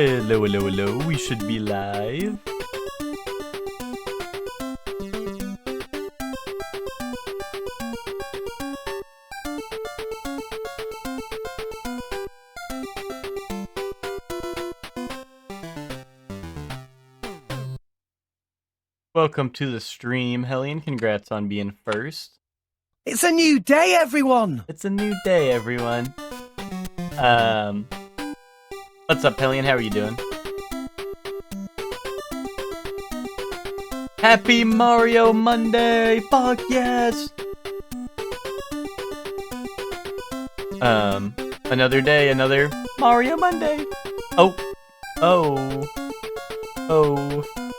Hello, hello, hello. We should be live. Welcome to the stream, Hellion. Congrats on being first. It's a new day, everyone! It's a new day, everyone. What's up, Hellion? How are you doing? Happy Mario Monday! Fuck yes! Another day, another Mario Monday! Oh.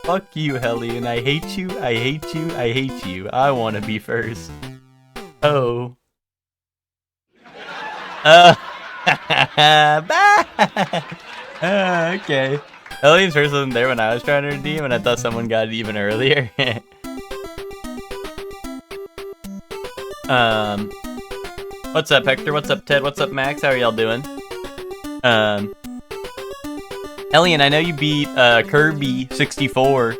Fuck you, Hellion. I hate you, I hate you, I hate you. I wanna be first. Oh. Okay. Hellion's first wasn't there when I was trying to redeem, and I thought someone got it even earlier. What's up, Hector? What's up, Ted? What's up, Max? How are y'all doing? Hellion, I know you beat Kirby 64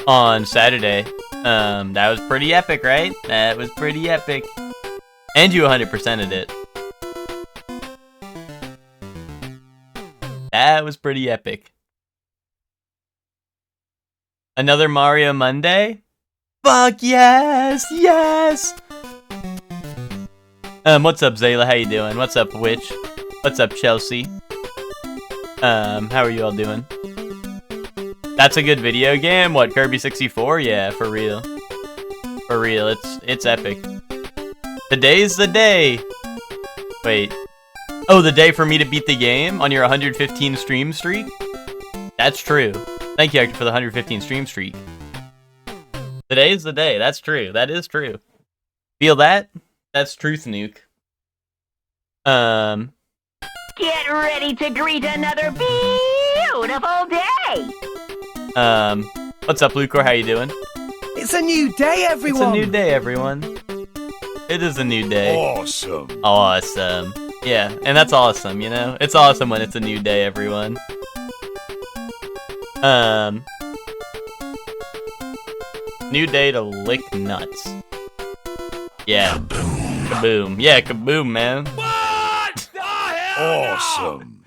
on Saturday. That was pretty epic, right? That was pretty epic. And you 100%ed it. That was pretty epic. Another Mario Monday? Fuck yes! Yes! What's up, Zayla? How you doing? What's up, Witch? What's up, Chelsea? How are you all doing? That's a good video game? What, Kirby 64? Yeah, for real. For real, it's epic. Today's the day! Wait. Oh, the day for me to beat the game on your 115 stream streak? That's true. Thank you, Hector, for the 115 stream streak. Today's the day. That's true. That is true. Feel that? That's truth, Nuke. Get ready to greet another beautiful day! What's up, Lucor? How you doing? It's a new day, everyone! It's a new day, everyone. It is a new day. Awesome. Awesome. Yeah, and that's awesome, you know? It's awesome when it's a new day, everyone. New day to lick nuts. Yeah. Kaboom. Yeah, kaboom, man. What the hell? Awesome.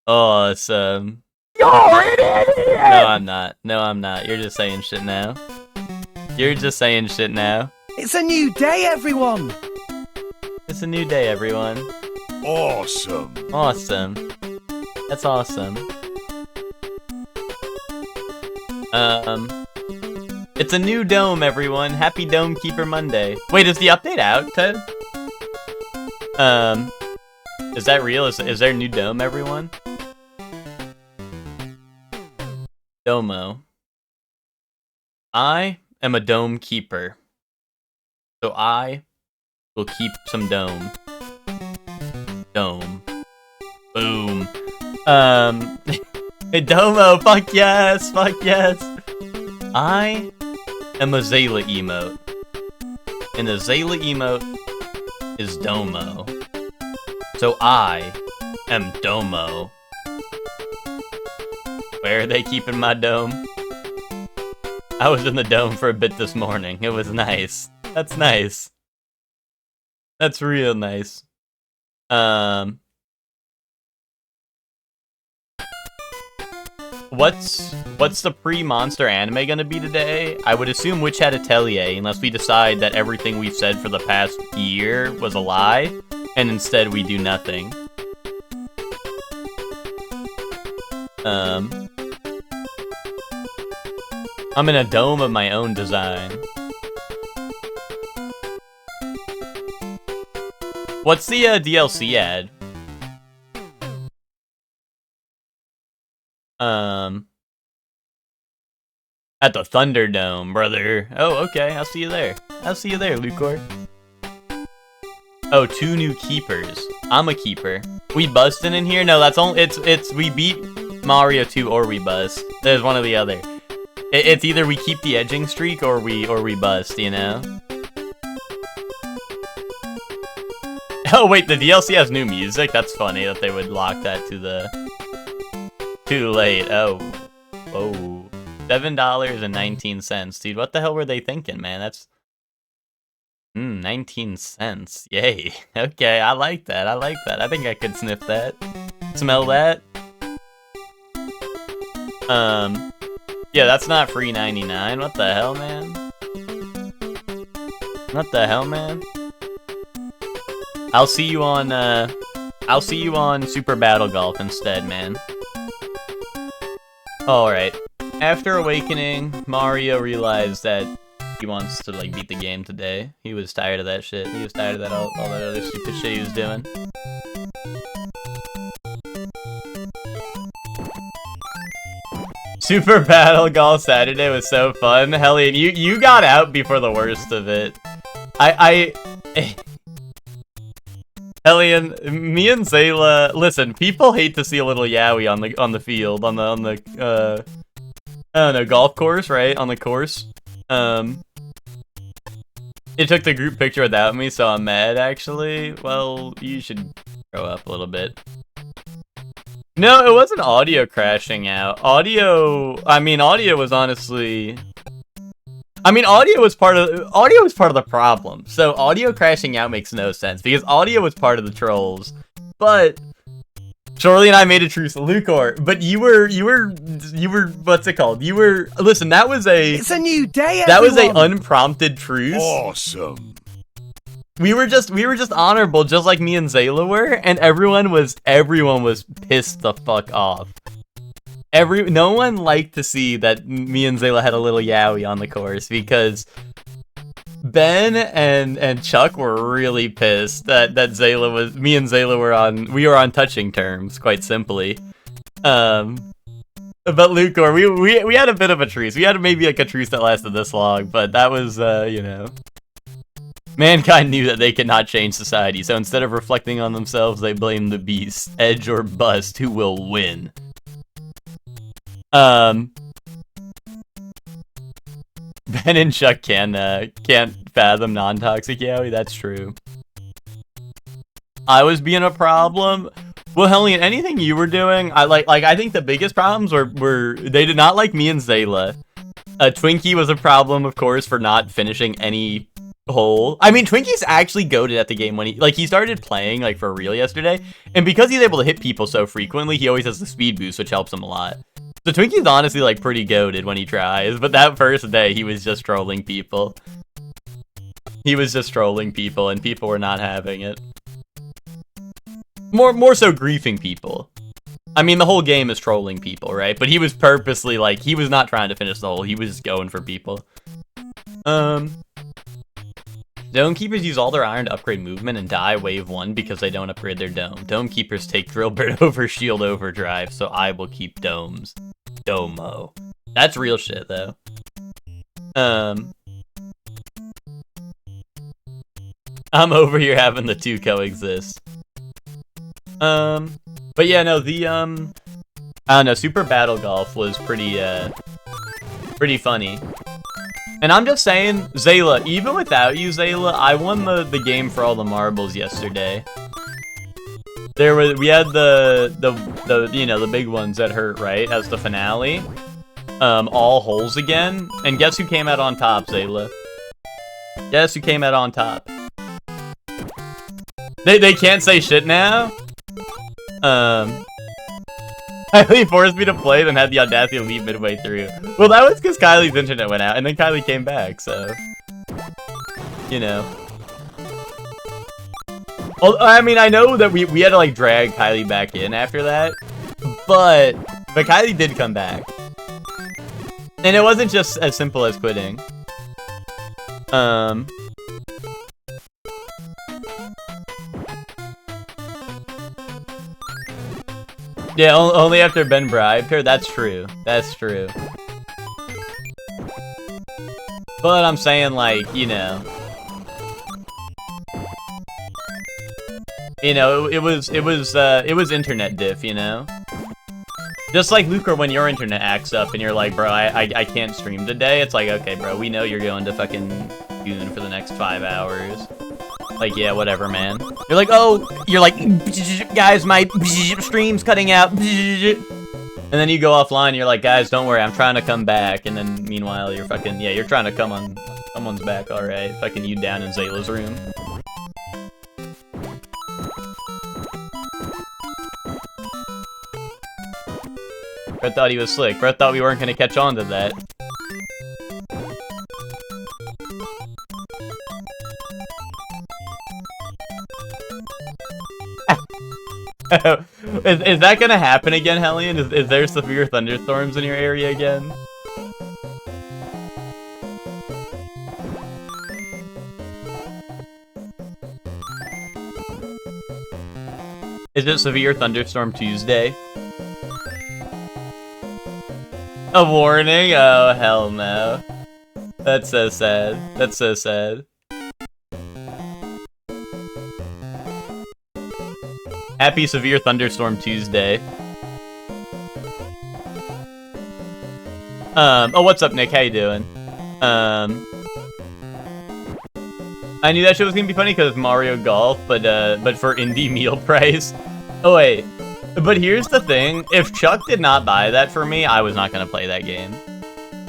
Awesome. You're an idiot! No, I'm not. No, I'm not. You're just saying shit now. You're just saying shit now. It's a new day, everyone! It's a new day, everyone. Awesome. Awesome. That's awesome. It's a new dome, everyone. Happy Dome Keeper Monday. Wait, is the update out, Ted? Is that real? Is there a new dome, everyone? Domo. I am a dome keeper. So I will keep some dome. Dome. Boom. Hey, Domo, fuck yes, fuck yes. I am a Zayla emote. And the Zayla emote is Domo. So I am Domo. Where are they keeping my dome? I was in the dome for a bit this morning. It was nice. That's nice. That's real nice. What's the pre-monster anime gonna be today? I would assume Witch Hat Atelier, unless we decide that everything we've said for the past year was a lie, and instead we do nothing. I'm in a dome of my own design. What's the DLC ad? At the Thunderdome, brother. Oh, okay. I'll see you there. I'll see you there, Lucor. Oh, 2 new keepers. I'm a keeper. We busting in here? No, that's only it's we beat Mario 2 or we bust. There's one or the other. It's either we keep the edging streak or we bust, you know? Oh wait, the DLC has new music? That's funny that they would lock that to Too late. Oh. Whoa. $7.19. Dude, what the hell were they thinking, man? That's... 19 cents. Yay. Okay, I like that. I like that. I think I could sniff that. Smell that. Yeah, that's not free 99. What the hell, man? What the hell, man? I'll see you on Super Battle Golf instead, man. Alright. After awakening, Mario realized that he wants to, like, beat the game today. He was tired of that shit. He was tired of that all that other stupid shit he was doing. Super Battle Golf Saturday was so fun. Hellion, you got out before the worst of it. Hellion, me and Zayla, listen, people hate to see a little yaoi on the field, on the I don't know, golf course, right? On the course. It took the group picture without me, so I'm mad, actually. Well, you should grow up a little bit. No, it wasn't audio crashing out. Audio was honestly... audio was part of the problem. So audio crashing out makes no sense, because audio was part of the trolls. But Shorley and I made a truce, Lucor, but you were, what's it called? Listen, that was It's a new day, everyone. That was a unprompted truce. Awesome. We were just honorable, just like me and Zayla were, and everyone was pissed the fuck off. No one liked to see that me and Zayla had a little yaoi on the course, because Ben and Chuck were really pissed that me and Zayla were on touching terms, quite simply. But Lucor, we had a bit of a truce. We had maybe like a truce that lasted this long, but that was, you know. Mankind knew that they could not change society, so instead of reflecting on themselves, they blamed the beast, Edge or Bust, who will win. Ben and Chuck can't fathom non-toxic yaoi, that's true. I was being a problem. Well, Hellion, anything you were doing, I think the biggest problems were they did not like me and Zayla. Twinkie was a problem, of course, for not finishing any hole. Twinkie's actually goated at the game when he started playing, like, for real yesterday, and because he's able to hit people so frequently, he always has the speed boost, which helps him a lot. So Twinkie's honestly, like, pretty goated when he tries, but that first day, he was just trolling people. He was just trolling people, and people were not having it. More so griefing people. The whole game is trolling people, right? But he was purposely, like, he was not trying to finish the hole, he was just going for people. Dome Keepers use all their iron to upgrade movement and die wave 1 because they don't upgrade their dome. Dome Keepers take Drillbird over Shield Overdrive, so I will keep domes. Domo. That's real shit, though. I'm over here having the two coexist. But yeah, no, the, I don't know, Super Battle Golf was pretty funny. And I'm just saying, Zayla, even without you, Zayla, I won the game for all the marbles yesterday. We had the you know, the big ones that hurt, right, as the finale. All holes again. And guess who came out on top, Zayla? Guess who came out on top? They can't say shit now? Kylie forced me to play, then had the audacity to leave midway through. Well, that was because Kylie's internet went out, and then Kylie came back, so... You know. Well, I know that we had to, like, drag Kylie back in after that, but Kylie did come back. And it wasn't just as simple as quitting. Yeah, only after Ben bribed her. That's true. That's true. But I'm saying, like, you know. You know, it was internet diff, you know? Just like Lucor, when your internet acts up and you're like, bro, I can't stream today. It's like, okay, bro, we know you're going to fucking Goon for the next 5 hours. Like, yeah, whatever, man. You're like, oh, you're like, guys, my stream's cutting out. And then you go offline, you're like, guys, don't worry, I'm trying to come back. And then meanwhile, you're fucking, yeah, you're trying to come on someone's back, alright. Fucking you down in Zayla's room. Brett thought he was slick. Brett thought we weren't gonna catch on to that. Is that gonna happen again, Hellion? Is there severe thunderstorms in your area again? Is it severe thunderstorm Tuesday? A warning? Oh, hell no. That's so sad. That's so sad. Happy Severe Thunderstorm Tuesday. Oh, what's up, Nick? How you doing? I knew that shit was gonna be funny because Mario Golf, but for indie meal price. Oh, wait. But here's the thing. If Chuck did not buy that for me, I was not gonna play that game.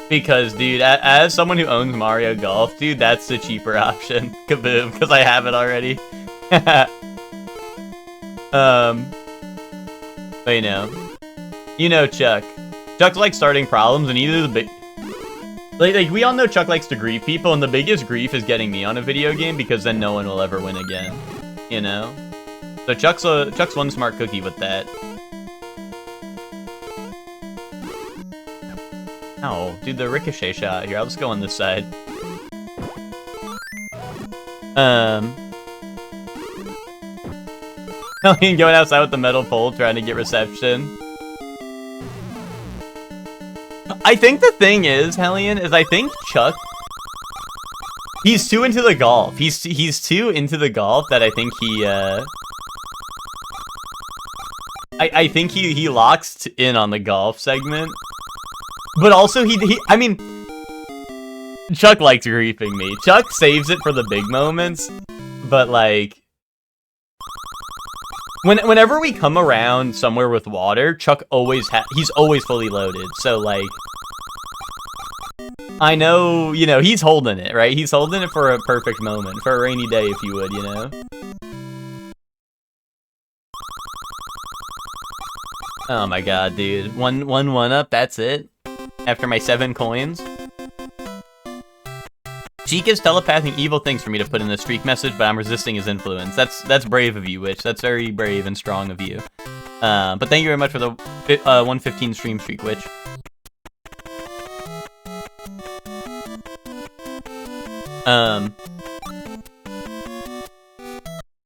Because, dude, as someone who owns Mario Golf, dude, that's the cheaper option. Kaboom, because I have it already. But you know Chuck. Chuck likes starting problems, and either the big... Like, we all know Chuck likes to grief people, and the biggest grief is getting me on a video game, because then no one will ever win again. You know? So Chuck's one smart cookie with that. Oh, dude, the ricochet shot here. I'll just go on this side. Hellion going outside with the metal pole trying to get reception. I think the thing is, Hellion, is I think Chuck... He's too into the golf. He's too into the golf that I think he, I think he locks in on the golf segment. But also, I mean... Chuck likes griefing me. Chuck saves it for the big moments, but, like... Whenever we come around somewhere with water, Chuck he's always fully loaded, so, like... I know, he's holding it, right? He's holding it for a perfect moment, for a rainy day, if you would, Oh my god, dude. One up, that's it? After my 7 coins? Cheek is telepathing evil things for me to put in the streak message, but I'm resisting his influence. That's brave of you, Witch. That's very brave and strong of you. But thank you very much for the 115 stream streak, Witch.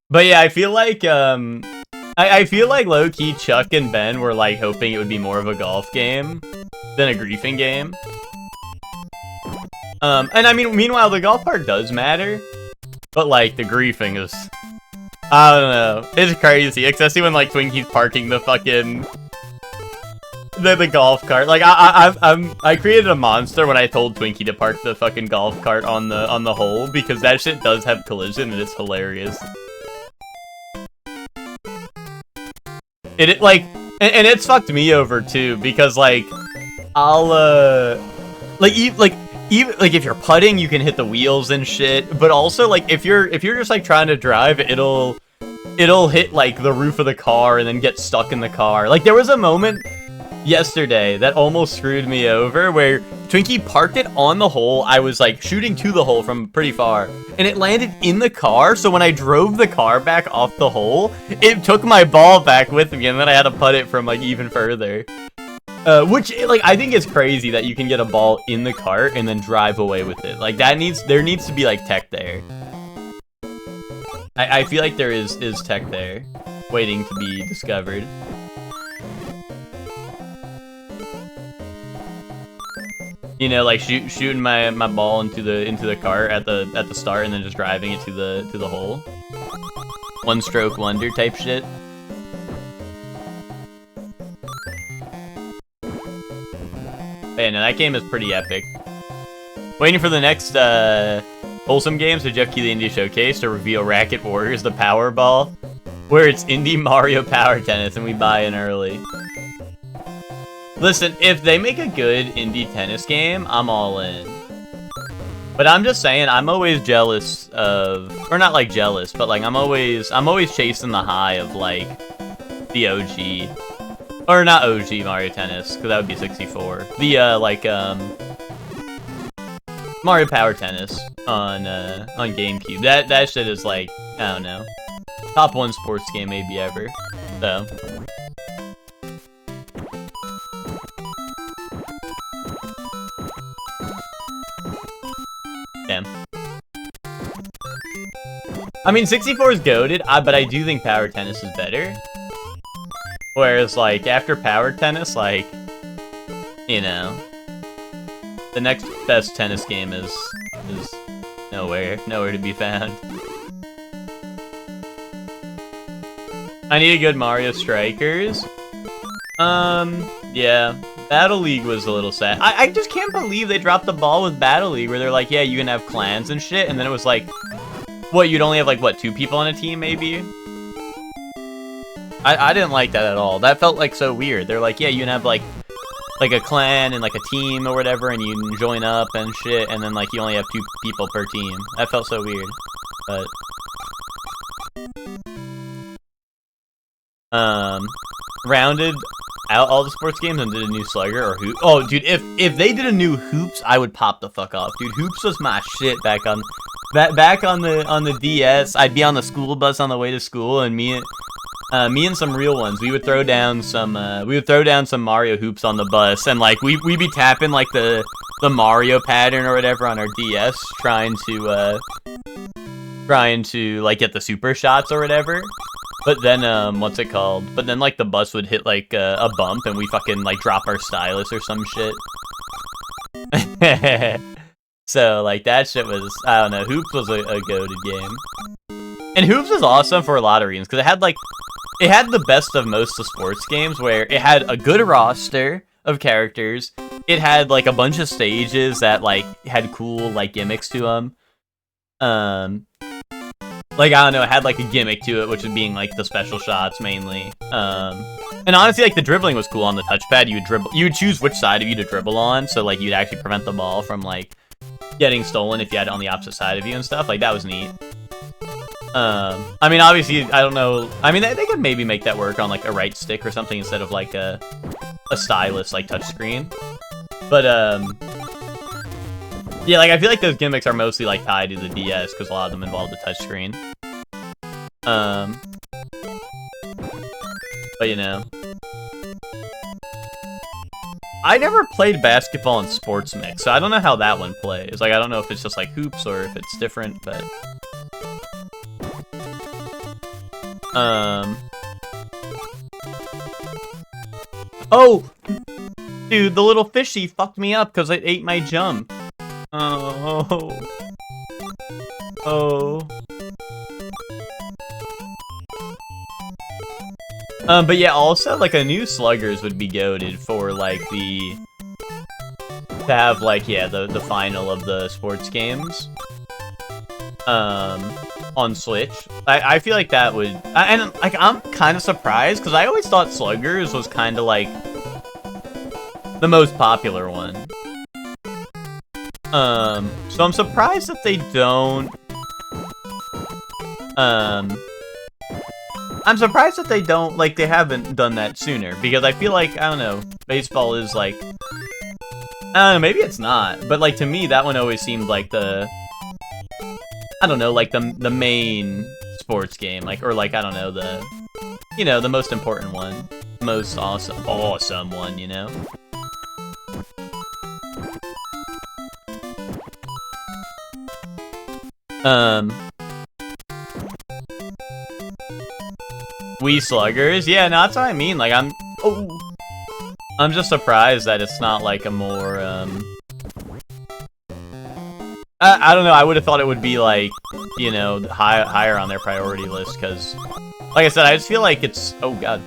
But yeah, I feel like, I feel like low-key Chuck and Ben were, like, hoping it would be more of a golf game than a griefing game. And I mean, meanwhile, the golf part does matter, but, like, the griefing is, I don't know, it's crazy, especially when, like, Twinkie's parking the fucking, the golf cart. Like, I created a monster when I told Twinkie to park the fucking golf cart on the hole, because that shit does have collision, and it's hilarious. It like, and it's fucked me over, too, because, like, I'll, even if you're putting, you can hit the wheels and shit, but also, like, if you're just, like, trying to drive, it'll hit, like, the roof of the car and then get stuck in the car. Like, there was a moment yesterday that almost screwed me over, where Twinkie parked it on the hole. I was, like, shooting to the hole from pretty far, and it landed in the car, so when I drove the car back off the hole, it took my ball back with me, and then I had to putt it from, like, even further. Which, like, I think is crazy that you can get a ball in the cart and then drive away with it. Like, there needs to be, like, tech there. I feel like there is tech there, waiting to be discovered. Like shooting my ball into the cart at the start and then just driving it to the hole. One stroke wonder type shit. Man, no, that game is pretty epic. Waiting for the next Wholesome Games or Jeff Keighley Indie Showcase to reveal Racket Warriors the Powerball, where it's Indie Mario Power Tennis and we buy in early. Listen, if they make a good indie tennis game, I'm all in. But I'm just saying, I'm always jealous of, or not like jealous, but like I'm always chasing the high of like the OG, or not OG Mario Tennis, because that would be 64. The Mario Power Tennis on GameCube. That shit is like, I don't know, top 1 sports game maybe ever. So. Damn. I mean, 64 is goated, but I do think Power Tennis is better. Whereas, like, after Power Tennis, like, you know, the next best tennis game is nowhere to be found. I need a good Mario Strikers. Yeah. Battle League was a little sad. I just can't believe they dropped the ball with Battle League, where they're like, yeah, you can have clans and shit, and then it was like, what, you'd only have like, what, 2 people on a team, maybe? I didn't like that at all. That felt like so weird. They're like, yeah, you can have like a clan and like a team or whatever, and you can join up and shit, and then like you only have 2 people per team. That felt so weird. But rounded out all the sports games and did a new Slugger or Hoop. Oh, dude, if they did a new Hoops, I would pop the fuck off, dude. Hoops was my shit back on the DS. I'd be on the school bus on the way to school, and me and some real ones, we would throw down some Mario Hoops on the bus, and like we'd be tapping like the Mario pattern or whatever on our DS, trying to like get the super shots or whatever. But then, what's it called? But then, like, the bus would hit, like, a bump, and we fucking, like, drop our stylus or some shit. So, like, that shit was, I don't know, Hoops was a goated game. And Hoops was awesome for a lot of reasons, because it had, like, it had the best of most of sports games, where it had a good roster of characters, it had, like, a bunch of stages that, like, had cool, like, gimmicks to them. Like, I don't know, it had, like, a gimmick to it, which is being, like, the special shots, mainly. And honestly, like, the dribbling was cool on the touchpad. You would choose which side of you to dribble on, so, like, you'd actually prevent the ball from, like, getting stolen if you had it on the opposite side of you and stuff. Like, that was neat. I mean, obviously, I don't know. I mean, they could maybe make that work on, like, a right stick or something instead of, like, a stylus, like, touchscreen. But, yeah, like, I feel like those gimmicks are mostly, like, tied to the DS, because a lot of them involve the touchscreen. But, you know. I never played basketball in Sports Mix, so I don't know how that one plays. Like, I don't know if it's just, like, hoops or if it's different, but... Oh! Dude, the little fishy fucked me up because it ate my jump. Oh. Oh. But yeah, also, like, a new Sluggers would be goated for, like, to have, like, yeah, the final of the sports games. On Switch. I feel like that would... And, like, I'm kind of surprised, because I always thought Sluggers was kind of, like, the most popular one. So I'm surprised that they don't... I'm surprised that they don't, like, they haven't done that sooner, because I feel like, I don't know, baseball is, like... I don't know, maybe it's not, but, like, to me, that one always seemed like the... I don't know, like, the main sports game, like, or, like, I don't know, the... You know, the most important one. Most awesome one, you know? Wii Sluggers? Yeah, no, that's what I mean, like, I'm just surprised that it's not, like, a more, I don't know, I would have thought it would be, like, you know, higher on their priority list, because, like I said, I just feel like it's, oh god,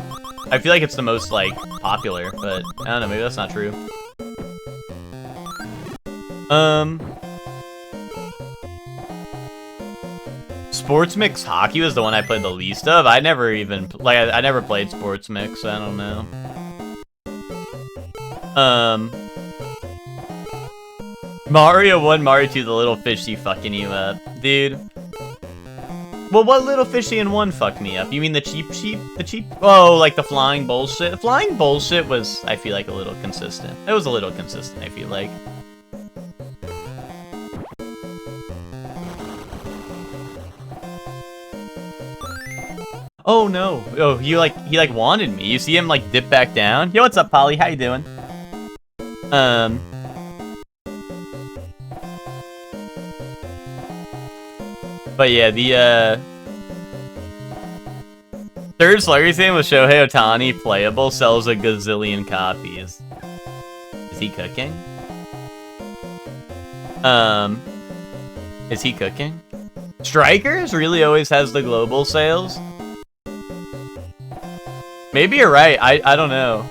I feel like it's the most, like, popular, but, I don't know, maybe that's not true. Sports Mix Hockey was the one I played the least of. I never even, like, I never played Sports Mix, so I don't know. Mario 1, Mario 2, the little fishy fucking you up. Dude. Well, what little fishy in 1 fucked me up? You mean the cheap sheep? The cheap? Oh, like the flying bullshit? The flying bullshit was, I feel like, a little consistent. It was a little consistent, I feel like. Oh no. Oh, he like wanted me. You see him like dip back down? Yo, what's up, Polly? How you doing? But yeah, the third Slugger thing with Shohei Ohtani playable sells a gazillion copies. Is he cooking? Is he cooking? Strikers really always has the global sales? Maybe you're right. I don't know.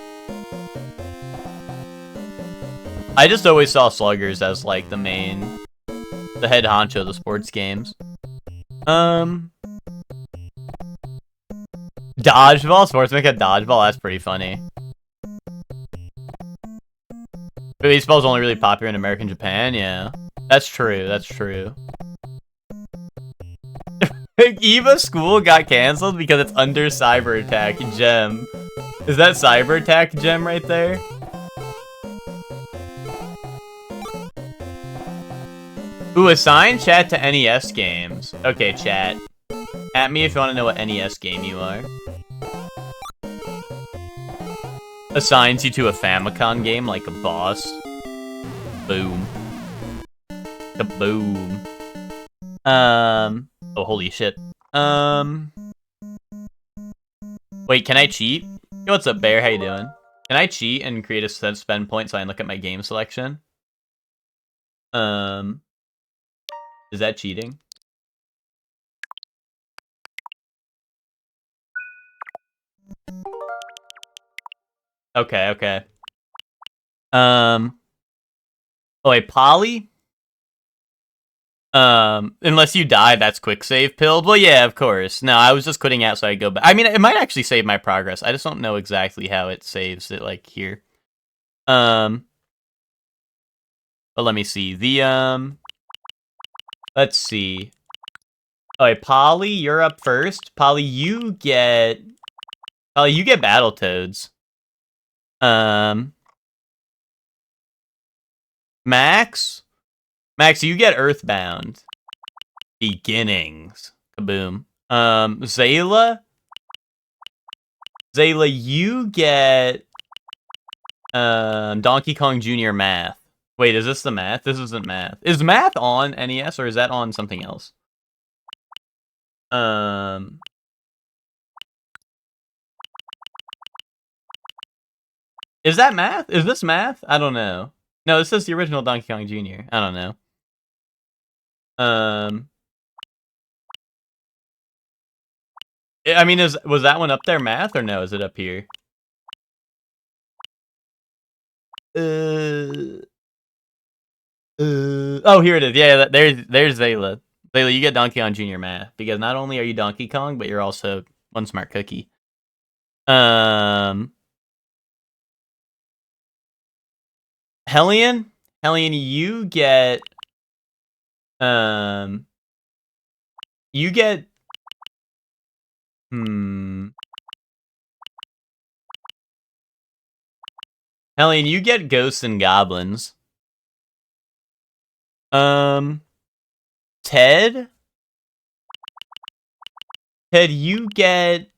I just always saw Sluggers as like the head honcho of the sports games. Dodgeball? Sports make a dodgeball? That's pretty funny. Baseball's only really popular in America and Japan? Yeah. That's true, that's true. Eva School got canceled because it's under Cyber Attack Gem. Is that Cyber Attack Gem right there? Ooh, assign chat to NES games. Okay, chat. At me if you want to know what NES game you are. Assigns you to a Famicom game like a boss. Boom. Kaboom. Oh, holy shit. Wait, can I cheat? Yo, what's up, Bear? How you doing? Can I cheat and create a spend point so I can look at my game selection? Is that cheating? Okay, okay. Oh wait, Polly? Unless you die, that's quick save pilled. Well, yeah, of course. No, I was just quitting out so I go back. I mean, it might actually save my progress. I just don't know exactly how it saves it, like, here. But let me see. Let's see. Alright, Polly, you're up first. Polly, you get Battletoads. Max, you get Earthbound. Beginnings. Kaboom. Zayla, you get Donkey Kong Jr. Math. Wait, is this the Math? This isn't Math. Is Math on NES or is that on something else? Is that Math? Is this Math? I don't know. No, this is the original Donkey Kong Jr. I don't know. I mean, was that one up there Math or no? Is it up here? Oh, here it is. Yeah, there's Zayla. Zayla, you get Donkey Kong Jr. Math because not only are you Donkey Kong, but you're also one smart cookie. Hellion, you get Hellion, you get Ghosts and Goblins. Ted, you get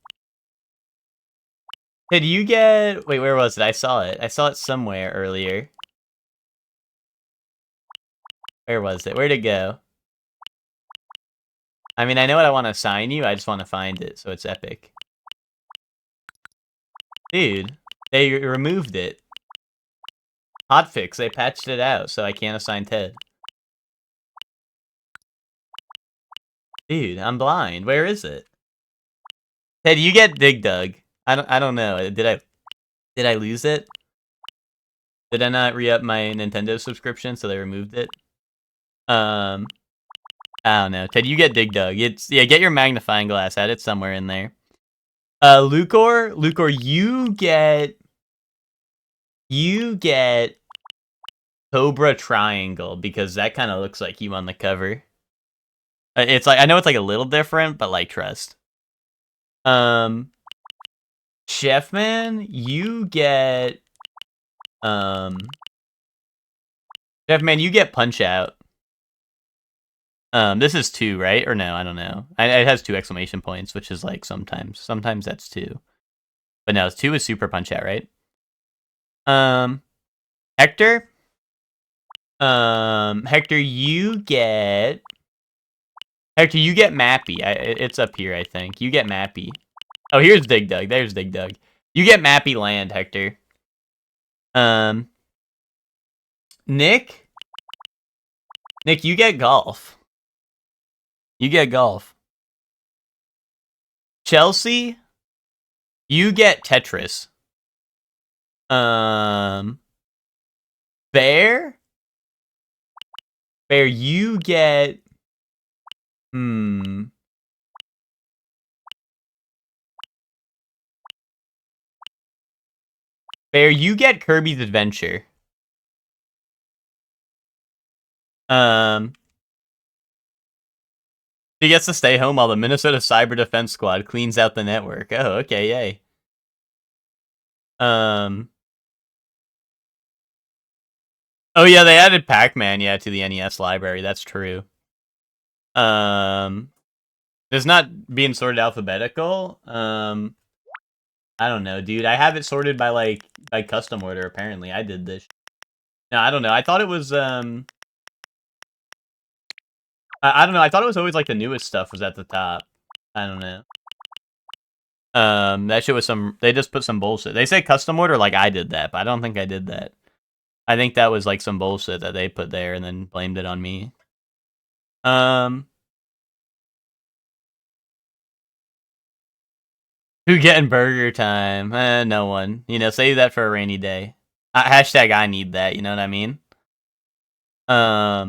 wait, where was it? I saw it somewhere earlier. Where was it? Where'd it go? I mean, I know what I want to assign you, I just want to find it, so it's epic. Dude, they removed it. Hotfix, they patched it out, so I can't assign Ted. Dude, I'm blind. Where is it? Ted, you get Dig Dug. I don't know. Did I lose it? Did I not re-up my Nintendo subscription, so they removed it? I don't know. Ted, you get Dig Dug. Yeah, get your magnifying glass at it somewhere in there. Lucor, you get you get Cobra Triangle, because that kind of looks like you on the cover. It's like, I know it's like a little different, but like, trust. Chefman, you get Chefman, you get Punch Out. This is 2, right? Or no, I don't know. It has 2 exclamation points, which is like sometimes that's 2. But no, 2 is Super Punch Out, right? Hector, you get Mappy. It's up here, I think. You get Mappy. Oh, here's Dig Dug. There's Dig Dug. You get Mappy Land, Hector. Nick, you get Golf. You get Golf. Chelsea, you get Tetris. Bear, you get Bear, you get Kirby's Adventure. He gets to stay home while the Minnesota Cyber Defense Squad cleans out the network. Oh, okay, yay. Oh yeah, they added Pac-Man, to the NES library. That's true. It's not being sorted alphabetical. I don't know, dude. I have it sorted by by custom order. Apparently, I did this. No, I don't know. I thought it was I don't know. I thought it was always like the newest stuff was at the top. I don't know. That shit was they just put some bullshit. They say custom order like I did that, but I don't think I did that. I think that was like some bullshit that they put there and then blamed it on me. Who getting burger time? No one. You know, save that for a rainy day. Hashtag I need that, you know what I mean? But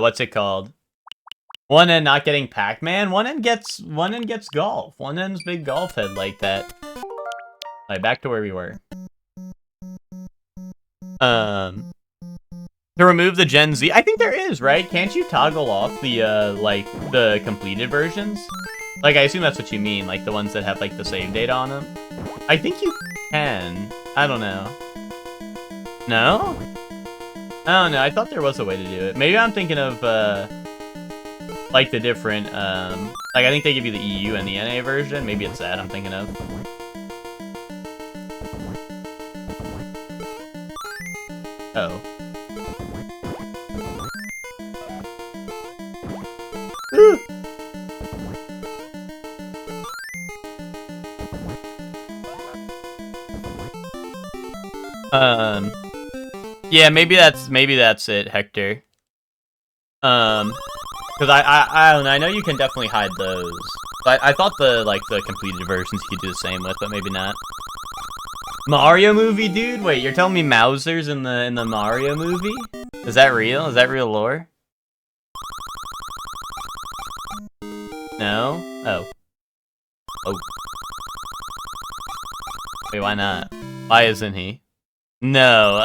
what's it called? One end not getting Pac-Man. One end gets Golf. One end's big golf head like that. Alright, back to where we were. To remove the Gen Z, I think there is, right? Can't you toggle off the like the completed versions? Like, I assume that's what you mean, like the ones that have like the save data on them. I think you can. I don't know. No? I don't know. I thought there was a way to do it. Maybe I'm thinking of like the different like I think they give you the EU and the NA version. Maybe it's that I'm thinking of. Oh. Yeah, maybe that's it, Hector. Because I don't know, I know you can definitely hide those. But I thought the completed versions you could do the same with, but maybe not. Mario movie, dude? Wait, you're telling me Mauser's in the Mario movie? Is that real? Is that real lore? No? Oh. Oh. Wait, why not? Why isn't he? No.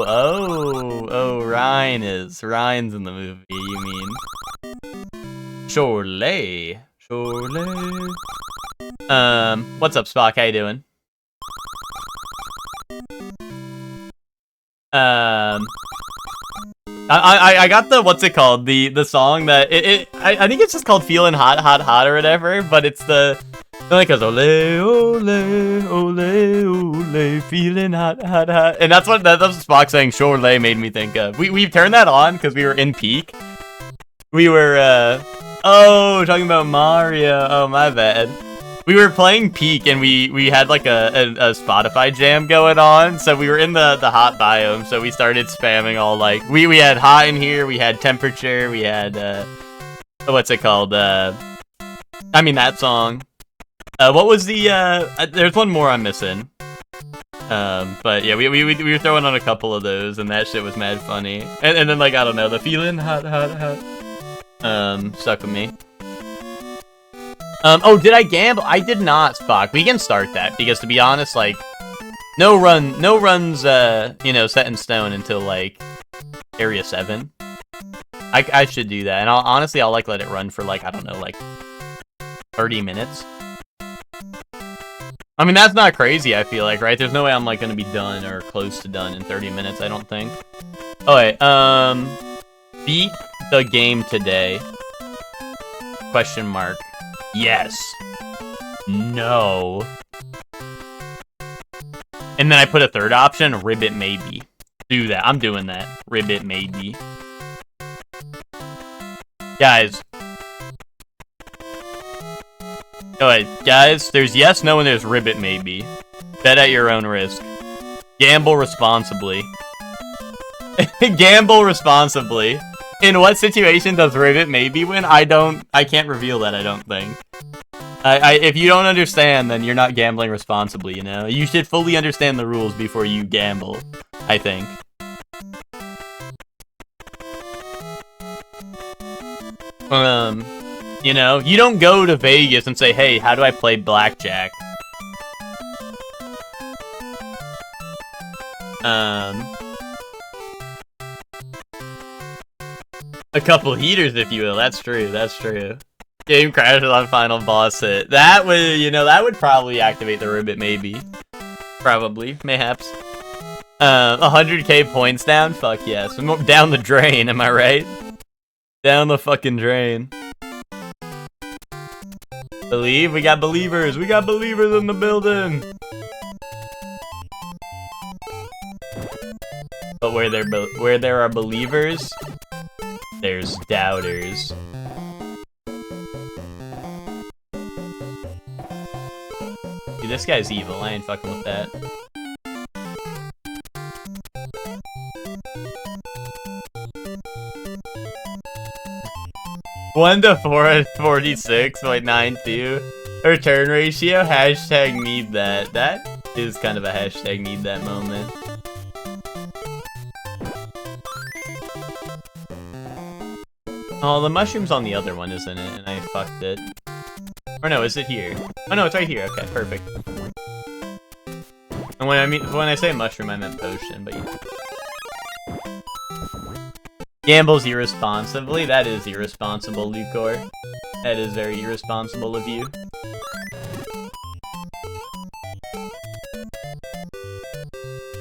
Oh, Ryan's in the movie, you mean? Surely. What's up, Spock? How you doing? I got the, what's it called? The song that I think it's just called Feeling Hot or whatever, but it's the like goes ole ole ole ole feeling hot, and that's what Spock saying Chorley made me think of. We turned that on because we were in peak. We were talking about Mario. Oh, my bad. We were playing Peak, and we had like a Spotify jam going on, so we were in the hot biome, so we started spamming all like we had hot in here, we had temperature, we had what's it called? I mean that song. What was the there's one more I'm missing. But yeah, we were throwing on a couple of those, and that shit was mad funny. And then like I don't know, the feeling hot stuck with me. Oh, did I gamble? I did not, Spock. We can start that, because to be honest, like, no runs, you know, set in stone until, like, Area 7. I should do that, and I'll like, let it run for, like, I don't know, like, 30 minutes. I mean, that's not crazy, I feel like, right? There's no way I'm, like, gonna be done or close to done in 30 minutes, I don't think. Oh, wait, beat the game today? Question mark. Yes. No. And then I put a third option, ribbit maybe. Do that. I'm doing that. Ribbit maybe. Guys. Alright, guys, there's yes, no, and there's ribbit maybe. Bet at your own risk. Gamble responsibly. Gamble responsibly. In what situation does ribbit maybe win? I can't reveal that, I don't think. If you don't understand, then you're not gambling responsibly, you know? You should fully understand the rules before you gamble, I think. You know, you don't go to Vegas and say, hey, how do I play blackjack? A couple heaters, if you will. That's true, that's true. Game crashes on final boss hit. That would, you know, that would probably activate the ribbit, maybe. Probably, mayhaps. 100k points down? Fuck yes. Down the drain, am I right? Down the fucking drain. Believe? We got believers! We got believers in the building! But where there are believers, there's doubters. Dude, this guy's evil. I ain't fucking with that. One to 446.92. Return ratio, hashtag need that. That is kind of a hashtag need that moment. Oh, the mushroom's on the other one, isn't it? And I fucked it. Or no, is it here? Oh no, it's right here. Okay, perfect. And when I say mushroom, I meant potion, but you know. Gambles irresponsibly? That is irresponsible, Lucor. That is very irresponsible of you.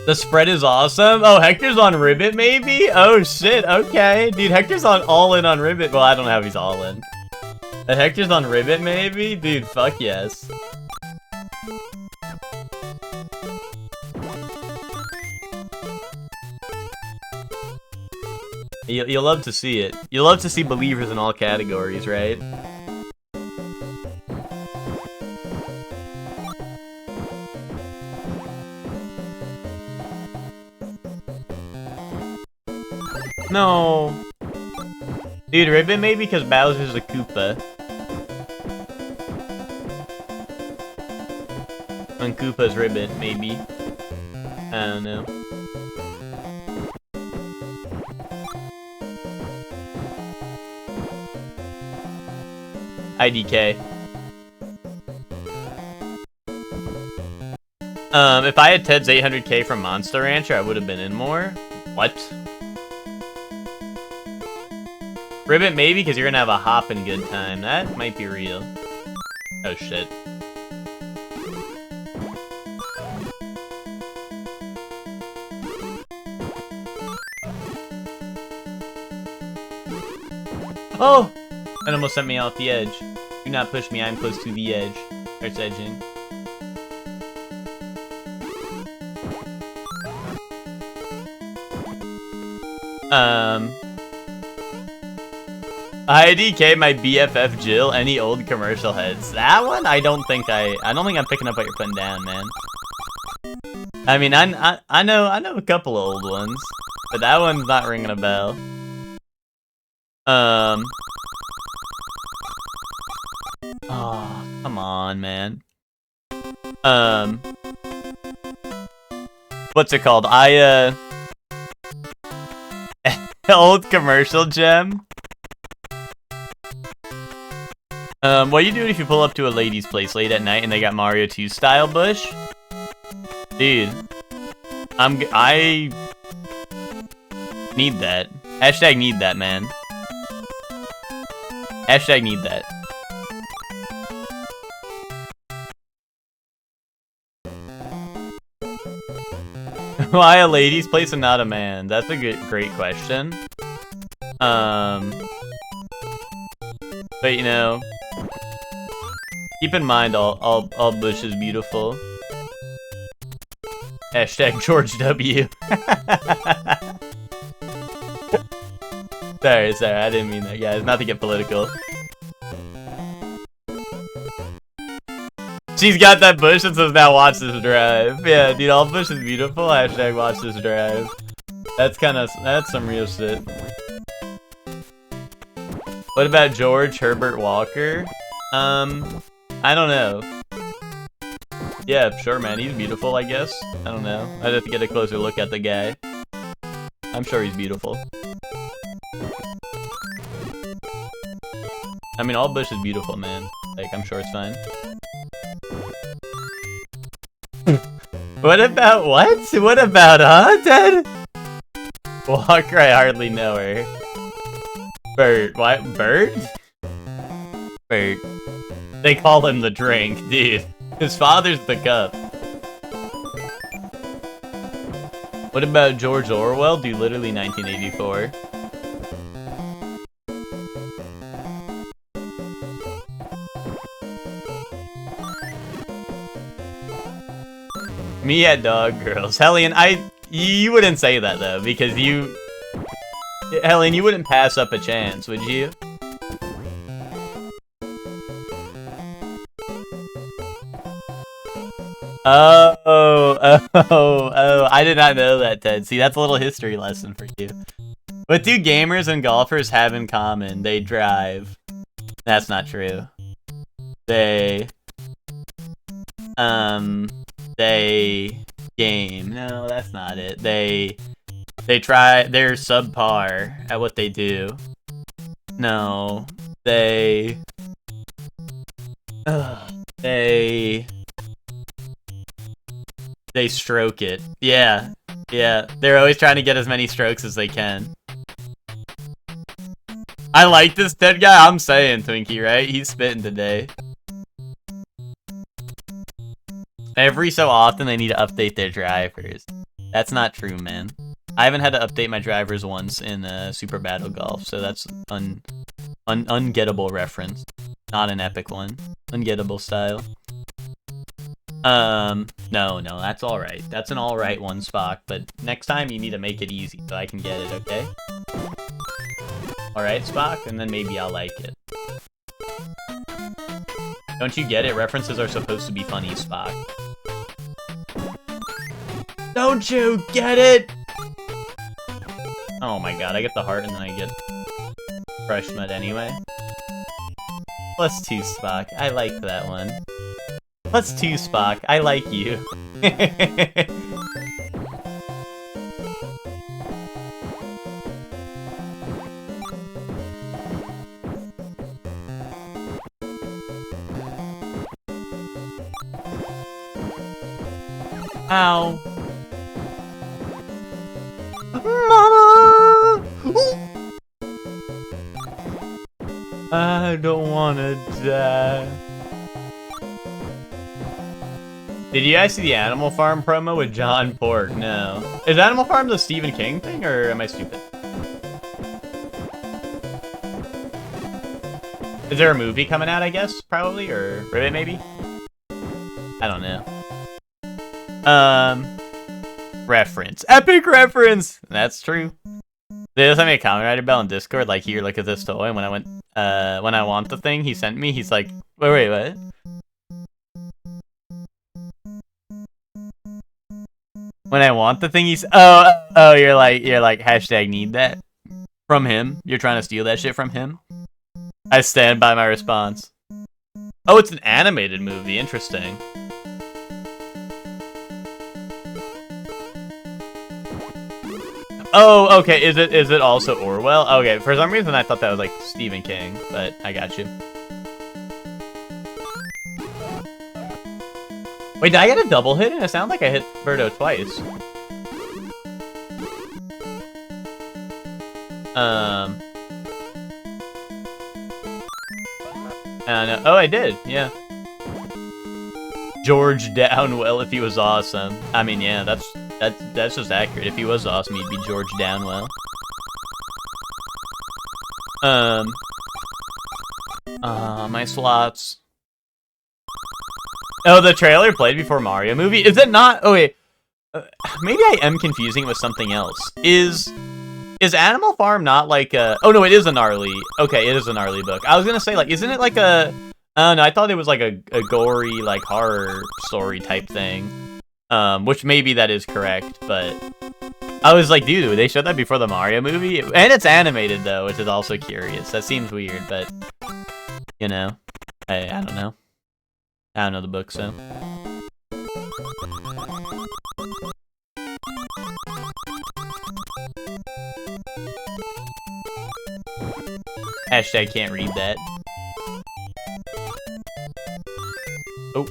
The spread is awesome? Oh, Hector's on Ribbit, maybe? Oh, shit, okay. Dude, Hector's all in on Ribbit. Well, I don't know how he's all in. But Hector's on Ribbit, maybe? Dude, fuck yes. You'll love to see it. You'll love to see believers in all categories, right? No. Dude, Ribbit maybe because Bowser's a Koopa. And Koopa's Ribbit, maybe. I don't know. IDK. If I had Ted's 800k from Monster Rancher, I would have been in more. What? Ribbit maybe because you're gonna have a hoppin' good time. That might be real. Oh shit. Oh! That almost sent me off the edge. Do not push me, I'm close to the edge. Starts edging. IDK my BFF Jill, any old commercial heads. That one? I don't think I'm picking up what you're putting down, man. I mean, I know a couple of old ones, but that one's not ringing a bell. Oh, come on, man. What's it called? Old commercial gem? What are you doing if you pull up to a lady's place late at night and they got Mario 2 style bush? Dude, I need that. Hashtag need that, man. Hashtag need that. Why a lady's place and not a man? That's a great question. But you know, keep in mind all bush is beautiful. Hashtag George W. Sorry, I didn't mean that, guys. Not to get political. She's got that bush that says, now watch this drive. Yeah, dude, all bush is beautiful. Hashtag watch this drive. That's some real shit. What about George Herbert Walker? I don't know. Yeah, sure, man. He's beautiful, I guess. I don't know. I'd have to get a closer look at the guy. I'm sure he's beautiful. I mean, all bush is beautiful, man. Like, I'm sure it's fine. What about what? What about, huh, Ted? Walker, I hardly know her. Bert, what? Bert? Bert. They call him the drink, dude. His father's the cup. What about George Orwell? Dude, literally 1984. Me at Dog Girls. Hellion, you wouldn't say that though, because Hellion, you wouldn't pass up a chance, would you? Oh, I did not know that, Ted. See, that's a little history lesson for you. What do gamers and golfers have in common? They drive. That's not true. They game. No, that's not it. They're subpar at what they do. No, they stroke it. Yeah. They're always trying to get as many strokes as they can. I like this dead guy. I'm saying, Twinkie, right? He's spitting today. Every so often, they need to update their drivers. That's not true, man. I haven't had to update my drivers once in Super Battle Golf, so that's ungettable reference. Not an epic one. Ungettable style. No, that's alright. That's an alright one, Spock, but next time you need to make it easy so I can get it, okay? Alright, Spock, and then maybe I'll like it. Don't you get it? References are supposed to be funny, Spock. Don't you get it? Oh my god, I get the heart and then I get fresh mud anyway. +2, Spock. I like that one. +2, Spock. I like you. Ow. Mama! I don't wanna die. Did you guys see the Animal Farm promo with John Pork? No. Is Animal Farm the Stephen King thing, or am I stupid? Is there a movie coming out, I guess? Probably? Or Ribbit, maybe? I don't know. Reference. Epic reference! That's true. They just sent me a comment writer bell on Discord, like, here, look at this toy, and when I want the thing he sent me, he's like, wait, what? When I want the thing, he's oh, you're like hashtag need that from him. You're trying to steal that shit from him. I stand by my response. Oh, it's an animated movie. Interesting. Oh, okay. Is it also Orwell? Okay, for some reason I thought that was like Stephen King, but I got you. Wait, did I get a double hit? And it sounds like I hit Birdo twice. I don't know. Oh, I did. Yeah. George Downwell, if he was awesome. I mean, yeah, that's just accurate. If he was awesome, he'd be George Downwell. My slots. Oh, the trailer played before Mario movie? Is it not? Oh, wait. Maybe I am confusing it with something else. Is Animal Farm not like a... Oh, no, it is a gnarly... Okay, it is a gnarly book. I was gonna say, like, isn't it like a... I don't know, I thought it was like a gory, like, horror story type thing. Which maybe that is correct, but... I was like, dude, they showed that before the Mario movie? And it's animated, though, which is also curious. That seems weird, but... You know. I don't know. I don't know the book, so... Hashtag can't read that. Oh.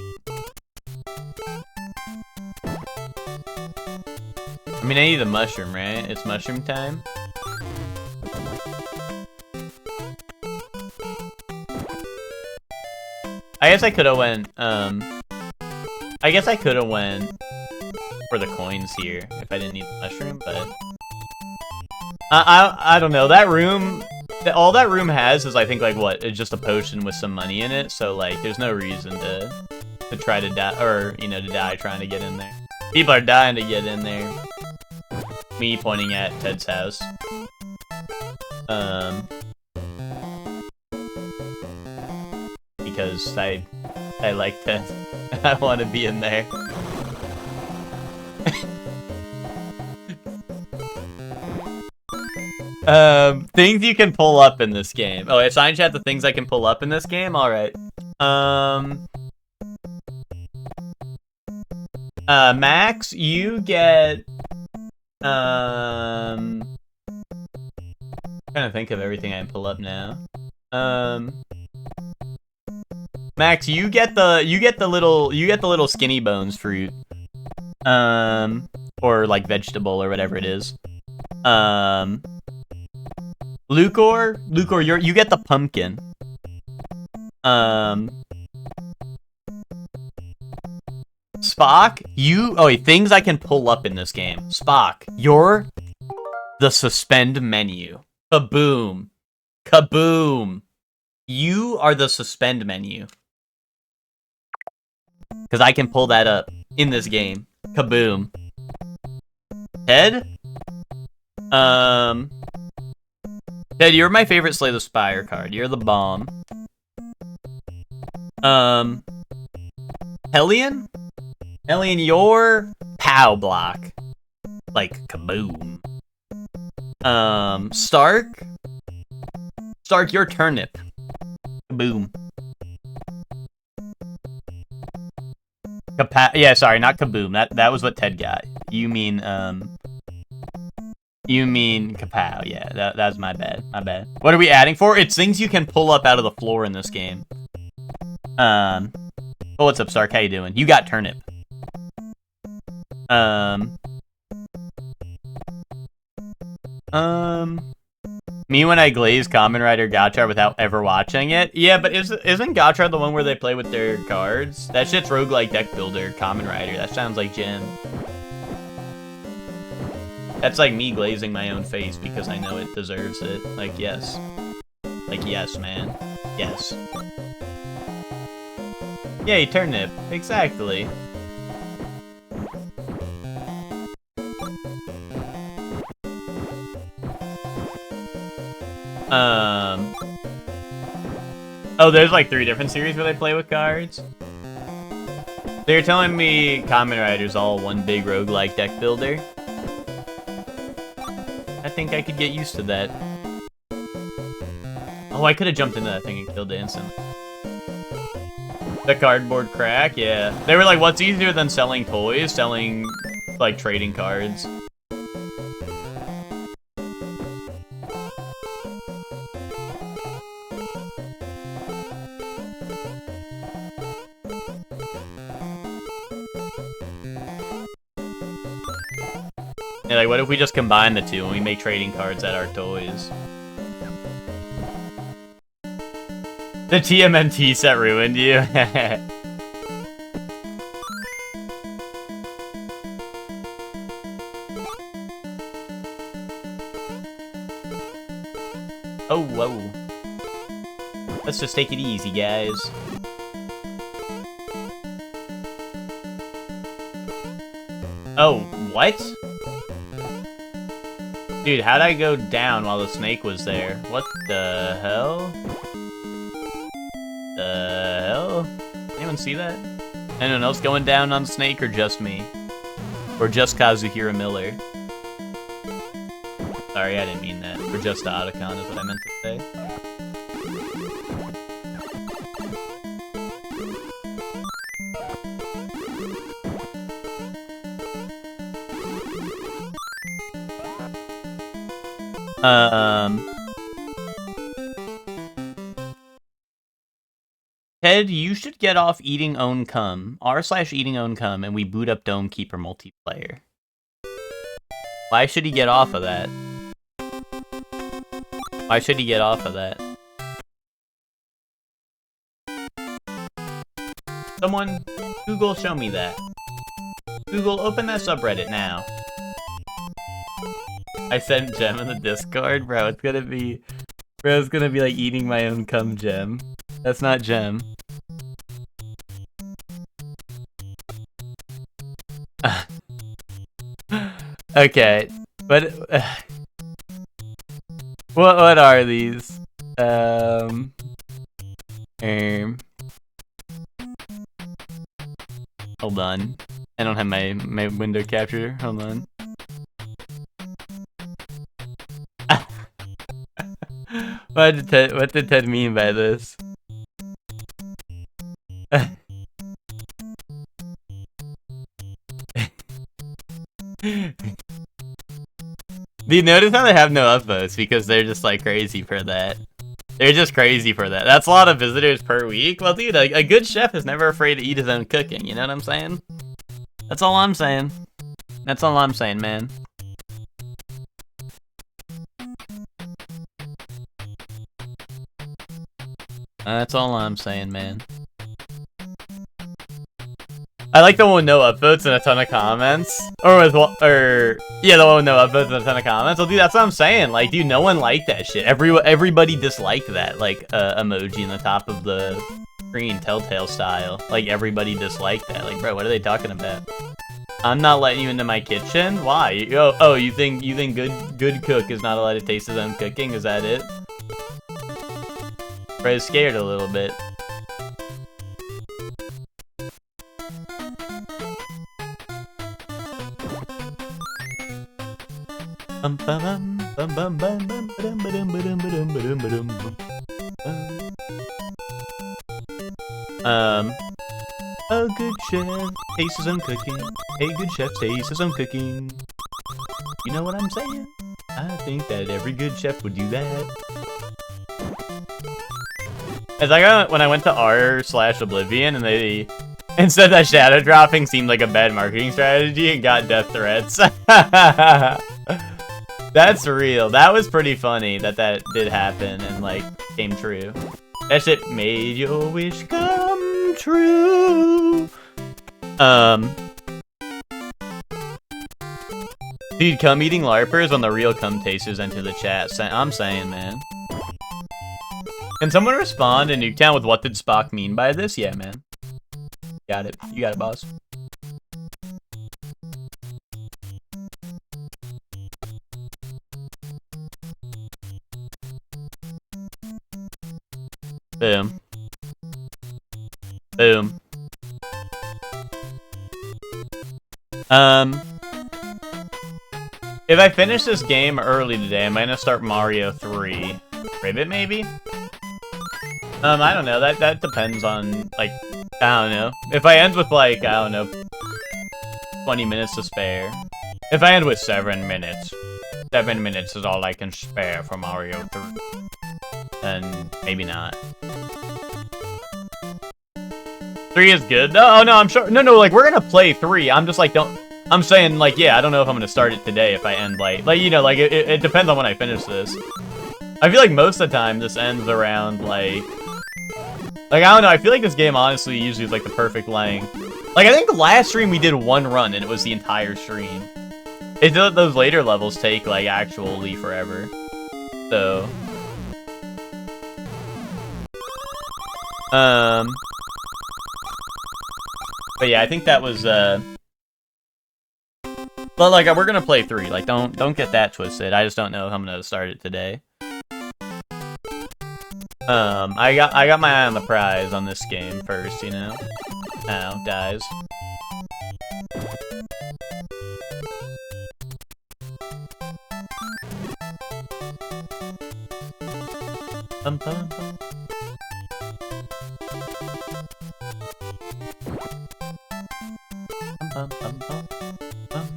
I mean, I need the mushroom, right? It's mushroom time. I guess I could've went, I guess I could've went for the coins here if I didn't need the mushroom, but... I don't know, that room... All that room has is, I think, like, what? It's just a potion with some money in it, so, like, there's no reason to try to die, or, you know, to die trying to get in there. People are dying to get in there. Me pointing at Ted's house. Because I like Ted. I want to be in there. Things you can pull up in this game. Oh, assign chat the things I can pull up in this game? Alright. Max, you get... trying to think of everything I can pull up now. Max, you get the little skinny bones fruit. Or like vegetable or whatever it is. Lucor, you get the pumpkin. Spock, things I can pull up in this game. Spock, you're the suspend menu. Kaboom. Kaboom. You are the suspend menu. Because I can pull that up in this game. Kaboom. Ted? Ted, you're my favorite Slay the Spire card. You're the bomb. Hellion? Hellion, you're POW block. Like, kaboom. Stark? Stark, you're turnip. Kaboom. Yeah, sorry, not kaboom. That was what Ted got. You mean kapow. Yeah, that's my bad. My bad. What are we adding for? It's things you can pull up out of the floor in this game. Oh, what's up, Stark? How you doing? You got turnip. Me when I glaze Kamen Rider Gotchard without ever watching it? Yeah, but isn't Gotchard the one where they play with their cards? That shit's roguelike deck builder, Kamen Rider. That sounds like Jin. That's like me glazing my own face because I know it deserves it. Like, yes. Like, yes, man. Yes. Yay, turnip. Exactly. Oh, there's like 3 different series where they play with cards. They're telling me Kamen Rider's all one big roguelike deck builder. I think I could get used to that. Oh, I could have jumped into that thing and killed it instantly. The cardboard crack, yeah. They were like, what's easier than selling toys? Selling, like, trading cards. Yeah, like, what if we just combine the two and we make trading cards at our toys? The TMNT set ruined you. Oh, whoa. Let's just take it easy, guys. Oh, what? Dude, how'd I go down while the snake was there? What the hell? The hell? Anyone see that? Anyone else going down on Snake or just me? Or just Kazuhira Miller? Sorry, I didn't mean that. Or just Otacon is what I meant to say. Ted, you should get off eating own cum. r/eating own cum, and we boot up Dome Keeper multiplayer. Why should he get off of that? Why should he get off of that? Someone, Google, show me that. Google, open that subreddit now. I sent Gem in the Discord, bro. It's gonna be like eating my own cum, Gem. That's not Gem. Okay, but what are these? Hold on. I don't have my window capture. Hold on. What did Ted mean by this? Do you notice how they have no upvotes? Because they're just like crazy for that. They're just crazy for that. That's a lot of visitors per week. Well, dude, a good chef is never afraid to eat his own cooking. You know what I'm saying? That's all I'm saying. That's all I'm saying, man. That's all I'm saying, man. I like the one with no upvotes and a ton of comments. Yeah, the one with no upvotes and a ton of comments. Well, dude, that's what I'm saying. Like, dude, no one liked that shit. Everybody disliked that, like, emoji in the top of the screen, Telltale style. Like, everybody disliked that. Like, bro, what are they talking about? I'm not letting you into my kitchen? Why? Oh, you think good cook is not allowed to taste his own cooking? Is that it? Bro, I was scared a little bit. A good chef tastes his own cooking. A good chef tastes his own cooking. You know what I'm saying? I think that every good chef would do that. It's like when I went to r/Oblivion and they said that shadow dropping seemed like a bad marketing strategy and got death threats. That's real. That was pretty funny that did happen and like came true. That shit made your wish come true. Dude, cum eating LARPers when the real cum tasters enter the chat. I'm saying, man. Can someone respond in Nuketown with what did Spock mean by this? Yeah, man. Got it. You got it, boss. Boom. Boom. If I finish this game early today, I'm gonna start Mario 3. Ribbit, maybe? I don't know. That depends on, like, I don't know. If I end with, like, I don't know, 20 minutes to spare. If I end with 7 minutes. 7 minutes is all I can spare for Mario 3. Then maybe not. 3 is good. No, I'm sure. No, like, we're gonna play 3. I'm just like, I'm saying, like, yeah, I don't know if I'm gonna start it today if I end late. Like, you know, like, it depends on when I finish this. I feel like most of the time this ends around, like, I don't know, I feel like this game, honestly, usually is, like, the perfect length. Like, I think the last stream we did one run, and it was the entire stream. Those later levels take, like, actually forever. So... But yeah, I think that was, But, like, we're gonna play 3. Like, don't get that twisted. I just don't know if I'm gonna start it today. I got my eye on the prize on this game first, you know? Ow, dies. Bum, bum, bum. Bum, bum, bum, bum.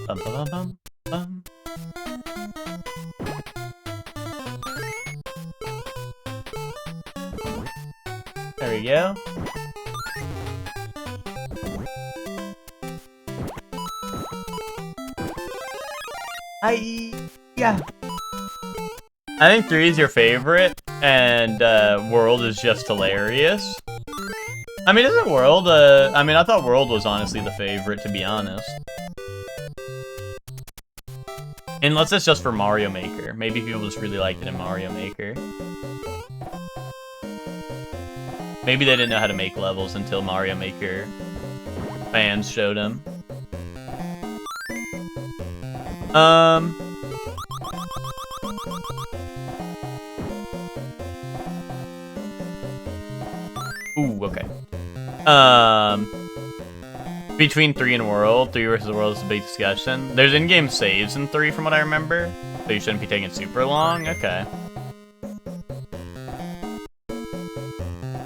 Bum, bum, bum, bum. There we go. Yeah. I think 3 is your favorite, and World is just hilarious. I mean, isn't World, I mean, I thought World was honestly the favorite, to be honest. Unless it's just for Mario Maker. Maybe people just really liked it in Mario Maker. Maybe they didn't know how to make levels until Mario Maker fans showed them. Ooh, okay. Between 3 and World, 3 versus World is a big discussion. There's in-game saves in 3 from what I remember, so you shouldn't be taking super long. Okay.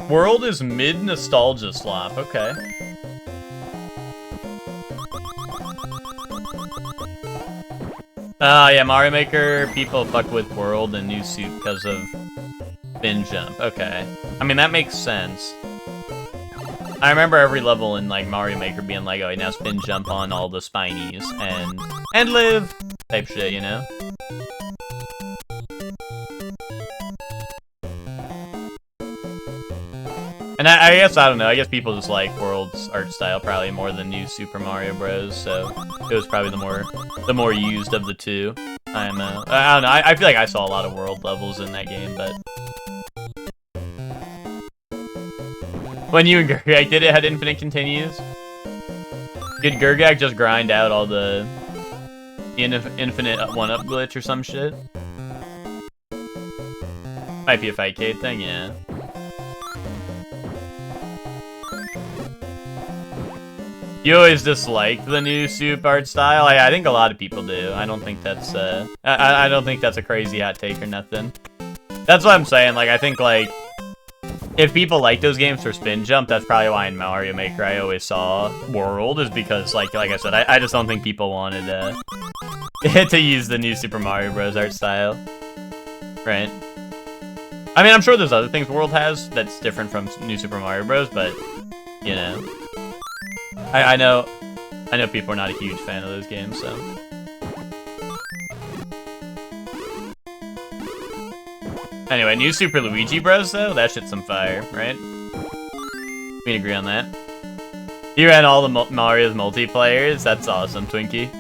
World is mid-nostalgia slop, okay. Yeah, Mario Maker, people fuck with World and New Soup because of Spin Jump, okay. I mean, that makes sense. I remember every level in, like, Mario Maker being like, oh, now Spin Jump on all the Spinies, and live! Type shit, you know? And I guess, I don't know, I guess people just like World's art style probably more than New Super Mario Bros, so it was probably the more used of the two. I don't know, I feel like I saw a lot of World levels in that game, but... When you and Gurgak did it, had infinite continues? Did Gurgak just grind out all the infinite 1-up glitch or some shit? Might be a Fightcade thing, yeah. You always disliked the New Soup art style? I think a lot of people do. I don't think that's, I don't think that's a crazy hot take or nothing. That's what I'm saying, like, I think, like, if people like those games for Spin Jump, that's probably why in Mario Maker I always saw World, is because, like I said, I just don't think people wanted to use the New Super Mario Bros. Art style. Right? I mean, I'm sure there's other things World has that's different from New Super Mario Bros., but, you know. I know people are not a huge fan of those games, so. Anyway, New Super Luigi Bros, though? That shit's some fire, right? We can agree on that. You ran all the Mario's multiplayers? That's awesome, Twinkie.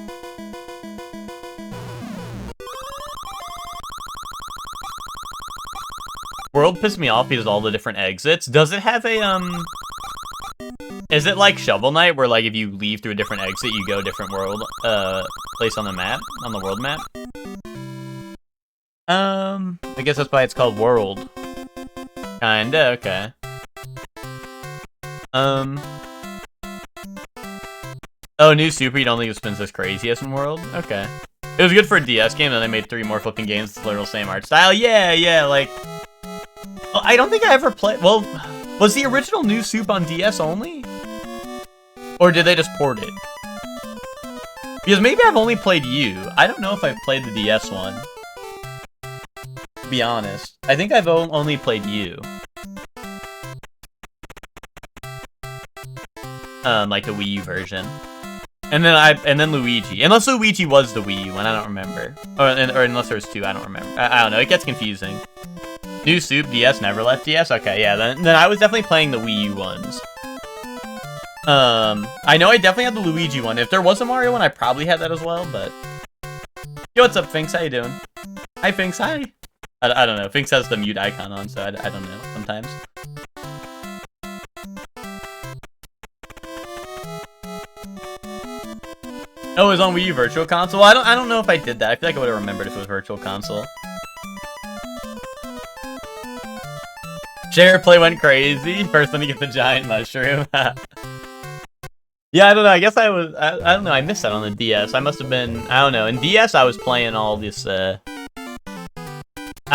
World pissed me off because of all the different exits. Does it have a, is it like Shovel Knight, where, like, if you leave through a different exit, you go a different world, place on the map? On the world map? I guess that's why it's called World. Kinda, okay. Oh, New Super, you don't think it spins as crazy as in World? Okay. It was good for a DS game, and they made 3 more flipping games with the literal same art style. Yeah, like... Well, I don't think I ever played... Well, was the original New Soup on DS only? Or did they just port it? Because maybe I've only played U. I don't know if I've played the DS one. To be honest. I think I've only played U. Like the Wii U version. And then Luigi. Unless Luigi was the Wii U one, I don't remember. Or unless there was two, I don't remember. I don't know, it gets confusing. New Soup, DS, never left DS? Okay, yeah, then I was definitely playing the Wii U ones. I know I definitely had the Luigi one. If there was a Mario one, I probably had that as well, but... Yo, what's up, Finks? How you doing? Hi, Finks, hi! I don't know, Finks has the mute icon on, so I don't know, sometimes. Oh, it was on Wii U Virtual Console? I don't know if I did that. I feel like I would have remembered if it was Virtual Console. Share play went crazy. First one to get the giant mushroom. Yeah, I don't know. I guess I don't know. I missed that on the DS. I must have been... I don't know. In DS, I was playing all this, I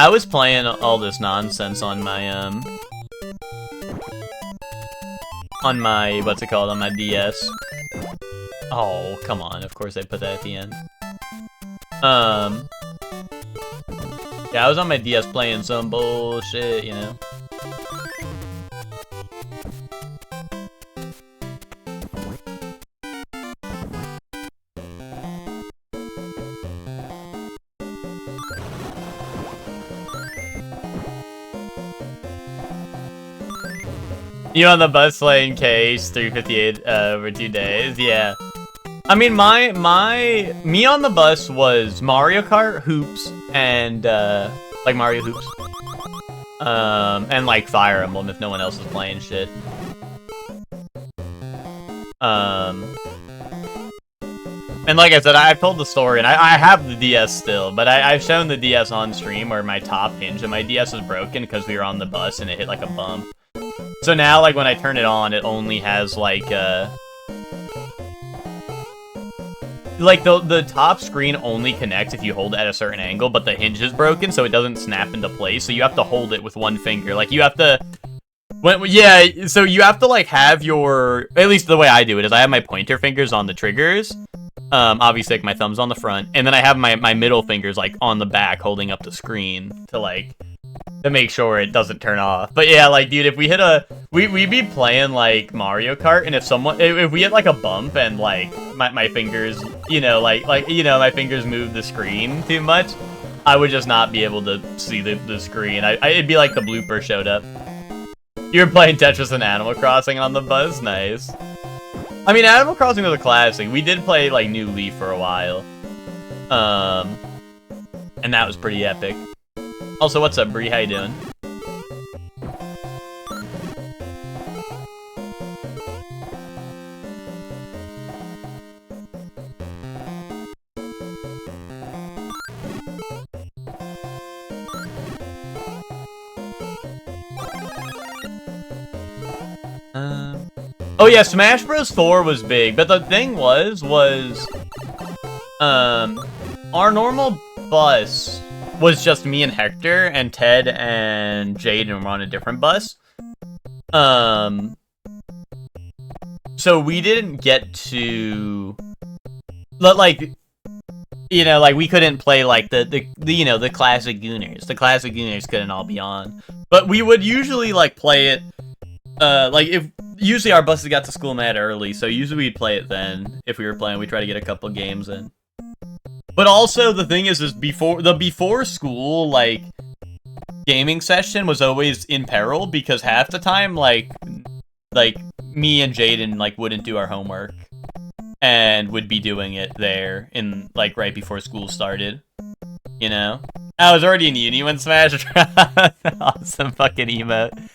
was playing all this nonsense on my, what's it called? On my DS. Oh, come on. Of course I put that at the end. Yeah, I was on my DS playing some bullshit, you know? You on the bus playing Case 358 over 2 days? Yeah. I mean, me on the bus was Mario Kart, Hoops, and like Mario Hoops, and like Fire Emblem if no one else was playing shit. And like I said, I've told the story, and I have the DS still, but I've shown the DS on stream where my top hinge of my DS is broken because we were on the bus and it hit like a bump. So now, like, when I turn it on, it only has, like, the top screen only connects if you hold it at a certain angle, but the hinge is broken, so it doesn't snap into place, so you have to hold it with one finger. Like, you have to... yeah, so you have to, like, have your... At least the way I do it is I have my pointer fingers on the triggers. Obviously, like, my thumb's on the front, and then I have my middle fingers, like, on the back holding up the screen to, like... to make sure it doesn't turn off. But yeah, like, dude, if we hit a... We'd be playing, like, Mario Kart, and if we hit, like, a bump and, like, my fingers, you know, my fingers move the screen too much, I would just not be able to see the screen. It'd be like the blooper showed up. You were playing Tetris and Animal Crossing on the bus? Nice. I mean, Animal Crossing was a classic. We did play, like, New Leaf for a while. And that was pretty epic. Also, what's up, Bree? How you doing? Oh yeah, Smash Bros. 4 was big, but the thing was our normal bus was just me and Hector, and Ted and Jaden were on a different bus. So we didn't get to, like, you know, like, we couldn't play, like, the classic Gooners. The classic Gooners couldn't all be on. But we would usually, like, play it, like, usually our buses got to school mad early, so usually we'd play it then. If we were playing, we'd try to get a couple games in. But also, the thing is before school, like, gaming session was always in peril, because half the time, like, me and Jaden, like, wouldn't do our homework, and would be doing it there, in, like, right before school started, you know? I was already in uni when Smash awesome fucking emote.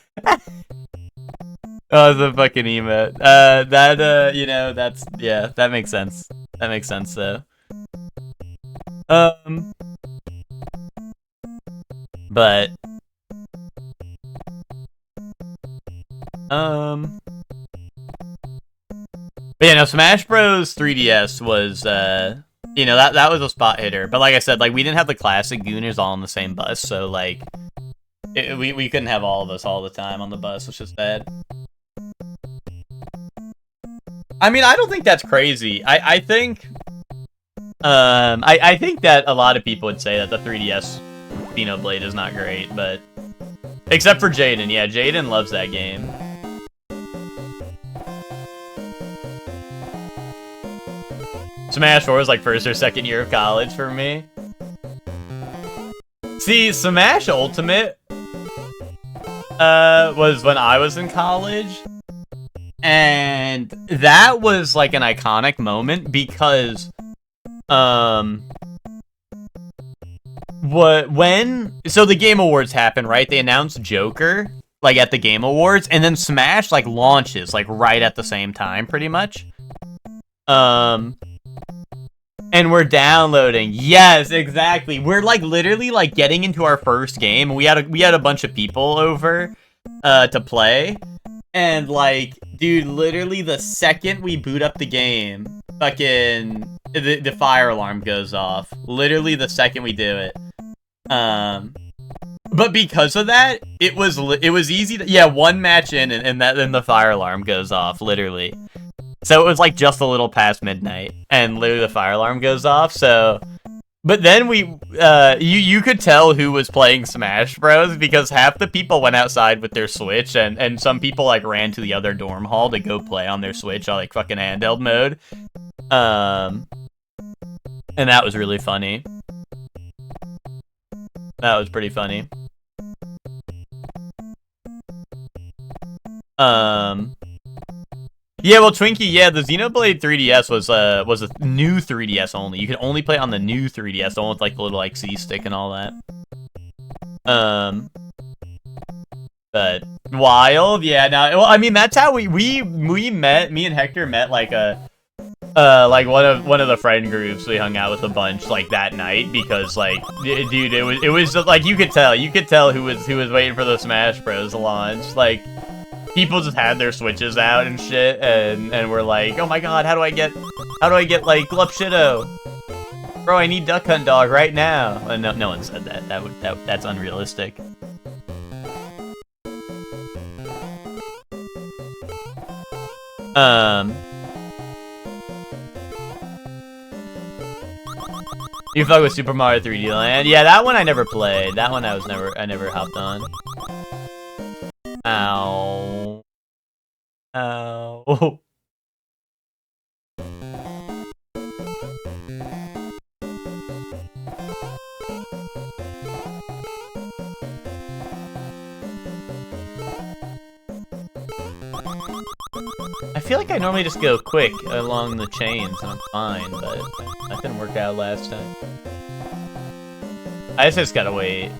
Awesome fucking emote. You know, that's, yeah, that makes sense. That makes sense, though. But yeah, no, Smash Bros. 3DS was, you know, that was a spot hitter. But like I said, like, we didn't have the classic Gooners all on the same bus, so, like, we couldn't have all of us all the time on the bus, which is bad. I mean, I don't think that's crazy. I think... I think that a lot of people would say that the 3DS Xenoblade is not great, but... Except for Jaden. Yeah, Jaden loves that game. Smash 4 was like first or second year of college for me. See, Smash Ultimate was when I was in college. And that was like an iconic moment because so the Game Awards happened, right? They announced Joker like at the Game Awards, and then Smash like launches like right at the same time, pretty much. And we're downloading. Yes, exactly. We're like literally like getting into our first game. We had a bunch of people over to play, and like, dude, literally the second we boot up the game, fucking the fire alarm goes off. Literally the second we do it. But because of that, it was easy to, yeah, one match in and then the fire alarm goes off, literally. So it was like just a little past midnight and literally the fire alarm goes off. So, but then you could tell who was playing Smash Bros because half the people went outside with their Switch and some people like ran to the other dorm hall to go play on their Switch on like fucking handheld mode. And that was really funny. That was pretty funny. Yeah, well, Twinkie, yeah, the Xenoblade 3DS was a new 3DS only. You could only play it on the new 3DS, the one with like the little like C-stick and all that. But wild, yeah. Now, well, I mean, that's how we met. Me and Hector met like like one of the friend groups. We hung out with a bunch like that night because like, dude, it was just, like you could tell who was waiting for the Smash Bros launch. Like, people just had their Switches out and shit, and we're like, oh my god, how do I get like Glup Shido? Bro, I need Duck Hunt Dog right now. No one said that. That's unrealistic. You fuck with Super Mario 3D Land? Yeah, that one I never played. That one I never hopped on. Ow. Ow. I feel like I normally just go quick along the chains and I'm fine, but that didn't work out last time. I just gotta wait.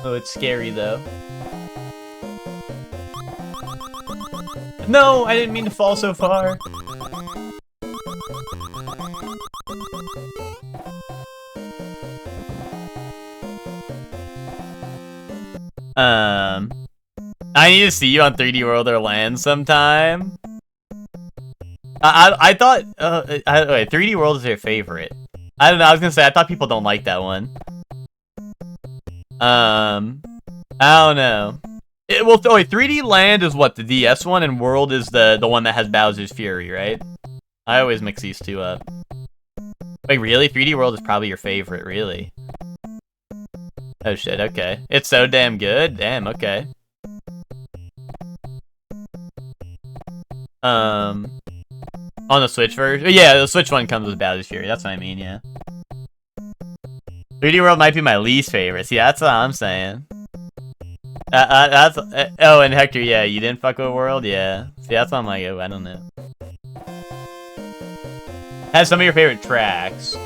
Oh, it's scary though. No, I didn't mean to fall so far. I need to see you on 3D World or Land sometime. I thought, wait, 3D World is your favorite. I don't know, I was gonna say, I thought people don't like that one. I don't know. Well, wait, 3D Land is what, the DS one, and World is the one that has Bowser's Fury, right? I always mix these two up. Wait, really? 3D World is probably your favorite, really? Oh shit, okay. It's so damn good? Damn, okay. On the Switch version? Yeah, the Switch one comes with Bowser's Fury, that's what I mean, yeah. 3D World might be my least favorite. See, that's what I'm saying. Oh, and Hector, yeah, you didn't fuck with World? Yeah. See, that's what I'm like, oh, I don't know. Has some of your favorite tracks.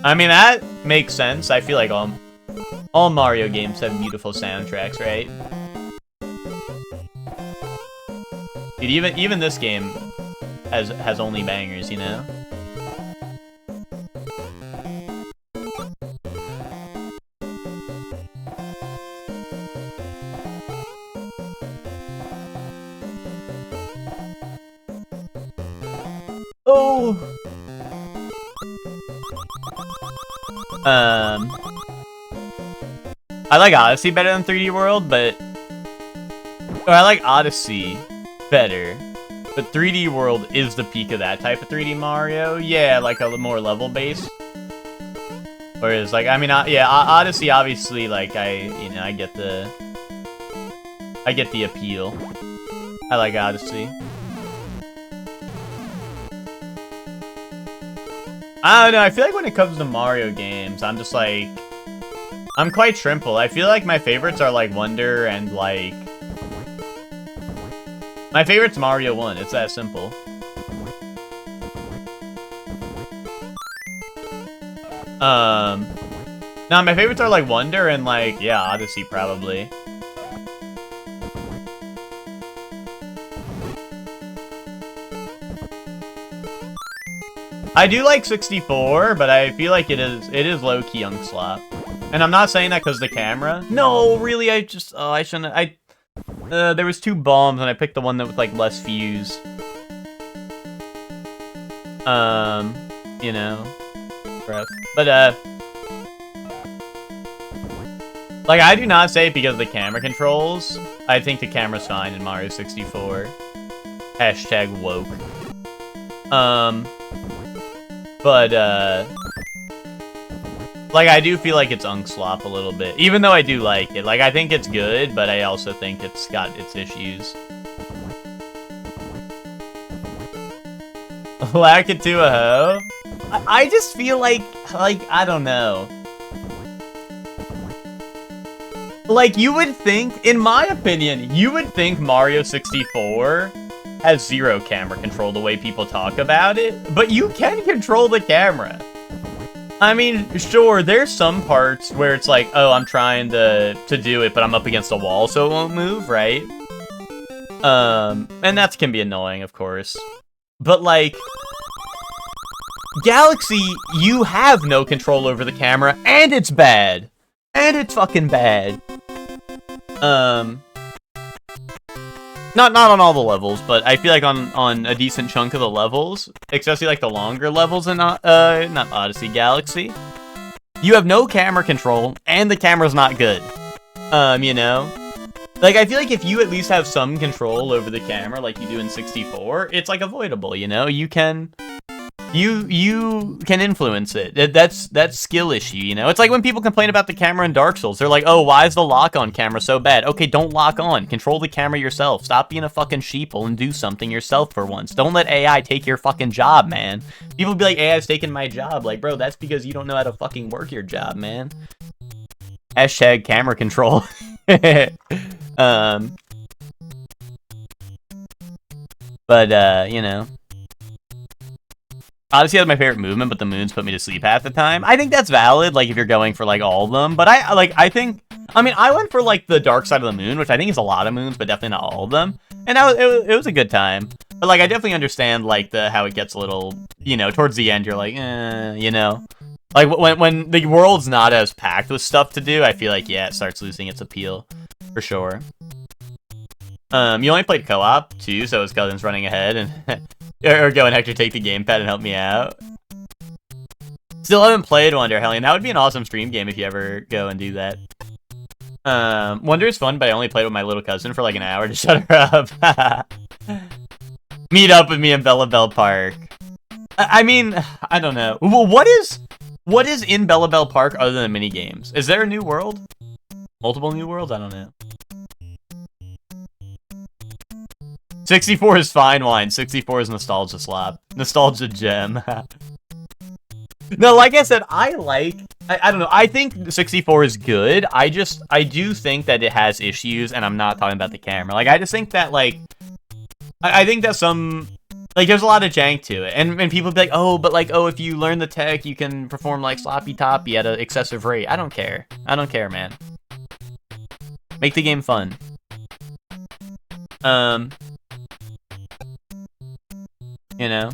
I mean, that makes sense. I feel like all Mario games have beautiful soundtracks, right? Dude, even this game has only bangers, you know? Oh. I like Odyssey better than 3D World, but I like Odyssey better. But 3D World is the peak of that type of 3D Mario. Yeah, like a more level based. Whereas, like, I mean, yeah, Odyssey obviously, like, I get the appeal. I like Odyssey. I don't know, I feel like when it comes to Mario games, I'm just like... I'm quite trimple. I feel like my favorites are like Wonder and like... My favorite's Mario 1, it's that simple. No, my favorites are like Wonder and like, yeah, Odyssey probably. I do like 64, but I feel like it is low-key Slop. And I'm not saying that because the camera. No, really, I just, oh, I shouldn't, there was 2 bombs and I picked the one that was like less fuse. You know, rough. But, like, I do not say it because of the camera controls. I think the camera's fine in Mario 64. Hashtag woke. But, like, I do feel like it's Slop a little bit. Even though I do like it. Like, I think it's good, but I also think it's got its issues. Lack it to a hoe? I just feel like, I don't know. Like, you would think, in my opinion, you would think Mario 64 has 0 camera control the way people talk about it, but you can control the camera. I mean, sure, there's some parts where it's like, oh, I'm trying to do it, but I'm up against a wall, so it won't move, right? And that can be annoying, of course. But, like, Galaxy, you have no control over the camera, and it's bad. And it's fucking bad. Not on all the levels, but I feel like on a decent chunk of the levels, especially like the longer levels in not Odyssey, Galaxy, you have no camera control and the camera's not good. You know? Like, I feel like if you at least have some control over the camera like you do in 64, it's like avoidable, you know? You can influence it. That's skill issue, you know? It's like when people complain about the camera in Dark Souls. They're like, oh, why is the lock-on camera so bad? Okay, don't lock on. Control the camera yourself. Stop being a fucking sheeple and do something yourself for once. Don't let AI take your fucking job, man. People be like, AI's taking my job. Like, bro, that's because you don't know how to fucking work your job, man. Hashtag camera control. But, you know. Odyssey has my favorite movement, but the moons put me to sleep half the time. I think that's valid, like, if you're going for, like, all of them. But I went for, like, the dark side of the moon, which I think is a lot of moons, but definitely not all of them. And it was a good time. But, like, I definitely understand, like, how it gets a little, you know, towards the end, you're like, you know. Like, when the world's not as packed with stuff to do, I feel like, yeah, it starts losing its appeal. For sure. You only played co-op, too, so his cousin's running ahead, and... Or go and Hector take the gamepad and help me out. Still haven't played Wonder, Hellion. That would be an awesome stream game if you ever go and do that. Wonder is fun, but I only played with my little cousin for like an hour to shut her up. Meet up with me in Bella Bell Park. I mean, I don't know. Well, what is in Bella Bell Park other than mini games? Is there a new world? Multiple new worlds? I don't know. 64 is fine wine. 64 is nostalgia slap. Nostalgia gem. No, like I said, I don't know. I think 64 is good. I do think that it has issues, and I'm not talking about the camera. Like, I just think that, like, I think that there's a lot of jank to it. And people be like, oh, but, like, oh, if you learn the tech, you can perform, like, sloppy toppy at an excessive rate. I don't care. I don't care, man. Make the game fun. You know?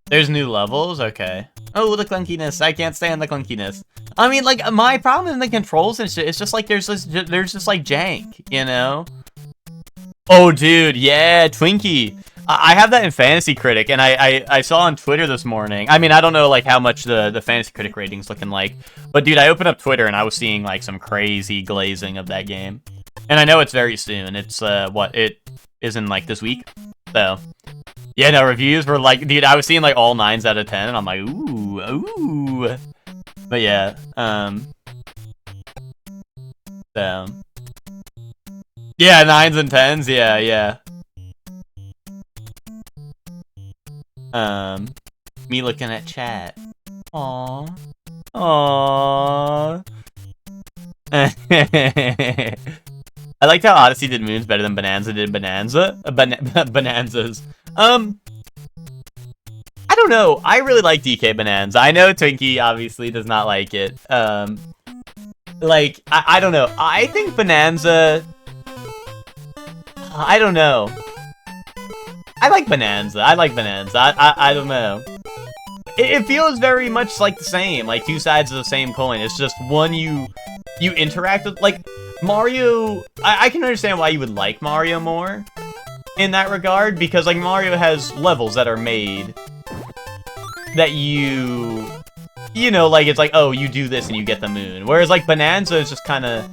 There's new levels? Okay. Oh, the clunkiness. I can't stand the clunkiness. I mean, like, my problem in the controls and shit, it's just like there's just like jank, you know? Oh, dude, yeah, Twinkie. I have that in Fantasy Critic, and I saw on Twitter this morning. I mean, I don't know, like, how much the Fantasy Critic rating's looking like. But, dude, I opened up Twitter, and I was seeing, like, some crazy glazing of that game. And I know it's very soon. It's, it is in, like, this week. So... yeah, no, reviews were like, dude, I was seeing like all 9s out of 10, and I'm like, ooh. But yeah, so. Yeah, 9s and 10s, yeah. Me looking at chat. Aww. Aww. I liked how Odyssey did moons better than Bonanza did Bonanza. Bonanzas. I don't know. I really like DK Bonanza. I know Twinkie obviously does not like it. Like, I don't know. I think Bonanza... I don't know. I like Bonanza. I don't know. It feels very much like the same. Like, two sides of the same coin. It's just one you interact with. Like, Mario... I can understand why you would like Mario more in that regard. Because, like, Mario has levels that are made that you know, like, it's like, oh, you do this and you get the moon. Whereas, like, Bonanza is just kind of,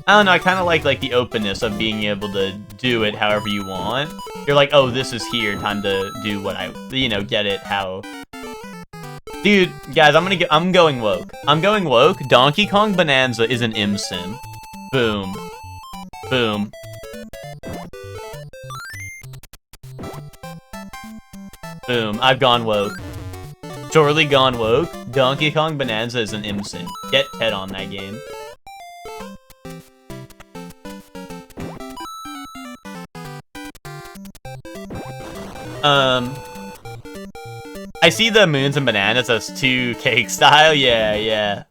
I don't know, I kind of like the openness of being able to do it however you want. You're like, oh, this is here, time to do what I, you know, get it how. Dude, guys, I'm going woke. I'm going woke. Donkey Kong Bonanza is an sim. Boom. Boom. Boom. I've gone woke. Surely gone woke. Donkey Kong Bonanza is an sim. Get Ted on that game. I see the moons and bananas as 2 cake style. Yeah.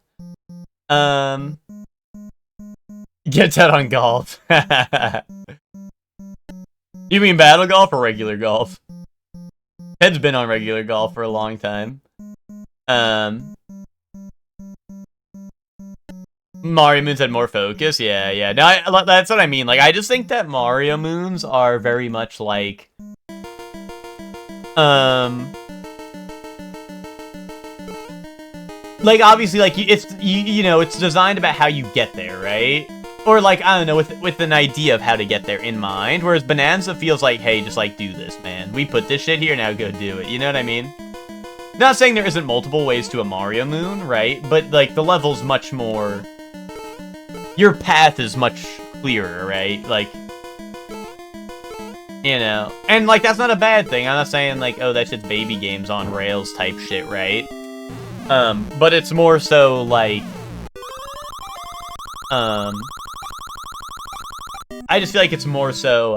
Get Ted on golf. You mean battle golf or regular golf? Ted's been on regular golf for a long time. Mario Moons had more focus. Yeah. No, that's what I mean. Like, I just think that Mario Moons are very much like, like, obviously, like, it's, you know, it's designed about how you get there, right? Or, like, I don't know, with an idea of how to get there in mind. Whereas Bonanza feels like, hey, just, like, do this, man. We put this shit here, now go do it. You know what I mean? Not saying there isn't multiple ways to a Mario Moon, right? But, like, the level's much more... Your path is much clearer, right? Like... You know? And, like, that's not a bad thing. I'm not saying, like, oh, that shit's baby games on rails type shit, right? But it's more so, like... I just feel like it's more so,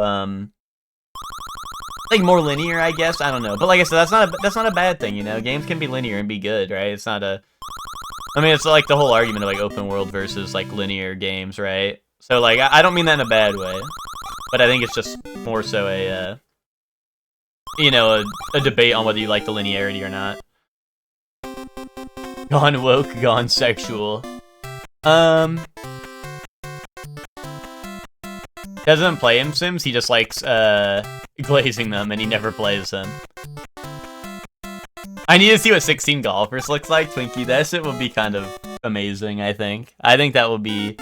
like, more linear, I guess. I don't know. But like I said, that's not a bad thing, you know? Games can be linear and be good, right? It's not a... I mean, it's like the whole argument of, like, open world versus, like, linear games, right? So, like, I don't mean that in a bad way. But I think it's just more so a, you know, a debate on whether you like the linearity or not. Gone woke, gone sexual. Doesn't play him Sims, he just likes, glazing them, and he never plays them. I need to see what 16 golfers looks like, Twinkie. That shit would be kind of amazing, I think. I think that will be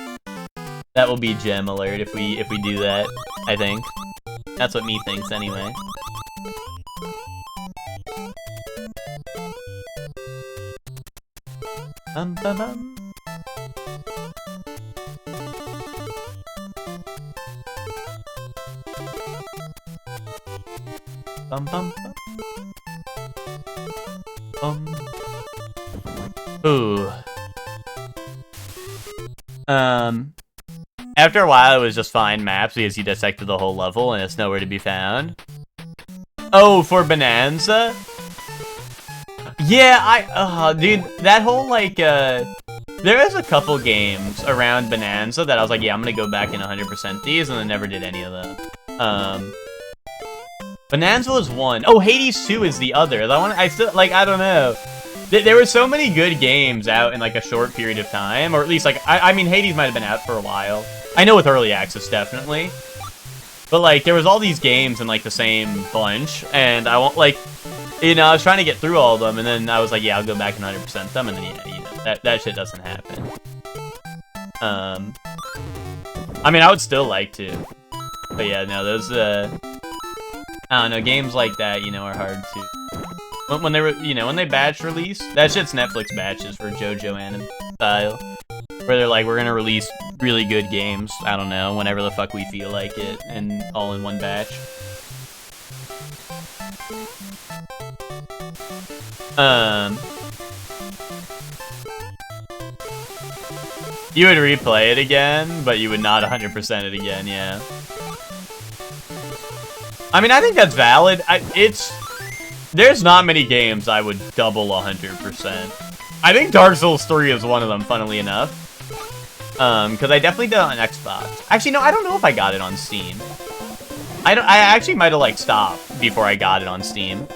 gem alert if we do that, I think. That's what me thinks, anyway. Bum bum bum. Bum bum bum. Ooh. After a while, it was just find maps because you dissected the whole level and it's nowhere to be found. Oh, for Bonanza? Yeah, dude, that whole, like, there is a couple games around Bonanza that I was like, yeah, I'm gonna go back and 100% these, and then never did any of them. Bonanza was one. Oh, Hades 2 is the other. I still, like, I don't know. There were so many good games out in, like, a short period of time, or at least, like, I mean, Hades might have been out for a while. I know with Early Access, definitely. But, like, there was all these games in, like, the same bunch, and I want, like, you know, I was trying to get through all of them, and then I was like, yeah, I'll go back and 100% them, and then, yeah, you know, that shit doesn't happen. I mean, I would still like to. But, yeah, no, those, I don't know, games like that, you know, are hard to... When they were, you know, when they batch release, that shit's Netflix batches for JoJo anime style. Where they're like, we're gonna release really good games, I don't know, whenever the fuck we feel like it, and all in one batch. You would replay it again, but you would not 100% it again, yeah. I mean, I think that's valid. There's not many games I would double 100%. I think Dark Souls 3 is one of them, funnily enough. Because I definitely did it on Xbox. Actually, no, I don't know if I got it on Steam. I actually might have, like, stopped before I got it on Steam.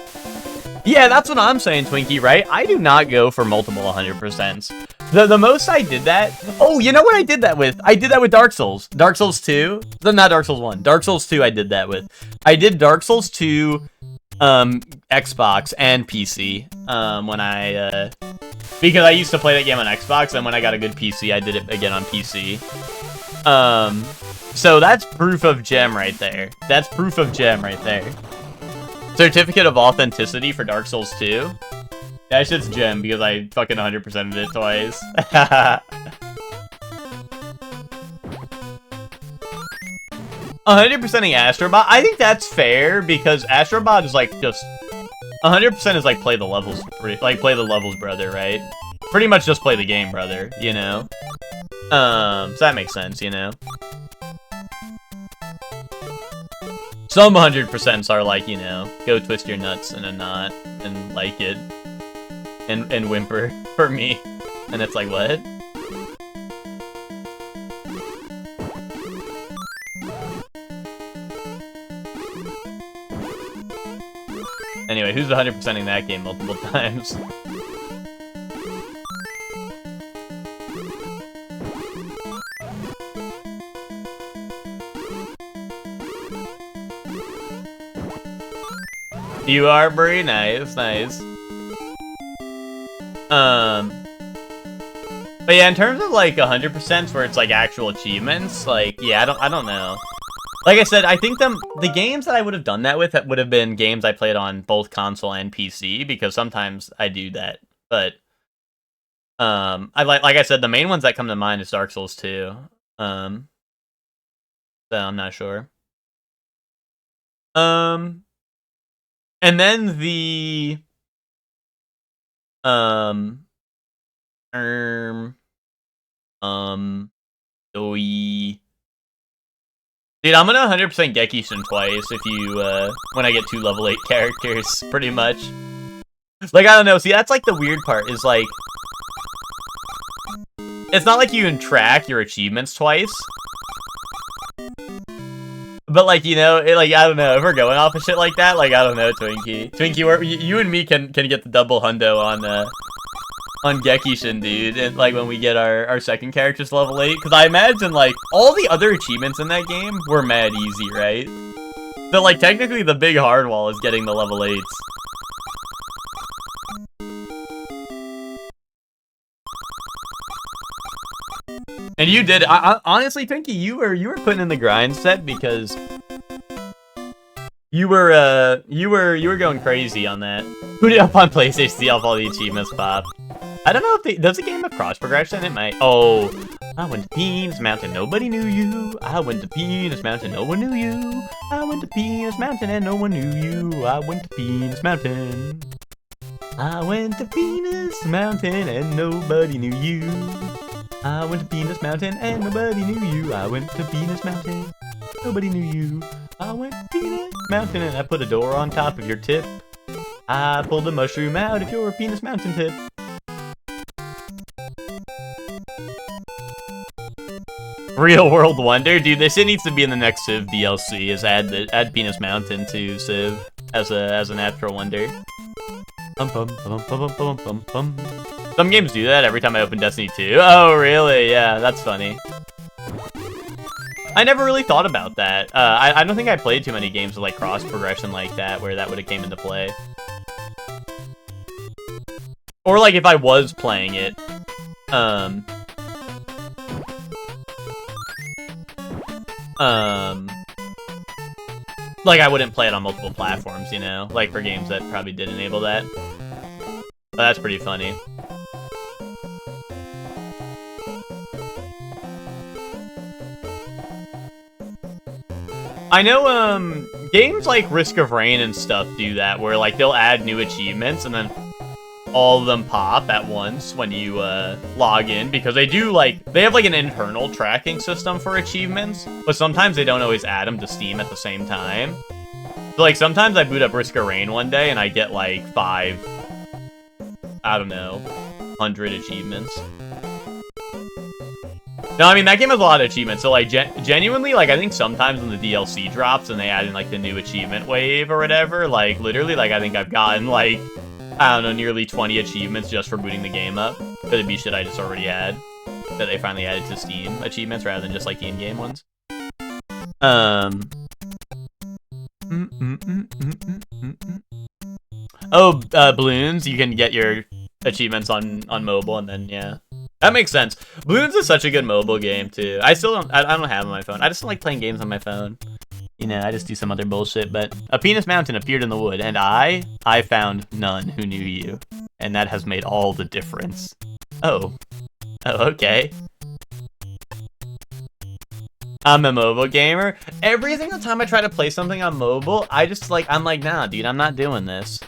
Yeah, that's what I'm saying, Twinkie, right? I do not go for multiple 100%s. The most I did that... Oh, you know what I did that with? I did that with Dark Souls. Dark Souls 2. Not Dark Souls 1. Dark Souls 2 I did that with. I did Dark Souls 2, Xbox, and PC. When I, because I used to play that game on Xbox, and when I got a good PC, I did it again on PC. So that's proof of gem right there. That's proof of gem right there. Certificate of Authenticity for Dark Souls 2. That shit's gem because I fucking 100%ed it twice. 100%ing Astrobot, I think that's fair because Astrobot is like just 100% is like play the levels, play the levels, brother, right? Pretty much just play the game, brother, you know? So that makes sense, you know? Some 100%s are like, you know, go twist your nuts in a knot and like it and whimper for me. And it's like, what? Anyway, who's 100%ing that game multiple times? You are Brie, nice, nice. But yeah, in terms of like 100% where it's like actual achievements, like yeah, I don't know. Like I said, I think the games that I would have done that with would have been games I played on both console and PC because sometimes I do that. But like I said, the main ones that come to mind is Dark Souls 2. So I'm not sure. And then the Dude, I'm gonna 100% Gekishin twice if you, when I get 2 level 8 characters, pretty much. Like, I don't know, see, that's like the weird part, is like... It's not like you can track your achievements twice. But like, you know, like, I don't know, if we're going off of shit like that, like, I don't know, Twinkie. Twinkie, you and me can get the double hundo on Gekishin, dude, and like when we get our second character's level 8, because I imagine like all the other achievements in that game were mad easy, right? So like technically the big hard wall is getting the level 8s. And you did, honestly, Twinkie, you were putting in the grind set because you were going crazy on that. Put it up on PlayStation, see off all the achievements pop. I don't know if does the game have cross progression? It might. Oh, I went to Penis Mountain, nobody knew you. I went to Penis Mountain, no one knew you. I went to Penis Mountain and no one knew you. I went to Penis Mountain. I went to Penis Mountain and nobody knew you. I went to Penis Mountain and nobody knew you. I went to Penis Mountain, nobody knew you. I went to Penis Mountain and I put a door on top of your tip. I pulled a mushroom out of your Penis Mountain tip. Real World Wonder? Dude, this shit needs to be in the next Civ DLC, is add Penis Mountain to Civ as a natural wonder. Some games do that every time I open Destiny 2. Oh, really? Yeah, that's funny. I never really thought about that. I don't think I played too many games with like cross progression like that, where that would have came into play. Or like if I was playing it, like I wouldn't play it on multiple platforms, you know? Like for games that probably did enable that. But that's pretty funny. I know, games like Risk of Rain and stuff do that, where like they'll add new achievements and then all of them pop at once when you log in, because they do like, they have like an internal tracking system for achievements, but sometimes they don't always add them to Steam at the same time. So like sometimes I boot up Risk of Rain one day and I get like 5, I don't know, 100 achievements. No, I mean, that game has a lot of achievements, so, like, genuinely, like, I think sometimes when the DLC drops and they add in, like, the new achievement wave or whatever, like, literally, like, I think I've gotten, like, I don't know, nearly 20 achievements just for booting the game up. Could it be shit I just already had that they finally added to Steam achievements rather than just, like, the in-game ones? Oh, Balloons, you can get your achievements on mobile, and then, yeah. That makes sense. Balloons is such a good mobile game, too. I don't have it on my phone. I just don't like playing games on my phone. You know, I just do some other bullshit, but a penis mountain appeared in the wood, and I found none who knew you. And that has made all the difference. Oh. Oh, okay. I'm a mobile gamer. Every single time I try to play something on mobile, I'm like, nah, dude, I'm not doing this.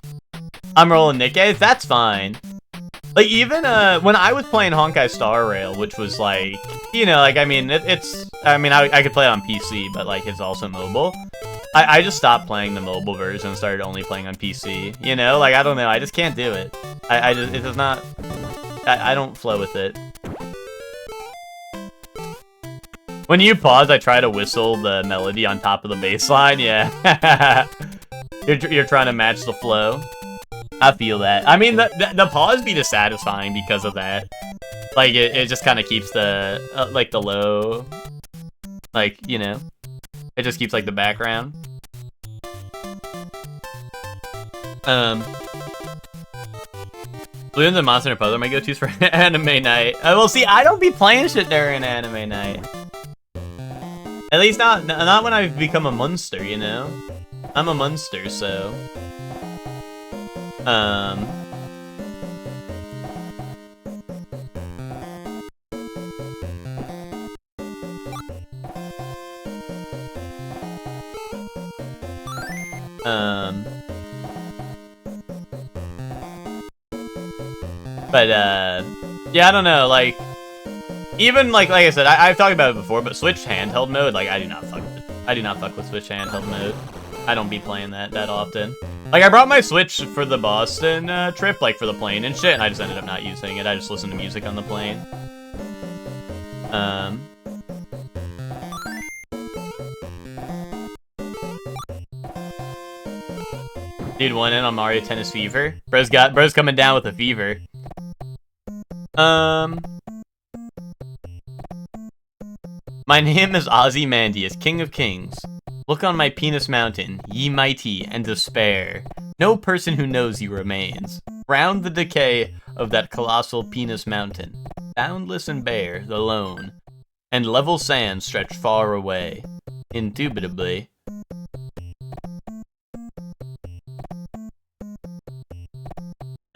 I'm rolling Nikkei, that's fine. Like, even, when I was playing Honkai Star Rail, which was, like, you know, like, I mean, I could play it on PC, but, like, it's also mobile. I just stopped playing the mobile version and started only playing on PC, you know? Like, I don't know, I just can't do it. It does not, I don't flow with it. When you pause, I try to whistle the melody on top of the bass line, yeah. You're trying to match the flow. I feel that. I mean, the pause beat is satisfying because of that. Like, it just kind of keeps the, like, the low, like, you know, it just keeps, like, the background. Balloons and Monster Hunter Puzzle are my go-tos for anime night. Well, see, I don't be playing shit during anime night. At least not when I've become a monster, you know? I'm a monster, so... But, yeah, I don't know, like, even, like I said, I've talked about it before, but Switch handheld mode, like, I do not fuck with Switch handheld mode. I don't be playing that often. Like, I brought my Switch for the Boston trip, like, for the plane and shit, and I just ended up not using it. I just listened to music on the plane. Dude, one in on Mario Tennis Fever. Bro's coming down with a fever. My name is Ozymandias, King of Kings. Look on my penis mountain, ye mighty and despair. No person who knows you remains. Round the decay of that colossal penis mountain, boundless and bare, the lone, and level sands stretch far away. Indubitably.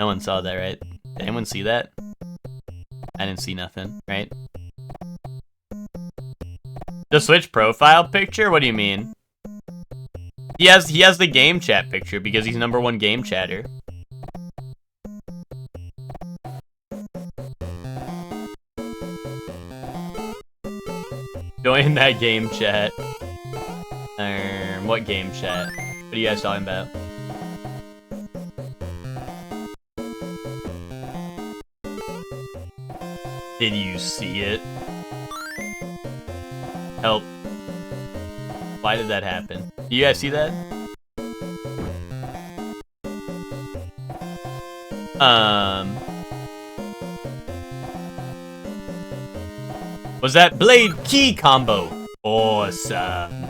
No one saw that, right? Did anyone see that? I didn't see nothing, right? The Switch profile picture? What do you mean? He has the game chat picture because he's #1 game chatter. Join that game chat. What game chat? What are you guys talking about? Did you see it? Help. Why did that happen? Do you guys see that? Was that blade key combo? Awesome.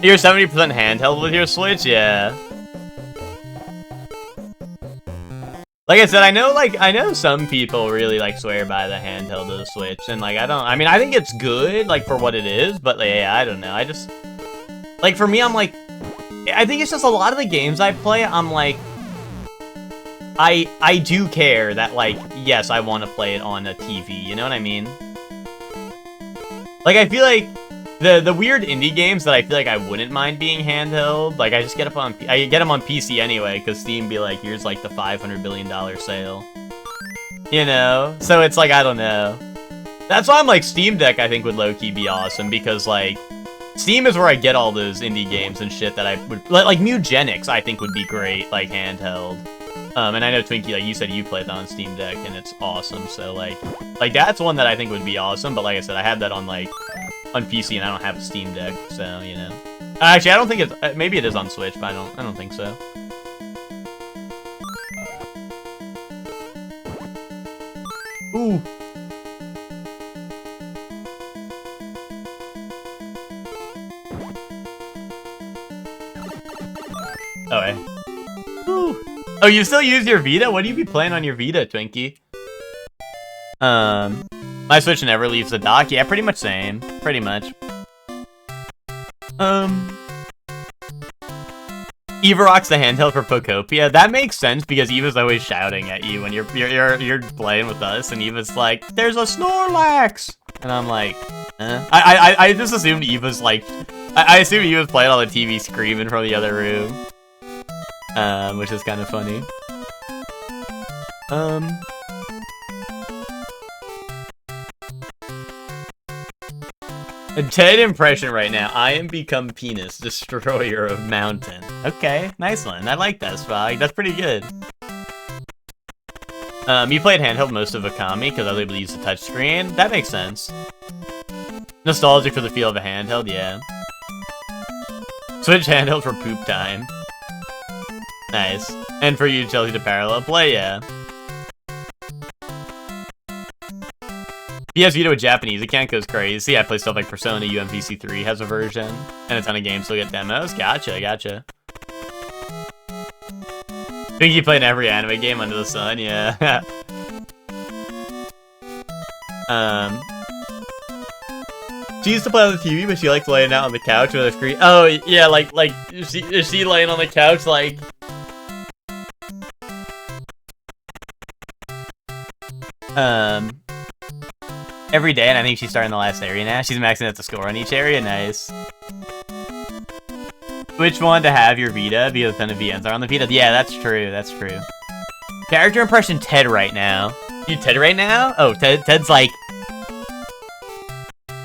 You're 70% handheld with your Switch? Yeah. Like I said, I know some people really, like, swear by the handheld of the Switch, and, like, I think it's good, like, for what it is, but, like, yeah, I don't know, I just, like, for me, I'm, like, I think it's just a lot of the games I play, I'm, like, I do care that, like, yes, I want to play it on a TV, you know what I mean? Like, I feel like The weird indie games that I feel like I wouldn't mind being handheld, like I just get I get them on PC anyway, because Steam be like, here's like the $500 billion sale. You know? So it's like, I don't know. That's why I'm like, Steam Deck I think would low-key be awesome, because like, Steam is where I get all those indie games and shit that I would, like Mugenics I think would be great, like handheld. And I know Twinkie, like you said, you played that on Steam Deck and it's awesome, so like that's one that I think would be awesome, but like I said, I have that on like, on PC and I don't have a Steam Deck, so, you know. Actually, I don't think it's, maybe it is on Switch, but I don't think so. Ooh. Oh, hey. Ooh. Oh, you still use your Vita? What do you be playing on your Vita, Twinkie? My Switch never leaves the dock. Yeah, pretty much same. Pretty much. Eva rocks the handheld for Pokopia. That makes sense because Eva's always shouting at you when you're playing with us, and Eva's like, "There's a Snorlax," and I'm like, I just assumed Eva's like, I assumed Eva's playing on the TV screaming from the other room, which is kind of funny. A Ted impression right now. I am become penis, destroyer of mountain. Okay, nice one. I like that, Spog. That's pretty good. You played handheld most of Akami because I was able to use the touchscreen. That makes sense. Nostalgic for the feel of a handheld, yeah. Switch handheld for poop time. Nice. And for you, Chelsea, to parallel play, yeah. PS Vita with Japanese, it can't go crazy. I play stuff like Persona, UMVC3 has a version, and a ton of games still get demos. Gotcha, gotcha. Think you played every anime game under the sun, yeah. She used to play on the TV, but she likes laying out on the couch with a screen. Oh, yeah, like, is she laying on the couch, like... Every day, and I think she's starting the last area now. She's maxing out the score on each area. Nice. Which one to have your Vita? Because a ton of VNs are on the Vita. Yeah, that's true. That's true. Character impression Ted right now. You Ted right now? Oh, Ted's like... Hold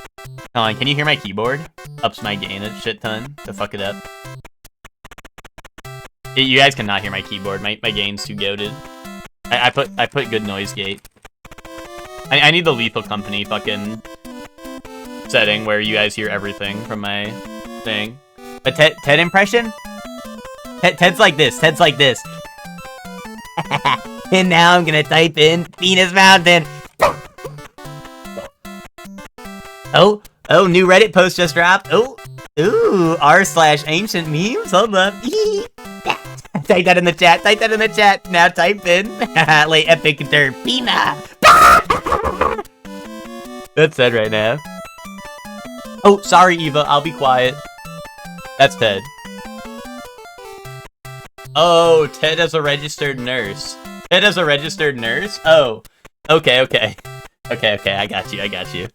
on, can you hear my keyboard? Ups my gain a shit ton to fuck it up. You guys cannot hear my keyboard. My gain's too goated. I put good noise gate. I need the Lethal Company fucking setting where you guys hear everything from my thing. But Ted impression? Ted's like this. Ted's like this. And now I'm gonna type in Venus Mountain. Oh, new Reddit post just dropped. Oh, ooh, r/ancient memes. Hold up. Type that in the chat. Type that in the chat. Now type in late epic derpina. That's Ted right now. Oh, sorry, Eva. I'll be quiet. That's Ted. Oh, Ted as a registered nurse. Ted as a registered nurse? Oh. Okay. Okay, I got you.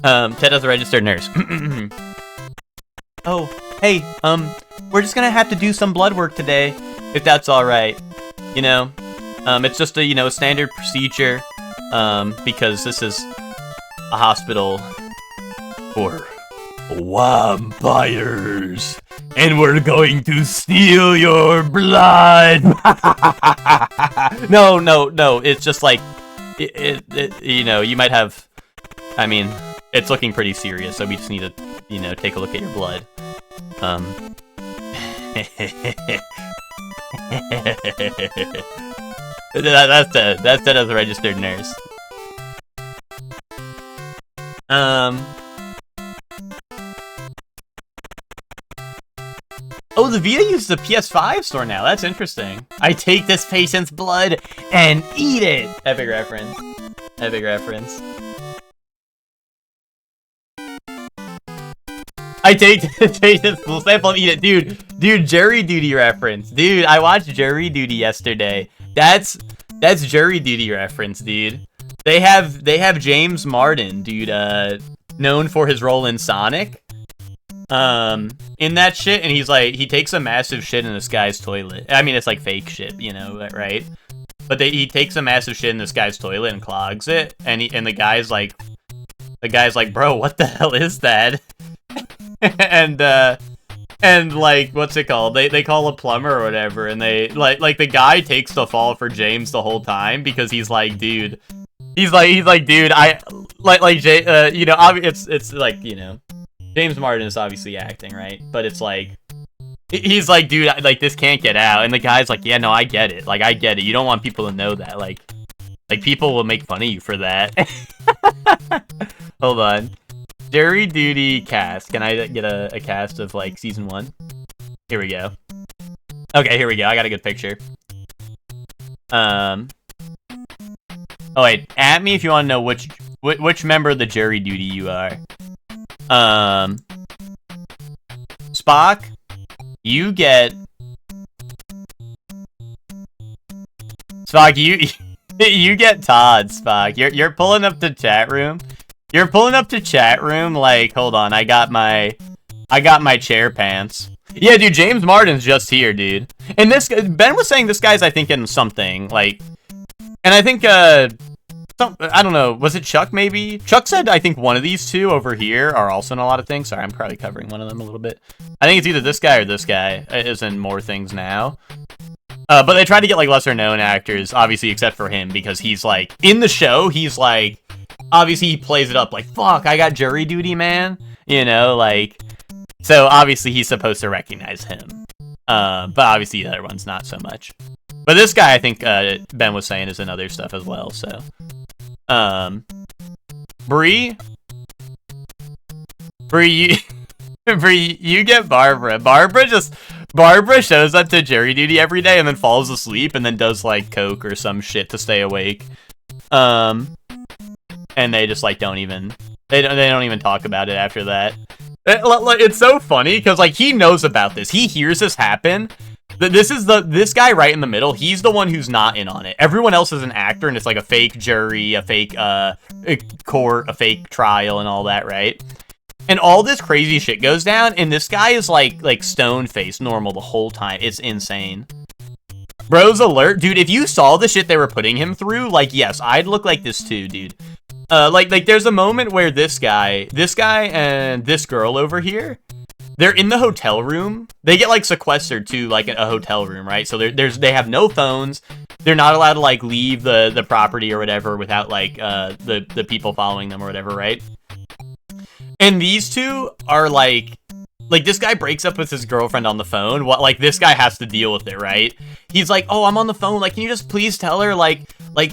Ted as a registered nurse. Oh, hey, we're just gonna have to do some blood work today, if that's alright. You know? It's just a, standard procedure, because this is a hospital for vampires, and we're going to steal your blood. No, it's just like, you might have, I mean, it's looking pretty serious, so we just need to, take a look at your blood. That's Ted as a registered nurse. Oh, the Vita uses the PS5 store now. That's interesting. I take this patient's blood and eat it. Epic reference. Epic reference. I take this full sample and eat it. Dude, Jury Duty reference. Dude, I watched Jury Duty yesterday. That's Jury Duty reference, dude. They have James Martin, dude, known for his role in Sonic. in that shit, and he's like, he takes a massive shit in this guy's toilet. I mean, it's like fake shit, you know, right? But he takes a massive shit in this guy's toilet and clogs it, and the guy's like, bro, what the hell is that? and like, what's it called? They call a plumber or whatever, and they like the guy takes the fall for James the whole time because he's like, dude, he's like, dude, I like Jay, you know, it's like, you know, James Martin is obviously acting, right? But it's like, he's like, dude, like this can't get out, and the guy's like, yeah, no, I get it, like I get it. You don't want people to know that, like people will make fun of you for that. Hold on. Jury Duty cast. Can I get a cast of, like, season 1? Here we go. Okay, here we go. I got a good picture. Oh, wait. At me if you want to know which member of the jury duty you are. Spock, you get... Spock, you get Todd, Spock. You're pulling up the chat room. You're pulling up to chat room, like, hold on, I got my chair pants. Yeah, dude, James Martin's just here, dude. And Ben was saying this guy's, I think, in something, like, and I think, I don't know, was it Chuck, maybe? Chuck said, I think, one of these two over here are also in a lot of things. Sorry, I'm probably covering one of them a little bit. I think it's either this guy or this guy is in more things now. But they try to get, like, lesser-known actors, obviously, except for him, because he's, like, in the show, he's, like, obviously, he plays it up like, fuck, I got jury duty, man. You know, like, so obviously he's supposed to recognize him. But obviously the other one's not so much. But this guy, I think, Ben was saying, is in other stuff as well, so. Bree, you get Barbara. Barbara shows up to jury duty every day and then falls asleep and then does, like, coke or some shit to stay awake. And they just, like, don't even talk about it after that. It's so funny, because, like, he knows about this. He hears this happen. This guy right in the middle, he's the one who's not in on it. Everyone else is an actor, and it's, like, a fake jury, a fake, court, a fake trial, and all that, right? And all this crazy shit goes down, and this guy is, like stone-faced normal the whole time. It's insane. Bros alert. Dude, if you saw the shit they were putting him through, like, yes, I'd look like this too, dude. Like there's a moment where this guy and this girl over here, they're in the hotel room. They get, like, sequestered to, like, a hotel room, right? So they have no phones. They're not allowed to, like, leave the property or whatever without, like, the people following them or whatever, right? And these two are, like, this guy breaks up with his girlfriend on the phone. Like, this guy has to deal with it, right? He's like, oh, I'm on the phone. Like, can you just please tell her, like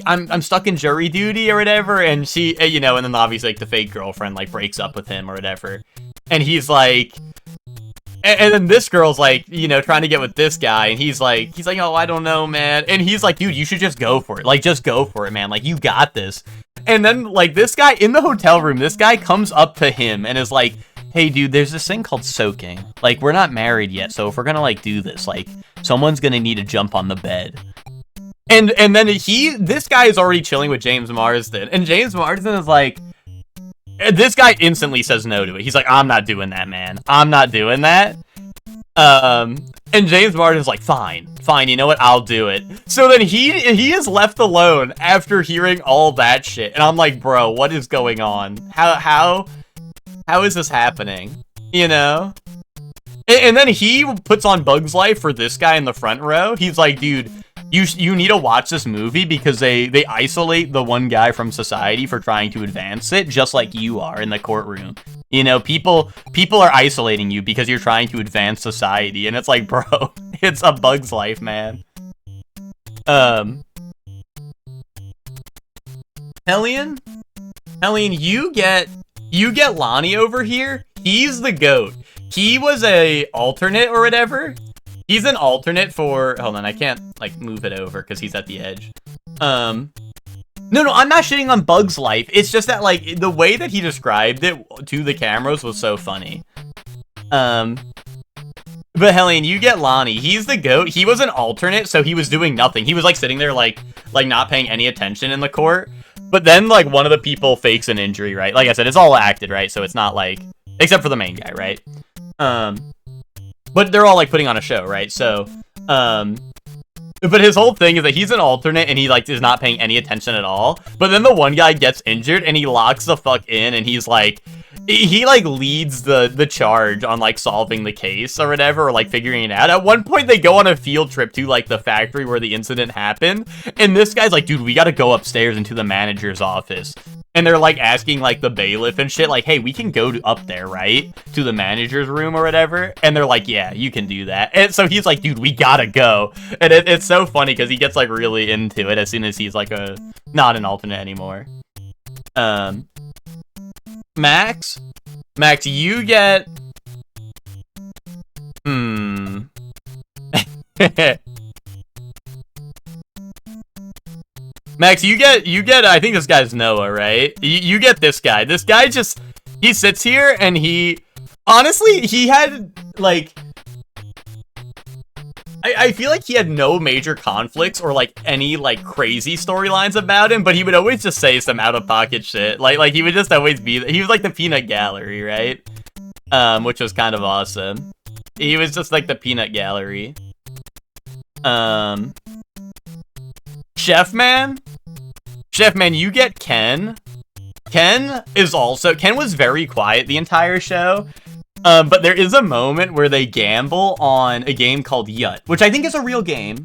I'm stuck in jury duty or whatever? And she, you know, and then obviously, like, the fake girlfriend, like, breaks up with him or whatever. And he's like, and then this girl's, like, you know, trying to get with this guy. And he's like, oh, I don't know, man. And he's like, dude, you should just go for it. Like, just go for it, man. Like, you got this. And then, like, this guy in the hotel room, this guy comes up to him and is like, hey, dude, there's this thing called soaking. Like, we're not married yet, so if we're gonna, like, do this, like, someone's gonna need to jump on the bed. And then this guy is already chilling with James Marsden, and James Marsden is like, this guy instantly says no to it. He's like, I'm not doing that, man. I'm not doing that. And James Marsden's like, fine, you know what? I'll do it. So then he is left alone after hearing all that shit. And I'm like, bro, what is going on? How is this happening? You know? And then he puts on Bug's Life for this guy in the front row. He's like, dude, you need to watch this movie because they isolate the one guy from society for trying to advance it, just like you are in the courtroom. You know, people are isolating you because you're trying to advance society, and it's like, bro, it's a Bug's Life, man. Hellion, you get Lonnie over here. He's the GOAT. He was a alternate or whatever. He's an alternate for... Hold on, I can't, like, move it over because he's at the edge. No, I'm not shitting on Bug's Life. It's just that, like, the way that he described it to the cameras was so funny. But Hellion, you get Lonnie. He's the GOAT. He was an alternate, so he was doing nothing. He was, like, sitting there, like not paying any attention in the court. But then, like, one of the people fakes an injury, right? Like I said, it's all acted, right? So it's not, like... Except for the main guy, right? But they're all like putting on a show, right? So, but his whole thing is that he's an alternate and he like is not paying any attention at all. But then the one guy gets injured and he locks the fuck in and he's like, he like leads the charge on like solving the case or whatever, or like figuring it out. At one point they go on a field trip to like the factory where the incident happened. And this guy's like, dude, we gotta go upstairs into the manager's office. And they're like asking like the bailiff and shit, like, hey, we can go up there, right? To the manager's room or whatever. And they're like, yeah, you can do that. And so he's like, dude, we gotta go. And it's so funny because he gets like really into it as soon as he's like not an alternate anymore. Max, you get... Max, you get, I think this guy's Noah, right? You get this guy. This guy just, he sits here and honestly, he had, like, I feel like he had no major conflicts or, like, any, like, crazy storylines about him, but he would always just say some out-of-pocket shit. Like, he would just always be, he was like the peanut gallery, right? Which was kind of awesome. He was just like the peanut gallery. Chef Man, you get Ken. Ken was very quiet the entire show. But there is a moment where they gamble on a game called Yut, which I think is a real game.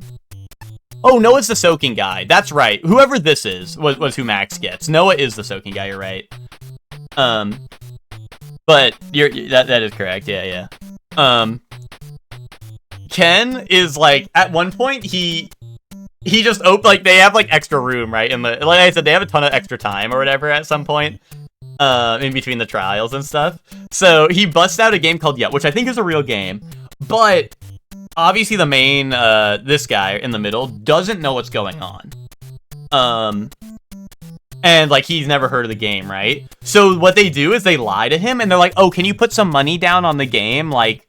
Oh, Noah's the soaking guy. That's right. Whoever this is was who Max gets. Noah is the soaking guy, you're right. But that is correct. Yeah. Ken is like, at one point he just like they have like extra room, right? Like I said, they have a ton of extra time or whatever at some point in between the trials and stuff. So he busts out a game called Yut, which I think is a real game, but obviously the main this guy in the middle doesn't know what's going on. And like he's never heard of the game, right? So what they do is they lie to him and they're like, "Oh, can you put some money down on the game? Like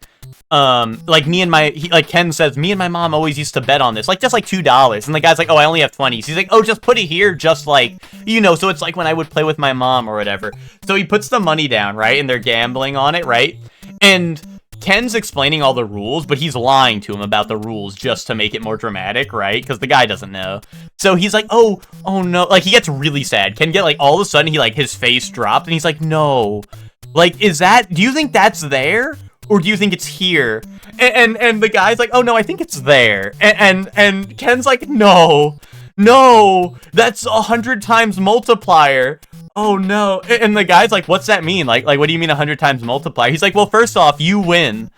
Ken says, me and my mom always used to bet on this, like just like $2. And the guy's like, oh, I only have 20. So he's like, oh, just put it here, just like, you know, so it's like when I would play with my mom or whatever. So he puts the money down, right? And they're gambling on it, right? And Ken's explaining all the rules, but he's lying to him about the rules just to make it more dramatic, right? Because the guy doesn't know. So he's like, oh no. Like he gets really sad. Ken get like all of a sudden he like his face dropped and he's like, no. Like, do you think that's there? Or do you think it's here? And the guy's like, oh no, I think it's there. And Ken's like, no, that's 100 times multiplier. Oh no. And the guy's like, what's that mean? Like what do you mean 100 times multiplier? He's like, well, first off, you win,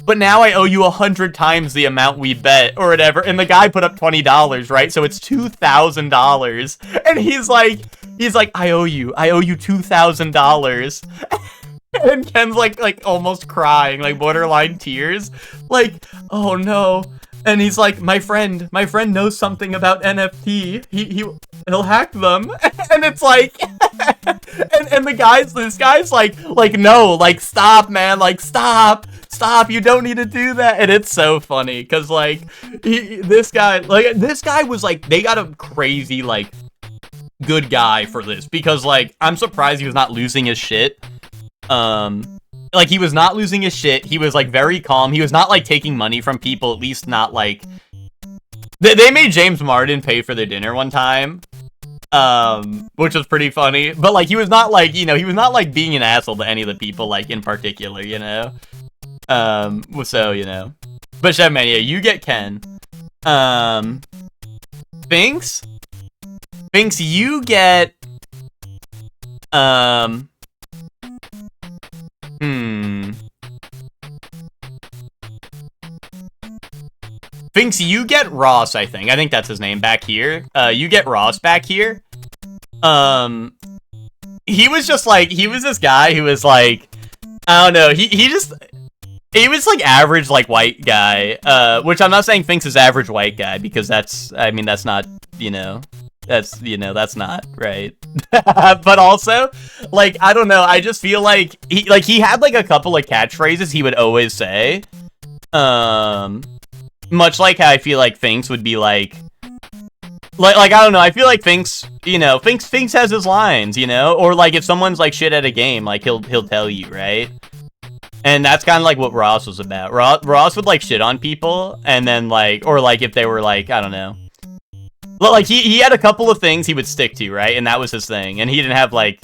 but now I owe you 100 times the amount we bet or whatever. And the guy put up $20, right? So it's $2,000. And he's like, I owe you $2,000. And Ken's like almost crying, like borderline tears, like, oh no. And he's like, my friend knows something about NFT. He'll hack them. And it's like, and this guy's like, no, like, stop, man, like, stop, you don't need to do that. And it's so funny because like this guy was like, they got a crazy like good guy for this because like I'm surprised he was not losing his shit. Like he was not losing his shit. He was like very calm. He was not like taking money from people, at least not like they made James Martin pay for their dinner one time, which was pretty funny. But like he was not like, you know, he was not like being an asshole to any of the people like in particular, you know. So you know, but Chef Man, yeah, you get Ken. Finks, you get Finks, you get Ross, I think that's his name back here. You get Ross back here. He was just like, he was this guy who was like, I don't know, he was like average like white guy, which I'm not saying Finks is average white guy because that's not, you know, that's not right. But also, like, I don't know, I just feel like he had like a couple of catchphrases he would always say. Much like how I feel like Finks would be like I don't know, I feel like Finks, you know, Finks has his lines, you know, or like if someone's like shit at a game, like he'll tell you, right? And that's kind of like what Ross was about. Ross would like shit on people, and then like, or like if they were like, I don't know. Well, like he had a couple of things he would stick to, right? And that was his thing. And he didn't have like,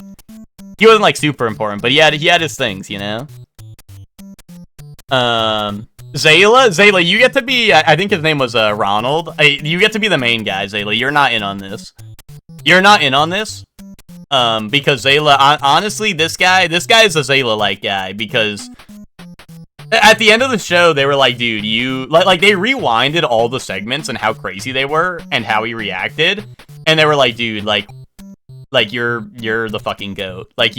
he wasn't like super important, but he had his things, you know? Zayla, you get to be, I think his name was Ronald. You get to be the main guy, Zayla. You're not in on this. You're not in on this. Because Zayla, honestly, this guy is a Zayla-like guy, because at the end of the show, they were like, dude, you, like they rewinded all the segments and how crazy they were and how he reacted, and they were like, dude, like you're the fucking GOAT. Like,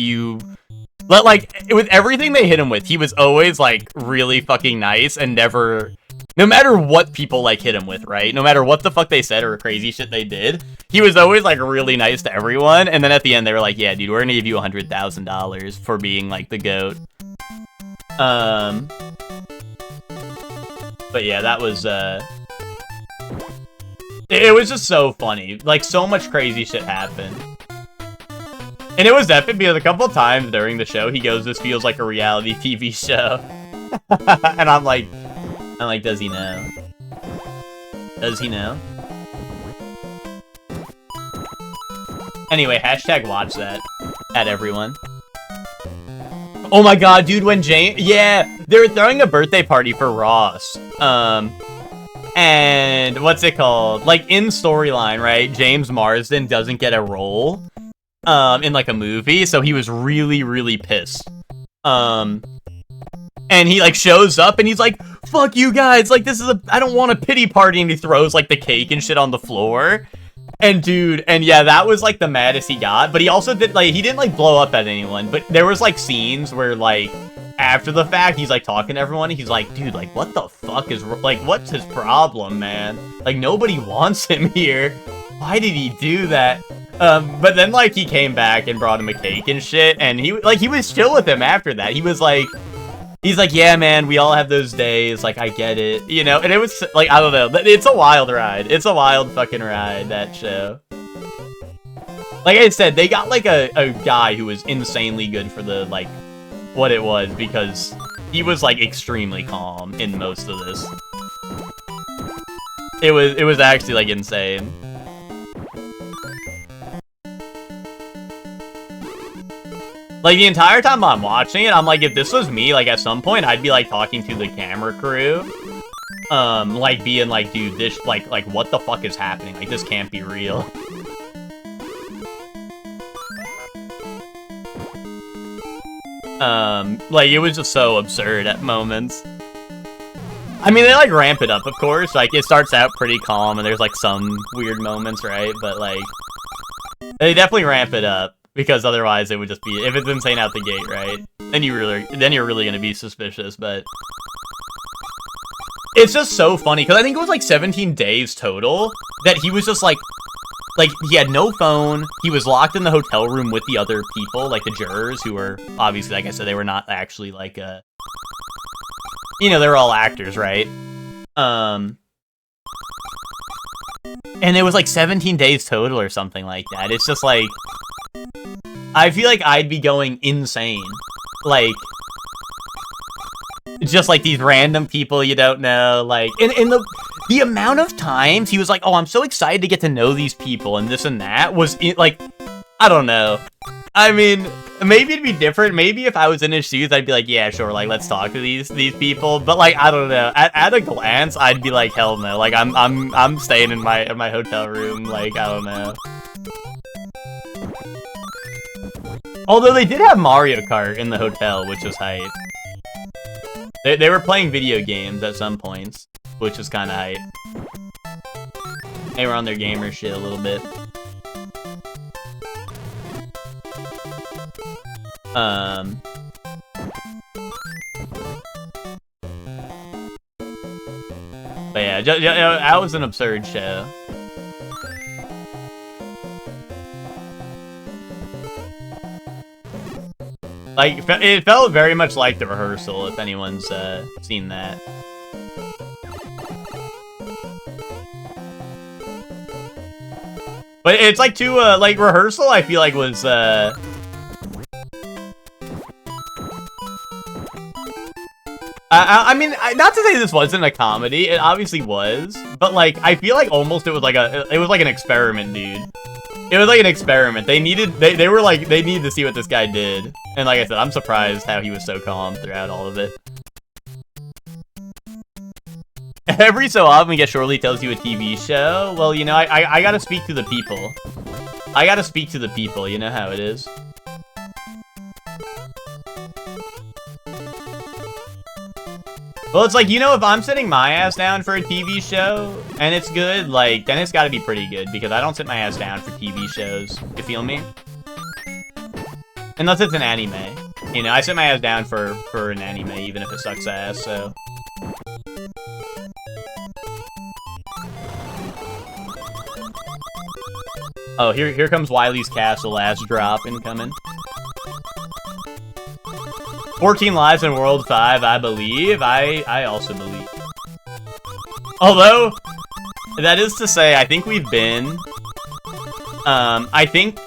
with everything they hit him with, he was always, like, really fucking nice and never, no matter what people, like, hit him with, right? No matter what the fuck they said or crazy shit they did, he was always, like, really nice to everyone, and then at the end, they were like, yeah, dude, we're gonna give you $100,000 for being, like, the GOAT. But yeah, that was, it was just so funny. Like, so much crazy shit happened. And it was epic because a couple times during the show, he goes, this feels like a reality TV show. And I'm like, does he know? Does he know? Anyway, hashtag watch that at everyone. Oh my god, dude, when James... Yeah, they were throwing a birthday party for Ross. And what's it called? Like, in storyline, right? James Marsden doesn't get a role in, like, a movie, so he was really, really pissed. And he, like, shows up, and he's like, fuck you guys, like, this is I don't want a pity party, and he throws, like, the cake and shit on the floor. And, dude, and yeah, that was, like, the maddest he got, but he also did, like, he didn't, like, blow up at anyone, but there was, like, scenes where, like, after the fact, he's, like, talking to everyone, and he's like, dude, like, what the fuck is, like, what's his problem, man? Like, nobody wants him here. Why did he do that? But then, like, he came back and brought him a cake and shit, and he was chill with him after that. He was like, he's like, yeah, man, we all have those days, like, I get it, you know? And it was, like, I don't know, it's a wild ride. It's a wild fucking ride, that show. Like I said, they got, like, a guy who was insanely good for the, like, what it was, because he was, like, extremely calm in most of this. It was actually, like, insane. Like, the entire time I'm watching it, I'm like, if this was me, like, at some point, I'd be, like, talking to the camera crew. Like, being like, dude, this, like, what the fuck is happening? Like, this can't be real. Like, it was just so absurd at moments. I mean, they, like, ramp it up, of course. Like, it starts out pretty calm, and there's, like, some weird moments, right? But, like, they definitely ramp it up. Because otherwise it would just be, if it's insane out the gate, right? Then you're really gonna be suspicious, but it's just so funny, because I think it was like 17 days total that he was just like he had no phone, he was locked in the hotel room with the other people, like the jurors, who were, obviously, like I said, they were not actually like, you know, they were all actors, right? And it was like 17 days total or something like that. It's just like, I feel like I'd be going insane. Like, just like these random people you don't know, like, in the amount of times he was like, oh, I'm so excited to get to know these people and this and that, was, like, I don't know. I mean, maybe it'd be different. Maybe if I was in his shoes, I'd be like, yeah, sure, like, let's talk to these people. But, like, I don't know. At a glance, I'd be like, hell no. Like, I'm staying in my hotel room. Like, I don't know. Although they did have Mario Kart in the hotel, which was hype. They were playing video games at some points, which was kind of hype. They were on their gamer shit a little bit. But yeah, that was an absurd show. Like, it felt very much like The Rehearsal, if anyone's seen that. But it's like too, like, Rehearsal, I feel like was, I mean, not to say this wasn't a comedy. It obviously was, but like, I feel like almost it was like an experiment, dude. It was like an experiment. They needed to see what this guy did, and like I said, I'm surprised how he was so calm throughout all of it. Every so often we get Shortly tells you a TV show. Well, you know, I gotta speak to the people. I gotta speak to the people. You know how it is. Well, it's like, you know, if I'm sitting my ass down for a TV show, and it's good, like, then it's gotta be pretty good, because I don't sit my ass down for TV shows, you feel me? Unless it's an anime. You know, I sit my ass down for an anime, even if it sucks ass, so... Oh, here comes Wily's Castle, last drop incoming. 14 lives in World 5, I believe. I also believe. Although, that is to say, I think we've been... I think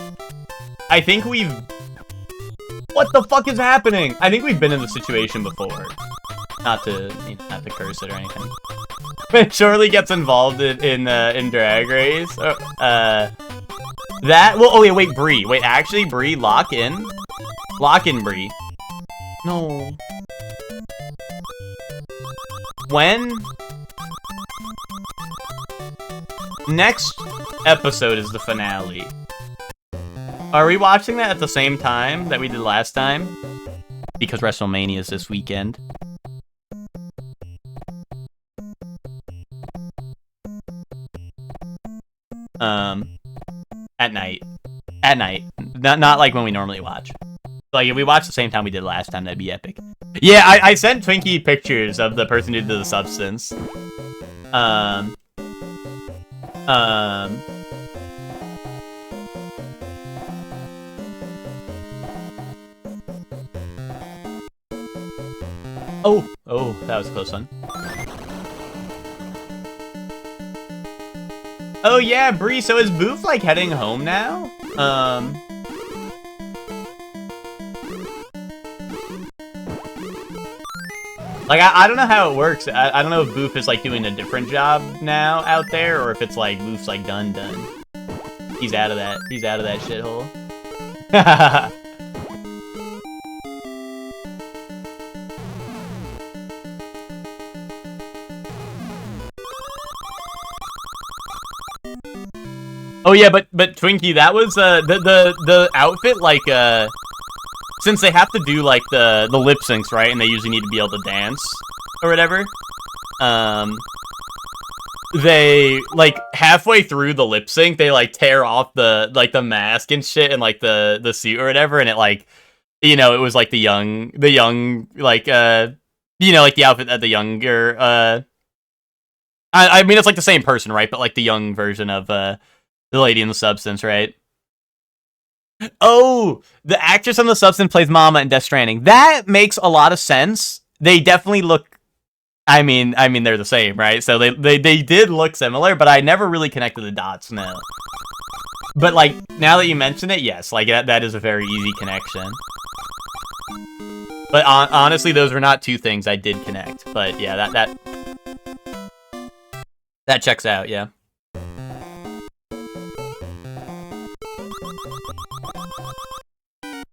we've... What the fuck is happening? I think we've been in the situation before. Not to curse it or anything. But Shortly gets involved in Drag Race. Well, oh wait, Bree. Wait, actually, Bree, lock in. Lock in, Bree. No. When? Next episode is the finale. Are we watching that at the same time that we did last time? Because WrestleMania is this weekend. At night. At night. Not like when we normally watch. Like, if we watch the same time we did last time, that'd be epic. Yeah, I sent Twinkie pictures of the person who did the substance. Oh, that was a close one. Oh yeah, Bree, so is Boof, like, heading home now? Like, I don't know how it works. I don't know if Boof is, like, doing a different job now out there, or if it's, like, Boof's, like, done. He's out of that. He's out of that shithole. Oh, yeah, but Twinkie, that was, the outfit, like, since they have to do, like, the lip syncs, right? And they usually need to be able to dance or whatever. They, like, halfway through the lip sync, they, like, tear off the mask and shit and, like, the suit or whatever. And it, like, you know, it was, like, the young, like, you know, like, the outfit that the younger, I mean, it's, like, the same person, right? But, like, the young version of, the lady in the substance, right? Oh, the actress on the substance plays Mama in Death Stranding. That makes a lot of sense. They definitely look. I mean, they're the same, right? So they did look similar, but I never really connected the dots. No. But like now that you mention it, yes, like that is a very easy connection. But honestly, those were not two things I did connect. But yeah, that checks out. Yeah.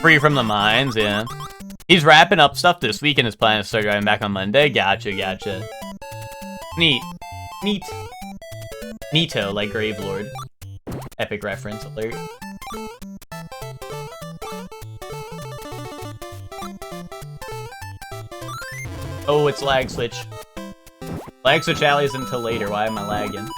Free from the mines, yeah. He's wrapping up stuff this week and is planning to start driving back on Monday. Gotcha. Neat. Neato, like Gravelord. Epic reference alert. Oh, it's lag switch. Lag switch alley is until later. Why am I lagging?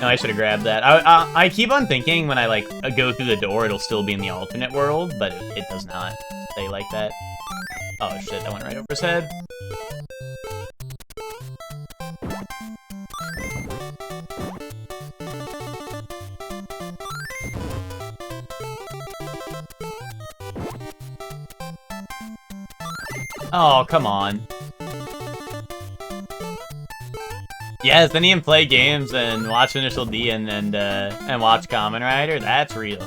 No, I should have grabbed that. I keep on thinking when I, like, go through the door, it'll still be in the alternate world, but it does not stay like that. Oh, shit, that went right over his head. Oh, come on. Yes, then you can play games and watch Initial D and watch Kamen Rider. That's real.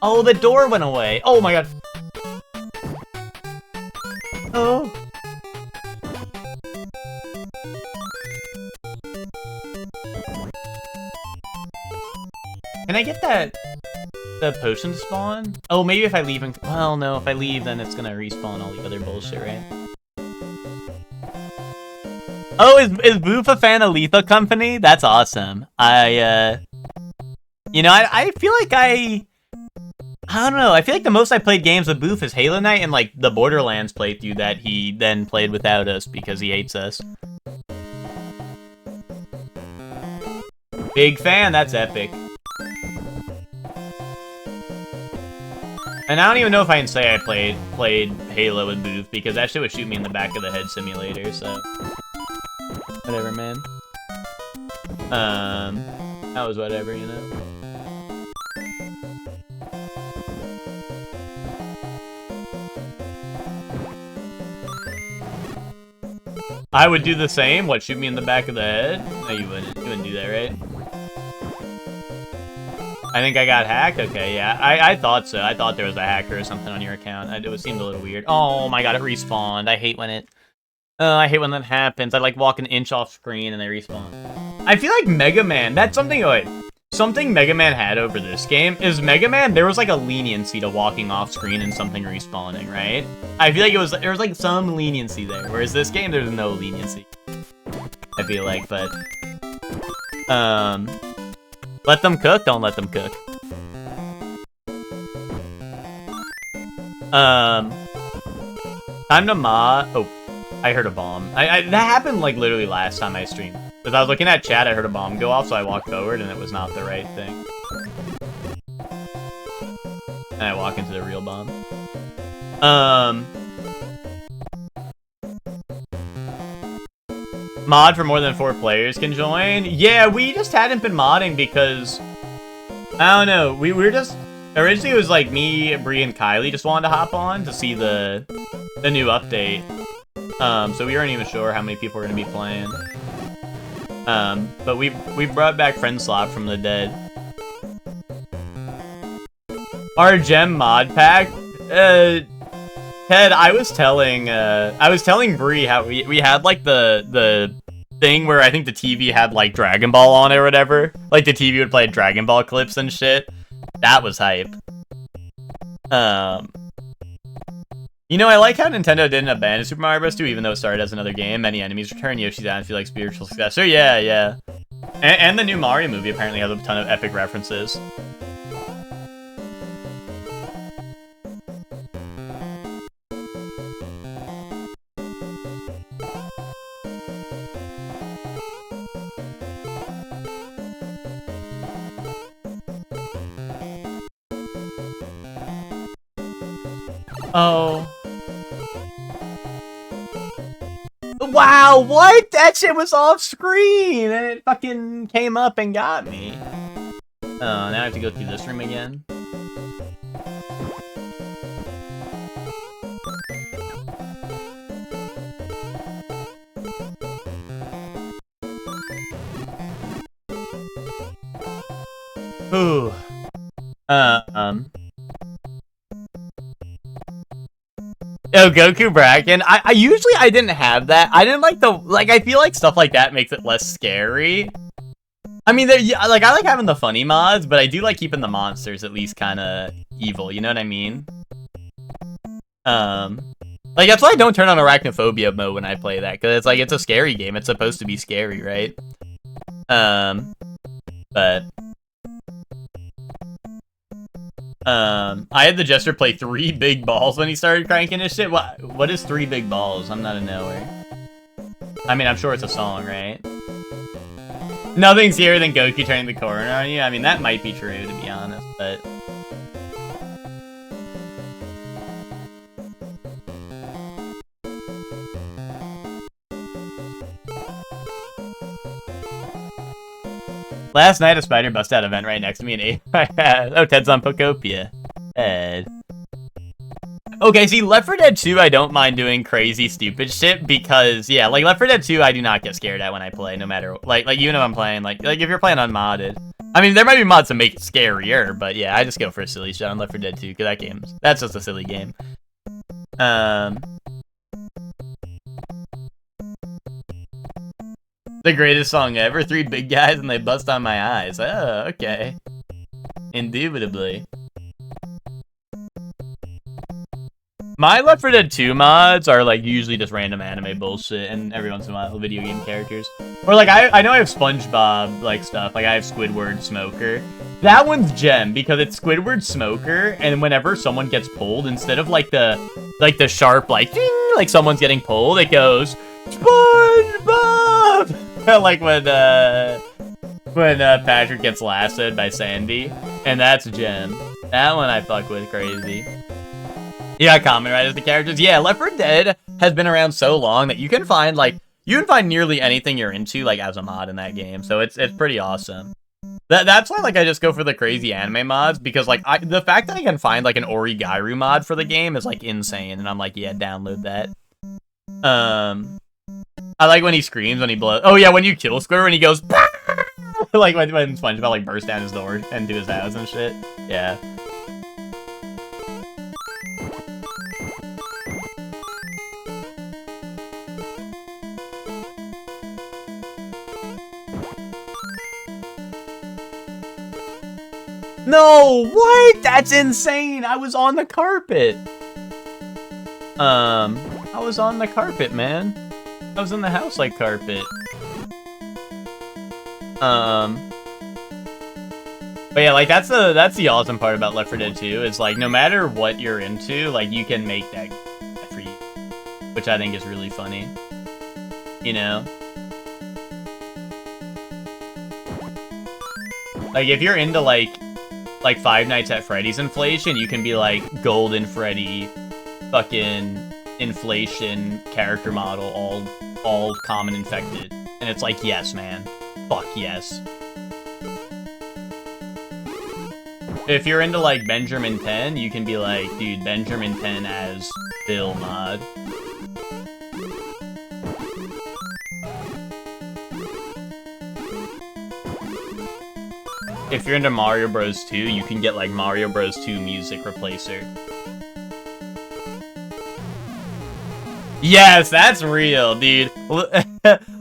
Oh, the door went away. Oh my god. Oh. Can I get the potion spawn? Oh, maybe if I leave and... Well, no, if I leave, then it's gonna respawn all the other bullshit, right? Oh, is Boof a fan of Lethal Company? That's awesome. You know, I feel like I don't know. I feel like the most I played games with Boof is Halo Night and, like, the Borderlands playthrough that he then played without us because he hates us. Big fan, that's epic. And I don't even know if I can say I played Halo with Boof because that shit would shoot me in the back of the head simulator, so... Whatever, man. That was whatever, you know? I would do the same? What, shoot me in the back of the head? No, you wouldn't. You wouldn't do that, right? I think I got hacked? Okay, yeah. I thought so. I thought there was a hacker or something on your account. It seemed a little weird. Oh my god, it respawned. I hate when it... I hate when that happens. I like walk an inch off screen and they respawn. I feel like Mega Man, that's something, wait. Something Mega Man had over this game is Mega Man, there was like a leniency to walking off screen and something respawning, right? I feel like there was like some leniency there, whereas this game, there's no leniency. I feel like, but... Let them cook, don't let them cook. Time to mod... Oh. I heard a bomb. That happened like literally last time I streamed. Because I was looking at chat, I heard a bomb go off, so I walked forward and it was not the right thing. And I walk into the real bomb. Mod for more than 4 players can join? Yeah, we just hadn't been modding because... I don't know, we were just... Originally it was like me, Bree, and Kylie just wanted to hop on to see the new update. So we weren't even sure how many people were gonna be playing. But we brought back Friend Slot from the dead. Our gem mod pack, Ted, I was telling Bree how we had like the thing where I think the TV had like Dragon Ball on it or whatever. Like the TV would play Dragon Ball clips and shit. That was hype. You know, I like how Nintendo didn't abandon Super Mario Bros. 2, even though it started as another game. Many enemies return. Yoshi's Island feel like spiritual successor. Yeah, yeah. And the new Mario movie apparently has a ton of epic references. Oh. Wow, what? That shit was off screen and it fucking came up and got me. Oh, now I have to go through this room again. Ooh. Oh, Goku Bracken. I usually didn't have that. I didn't like I feel like stuff like that makes it less scary. I mean, I like having the funny mods, but I do like keeping the monsters at least kind of evil, you know what I mean? Like, that's why I don't turn on Arachnophobia mode when I play that, because it's like, it's a scary game. It's supposed to be scary, right? But... I had the Jester play 3 big balls when he started cranking his shit. What is 3 big balls? I'm not a knower. I mean, I'm sure it's a song, right? Nothing's scarier than Goku turning the corner on you. I mean, that might be true, to be honest, but... Last night, a spider busted out a vent right next to me and ate my ass. Oh, Ted's on Pokopia. Ted. Okay, see, Left 4 Dead 2, I don't mind doing crazy, stupid shit because, yeah, like, Left 4 Dead 2, I do not get scared at when I play, no matter, like even if I'm playing, like if you're playing unmodded. I mean, there might be mods to make it scarier, but yeah, I just go for a silly shot on Left 4 Dead 2, because that's just a silly game. The greatest song ever. 3 big guys and they bust on my eyes. Oh, okay. Indubitably. My Left 4 Dead 2 mods are like usually just random anime bullshit and every once in a while video game characters. Or like I know I have SpongeBob like stuff. Like I have Squidward Smoker. That one's gem because it's Squidward Smoker, and whenever someone gets pulled, instead of like the sharp like ding, like someone's getting pulled, it goes SpongeBob. Like when Patrick gets lassoed by Sandy, and that's gem. That one I fuck with crazy. Yeah, Kamen Rider's the characters. Yeah, Left 4 Dead has been around so long that you can find nearly anything you're into like as a mod in that game. So it's pretty awesome. That's why like I just go for the crazy anime mods, because like the fact that I can find like an Origairu mod for the game is like insane, and I'm like, yeah, download that. I like when he screams when he blows. Oh yeah, when you kill Squidward when he goes like when SpongeBob like bursts down his door into his house and shit. Yeah. No, what? That's insane. I was on the carpet. I was on the carpet, man. I was in the house like carpet. But yeah, like that's the awesome part about Left 4 Dead 2 is like no matter what you're into, like you can make that for you, which I think is really funny. You know? Like if you're into like Five Nights at Freddy's inflation, you can be like Golden Freddy, fucking inflation character model, all common infected, and it's like, yes, man, fuck yes. If you're into like Benjamin 10, you can be like, dude, Benjamin 10 as Bill mod. If you're into Mario Bros 2, you can get like Mario Bros 2 music replacer. Yes, that's real, dude.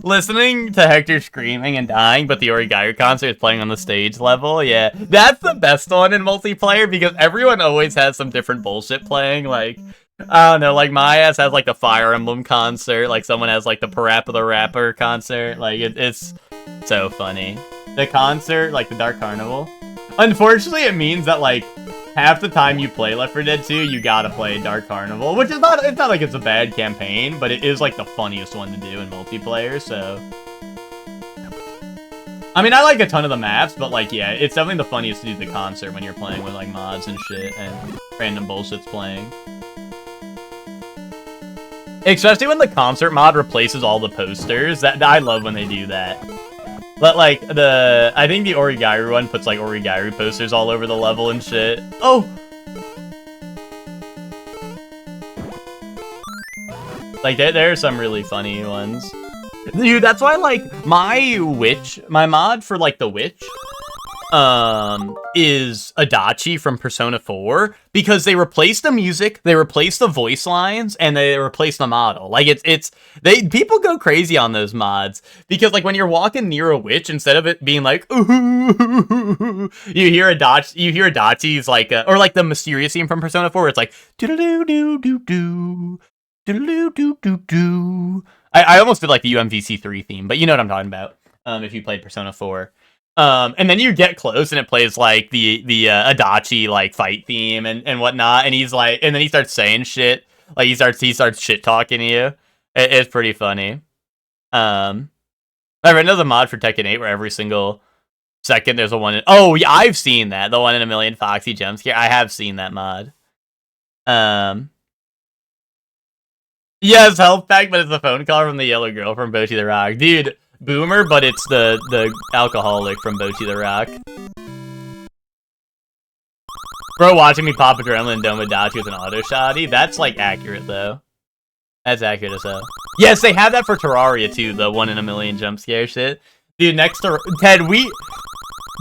Listening to Hector screaming and dying, but the Origairu concert is playing on the stage level, yeah. That's the best one in multiplayer, because everyone always has some different bullshit playing, like, I don't know, like, my ass has, like, the Fire Emblem concert, like, someone has, like, the Parappa the Rapper concert, like, it's so funny. The concert, like, the Dark Carnival. Unfortunately, it means that, like, half the time you play Left 4 Dead 2, you gotta play Dark Carnival, which is not, it's not like it's a bad campaign, but it is, like, the funniest one to do in multiplayer, so. I mean, I like a ton of the maps, but, like, yeah, it's definitely the funniest to do the concert when you're playing with, like, mods and shit, and random bullshit's playing. Especially when the concert mod replaces all the posters, I love when they do that. But, like, I think the Origairu one puts, like, Origairu posters all over the level and shit. Oh! Like, there are some really funny ones. Dude, that's why, like, my mod for, like, the Witch, is Adachi from Persona 4, because they replaced the music, they replaced the voice lines, and they replaced the model. Like, people go crazy on those mods, because, like, when you're walking near a witch, instead of it being like, ooh, you hear Adachi's, like, or, like, the mysterious theme from Persona 4, where it's like, do-do-do-do-do-do, do-do-do-do-do. I almost did, like, the UMVC3 theme, but you know what I'm talking about, if you played Persona 4. And then you get close and it plays like the Adachi like fight theme and whatnot, and he's like, and then he starts saying shit, like he starts shit talking to you. It's pretty funny. I read another mod for Tekken 8 where every single second there's a one. Oh yeah, I've seen that, the 1 in a million Foxy jump scare. I have seen that mod. Yes, health pack, but it's a phone call from the yellow girl from Bocchi the Rock, dude. Boomer, but it's the alcoholic from Bocchi the Rock. Bro, watching me pop Adrenaline Domodachi with an auto shotty, that's like accurate though. That's accurate as hell. Yes, they have that for Terraria too, the 1 in a million jump scare shit. Dude, next to Ted,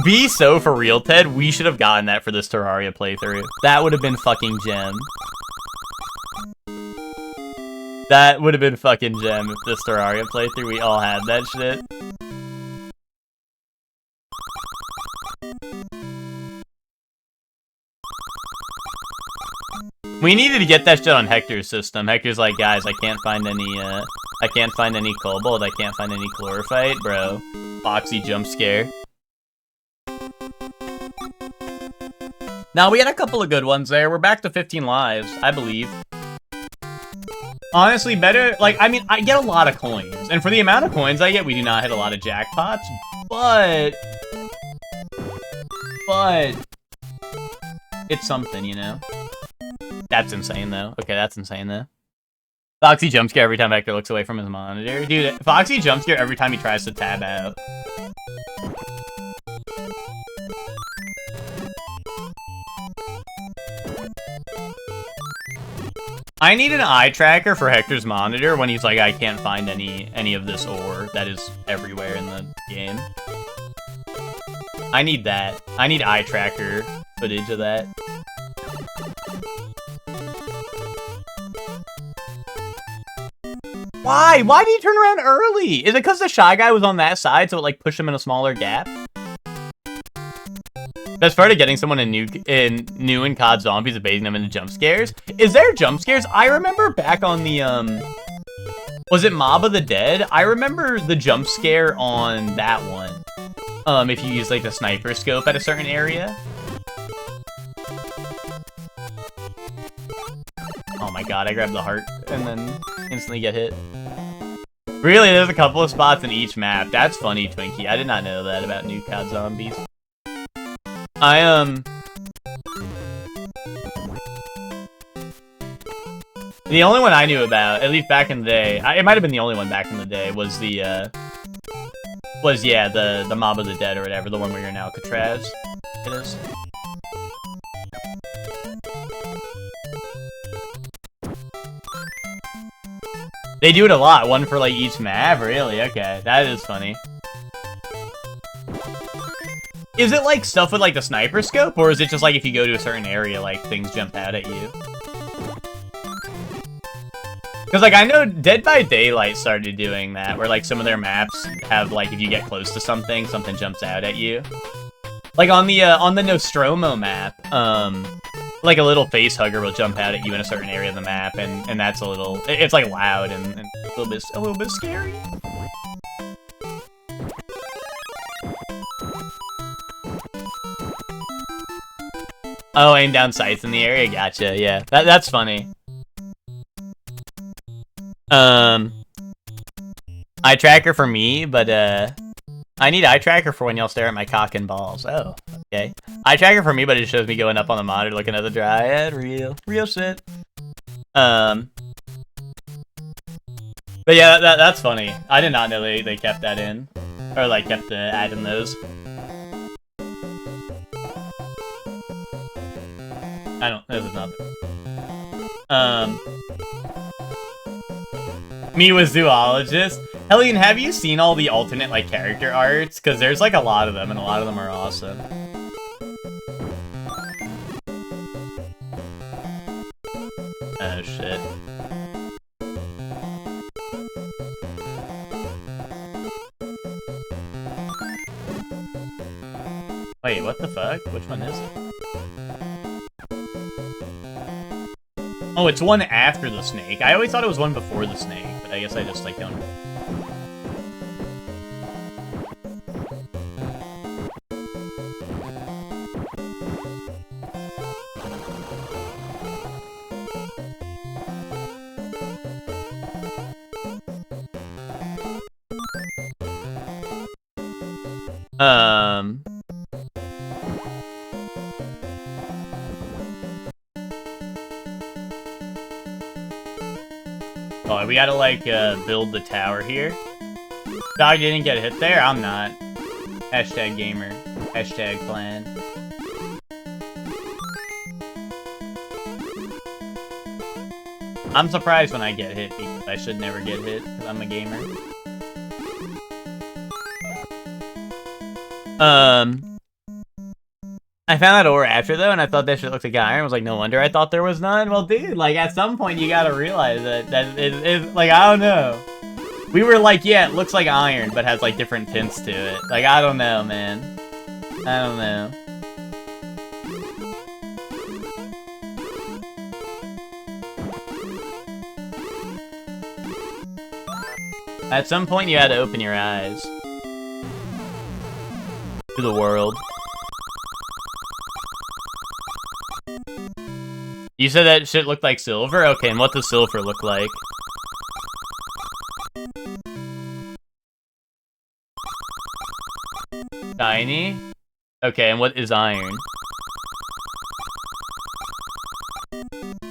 be so for real, Ted, we should have gotten that for this Terraria playthrough. That would have been fucking gem. That would have been fucking gem if this Terraria playthrough, we all had that shit. We needed to get that shit on Hector's system. Hector's like, guys, I can't find any Cobalt, I can't find any Chlorophyte, bro. Foxy jump scare. Now, we had a couple of good ones there. We're back to 15 lives, I believe. Honestly, better, like, I mean, I get a lot of coins. And for the amount of coins I get, we do not hit a lot of jackpots. But it's something, you know? That's insane, though. Okay, that's insane, though. Foxy jump scare every time Hector looks away from his monitor. Dude, Foxy jump scare every time he tries to tab out. I need an eye tracker for Hector's monitor when he's like, I can't find any of this ore that is everywhere in the game. I need that. I need eye tracker footage of that. Why? Why did he turn around early? Is it because the Shy Guy was on that side, so it like pushed him in a smaller gap? Best part of getting someone in new in COD Zombies and baiting them into jump scares. Is there jump scares? I remember back on the was it Mob of the Dead? I remember the jump scare on that one. If you use like the sniper scope at a certain area. Oh my god, I grabbed the heart and then instantly get hit. Really, there's a couple of spots in each map. That's funny, Twinkie. I did not know that about new COD Zombies. The only one I knew about, at least back in the day, it might have been the only one back in the day, was the Mob of the Dead or whatever, the one where you're in Alcatraz. It is. They do it a lot, one for like each map, really? Okay, that is funny. Is it like stuff with like the sniper scope, or is it just like if you go to a certain area, like things jump out at you? Because like I know Dead by Daylight started doing that, where like some of their maps have like if you get close to something, something jumps out at you. Like on the Nostromo map, like a little face hugger will jump out at you in a certain area of the map, and that's a little, it's like loud and a little bit scary. Oh, aim down sights in the area, gotcha. Yeah, that's funny. Eye tracker for me, but I need eye tracker for when y'all stare at my cock and balls. Oh, okay. Eye tracker for me, but it shows me going up on the monitor looking at the Dryad. Real shit. But yeah, that's funny. I did not know they kept that in, or like kept adding those. I don't. This is nothing. Me with Zoologist. Hellion, have you seen all the alternate like character arts? Because there's like a lot of them, and a lot of them are awesome. Oh shit. Wait, what the fuck? Which one is it? Oh, it's one after the snake. I always thought it was one before the snake, but I guess I just like don't. Oh, we gotta, like, build the tower here. Dog didn't get hit there? I'm not. Hashtag gamer. Hashtag plan. I'm surprised when I get hit, because I should never get hit, because I'm a gamer. I found that ore after, though, and I thought that shit looked like iron. I was like, no wonder I thought there was none. Well, dude, like, at some point, you gotta realize that it, like, I don't know. We were like, yeah, it looks like iron, but has, like, different tints to it. Like, I don't know, man. I don't know. At some point, you had to open your eyes to the world. You said that shit looked like silver? Okay, and what does silver look like? Shiny? Okay, and what is iron?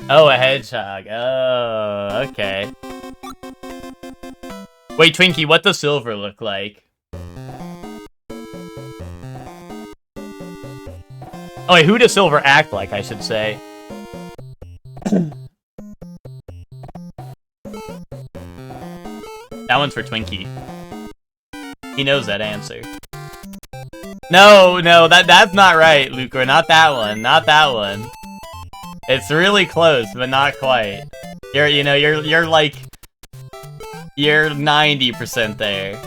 Oh, a hedgehog. Oh, okay. Wait, Twinkie, what does silver look like? Oh, wait, who does silver act like, I should say? That one's for Twinkie. He knows that answer. No, that's not right, Lucor. Not that one. Not that one. It's really close, but not quite. You're like... You're 90% there.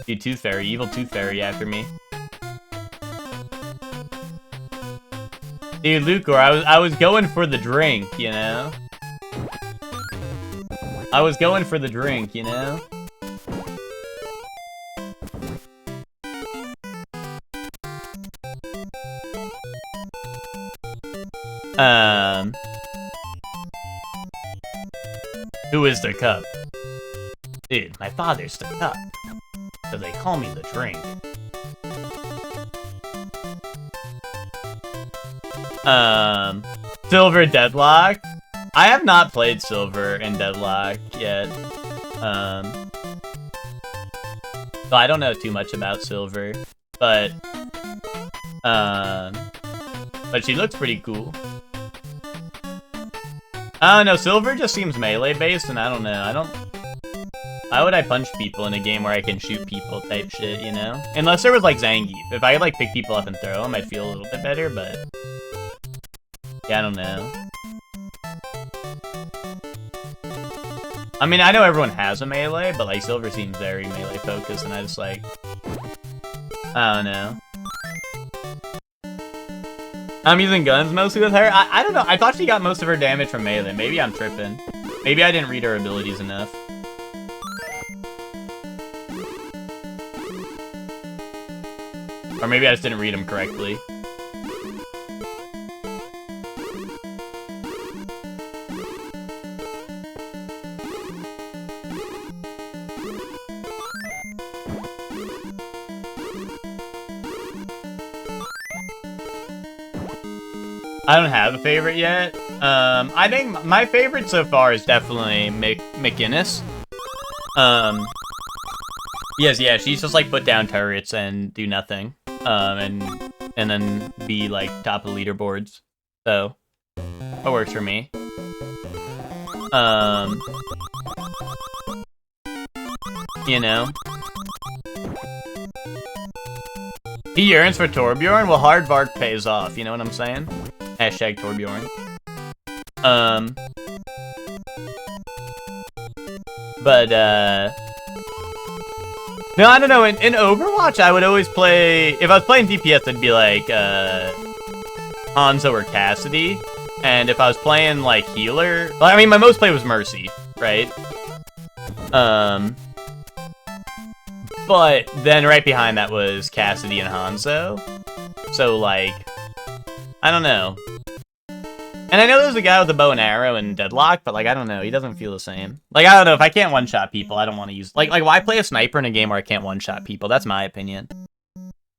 Dude, Tooth Fairy, evil Tooth Fairy after me. Dude, Lucor, I was going for the drink, you know? I was going for the drink, you know? Who is the cup? Dude, my father's the cup. So they call me the drink. Silver Deadlock? I have not played Silver and Deadlock yet. So I don't know too much about Silver, but she looks pretty cool. I don't know, Silver just seems melee based, and I don't know, why would I punch people in a game where I can shoot people type shit, you know? Unless there was like Zangief. If I could like pick people up and throw them, I'd feel a little bit better, but yeah, I don't know. I mean, I know everyone has a melee, but like Silver seems very melee focused, and I just like, I don't know. I'm using guns mostly with her. I don't know. I thought she got most of her damage from melee. Maybe I'm tripping. Maybe I didn't read her abilities enough. Or maybe I just didn't read them correctly. I don't have a favorite yet. I think my favorite so far is definitely McGinnis. Yes, yeah, she's just like put down turrets and do nothing. And then be like top of leaderboards. So that works for me. You know. He yearns for Torbjorn? Well, hard Vark pays off, you know what I'm saying? Hashtag Torbjorn. But, no, I don't know, in Overwatch, I would always play... If I was playing DPS, it'd be like, Hanzo or Cassidy. And if I was playing, like, healer... Well, I mean, my most play was Mercy, right? But then right behind that was Cassidy and Hanzo. So, like... I don't know. And I know there's a guy with a bow and arrow in Deadlock, but, like, I don't know. He doesn't feel the same. Like, I don't know. If I can't one-shot people, I don't want to use... Like, why play a sniper in a game where I can't one-shot people? That's my opinion.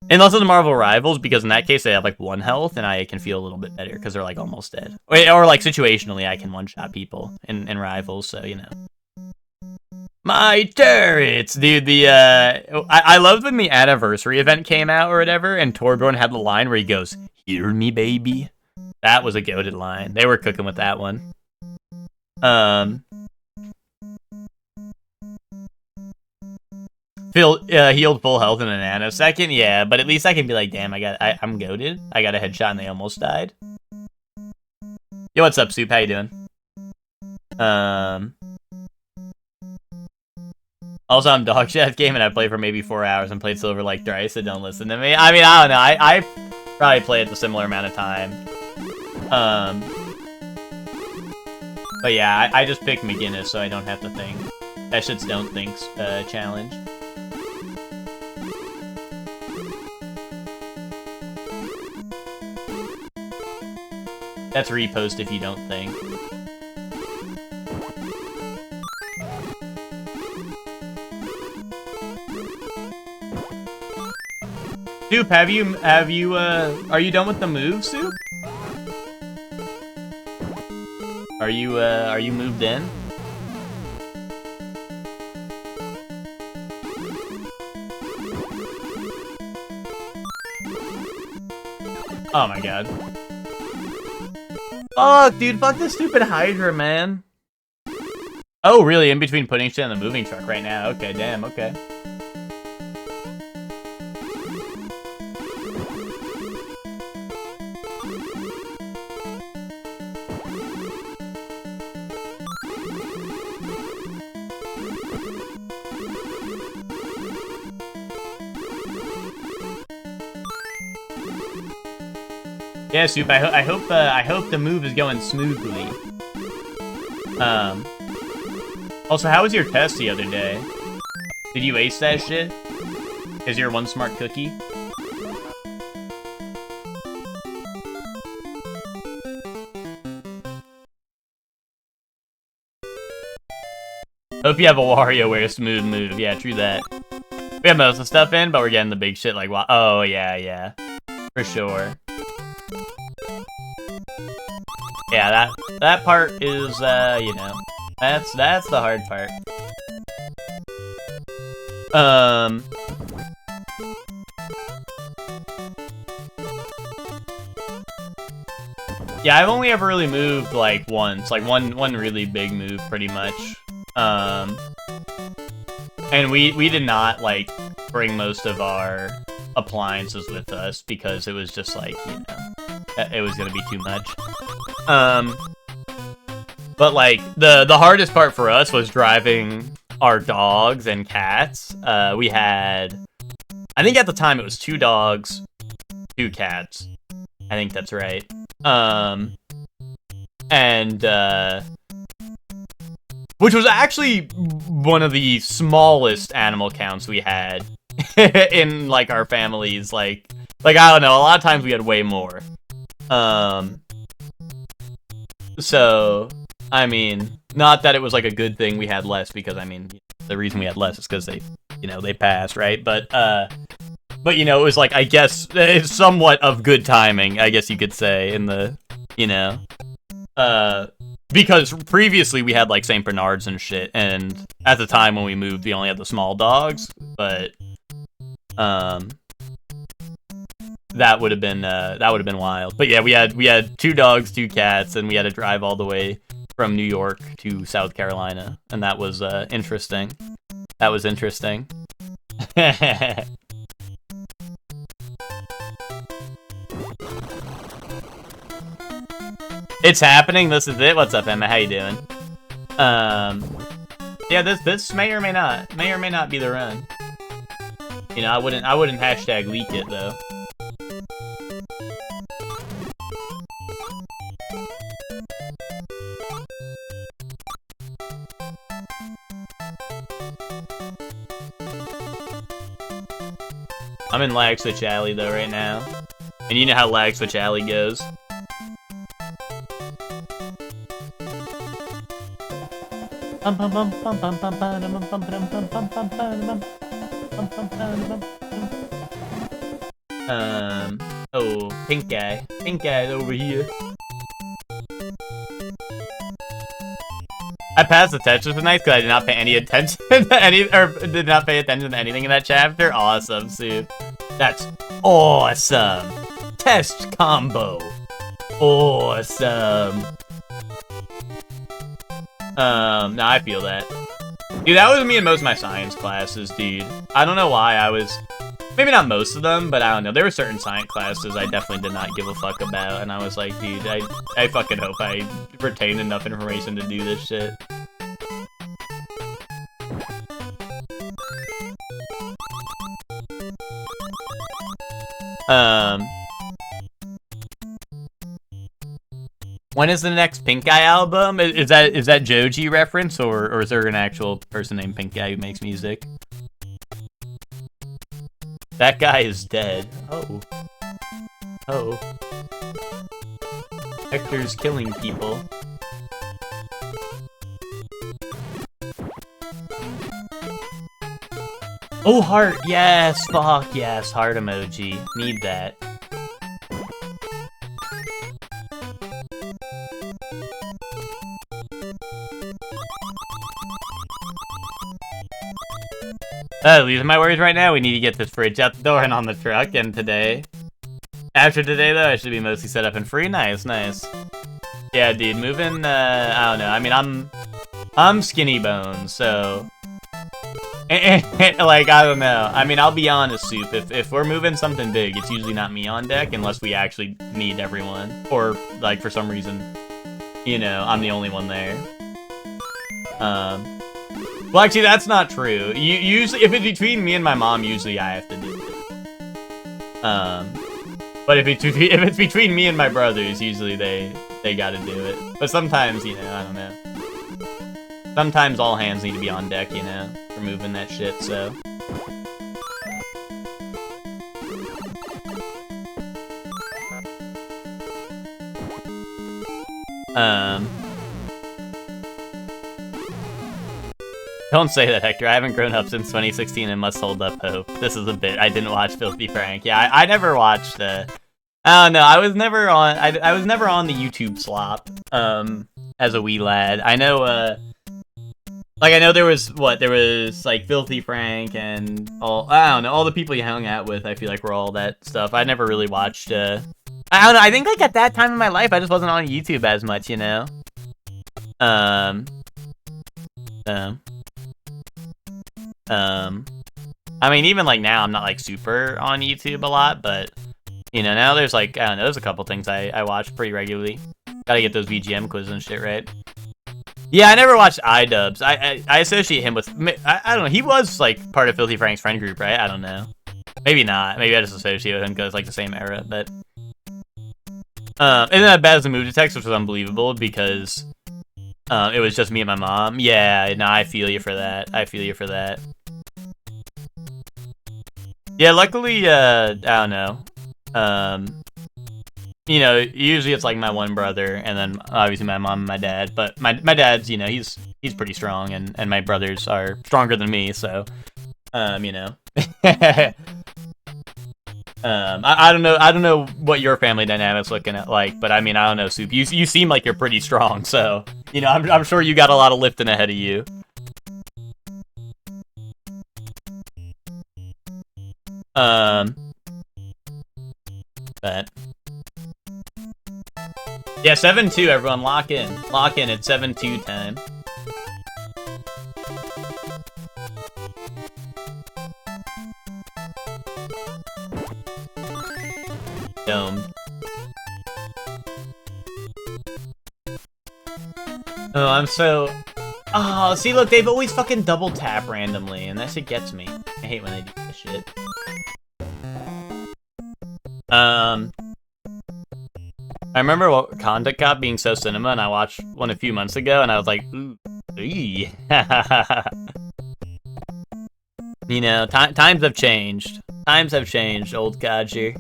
Unless it's Marvel Rivals, because in that case, they have, like, 1 health, and I can feel a little bit better, because they're, like, almost dead. Or like, situationally, I can one-shot people in Rivals, so, you know. My turrets! Dude, I loved when the anniversary event came out or whatever, and Torbjorn had the line where he goes, "Hear me, baby." That was a goated line. They were cooking with that one. Phil healed full health in a nanosecond. Yeah, but at least I can be like, damn, I'm goated. I got a headshot and they almost died. Yo, what's up, Soup? How you doing? Also, I'm dog shit at game and I played for maybe 4 hours and played Silver Lake Dry, so don't listen to me. I mean, I don't know. I probably played a similar amount of time. But yeah, I just picked McGinnis so I don't have to think. That shit's don't think's challenge. That's repost if you don't think. Soup, are you done with the move, Soup? Are you moved in? Oh my god. Fuck, dude, fuck this stupid Hydra, man. Oh, really? In between putting shit in the moving truck right now? Okay, damn, okay. Yeah, Soup, I hope the move is going smoothly. Also, how was your test the other day? Did you ace that shit? Because you're one smart cookie? Hope you have a WarioWare smooth move. Yeah, true that. We have most of the stuff in, but we're getting the big shit like, wow. Oh, yeah. For sure. Yeah, that part is, you know, that's the hard part. Yeah, I've only ever really moved, like, once. Like, one really big move, pretty much. And we did not, like, bring most of our appliances with us because it was just, like, you know, it was gonna be too much. But like the hardest part for us was driving our dogs and cats. We had, I think at the time it was 2 dogs, 2 cats. I think that's right. Which was actually one of the smallest animal counts we had in like our families. Like I don't know, a lot of times we had way more. So, I mean, not that it was like a good thing we had less, because I mean, the reason we had less is because they, you know, they passed, right? But you know, it was like, I guess, it's somewhat of good timing, I guess you could say, in the, you know, because previously we had like St. Bernards and shit, and at the time when we moved, we only had the small dogs, but, that would have been wild. But yeah, we had 2 dogs, 2 cats, and we had to drive all the way from New York to South Carolina, and that was interesting. That was interesting. It's happening. This is it. What's up, Emma? How you doing? Yeah, this may or may not be the run. You know, I wouldn't hashtag leak it though. I'm in Lag Switch Alley though right now, and you know how Lag Switch Alley goes. Oh, pink guy's over here. I passed the Tetris tonight because I did not pay any attention to did not pay attention to anything in that chapter. Awesome, Soup. That's awesome. Test combo. Awesome. No, I feel that. Dude, that was me in most of my science classes, dude. I don't know why I was... Maybe not most of them, but I don't know. There were certain science classes I definitely did not give a fuck about, and I was like, dude, I fucking hope I retained enough information to do this shit. When is the next Pink Guy album? Is that Joji reference, or is there an actual person named Pink Guy who makes music? That guy is dead. Oh. Oh. Hector's killing people. Oh, heart! Yes! Fuck yes! Heart emoji. Need that. These are my worries right now. We need to get this fridge out the door and on the truck, and today... After today, though, I should be mostly set up and free. Nice, nice. Yeah, dude, moving, I don't know. I mean, I'm skinny bones, so... like, I don't know. I mean, I'll be honest, Soup. If we're moving something big, it's usually not me on deck unless we actually need everyone. Or, like, for some reason, you know, I'm the only one there. Well, actually, that's not true. Usually, if it's between me and my mom, usually I have to do it. But if it's between me and my brothers, usually they gotta do it. But sometimes, you know, I don't know. Sometimes all hands need to be on deck, you know, for moving that shit, so. Don't say that, Hector. I haven't grown up since 2016 and must hold up hope. This is a bit. I didn't watch Filthy Frank. Yeah, I never watched, I don't know. I was never on, I was never on the YouTube slop, as a wee lad. I know, like, I know there was, like, Filthy Frank and all, I don't know, all the people you hung out with, I feel like were all that stuff. I never really watched, I don't know, I think, like, at that time in my life, I just wasn't on YouTube as much, you know? I mean, even, like, now, I'm not, like, super on YouTube a lot, but, you know, now there's, like, I don't know, there's a couple things I watch pretty regularly. Gotta get those VGM quizzes and shit right. Yeah, I never watched iDubbbz. I associate him with, I don't know, he was, like, part of Filthy Frank's friend group, right? I don't know. Maybe not. Maybe I just associate with him because, like, the same era, but... isn't that bad as a movie text, which was unbelievable, because... it was just me and my mom. Yeah, no, I feel you for that. I feel you for that. Yeah, luckily, I don't know. You know, usually it's like my one brother, and then obviously my mom and my dad. But my dad's, you know, he's pretty strong, and my brothers are stronger than me, so, you know. I don't know what your family dynamic's looking at like, but I mean, I don't know, Soup. You seem like you're pretty strong, so, you know, I'm sure you got a lot of lifting ahead of you. But yeah, 7-2, everyone, lock in. Lock in at 7-2 time. Domed. Oh, I'm so... Oh, see, look, they've always fucking double tap randomly, and that shit gets me. I hate when they do this shit. I remember Conduct Cop being so cinema, and I watched one a few months ago, and I was like, ooh, you know, times have changed. Times have changed, old codger.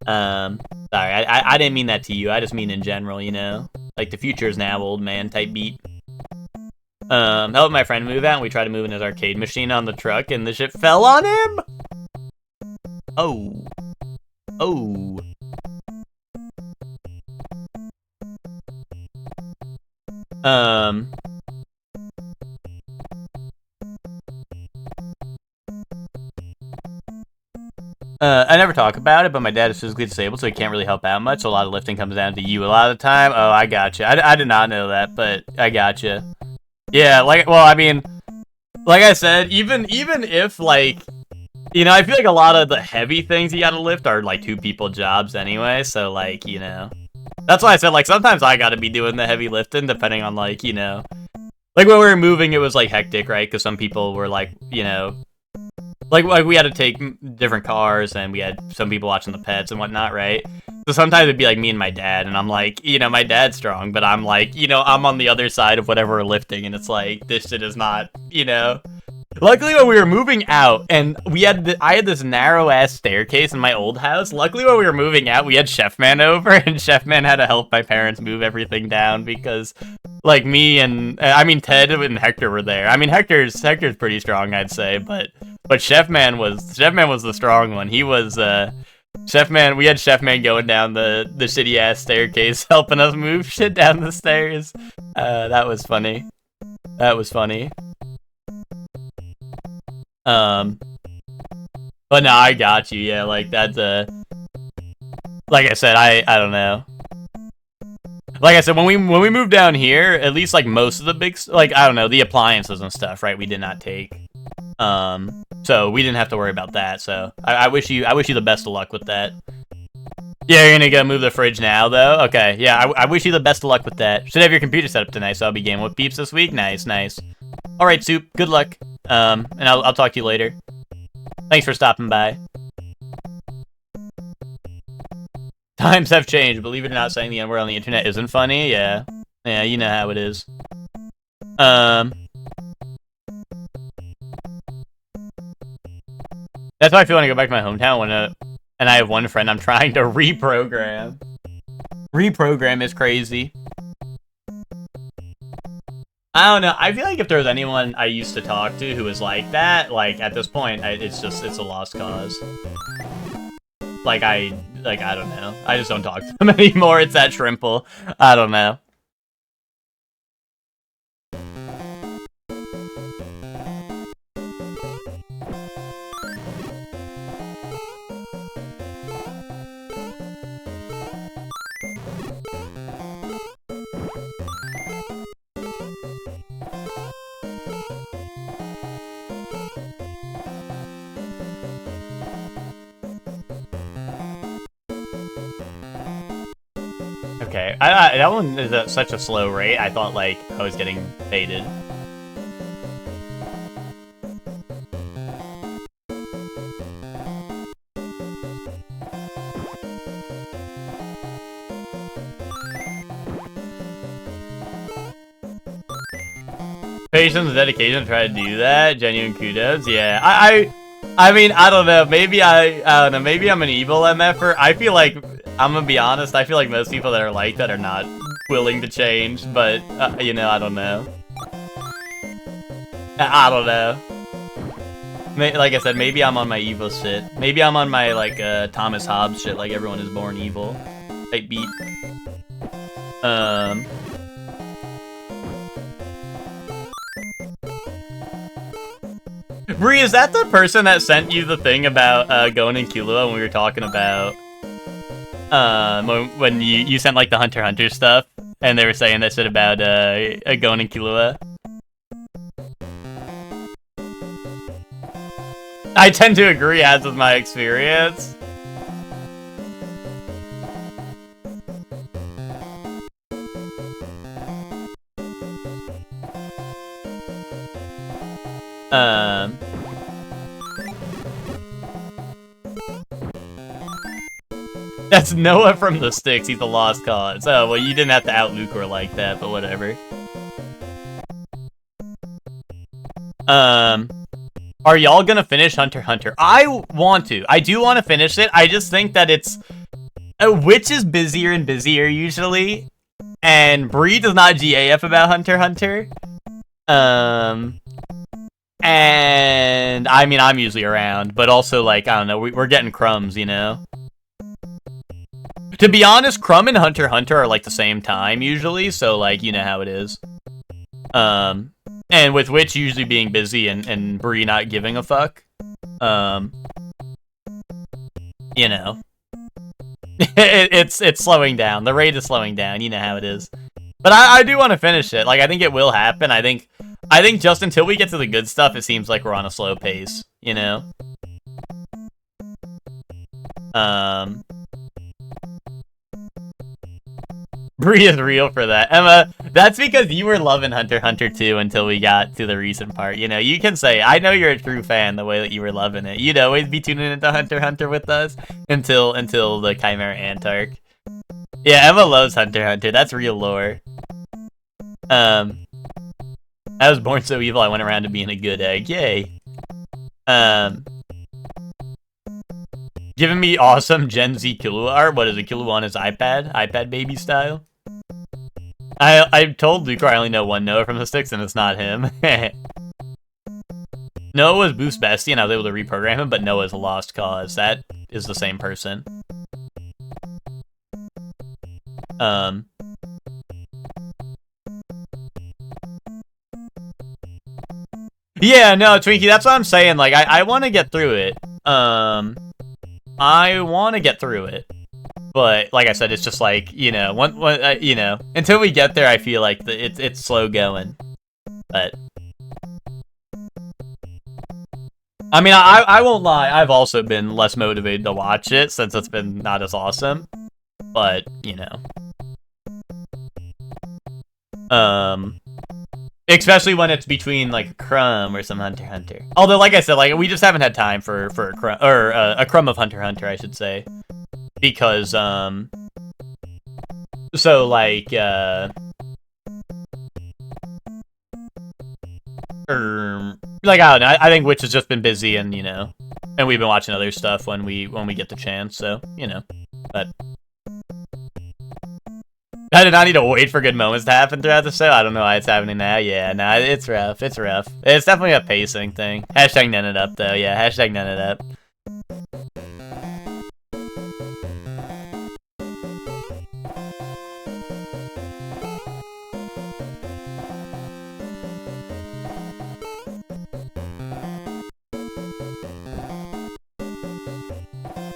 Sorry, I didn't mean that to you. I just mean in general, you know? Like, the future is now, old man type beat. Helped my friend move out, and we tried to move in his arcade machine on the truck, and the shit fell on him! Oh. Oh. I never talk about it, but my dad is physically disabled, so he can't really help out much. So a lot of lifting comes down to you a lot of the time. Oh, I gotcha. I did not know that, but I gotcha. Yeah, like, well, I mean, like I said, even if, like, you know, I feel like a lot of the heavy things you gotta lift are, like, 2-people jobs anyway, so, like, you know. That's why I said, like, sometimes I gotta be doing the heavy lifting, depending on, like, you know. Like, when we were moving, it was, like, hectic, right? Because some people were, like, you know, like we had to take different cars, and we had some people watching the pets and whatnot, right? So sometimes it'd be like me and my dad, and I'm like, you know, my dad's strong, but I'm like, you know, I'm on the other side of whatever we're lifting, and it's like, this shit is not, you know. Luckily, when we were moving out, and I had this narrow-ass staircase in my old house. Luckily, when we were moving out, we had Chefman over, and Chefman had to help my parents move everything down because, like, me and, I mean, Ted and Hector were there. I mean, Hector's pretty strong, I'd say, but Chefman was the strong one. He was, Chefman, we had Chefman going down the shitty-ass staircase, helping us move shit down the stairs. That was funny. That was funny. But no, I got you. Yeah, like that's like I said, I don't know. Like I said, when we moved down here, at least like most of the big, like I don't know, the appliances and stuff, right? We did not take. So we didn't have to worry about that. So I wish you the best of luck with that. Yeah, you're gonna go move the fridge now, though. Okay, yeah, I wish you the best of luck with that. Should have your computer set up tonight, so I'll be gaming with peeps this week. Nice, nice. All right, Soup. Good luck. And I'll talk to you later. Thanks for stopping by. Times have changed. Believe it or not, saying the N-word on the internet isn't funny. Yeah, yeah, you know how it is. That's how I feel when I go back to my hometown when and I have one friend I'm trying to reprogram. Reprogram is crazy. I don't know. I feel like if there was anyone I used to talk to who was like that, like at this point, it's a lost cause. Like I don't know. I just don't talk to them anymore. It's that shrimple. I don't know. Okay, that one is at such a slow rate. I thought like I was getting baited. Patience and dedication to try to do that. Genuine kudos. Yeah, I mean, I don't know. Maybe I don't know. Maybe I'm an evil MFer. I feel like, I'm gonna be honest, I feel like most people that are like that are not willing to change, but, you know, I don't know. I don't know. Like I said, maybe I'm on my evil shit. Maybe I'm on my, like, Thomas Hobbes shit, like everyone is born evil. Type beat. Bree, is that the person that sent you the thing about Gon and Killua when we were talking about when you sent like the Hunter x Hunter stuff and they were saying that shit about Gon and Killua? I tend to agree, as with my experience. That's Noah from the Sticks. He's a lost cause. Oh, well, you didn't have to out Lucor like that, but whatever. Are y'all gonna finish Hunter x Hunter? I want to. I do want to finish it. I just think that it's... Witch is busier and busier, usually. And Bree does not GAF about Hunter x Hunter. And, I mean, I'm usually around. But also, like, I don't know, we're getting crumbs, you know? To be honest, Crumb and Hunter x Hunter are, like, the same time, usually. So, like, you know how it is. And with Witch usually being busy and Bree not giving a fuck. You know. It's slowing down. The rate is slowing down. You know how it is. But I do want to finish it. Like, I think it will happen. I think just until we get to the good stuff, it seems like we're on a slow pace. You know? Bree is real for that. Emma, that's because you were loving Hunter x Hunter 2 until we got to the recent part. You know, you can say, I know you're a true fan the way that you were loving it. You'd always be tuning into Hunter x Hunter with us until the Chimera Ant arc. Yeah, Emma loves Hunter x Hunter. That's real lore. I was born so evil I went around to being a good egg. Yay. Giving me awesome Gen Z Killua art. What is it? Killua on his iPad? iPad baby style? I told Lucar I only know one Noah from the sticks, and it's not him. Noah was Boost Bestie, and I was able to reprogram him, but Noah's a lost cause. That is the same person. Yeah, no, Twinkie, that's what I'm saying. Like, I want to get through it. I want to get through it. But like I said, it's just like, you know, you know, until we get there, I feel like it's slow going. But I mean, I won't lie. I've also been less motivated to watch it since it's been not as awesome. But you know, especially when it's between like a Crumb or some Hunter x Hunter. Although, like I said, like we just haven't had time for a Crumb or a Crumb of Hunter x Hunter, I should say. Because, so, like, like, I don't know, I think Witch has just been busy and, you know, and we've been watching other stuff when we get the chance, so, you know, but I did not need to wait for good moments to happen throughout the show. I don't know why it's happening now. Yeah, no, it's rough, it's rough. It's definitely a pacing thing. Hashtag none it up, though, yeah, hashtag none it up.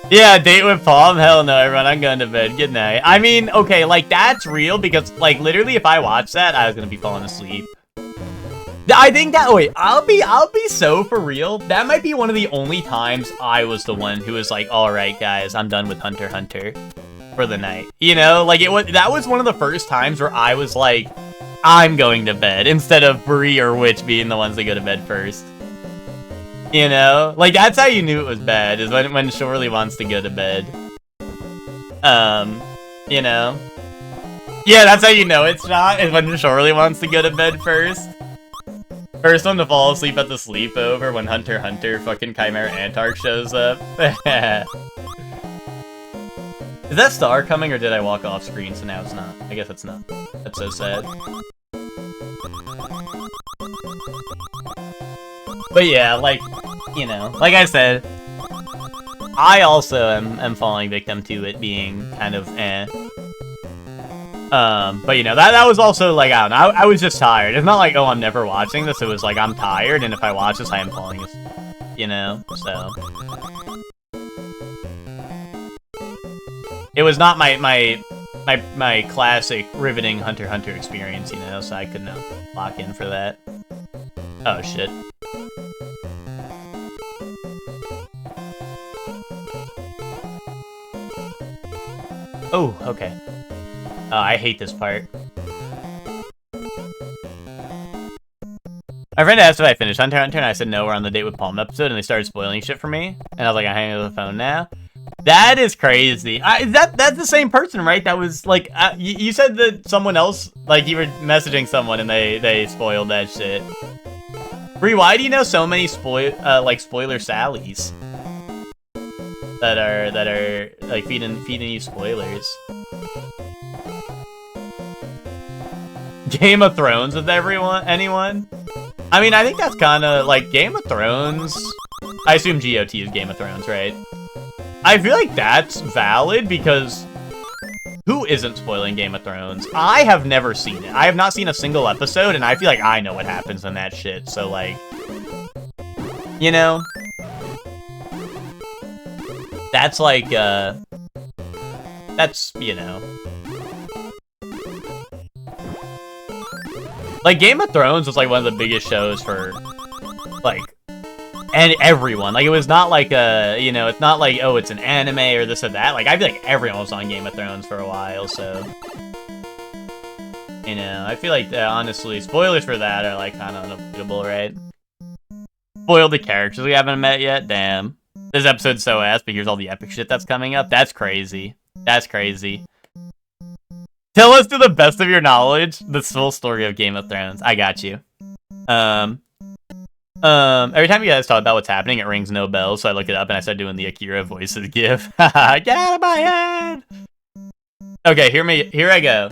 Yeah, date with Palm? Hell no, everyone. I'm going to bed. Good night. I mean, okay, like, that's real because, like, literally, if I watched that, I was gonna be falling asleep. I think that, wait, I'll be so for real. That might be one of the only times I was the one who was like, alright, guys, I'm done with Hunter x Hunter for the night. You know, like, that was one of the first times where I was like, I'm going to bed, instead of Bree or Witch being the ones that go to bed first. You know? Like, that's how you knew it was bad, is when Shorely wants to go to bed. You know? Yeah, that's how you know it's not, is when Shorely wants to go to bed first. First one to fall asleep at the sleepover when Hunter x Hunter fucking Chimera Ant arc shows up. Is that star coming, or did I walk off screen, so now it's not? I guess it's not. That's so sad. But yeah, like, you know, like I said, I also am falling victim to it being kind of eh. But you know, that was also like, I don't know, I was just tired. It's not like, oh, I'm never watching this. It was like, I'm tired, and if I watch this, I am falling asleep, you know, so. It was not my classic riveting Hunter x Hunter experience, you know, so I could not lock in for that. Oh, shit. Oh, okay. I hate this part. My friend asked if I finished Hunter x Hunter, and I said no, we're on the Date with Palm episode, and they started spoiling shit for me. And I was like, I'm hanging up the phone now. That is crazy. That's the same person, right? That was, like, you said that someone else, like, you were messaging someone, and they spoiled that shit. Bree, why do you know so many spoiler Sallys? That are, like, feeding you spoilers. Game of Thrones with anyone? I mean, I think that's kind of, like, Game of Thrones. I assume GOT is Game of Thrones, right? I feel like that's valid because who isn't spoiling Game of Thrones? I have never seen it. I have not seen a single episode, and I feel like I know what happens in that shit. So, like, you know, that's like, that's, you know. Like, Game of Thrones was, like, one of the biggest shows for, like, and everyone. Like, it was not like a, you know, it's not like, oh, it's an anime or this or that. Like, I feel like everyone was on Game of Thrones for a while, so. You know, I feel like, honestly, spoilers for that are, like, kind of unavoidable, right? Spoiled the characters we haven't met yet? Damn. This episode's so ass, but here's all the epic shit that's coming up. That's crazy. That's crazy. Tell us to the best of your knowledge the full story of Game of Thrones. I got you. Every time you guys talk about what's happening, it rings no bells, so I look it up and I start doing the Akira voices gif. Get out of my head! Okay, here I go.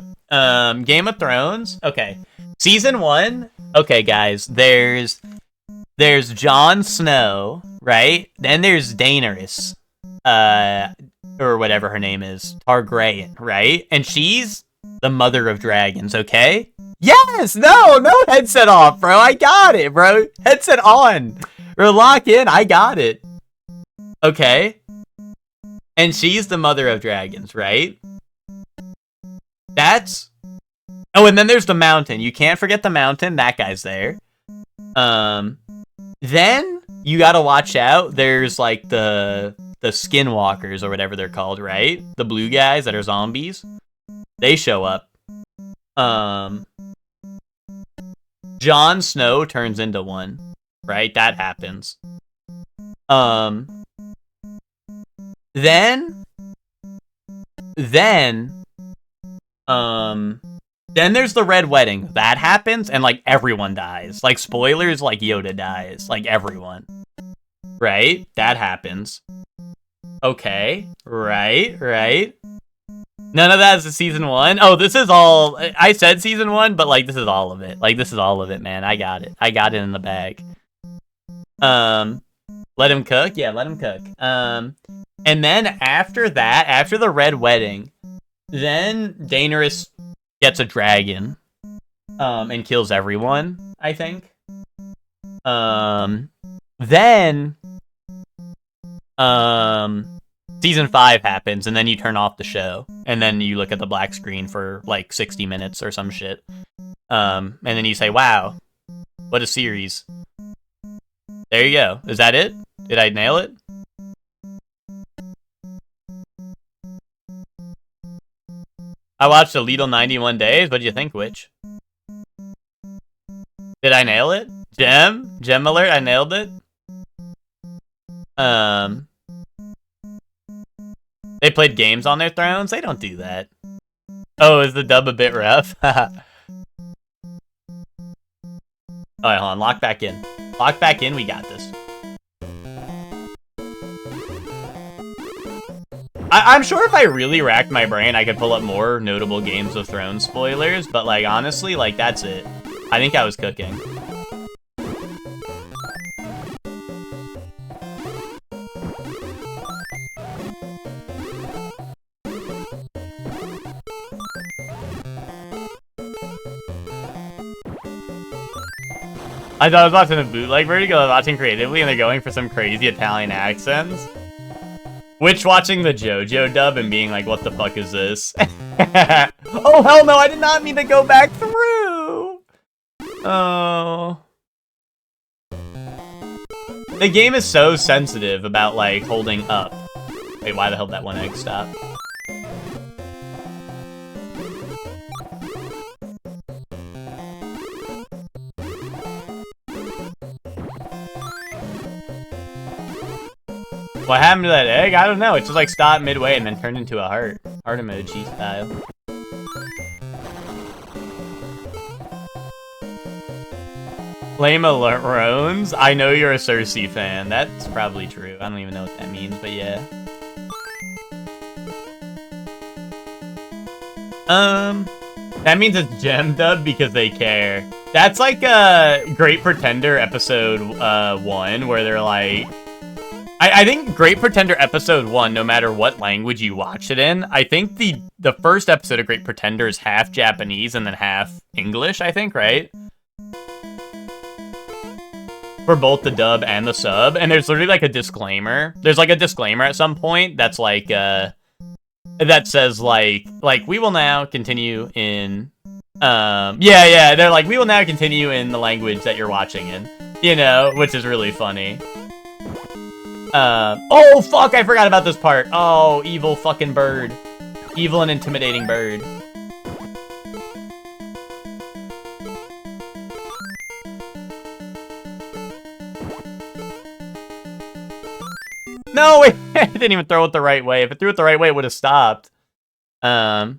Game of Thrones. Okay. Season 1. Okay, guys. There's Jon Snow, right? Then there's Daenerys. Or whatever her name is. Targaryen, right? And she's the mother of dragons, okay? Yes! No headset off, bro. I got it, bro. Headset on. Or lock in. I got it. Okay. And she's the mother of dragons, right? That's... Oh, and then there's the mountain. You can't forget the mountain. That guy's there. Then you gotta watch out. There's like the skinwalkers or whatever they're called, right? The blue guys that are zombies. They show up. Jon Snow turns into one, right? That happens. Then there's the Red Wedding. That happens, and, like, everyone dies. Like, spoilers, like, Yoda dies. Like, everyone. Right? That happens. Okay. Right. None of that is Season 1. Oh, this is all... I said Season 1, but, like, this is all of it. Like, this is all of it, man. I got it. I got it in the bag. Let him cook? Yeah, let him cook. And then after that, after the Red Wedding, then Daenerys gets a dragon, and kills everyone, I think. Then, Season 5 happens, and then you turn off the show, and then you look at the black screen for, like, 60 minutes or some shit. And then you say, wow, what a series. There you go. Is that it? Did I nail it? I watched a Lidl 91 Days. What do you think, Witch? Did I nail it? Gem alert, I nailed it. They played games on their thrones? They don't do that. Oh, is the dub a bit rough? Alright, hold on. Lock back in. Lock back in, we got this. I'm sure if I really racked my brain, I could pull up more notable Games of Thrones spoilers, but, like, honestly, like, that's it. I think I was cooking. I thought I was watching a bootleg version, I was watching creatively, and they're going for some crazy Italian accents. Witch watching the JoJo dub and being like, what the fuck is this? Oh, hell no, I did not mean to go back through! Oh. The game is so sensitive about, like, holding up. Wait, why the hell did that one egg stop? What happened to that egg? I don't know. It just like stopped midway and then turned into a heart. Heart emoji style. Flame Alones? I know you're a Cersei fan. That's probably true. I don't even know what that means, but yeah. That means it's gem dubbed because they care. That's like a Great Pretender episode 1 where they're like... I think Great Pretender episode 1, no matter what language you watch it in, I think the first episode of Great Pretender is half Japanese and then half English, I think, right? For both the dub and the sub, and there's literally like a disclaimer. There's like a disclaimer at some point that's like, that says like, we will now continue in, yeah, they're like, we will now continue in the language that you're watching in, you know, which is really funny. Oh, fuck, I forgot about this part. Oh, evil fucking bird. Evil and intimidating bird. No, wait, it didn't even throw it the right way. If it threw it the right way, it would have stopped. Oh,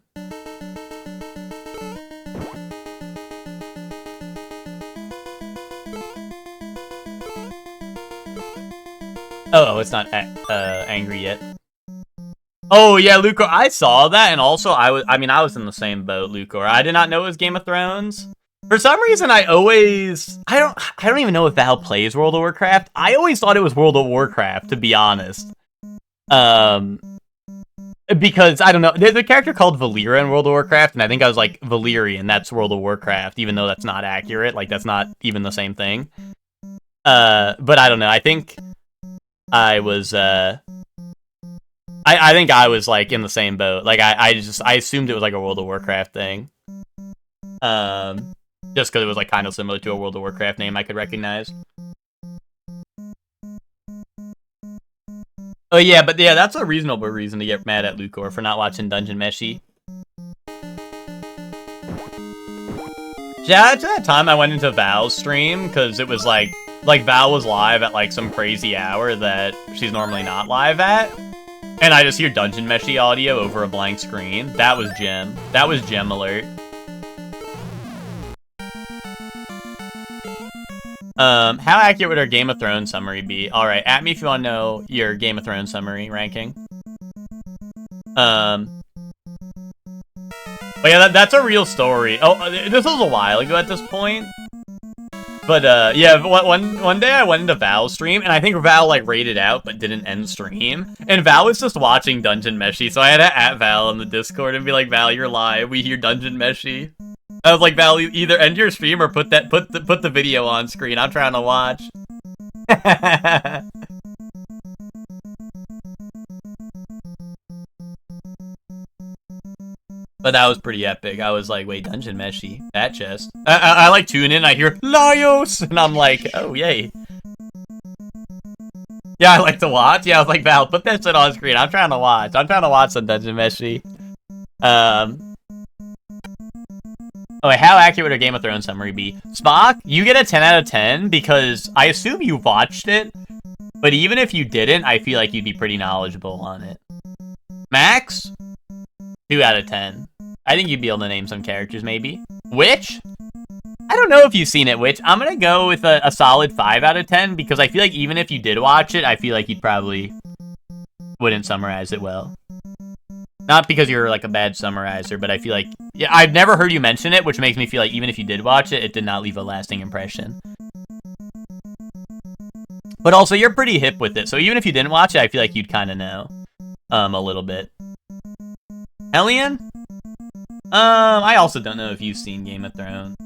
it's not angry yet. Oh yeah, Lucor. I saw that, and also I was in the same boat, Lucor. I did not know it was Game of Thrones. For some reason, I don't even know if Val plays World of Warcraft. I always thought it was World of Warcraft, to be honest. Because I don't know, there's a character called Valyria in World of Warcraft, and I think I was like Valyrian. That's World of Warcraft, even though that's not accurate. Like that's not even the same thing. But I don't know. I think I was I think I was like in the same boat. Like I assumed it was like a World of Warcraft thing. Just because it was like kind of similar to a World of Warcraft name I could recognize. Oh yeah, but yeah, that's a reasonable reason to get mad at Lucor for not watching Dungeon Meshi. Yeah, to that time I went into Val's stream because it was like Val was live at like some crazy hour that she's normally not live at. And I just hear Dungeon Meshi audio over a blank screen. That was Gem. That was Gem alert. How accurate would our Game of Thrones summary be? Alright, at me if you want to know your Game of Thrones summary ranking. But yeah, that's a real story. Oh, this was a while ago at this point. But, yeah, one day I went into Val's stream, and I think Val, like, raided out, but didn't end stream. And Val was just watching Dungeon Meshi, so I had to at Val in the Discord and be like, Val, you're live, we hear Dungeon Meshi. I was like, Val, either end your stream or put the video on screen. I'm trying to watch. But that was pretty epic. I was like, wait, Dungeon Meshi, that chest. I like tune in, I hear Laios, and I'm like, oh yay. Yeah, I like to watch. Yeah, I was like, Val, put that shit on screen. I'm trying to watch. I'm trying to watch some Dungeon Meshi. Oh, wait, how accurate would a Game of Thrones summary be? Spock, you get a 10 out of 10 because I assume you watched it, but even if you didn't, I feel like you'd be pretty knowledgeable on it. Max, 2 out of 10. I think you'd be able to name some characters, maybe. Witch? I don't know if you've seen it, Witch. I'm gonna go with a solid 5 out of 10 because I feel like even if you did watch it, I feel like you'd probably wouldn't summarize it well. Not because you're like a bad summarizer, but I feel like, yeah, I've never heard you mention it, which makes me feel like even if you did watch it, it did not leave a lasting impression. But also, you're pretty hip with it, so even if you didn't watch it, I feel like you'd kind of know, a little bit. Elian? I also don't know if you've seen Game of Thrones.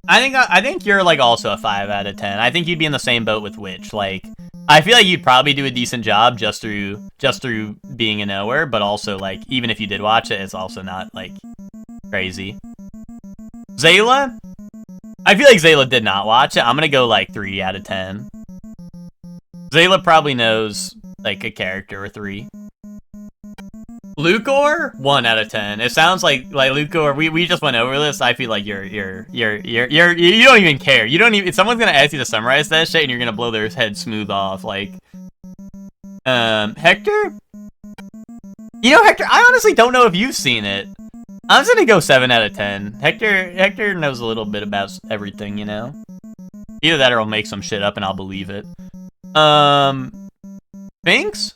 I think you're like also a 5 out of 10. I think you'd be in the same boat with Witch. Like, I feel like you'd probably do a decent job just through being a knower, but also like even if you did watch it, it's also not like crazy. Zayla? I feel like Zayla did not watch it. I'm gonna go like 3 out of 10. Zayla probably knows like a character or 3. Lucor, 1 out of 10. It sounds like Lucor. We just went over this. I feel like you don't even care. You don't even. If someone's gonna ask you to summarize that shit, and you're gonna blow their head smooth off. Like, Hector. You know, Hector. I honestly don't know if you've seen it. I'm just gonna go 7 out of 10. Hector knows a little bit about everything. You know, either that or he'll make some shit up and I'll believe it. Finks.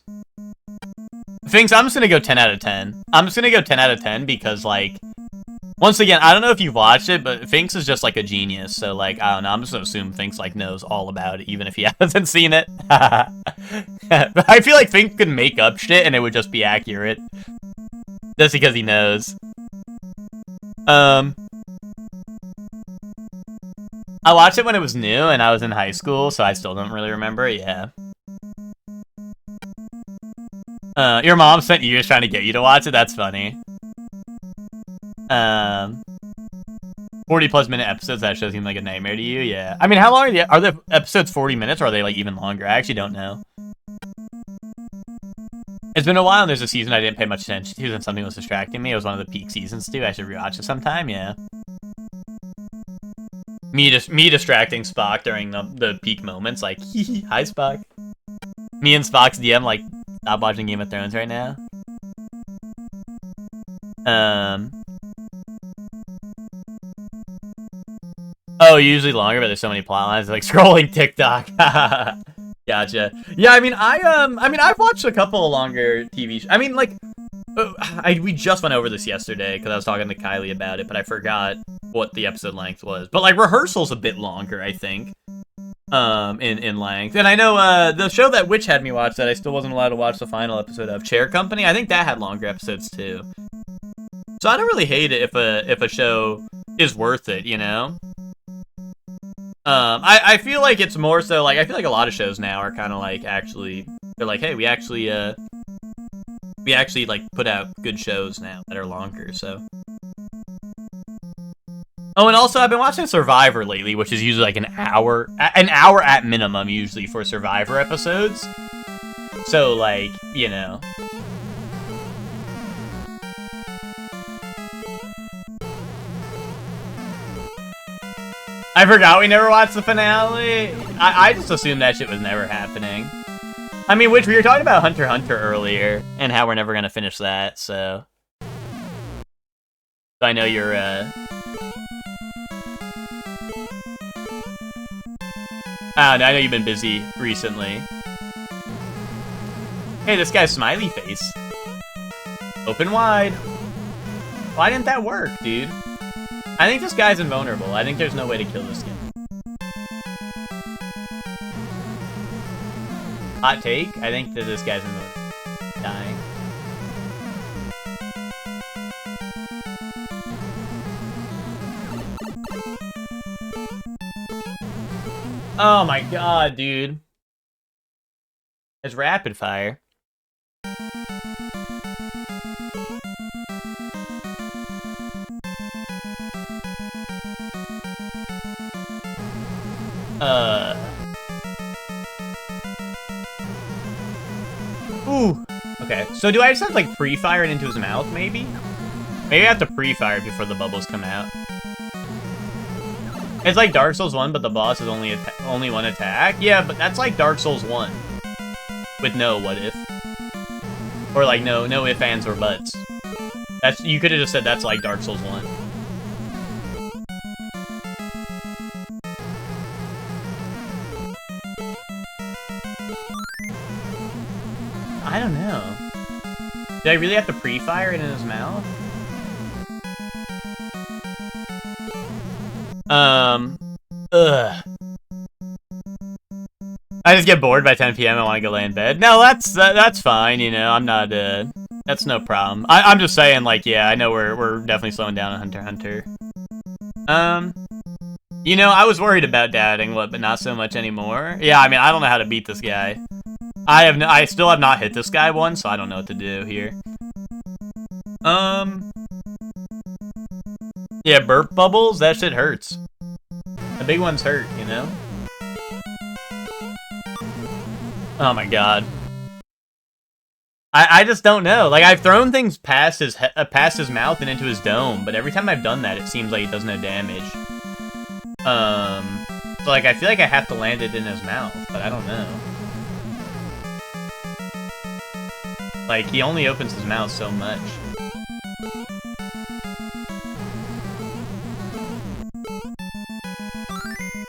Finks, I'm just gonna go 10 out of 10. I'm just gonna go 10 out of 10 because, like, once again, I don't know if you've watched it, but Finks is just, like, a genius. So, like, I don't know. I'm just gonna assume Finks, like, knows all about it, even if he hasn't seen it. But I feel like Finks could make up shit and it would just be accurate. Just because he knows. I watched it when it was new and I was in high school, so I still don't really remember it, yeah. Your mom spent years trying to get you to watch it? That's funny. 40+ minute episodes, that show seemed like a nightmare to you? Yeah. I mean, how long are the episodes 40 minutes or are they like even longer? I actually don't know. It's been a while and there's a season I didn't pay much attention to and something was distracting me. It was one of the peak seasons too. I should rewatch it sometime, yeah. Me distracting Spock during the peak moments, like, hi Spock. Me and Spock's DM, like, stop watching Game of Thrones right now. Oh, usually longer, but there's so many plot lines, like scrolling TikTok. Gotcha. Yeah, I mean, I've watched a couple of longer TV shows. I mean, like, we just went over this yesterday because I was talking to Kylie about it, but I forgot what the episode length was. But like, Rehearsal's a bit longer, I think, in length. And I know the show that Witch had me watch that I still wasn't allowed to watch the final episode of, Chair Company, I think that had longer episodes too. So I don't really hate it if a show is worth it, you know? I feel like it's more so, like, I feel like a lot of shows now are kind of like, actually, they're like, hey, we actually, like, put out good shows now that are longer, so. Oh, and also, I've been watching Survivor lately, which is usually like an hour at minimum, usually, for Survivor episodes. So, like, you know. I forgot we never watched the finale. I just assumed that shit was never happening. I mean, which we were talking about Hunter x Hunter earlier, and how we're never gonna finish that, so. I know you're, I know you've been busy recently. Hey, this guy's smiley face. Open wide. Why didn't that work, dude? I think this guy's invulnerable. I think there's no way to kill this guy. Hot take? I think that this guy's invulnerable. Dying. Oh my god, dude. It's rapid fire. Ooh. Okay, so do I just have to, like, pre-fire it into his mouth, maybe? Maybe I have to pre-fire it before the bubbles come out. It's like Dark Souls 1, but the boss is only one attack? Yeah, but that's like Dark Souls 1. With no what if. Or like no if, ands, or buts. You could have just said that's like Dark Souls 1. I don't know. Did I really have to pre-fire it in his mouth? Ugh. I just get bored by 10 p.m. and want to go lay in bed. No, that's fine, you know, I'm not, that's no problem. I'm just saying, like, yeah, I know we're definitely slowing down on Hunter x Hunter. You know, I was worried about doubting, but not so much anymore. Yeah, I mean, I don't know how to beat this guy. I still have not hit this guy once, so I don't know what to do here. Yeah, burp bubbles, that shit hurts. The big ones hurt, you know? Oh my god. I just don't know. Like, I've thrown things past his mouth and into his dome, but every time I've done that, it seems like it does no damage. So, like, I feel like I have to land it in his mouth, but I don't know. Like, he only opens his mouth so much.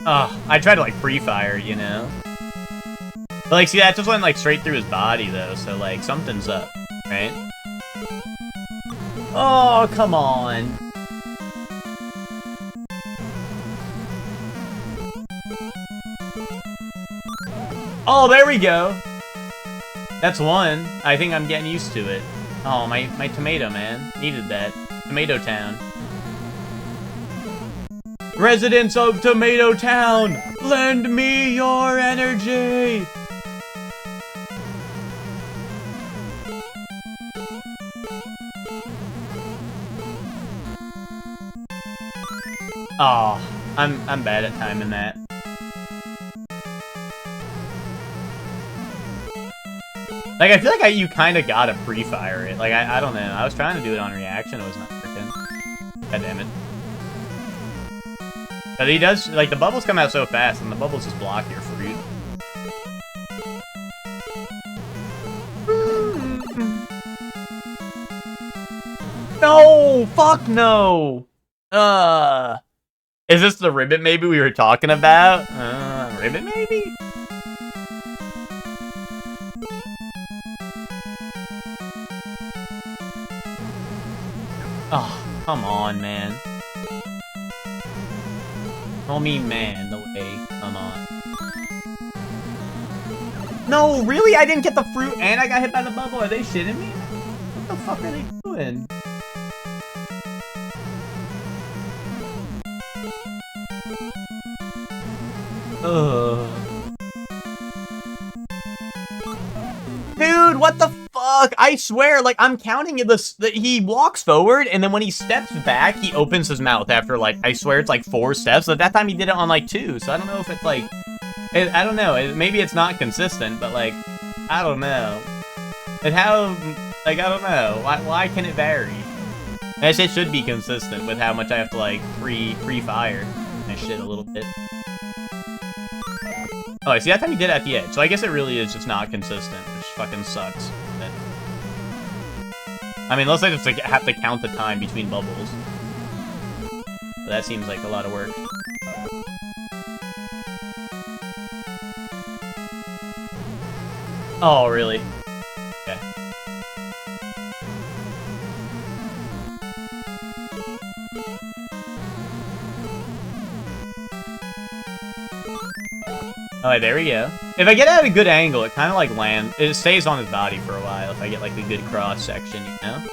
Oh, I tried to, like, pre-fire, you know? But, like, see, that just went, like, straight through his body, though, so, like, something's up, right? Oh, come on. Oh, there we go. That's one. I think I'm getting used to it. Oh, my tomato, man. Needed that. Tomato Town. Residents of Tomato Town, lend me your energy! Oh, I'm bad at timing that. Like, I feel like you kind of gotta pre-fire it. Like, I don't know. I was trying to do it on reaction. It was not working. God damn it. But he does, like, the bubbles come out so fast, and the bubbles just block your fruit. No! Fuck no! Is this the ribbon maybe we were talking about? Ribbon maybe? Oh, come on, man. Call me man, the way. Come on. No, really? I didn't get the fruit and I got hit by the bubble? Are they shitting me? What the fuck are they doing? Ugh. Dude, what the fuck? I swear, like, I'm counting it. He walks forward, and then when he steps back, he opens his mouth after, like, I swear it's like 4 steps. But that time he did it on, like, 2. So I don't know if it's, like, I don't know. Maybe it's not consistent, but, like, I don't know. And how, like, I don't know. Why can it vary? That shit should be consistent with how much I have to, like, pre-fire that shit a little bit. Oh, I see, that time he did it at the edge. So I guess it really is just not consistent, which fucking sucks. But, I mean, unless I just, like, have to count the time between bubbles. But that seems like a lot of work. Oh, really? Okay. Alright, there we go. If I get at a good angle, it kind of like lands. It stays on his body for a while if I get like a good cross section, you know?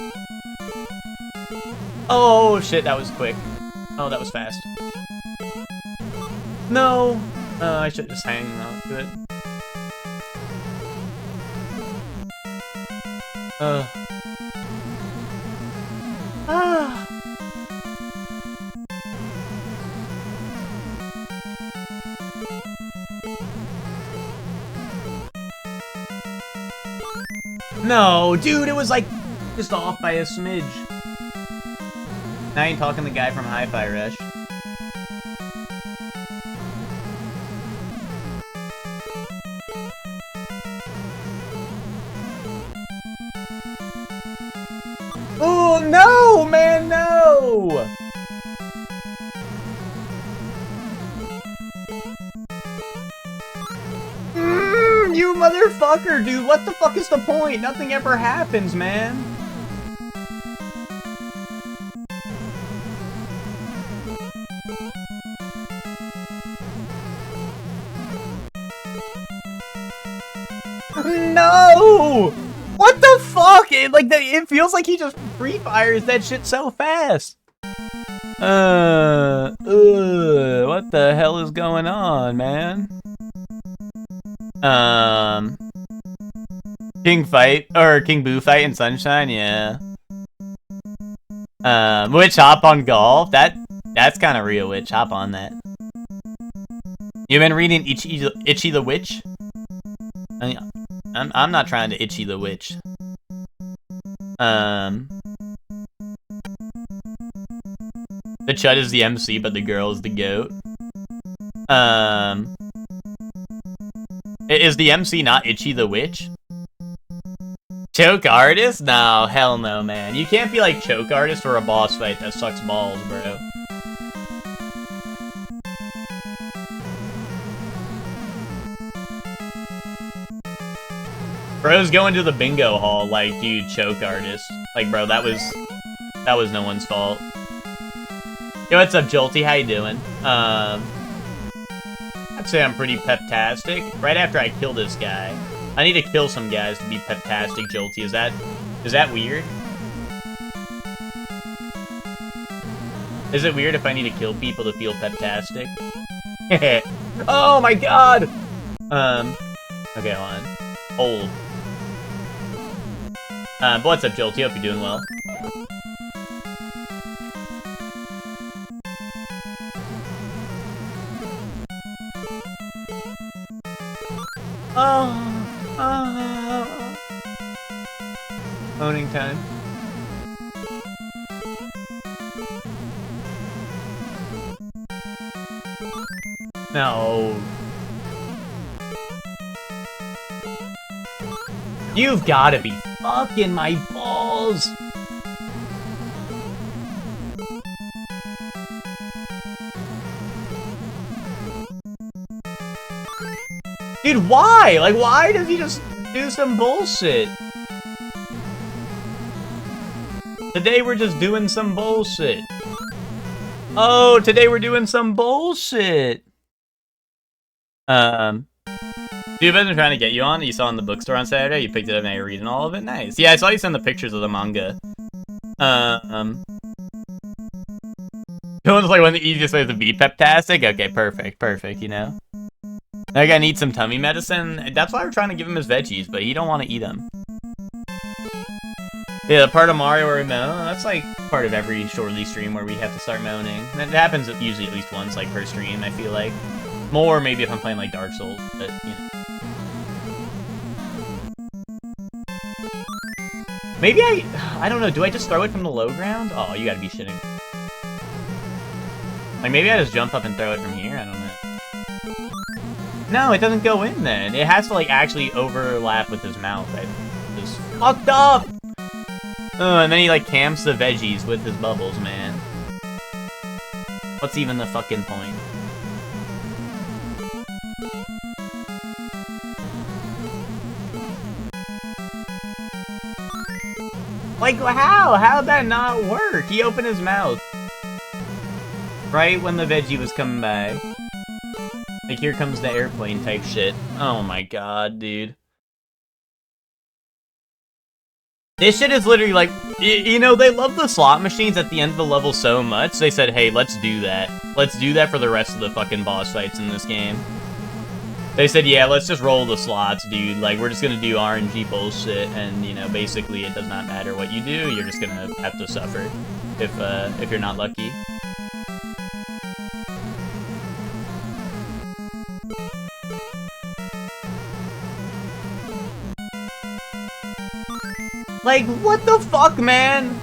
Oh shit, that was quick. Oh, that was fast. No! I should just hang on to it. No, dude, it was like just off by a smidge. Now you're talking to the guy from Hi-Fi Rush. Oh, no, man, no! You motherfucker, dude. What the fuck is the point? Nothing ever happens, man. No! What the fuck? It feels like he just free fires that shit so fast. What the hell is going on, man? King Boo fight in Sunshine, yeah. Witch hop on golf. That's kind of real, Witch. Hop on that. You been reading Itchy the Witch? I'm not trying to Itchy the Witch. The Chud is the MC, but the girl is the goat. Is the MC not Itchy the Witch? Choke artist? No, hell no, man. You can't be like choke artist for a boss fight that sucks balls, bro. Bro's going to the bingo hall like, dude, choke artist. Like, bro, that was no one's fault. Yo, what's up, Jolty? How you doing? I'd say I'm pretty peptastic. Right after I kill this guy. I need to kill some guys to be peptastic, Jolty. Is that weird? Is it weird if I need to kill people to feel peptastic? Oh my god! Okay, hold on. Hold. But what's up, Jolty? Hope you're doing well. Owning time. No. You've gotta be fucking my balls. Dude, why? Like, why does he just do some bullshit? Today we're just doing some bullshit. Oh, today we're doing some bullshit. Dude, I've been trying to get you on. You saw in the bookstore on Saturday. You picked it up and you're reading all of it. Nice. Yeah, I saw you send the pictures of the manga. Dylan's like one of the easiest ways to be peptastic. Okay, perfect, you know. That guy needs some tummy medicine. That's why we're trying to give him his veggies, but he don't want to eat them. Yeah, the part of Mario where we moan, that's like part of every shortly stream where we have to start moaning. And it happens usually at least once, like per stream, I feel like. More maybe if I'm playing like Dark Souls, but you know. Maybe I don't know, do I just throw it from the low ground? Oh, you gotta be shitting. Like, maybe I just jump up and throw it from here? I don't know. No, it doesn't go in then. It has to, like, actually overlap with his mouth. I just fucked up! And then he, like, camps the veggies with his bubbles, man. What's even the fucking point? Like, how? How'd that not work? He opened his mouth. Right when the veggie was coming by. Like, here comes the airplane type shit. Oh my god, dude. This shit is literally like, you know, they love the slot machines at the end of the level so much, they said, hey, let's do that. Let's do that for the rest of the fucking boss fights in this game. They said, yeah, let's just roll the slots, dude. Like, we're just gonna do RNG bullshit, and, you know, basically it does not matter what you do, you're just gonna have to suffer if you're not lucky. Like, what the fuck, man?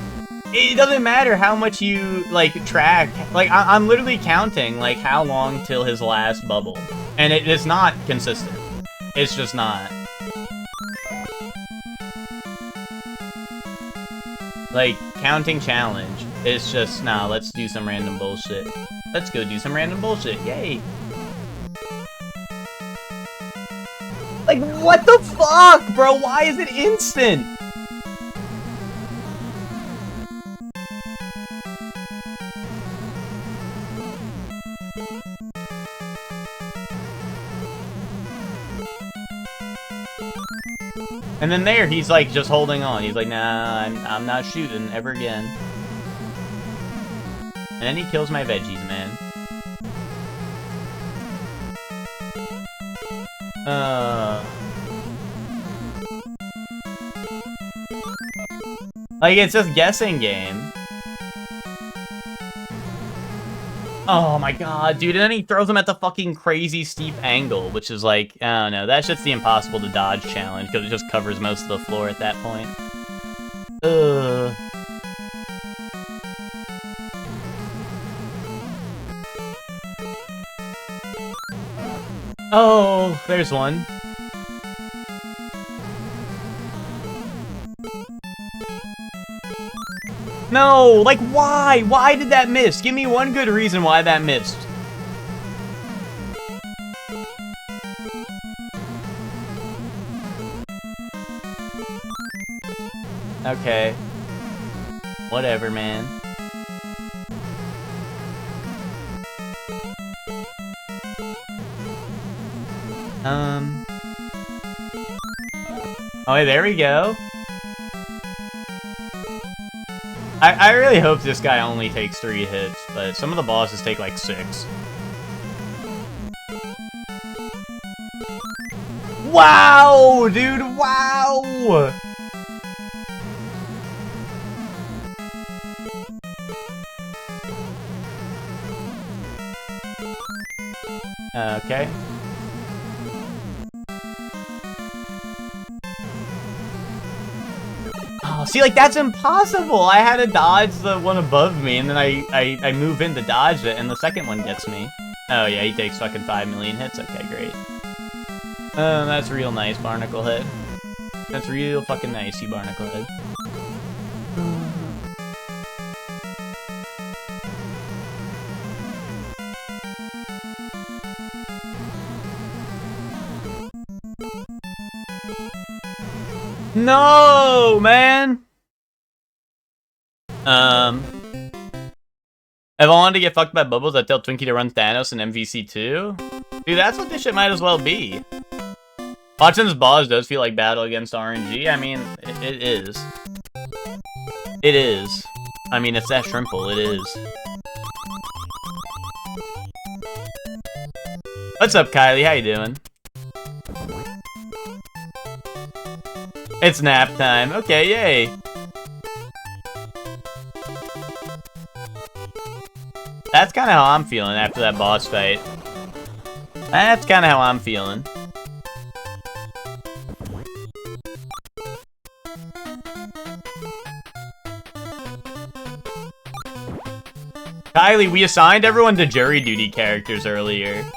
It doesn't matter how much you, like, track. Like, I'm literally counting, like, how long till his last bubble. And it's not consistent. It's just not. Like, counting challenge. It's just, nah, let's do some random bullshit. Let's go do some random bullshit. Yay! Like, what the fuck, bro? Why is it instant? And then there, he's like just holding on. He's like, nah, I'm not shooting ever again. And then he kills my veggies, man. Like, it's just guessing game. Oh my god, dude, and then he throws him at the fucking crazy steep angle, which is like, I don't know, that's just the impossible to dodge challenge, because it just covers most of the floor at that point. Oh, there's one. No, like, why? Why did that miss? Give me one good reason why that missed. Okay. Whatever, man. Oh, hey, there we go. I really hope this guy only takes 3 hits, but some of the bosses take like 6. Wow, dude, wow! Okay. See, like, that's impossible! I had to dodge the one above me, and then I move in to dodge it, and the second one gets me. Oh, yeah, he takes fucking 5 million hits? Okay, great. That's real nice, Barnacle Head. That's real fucking nice, you Barnacle Head. No, man. If I wanted to get fucked by Bubbles, I'd tell Twinkie to run Thanos in MVC2. Dude, that's what this shit might as well be. Watching this boss does feel like battle against RNG. I mean, it is. It is. I mean, it's that shrimple. It is. What's up, Kylie? How you doing? It's nap time. Okay, yay. That's kind of how I'm feeling after that boss fight. That's kind of how I'm feeling. Kylie, we assigned everyone to jury duty characters earlier.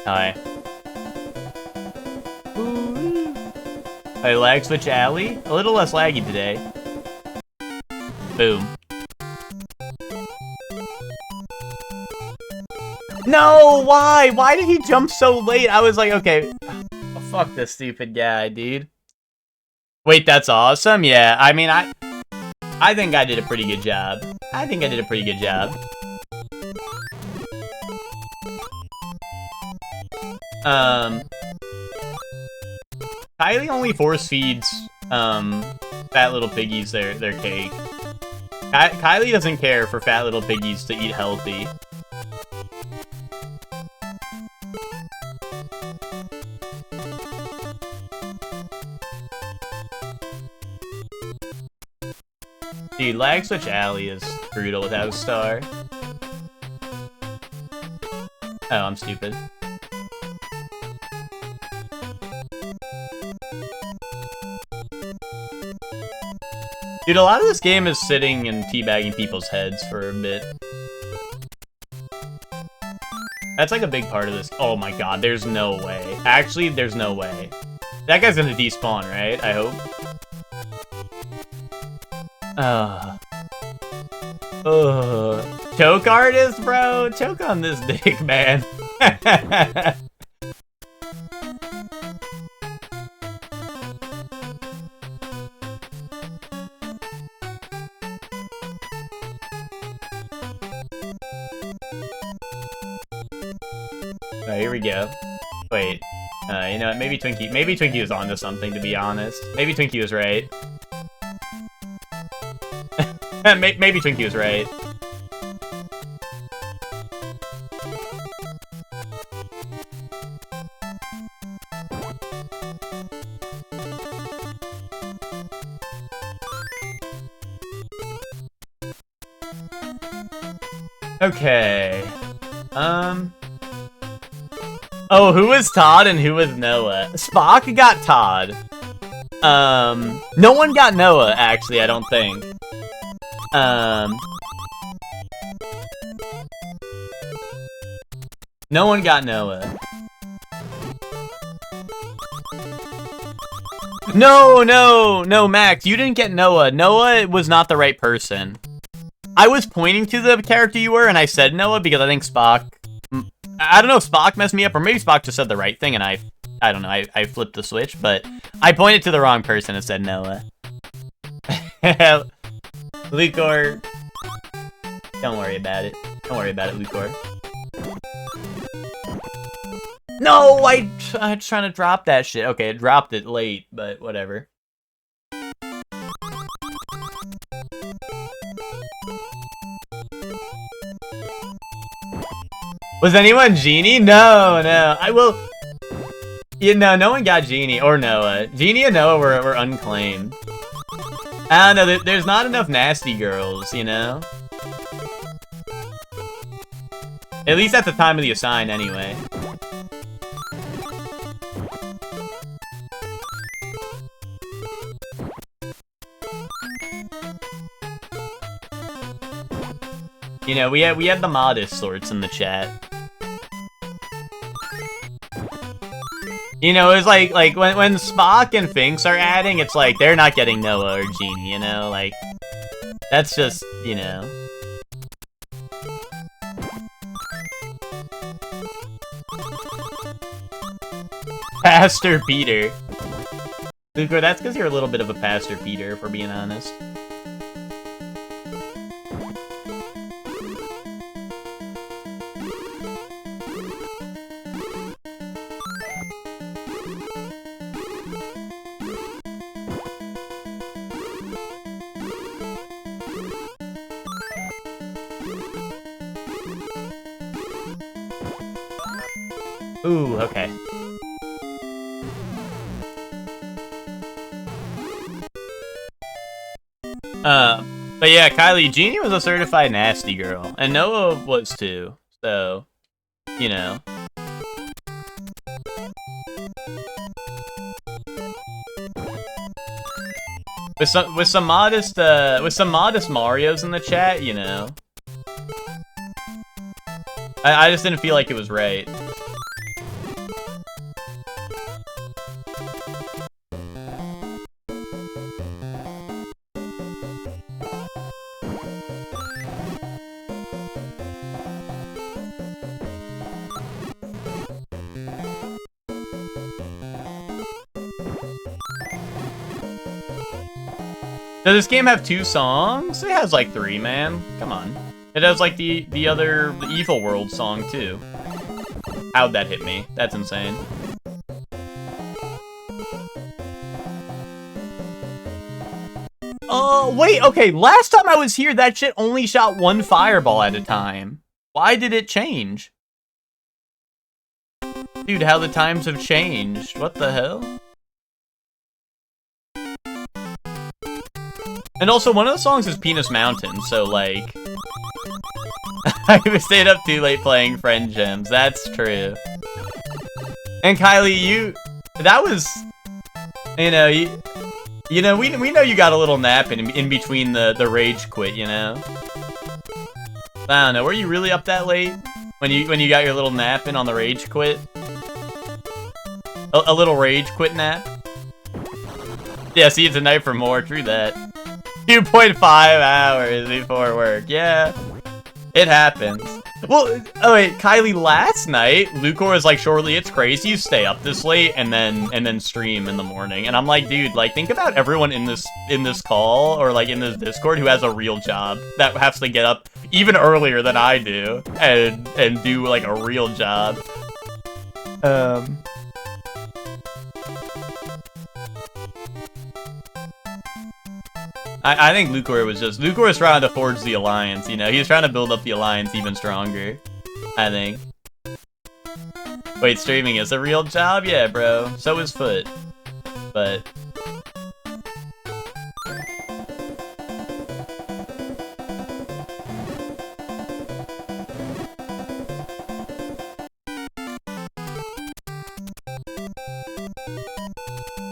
Hi. Hey, lag switch alley? A little less laggy today. Boom. No, why? Why did he jump so late? I was like, okay. Oh, fuck this stupid guy, dude. Wait, that's awesome? Yeah, I mean, I think I did a pretty good job. I think I did a pretty good job. Kylie only force feeds, fat little piggies their cake. Kylie doesn't care for fat little piggies to eat healthy. Dude, lag switch alley is brutal without a star. Oh, I'm stupid. Dude, a lot of this game is sitting and teabagging people's heads for a bit. That's like a big part of this. Oh my god, there's no way. Actually, there's no way. That guy's gonna despawn, right? I hope. Choke artist, bro? Choke on this dick, man. Oh, here we go. Wait. You know what? Maybe Twinkie was onto something, to be honest. Maybe Twinkie was right. Maybe Twinkie was right. Okay. Oh, who was Todd and who was Noah? Spock got Todd. No one got Noah, actually, I don't think. No one got Noah. No, Max, you didn't get Noah. Noah was not the right person. I was pointing to the character you were, and I said Noah because I think Spock... I don't know if Spock messed me up, or maybe Spock just said the right thing, and I don't know, I flipped the switch, but I pointed to the wrong person and said Noah. Lucor. Don't worry about it. Don't worry about it, Lucor. No, I was trying to drop that shit. Okay, I dropped it late, but whatever. Was anyone Genie? No. I will... Yeah, no one got Genie or Noah. Genie and Noah were unclaimed. I don't know, there's not enough nasty girls, you know? At least at the time of the assign, anyway. You know, we had the modest sorts in the chat. You know, it's like when Spock and Finks are adding, it's like they're not getting Noah or Genie, you know? Like, that's just, you know. Pastor Peter. Luco, that's because you're a little bit of a Pastor Peter, if we're being honest. Ooh, okay. But yeah, Kylie, Genie was a certified nasty girl, and Noah was too, so, you know. With some modest Marios in the chat, you know. I just didn't feel like it was right. Does this game have 2 songs? It has like 3, man. Come on. It has like the Evil World song too. How'd that hit me? That's insane. Oh, wait, okay. Last time I was here, that shit only shot 1 fireball at a time. Why did it change? Dude, how the times have changed. What the hell? And also, one of the songs is Penis Mountain, so, like... I stayed up too late playing Friend Gems, that's true. And Kylie, you... That was... You know, we know you got a little nap in between the rage quit, you know? I don't know, were you really up that late? When you got your little nap in on the rage quit? A little rage quit nap? Yeah, see, it's a night for more, true that. 2.5 hours before work. Yeah, it happens. Well, oh wait, Kylie, last night, Lucor was like, shortly, it's crazy you stay up this late and then stream in the morning. And I'm like, dude, like, think about everyone in this call or like in this Discord who has a real job that has to get up even earlier than I do and do like a real job. I think Lucor was trying to forge the alliance, you know? He was trying to build up the alliance even stronger, I think. Wait, streaming is a real job? Yeah, bro. So is Foot. But...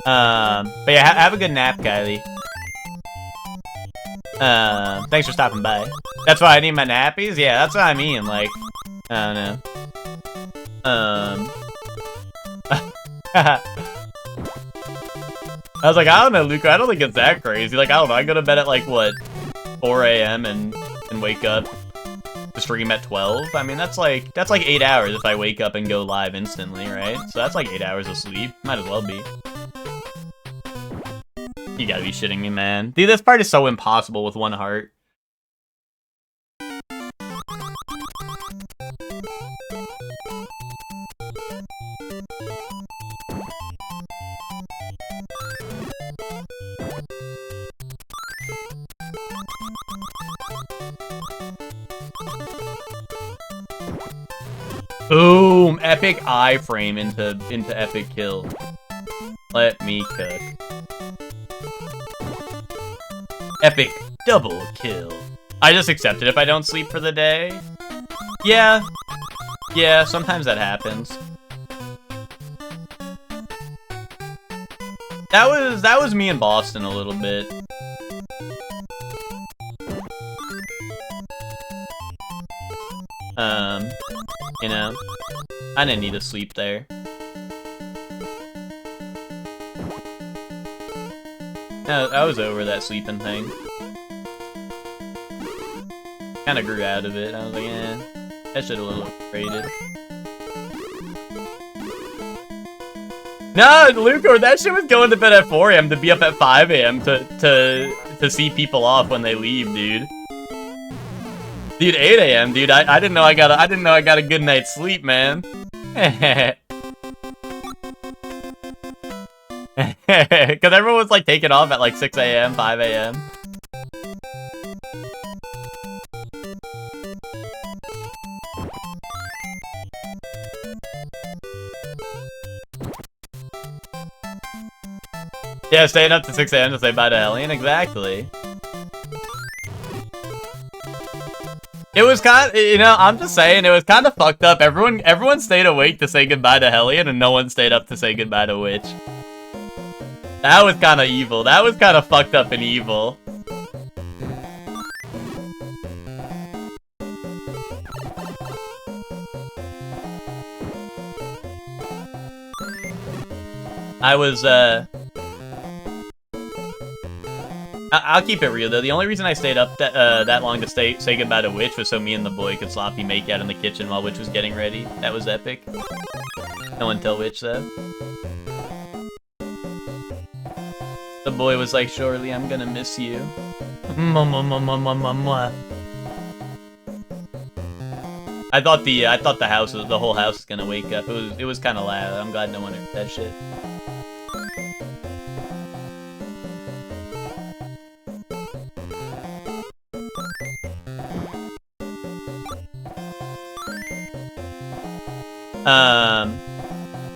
But yeah, have a good nap, Kylie. Thanks for stopping by. That's why I need my nappies? Yeah, that's what I mean, like, I don't know. I was like, I don't know, Luca, I don't think it's that crazy. Like, I don't know, I go to bed at, like, what, 4 a.m. and wake up to stream at 12? I mean, that's like 8 hours if I wake up and go live instantly, right? So that's like 8 hours of sleep. Might as well be. You gotta be shitting me, man. Dude, this part is so impossible with 1 heart. Boom! Epic iframe into epic kill. Let me cook. Epic double kill. I just accept it if I don't sleep for the day. Yeah. Yeah, sometimes that happens. That was me in Boston a little bit. You know, I didn't need to sleep there. I was over that sleeping thing. Kinda grew out of it. I was like, eh, that shit a little overrated. No, Lucor, that shit was going to bed at 4 AM to be up at 5 AM to see people off when they leave, dude. Dude, 8 AM, dude. I didn't know I got a good night's sleep, man. Cause everyone was like taking off at like 6 AM, 5 AM. Yeah, staying up to 6 AM to say bye to Hellion, exactly. It was kind of, you know, I'm just saying, it was kind of fucked up. Everyone stayed awake to say goodbye to Hellion, and no one stayed up to say goodbye to Witch. That was kind of evil. That was kind of fucked up and evil. I was, I'll keep it real though. The only reason I stayed up that long to say goodbye to Witch was so me and the boy could sloppy make out in the kitchen while Witch was getting ready. That was epic. No one tell Witch though. The boy was like, "Surely I'm gonna miss you." I thought the whole house was gonna wake up. It was kind of loud. I'm glad no one heard that shit.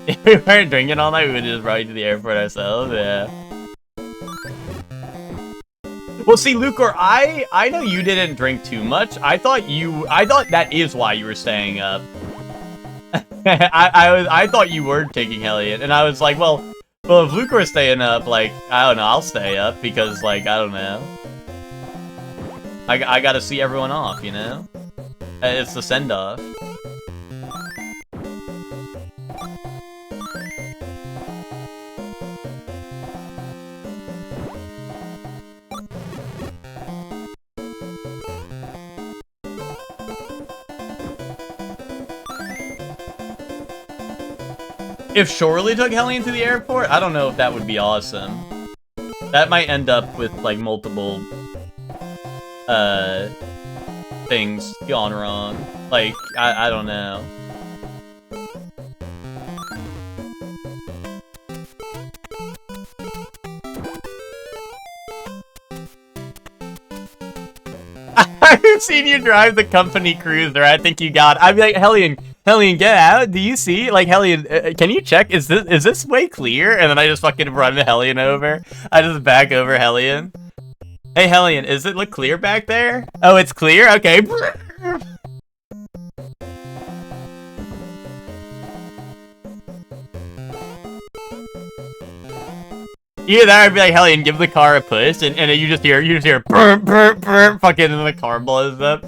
If we weren't drinking all night, we would just ride to the airport ourselves, yeah. Well, see, Lucor, I know you didn't drink too much. I thought that is why you were staying up. I thought you were taking Hellion, and I was like, well, if Lucor's staying up, like, I don't know, I'll stay up, because, like, I don't know. I gotta see everyone off, you know? It's the send-off. If Shorely took Hellion to the airport, I don't know if that would be awesome. That might end up with, like, multiple, things gone wrong. Like, I don't know. I've seen you drive the company cruiser. I think you got. I'd be like, Hellion, get out. Do you see? Like, Hellion, can you check? Is this way clear? And then I just fucking run Hellion over. I just back over Hellion. Hey, Hellion, is it look clear back there? Oh, it's clear? Okay. Either that, I'd be like, Hellion, give the car a push, and then you just hear burp, burp, burp, fucking, and the car blows up.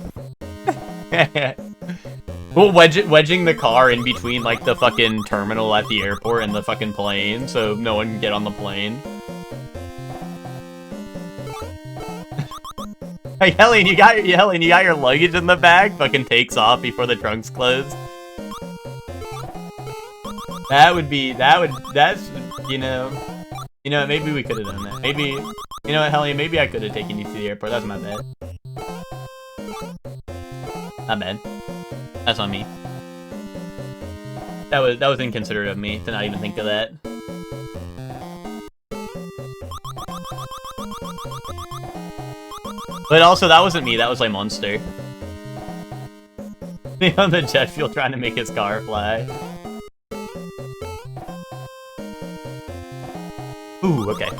Well, wedging the car in between, like, the fucking terminal at the airport and the fucking plane, so no one can get on the plane. Hey, Hellion, you got your luggage in the bag? Fucking takes off before the trunk's closed. That's, you know, maybe we could have done that. Maybe, you know what, Hellion, maybe I could have taken you to the airport. That's my bad. Not bad. That's on me. That was inconsiderate of me to not even think of that. But also, that wasn't me. That was like Monster. On the jet fuel trying to make his car fly. Ooh, okay.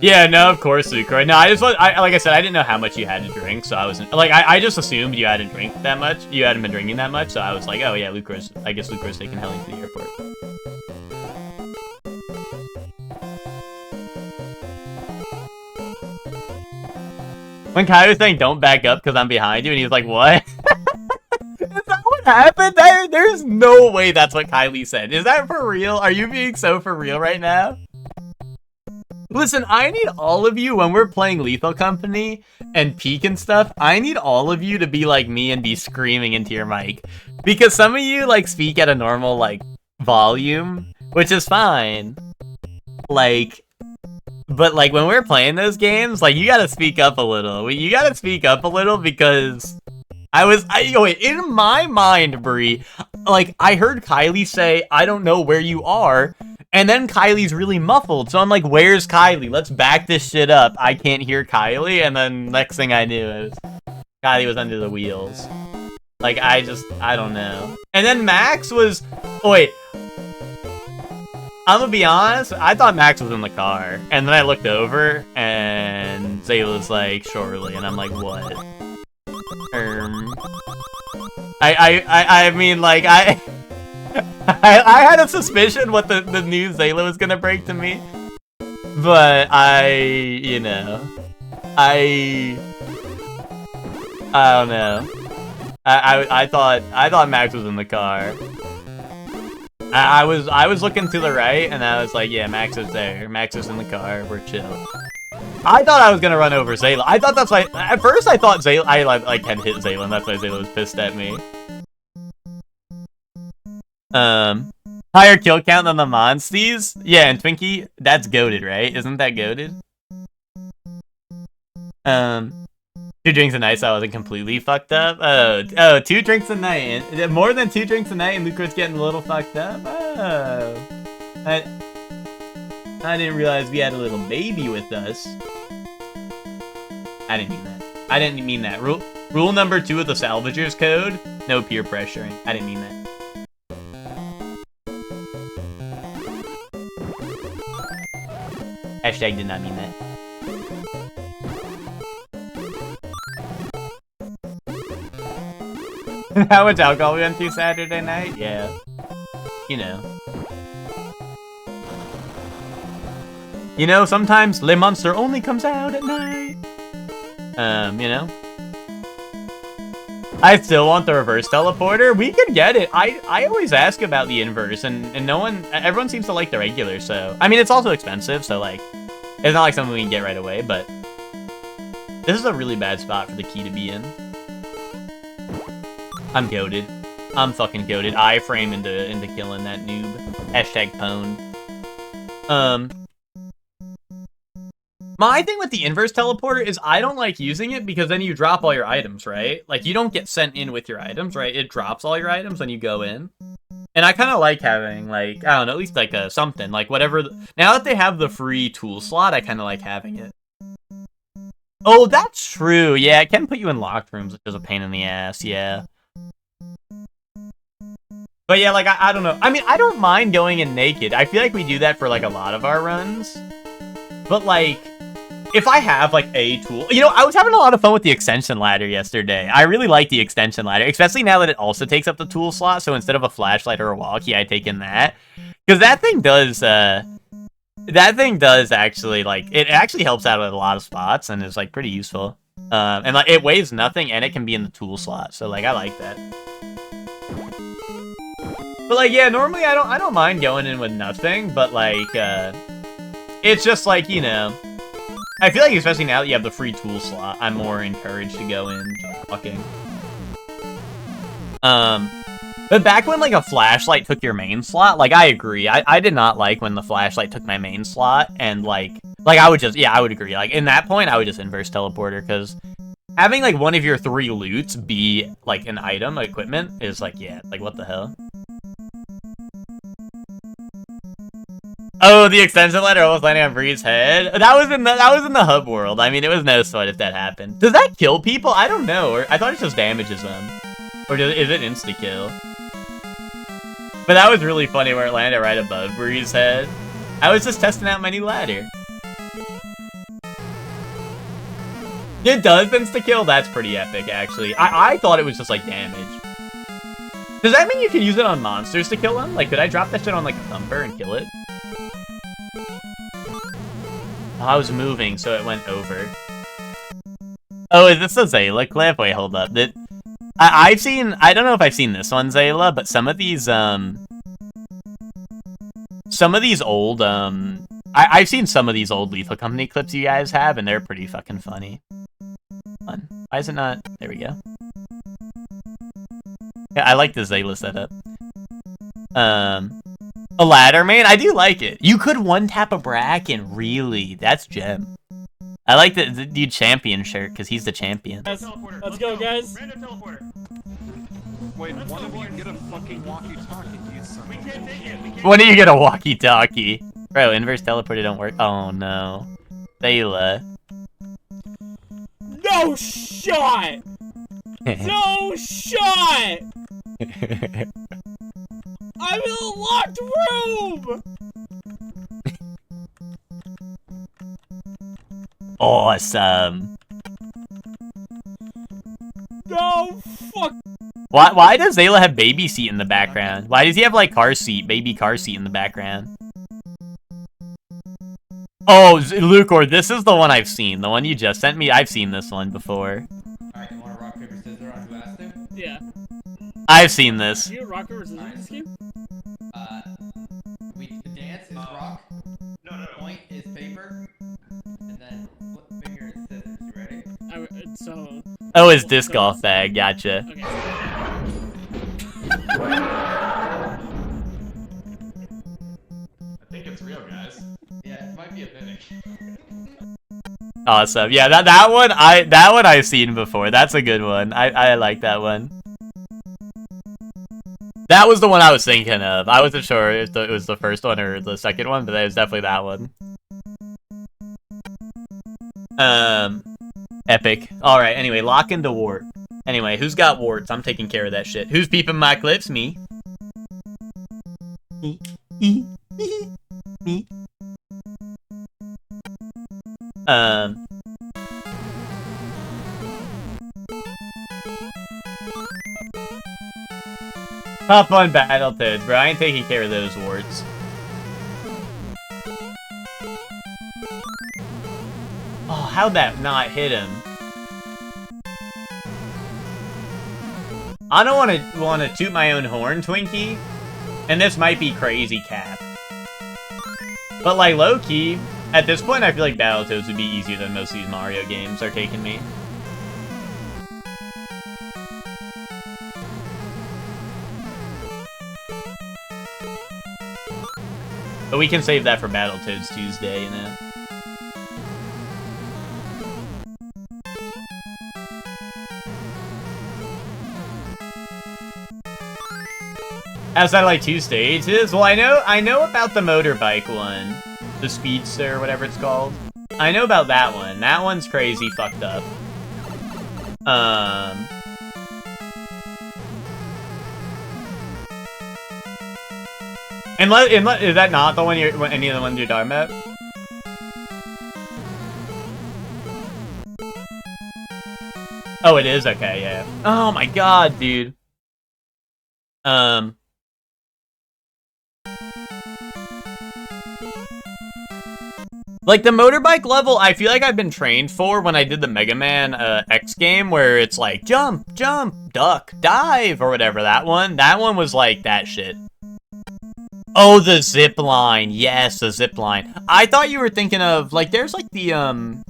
Yeah, no, of course, Lucor. No, like I said, I didn't know how much you had to drink, so I wasn't, like, I just assumed you hadn't drank that much. You hadn't been drinking that much, so I was like, oh yeah, I guess Lucor's taking Hellion to the airport. When Kai was saying don't back up because I'm behind you, and he was like, what? Is that what happened? There's no way that's what Kylie said. Is that for real? Are you being so for real right now? Listen, I need all of you when we're playing Lethal Company and Peak and stuff. I need all of you to be like me and be screaming into your mic. Because some of you like speak at a normal like volume, which is fine. Like, but like when we're playing those games, like you gotta speak up a little. You gotta speak up a little because wait, in my mind, Bree, like I heard Kylie say, I don't know where you are. And then Kylie's really muffled, so I'm like, where's Kylie? Let's back this shit up. I can't hear Kylie, and then next thing I knew is Kylie was under the wheels. Like, I don't know. And then Max was, wait. I'm gonna be honest, I thought Max was in the car. And then I looked over, and Zayla's like, surely, and I'm like, what? I mean, like, I had a suspicion what the news Zayla was gonna break to me, but you know, I don't know. I thought Max was in the car. I was looking to the right, and I was like, yeah, Max is there. Max is in the car. We're chill. I thought I was gonna run over Zayla. I thought that's why. At first, I thought Zayla. I like had hit Zayla, and that's why Zayla was pissed at me. Higher kill count than the Monsties? Yeah, and Twinkie, that's goated, right? Isn't that goated? 2 drinks a night, so I wasn't completely fucked up. Oh, 2 drinks a night. More than 2 drinks a night, and Luke was getting a little fucked up. Oh, I didn't realize we had a little baby with us. I didn't mean that. I didn't mean that. Rule number 2 of the Salvagers Code: no peer pressuring. I didn't mean that. Hashtag did not mean that. How much alcohol we went through Saturday night? Yeah. You know. You know, sometimes Le Monster only comes out at night. You know. I still want the reverse teleporter. We could get it. I always ask about the inverse, and everyone seems to like the regular, so. I mean, it's also expensive, so like, it's not like something we can get right away, but this is a really bad spot for the key to be in. I'm goated. I'm fucking goated. I frame into killing that noob. Hashtag pwned. My thing with the inverse teleporter is I don't like using it because then you drop all your items, right? Like, you don't get sent in with your items, right? It drops all your items when you go in. And I kind of like having, like, I don't know, at least like a something. Like, whatever. Now that they have the free tool slot, I kind of like having it. Oh, that's true. Yeah, it can put you in locked rooms, which is a pain in the ass, yeah. But yeah, like, I don't know. I mean, I don't mind going in naked. I feel like we do that for, like, a lot of our runs. But, like, if I have, like, a tool... You know, I was having a lot of fun with the extension ladder yesterday. I really like the extension ladder, especially now that it also takes up the tool slot. So instead of a flashlight or a walkie, I take in that. Because that thing does, actually, like... It actually helps out at a lot of spots and is, like, pretty useful. And, like, it weighs nothing and it can be in the tool slot. So, like, I like that. But, like, yeah, normally I don't mind going in with nothing, but, like, it's just, like, you know, I feel like especially now that you have the free tool slot, I'm more encouraged to go in fucking. But back when, like, a flashlight took your main slot, like, I agree. I did not like when the flashlight took my main slot, and, like, I would just, yeah, I would agree. Like, in that point, I would just inverse teleporter, because having, like, one of your 3 loots be, like, an item, equipment, is, like, yeah, like, what the hell? Oh, the extension ladder almost landing on Bree's head. That was in the hub world. I mean, it was no sweat if that happened. Does that kill people? I don't know. Or I thought it just damages them. Or is it insta kill? But that was really funny where it landed right above Bree's head. I was just testing out my new ladder. It does insta kill. That's pretty epic, actually. I thought it was just like damage. Does that mean you can use it on monsters to kill them? Like, could I drop that shit on like a thumper and kill it? I was moving, so it went over. Oh, is this a Zayla clip? Wait, hold up. I've seen, I don't know if I've seen this one, Zayla, but some of these old, I've seen some of these old Lethal Company clips you guys have, and they're pretty fucking funny. Fun. Why is it not? There we go. Yeah, I like the Zayla setup. A ladder, man? I do like it. You could one-tap a Bracken, really. That's gem. I like the dude champion shirt, because he's the champion. Let's go, guys. Wait, one of you get a fucking walkie-talkie, you son of a bitch. When do you get a walkie-talkie? Bro, inverse teleporter don't work. Oh, no. Zayla. No shot! No shot! I'm in a locked room! Awesome. No fuck. Why does Zayla have baby seat in the background? Why does he have like car seat, baby car seat in the background? Oh, Lucor, this is the one I've seen. The one you just sent me, I've seen this one before. Alright, you want to rock, paper, scissors on who asked to? Yeah. I've seen this. You rock over scissors this game? The dance is rock. No. Point is paper. And then flip finger is scissors. You ready? So. Oh, it's disc golf bag. Gotcha. Okay. I think it's real, guys. Yeah, it might be a mimic. Awesome. Yeah, that one I've seen before. That's a good one. I like that one. That was the one I was thinking of. I wasn't sure if it was the first one or the second one, but it was definitely that one. Epic. Alright, anyway, lock into wart. Anyway, who's got warts? I'm taking care of that shit. Who's peeping my clips? Me. Me. Hop on Battletoads, bro. I ain't taking care of those warts. Oh, how'd that not hit him? I don't want to toot my own horn, Twinkie, and this might be crazy cap. But like low-key, at this point I feel like Battletoads would be easier than most of these Mario games are taking me. But we can save that for Battletoads Tuesday, you know? Has that like 2 stages? Well, I know about the motorbike one. The Speedster, or whatever it's called. I know about that one. That one's crazy fucked up. Is that not the one any of the ones you're talking about? Oh, it is? Okay, yeah. Oh my god, dude. Like, the motorbike level, I feel like I've been trained for when I did the Mega Man X game, where it's like, jump, jump, duck, dive, or whatever, that one. That one was like that shit. Oh, the zip line. Yes, the zip line. I thought you were thinking of, like, there's like the, I don't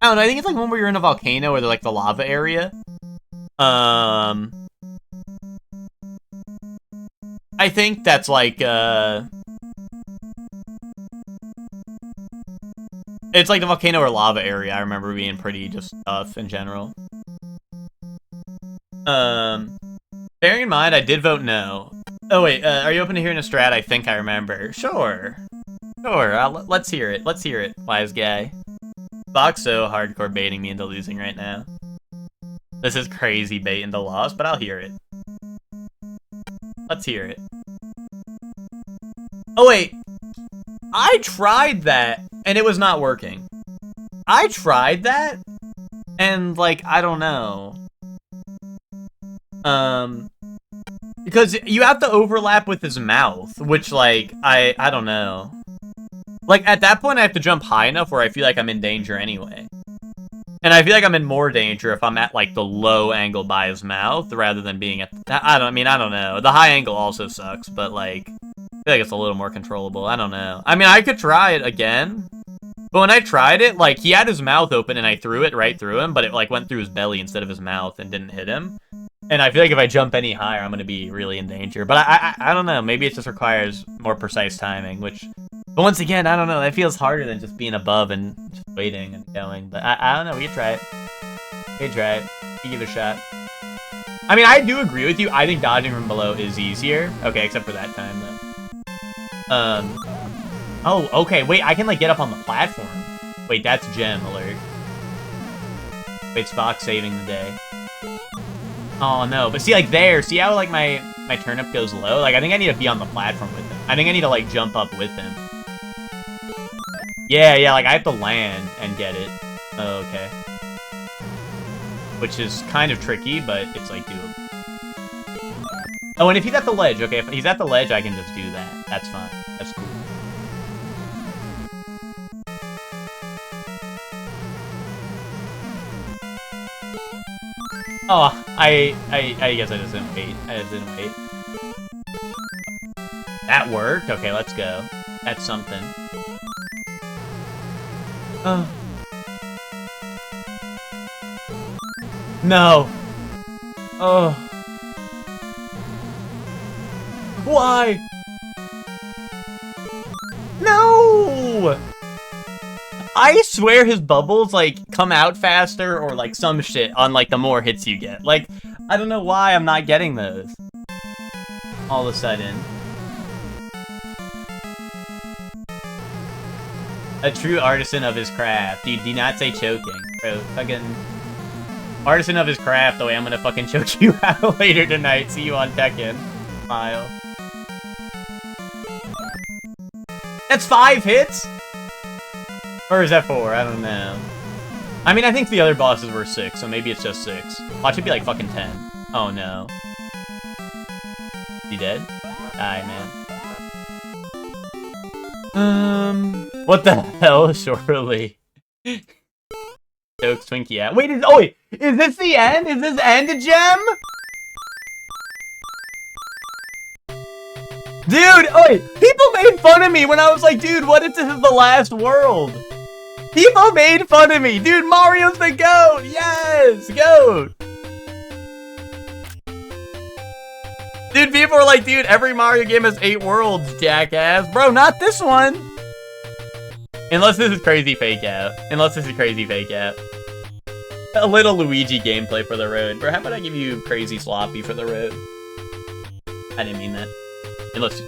know, I think it's like one where you're in a volcano, or like the lava area. I think that's like, it's like the volcano or lava area. I remember being pretty just tough in general. Bearing in mind, I did vote no. Oh wait, are you open to hearing a strat? I think I remember. Sure. Sure, let's hear it. Let's hear it, wise guy. Fox so hardcore baiting me into losing right now. This is crazy bait into loss, but I'll hear it. Let's hear it. Oh wait. I tried that, and it was not working. I tried that, and, like, I don't know. Because you have to overlap with his mouth, which, like, I don't know. Like, at that point, I have to jump high enough where I feel like I'm in danger anyway. And I feel like I'm in more danger if I'm at, like, the low angle by his mouth, rather than being at... I don't know. The high angle also sucks, but, like, I feel like it's a little more controllable. I don't know. I mean, I could try it again, but when I tried it, like, he had his mouth open and I threw it right through him, but it, like, went through his belly instead of his mouth and didn't hit him. And I feel like if I jump any higher, I'm going to be really in danger. But I don't know. Maybe it just requires more precise timing, which... But once again, I don't know. That feels harder than just being above and just waiting and going. But I don't know. We could try it. We could try it. We could give it a shot. I mean, I do agree with you. I think dodging from below is easier. Okay, except for that time, though. Oh, okay. Wait, I can, like, get up on the platform. Wait, that's gem alert. Wait, Spock saving the day. Oh, no. But see, like, there. See how, like, my turnip goes low? Like, I think I need to be on the platform with him. I think I need to, like, jump up with him. Yeah, like, I have to land and get it. Oh, okay. Which is kind of tricky, but it's, like, doable. Oh, and if he's at the ledge, okay, if he's at the ledge, I can just do that. That's fine. That's cool. Oh, I guess I just didn't wait. That worked? Okay, let's go. That's something. Oh. No. Oh. Why? No! I swear his bubbles, like, come out faster or, like, some shit on, like, the more hits you get. Like, I don't know why I'm not getting those. All of a sudden. A true artisan of his craft. Dude, do not say choking. Bro, fucking... Artisan of his craft, the way I'm gonna fucking choke you out later tonight. See you on Tekken. Smile. That's 5 hits? Or is that 4? I don't know. I mean, I think the other bosses were 6, so maybe it's just 6. Watch it be like fucking 10. Oh no. He dead? Die, man. What the hell, Surely? Stokes Twinkie out. Wait, is this the end? Is this end a gem? Dude, people made fun of me when I was like, dude, what if this is the last world? People made fun of me. Dude, Mario's the GOAT. Yes, GOAT. Dude, people were like, dude, every Mario game has 8 worlds, jackass. Bro, not this one. Unless this is crazy fake out. A little Luigi gameplay for the road. Bro, how about I give you crazy sloppy for the road? I didn't mean that. Unless.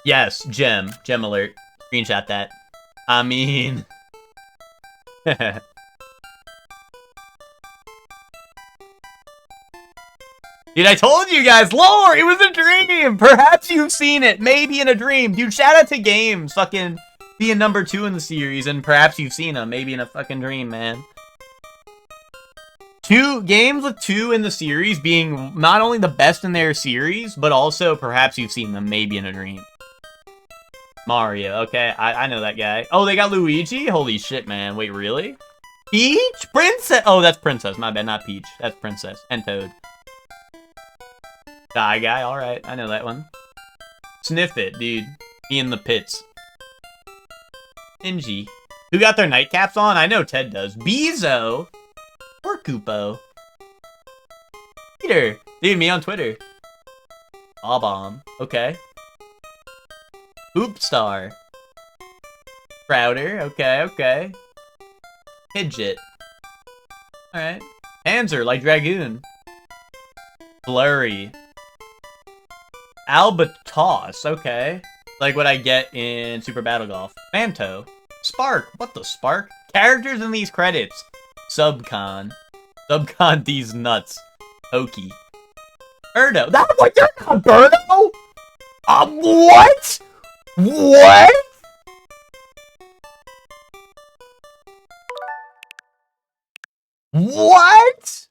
Yes, gem alert. Screenshot that. I mean. Dude, I told you guys, lore, it was a dream. Perhaps you've seen it, maybe in a dream. Dude, shout out to Games, fucking being number 2 in the series, and perhaps you've seen them, maybe in a fucking dream, man. 2 games with 2 in the series being not only the best in their series, but also perhaps you've seen them, maybe in a dream. Mario, okay, I know that guy. Oh, they got Luigi? Holy shit, man. Wait, really? Peach? Princess? Oh, that's Princess, my bad, not Peach. That's Princess, and Toad. Die guy, alright, I know that one. Sniff it, dude. Be in the pits. Stingy. Who got their nightcaps on? I know Ted does. Bezo! Or Koopo. Peter! Dude, me on Twitter. Bob-omb. Okay. Oopstar. Crowder. Okay. Pidgeot. Alright. Panzer, like Dragoon. Blurry. Albatos, okay. Like what I get in Super Battle Golf. Manto. Spark. What the Spark? Characters in these credits. Subcon. Subcon these nuts. Pokey. Birdo. That's what you're not, Birdo? What? What? What?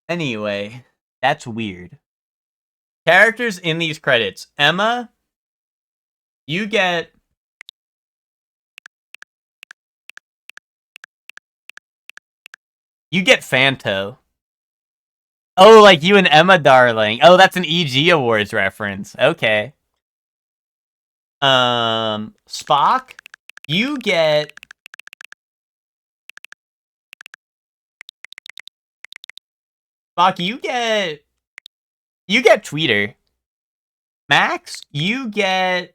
Anyway, that's weird. Characters in these credits. Emma, you get... You get Phanto. Oh, like you and Emma, darling. Oh, that's an EG Awards reference. Okay. Spock, you get... Spock, you get Tweeter. Max, you get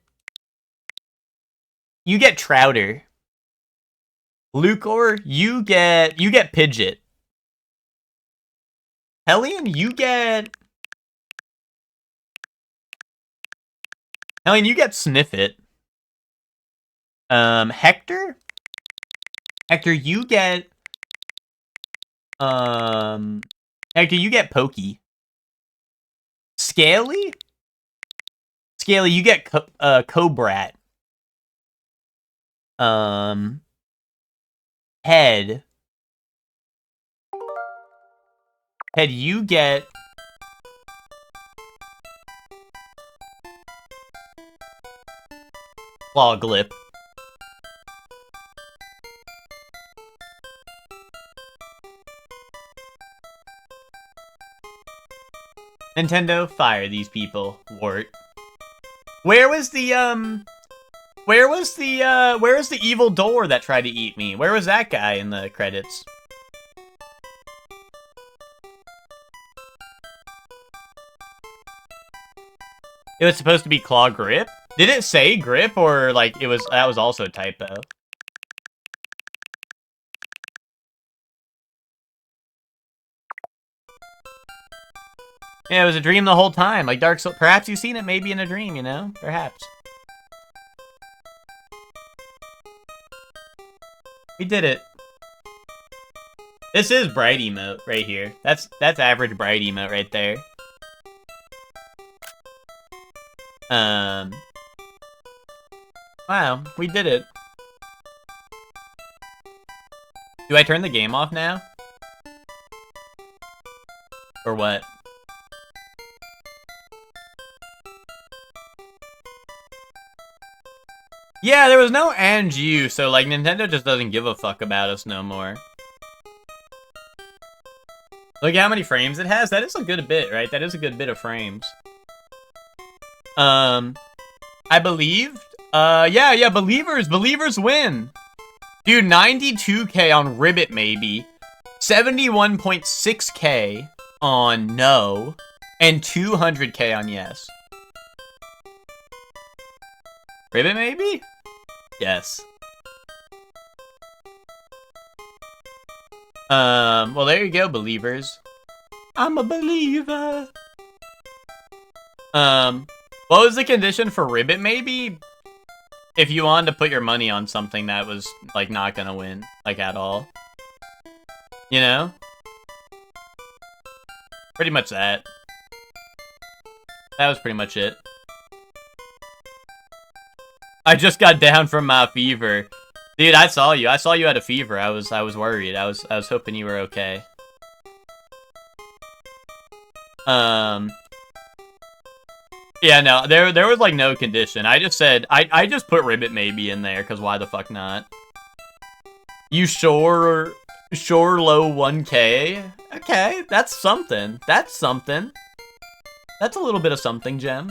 Trouter. Lucor, you get Pidgeot. Hellion, you get Sniffit. Hector, you get Pokey. Scaly, you get Cobrat. Head, you get Clawglip. Nintendo, fire these people, Wart. Where's the evil door that tried to eat me? Where was that guy in the credits? It was supposed to be Claw Grip? Did it say grip, or like that was also a typo? Yeah, it was a dream the whole time, like Dark Souls. Perhaps you've seen it maybe in a dream, you know? Perhaps. We did it. This is Bright Emote right here. That's average Bright Emote right there. Wow, we did it. Do I turn the game off now? Or what? Yeah, there was no and you, so like Nintendo just doesn't give a fuck about us no more. Look how many frames it has. That is a good bit, right? That is a good bit of frames. I believed. Yeah, Believers win. Dude, 92k on Ribbit maybe, 71.6k on no, and 200k on yes. Ribbit maybe? Yes. Well there you go, believers. I'm a believer. What was the condition for Ribbit maybe? If you wanted to put your money on something that was, like, not gonna win, like, at all. You know? Pretty much that. That was pretty much it. I just got down from my fever. Dude, I saw you. I saw you had a fever. I was worried. I was hoping you were okay. Yeah, no, there was like no condition. I just said I just put Ribbit maybe in there because why the fuck not? You sure low 1k? Okay, that's something. That's something. That's a little bit of something, Gem.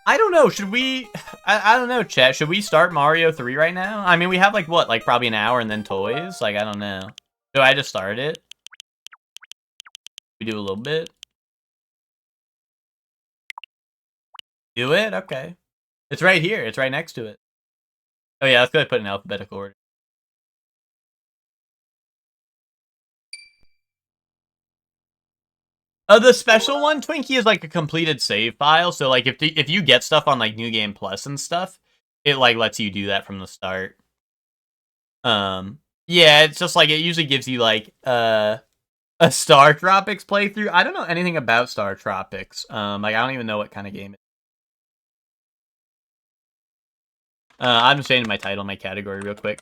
I don't know. Should we? I don't know, chat. Should we start Mario 3 right now? I mean, we have like what, like probably an hour and then toys. Like I don't know. Do I just start it? We do a little bit. Do it? Okay. It's right here. It's right next to it. Oh yeah, let's go ahead and put it in alphabetical order. The special one, Twinkie, is like a completed save file. So like if you get stuff on like New Game Plus and stuff, it like lets you do that from the start. Yeah, it's just like it usually gives you like a Star Tropics playthrough. I don't know anything about Star Tropics. Like I don't even know what kind of game it is. I'm just changing my title, my category real quick.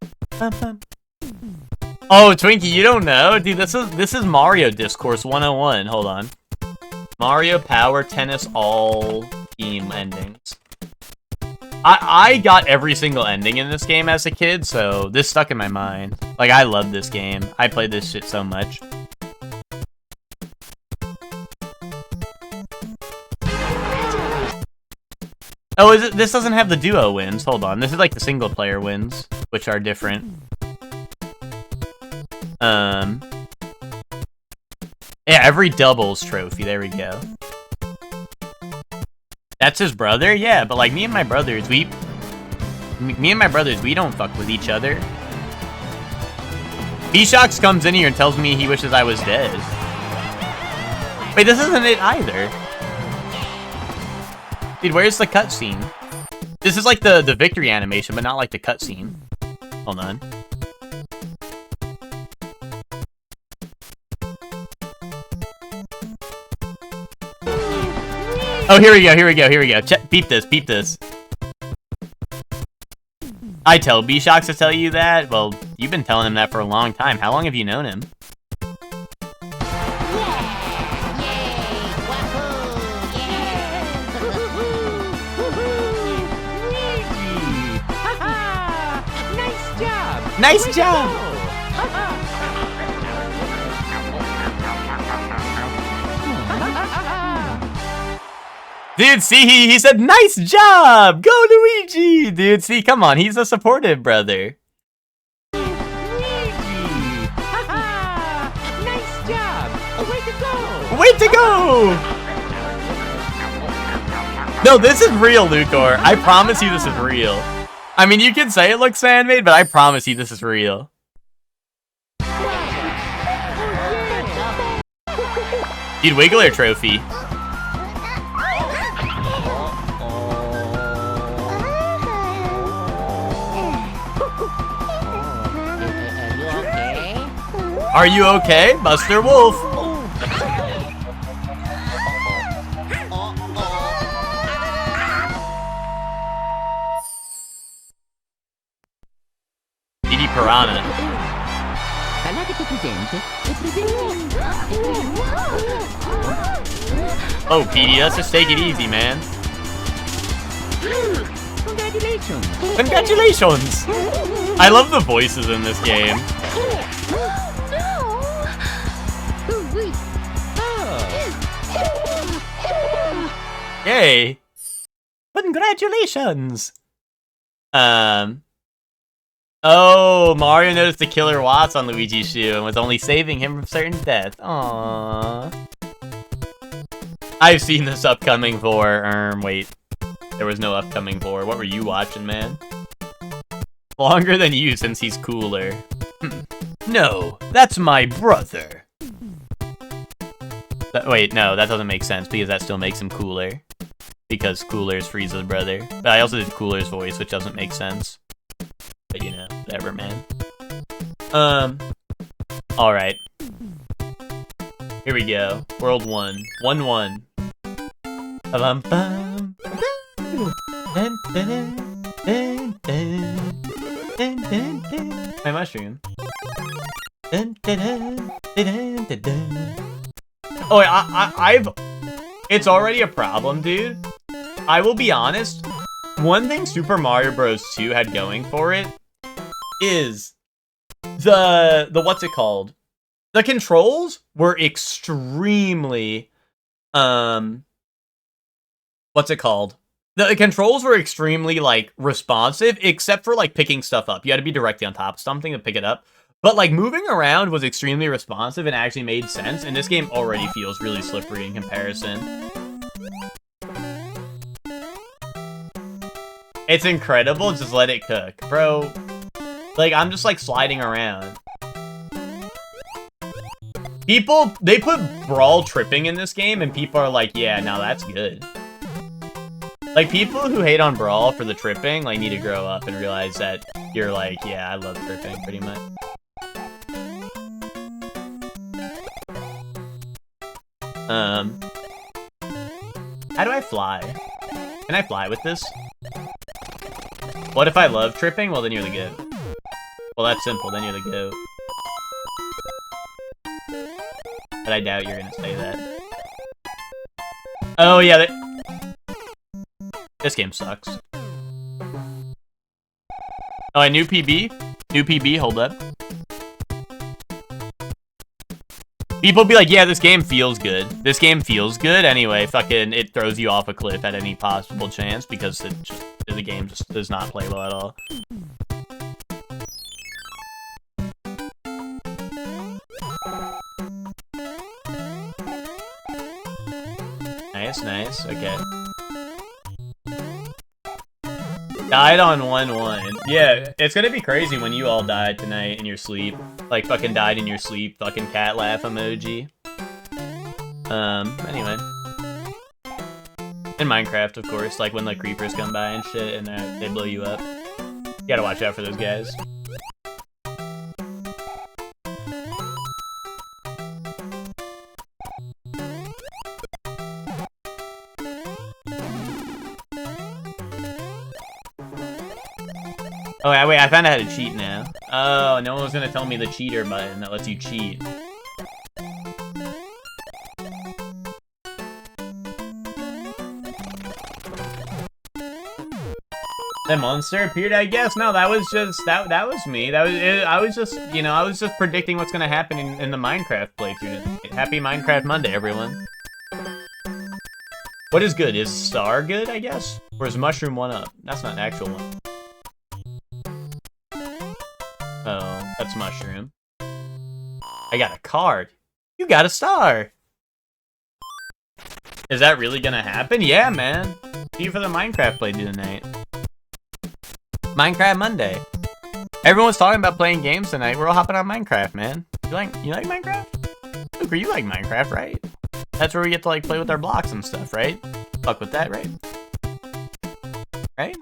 Oh, Twinkie, you don't know? Dude, this is Mario Discourse 101. Hold on. Mario Power Tennis all theme endings. I got every single ending in this game as a kid, so this stuck in my mind. Like, I love this game. I played this shit so much. Oh, is it? This doesn't have the duo wins. Hold on. This is like the single player wins, which are different. Yeah, every doubles trophy. There we go. That's his brother? Yeah, but like me and my brothers, we don't fuck with each other. B-Shox comes in here and tells me he wishes I was dead. Wait, this isn't it either. Dude, where's the cutscene? This is like the victory animation, but not like the cutscene. Hold on. Oh, here we go. Beep this. I tell B-Shox to tell you that? Well, you've been telling him that for a long time. How long have you known him? Nice job! Dude, see, he said, nice job! Go, Luigi! Dude, see, come on, he's a supportive brother. Nice job! Way to go! Way to go! No, this is real, Lucor. I promise you this is real. I mean, you can say it looks fan-made, but I promise you this is real. Dude, Wiggler trophy. Are you okay, Buster Wolf? Didi Piranha. Oh, Petey, let's just take it easy, man. Congratulations! Congratulations! I love the voices in this game. Yay! Congratulations! Oh, Mario noticed the killer Watts on Luigi's shoe and was only saving him from certain death. Aww. I've seen this upcoming for, wait. There was no upcoming for. What were you watching, man? Longer than you since he's cooler. No, that's my brother. Wait, no, that doesn't make sense because that still makes him cooler. Because Cooler is Frieza's brother. But I also did Cooler's voice, which doesn't make sense. But you know, whatever, man. Alright. Here we go. World 1. 1-1. Ba-bum-bum. Dun, dun, dun, dun, dun, dun, dun. My mushroom. Dun, dun, dun, dun, dun, dun. Oh, wait, I've... It's already a problem, dude. I will be honest. One thing Super Mario Bros. 2 had going for it is the what's it called? The controls were extremely what's it called? The controls were extremely like responsive, except for like picking stuff up. You had to be directly on top of something to pick it up. But like moving around was extremely responsive and actually made sense, and this game already feels really slippery in comparison. It's incredible, just let it cook. Bro, like I'm just like sliding around. People, they put Brawl tripping in this game and people are like, yeah, now that's good. Like people who hate on Brawl for the tripping, like need to grow up and realize that you're like, yeah, I love tripping pretty much. How do I fly? Can I fly with this? What if I love tripping? Well, then you're the good. Well, that's simple. Then you're the GOAT. But I doubt you're gonna say that. Oh, yeah. This game sucks. Oh, a new PB? New PB, hold up. People be like, yeah, this game feels good. This game feels good. Anyway, fucking, it throws you off a cliff at any possible chance because the game just does not play well at all. Nice, nice, okay. Died on 1-1. Yeah, it's gonna be crazy when you all die tonight in your sleep. Like, fucking died in your sleep, fucking cat laugh emoji. Anyway. In Minecraft, of course, like when the creepers come by and shit and they blow you up. You gotta watch out for those guys. Oh, wait, I found out how to cheat now. Oh, no one was gonna tell me the cheater button that lets you cheat. The monster appeared, I guess. No, that was just, that was me. I was just, you know, I was just predicting what's gonna happen in the Minecraft playthrough. Happy Minecraft Monday, everyone. What is good? Is Star good, I guess? Or is Mushroom 1-up? That's not an actual one. Oh, that's Mushroom. I got a card. You got a star. Is that really gonna happen? Yeah, man. See you for the Minecraft playthrough tonight. Minecraft Monday. Everyone's talking about playing games tonight. We're all hopping on Minecraft, man. You like Minecraft? Luker, you like Minecraft, right? That's where we get to like play with our blocks and stuff, right? Fuck with that, right? Right?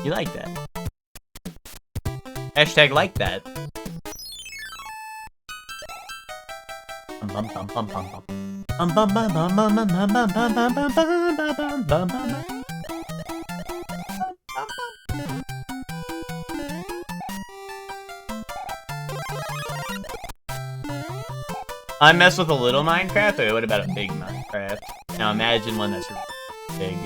You like that. Hashtag like that. I mess with a little Minecraft, or what about a big Minecraft? Now imagine one that's big.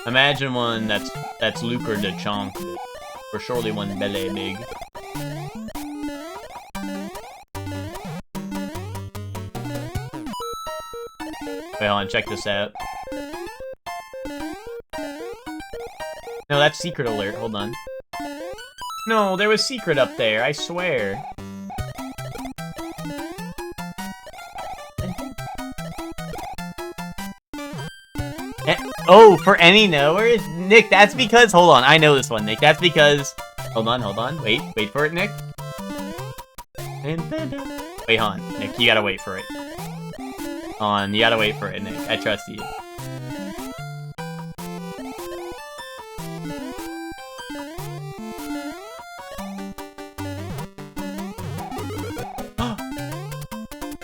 Imagine one that's Luker de Chonk, or surely one belly big. Wait, hold on, check this out. No, that's secret alert, hold on. No, there was secret up there, I swear. Oh, for any knowers? Nick, that's because... Hold on, I know this one, Nick. That's because... Hold on. Wait for it, Nick. Wait, hold on. Nick, you gotta wait for it. Hold on, you gotta wait for it, Nick. I trust you.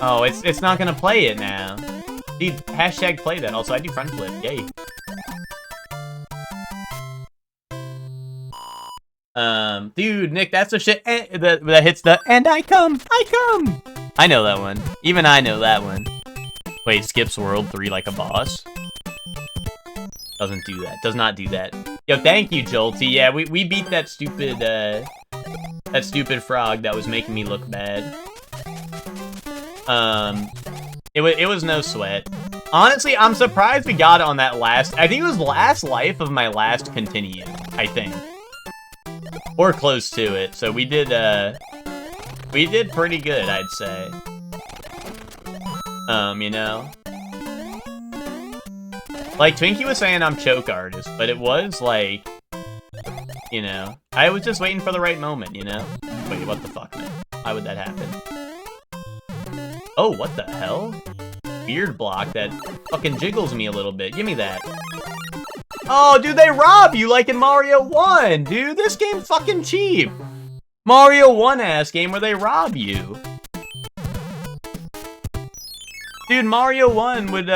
Oh, it's not gonna play it now. Dude, hashtag play that. Also, I do front flip. Yay. Dude, Nick, that's the shit that hits the and I come. I know that one. Even I know that one. Wait, skips World 3 like a boss? Doesn't do that. Does not do that. Yo, thank you, Jolty. Yeah, we beat that stupid frog that was making me look bad. It was no sweat. Honestly, I'm surprised we got it on that last... I think it was last life of my last continue, I think. Or close to it. So we did pretty good, I'd say. You know? Like, Twinkie was saying I'm choke artist, but it was like... You know? I was just waiting for the right moment, you know? Wait, what the fuck, man? Why would that happen? Oh, what the hell? Beard block that fucking jiggles me a little bit. Give me that. Oh, dude, they rob you like in Mario 1, dude. This game's fucking cheap. Mario 1-ass game where they rob you. Dude, Mario 1 would,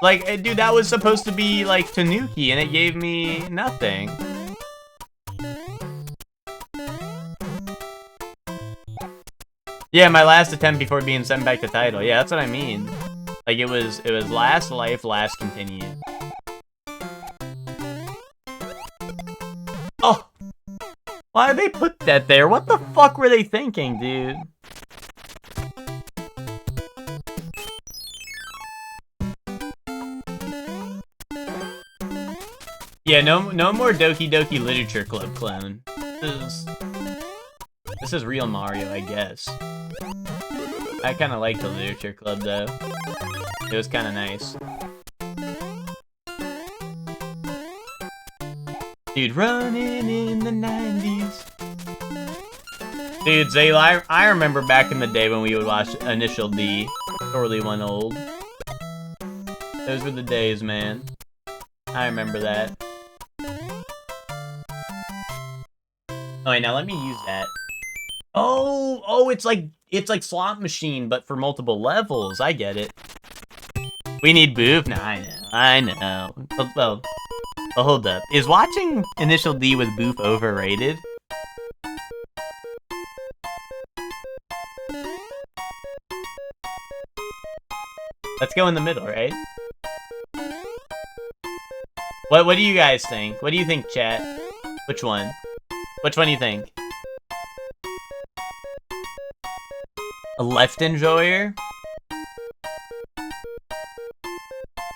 Like, dude, that was supposed to be, like, Tanuki, and it gave me nothing. Yeah, my last attempt before being sent back to title. Yeah, that's what I mean. Like, it was last life, last continue. Oh! Why did they put that there? What the fuck were they thinking, dude? Yeah, no more Doki Doki Literature Club clone. This is real Mario, I guess. I kind of like the Literature Club, though. It was kind of nice. Dude, running in the 90s. Dude, Zayla, I remember back in the day when we would watch Initial D. Sorely One Old. Those were the days, man. I remember that. Oh, wait, now let me use that. Oh, it's like Slot Machine, but for multiple levels. I get it. We need Boof? No, I know. Well, hold up. Is watching Initial D with Boof overrated? Let's go in the middle, right? What do you guys think? What do you think, chat? Which one? Which one do you think? A left enjoyer?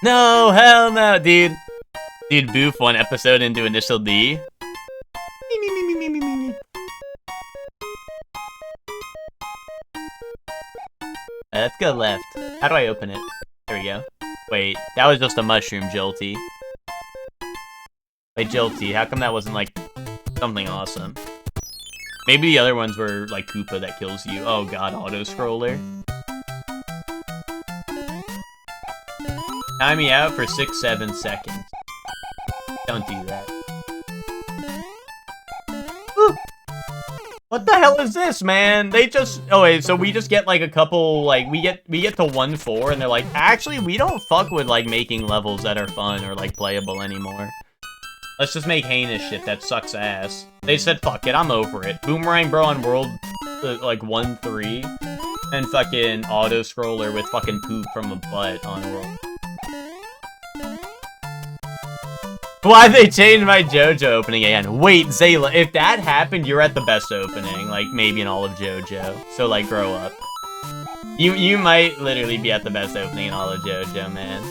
No, hell no, dude. Dude, Boof one episode into Initial D. Let's go left. How do I open it? There we go. Wait, that was just a mushroom, Jolty. Wait, Jolty, how come that wasn't like something awesome? Maybe the other ones were like Koopa that kills you. Oh god, auto-scroller. Time me out for 6-7 seconds. Don't do that. Woo. What the hell is this, man? They just... Oh, wait, so we just get, like, a couple, like, we get to 1-4, and they're like, actually, we don't fuck with, like, making levels that are fun or, like, playable anymore. Let's just make heinous shit that sucks ass. They said, fuck it, I'm over it. Boomerang Bro on World, like, 1-3, and fucking auto-scroller with fucking poop from a butt on World. Why'd they change my JoJo opening again? Wait, Zayla, if that happened, you're at the best opening, like, maybe in all of JoJo. So, like, grow up. You might literally be at the best opening in all of JoJo, man.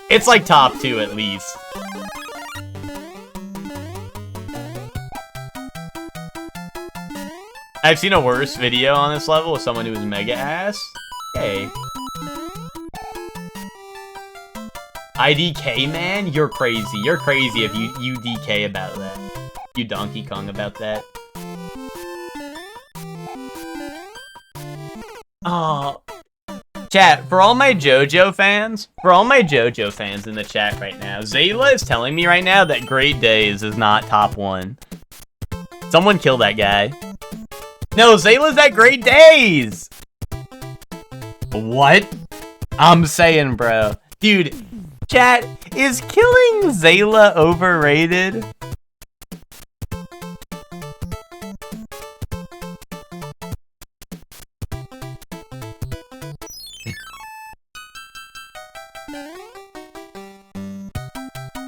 It's, like, top 2 at least. I've seen a worse video on this level with someone who was mega ass. Hey. IDK, man? You're crazy. You're crazy if you DK about that. You Donkey Kong about that. Oh. Chat, for all my JoJo fans, in the chat right now, Zayla is telling me right now that Great Days is not top 1. Someone kill that guy. No, Zayla's at Great Days! What? I'm saying, bro. Dude, chat, is killing Zayla overrated?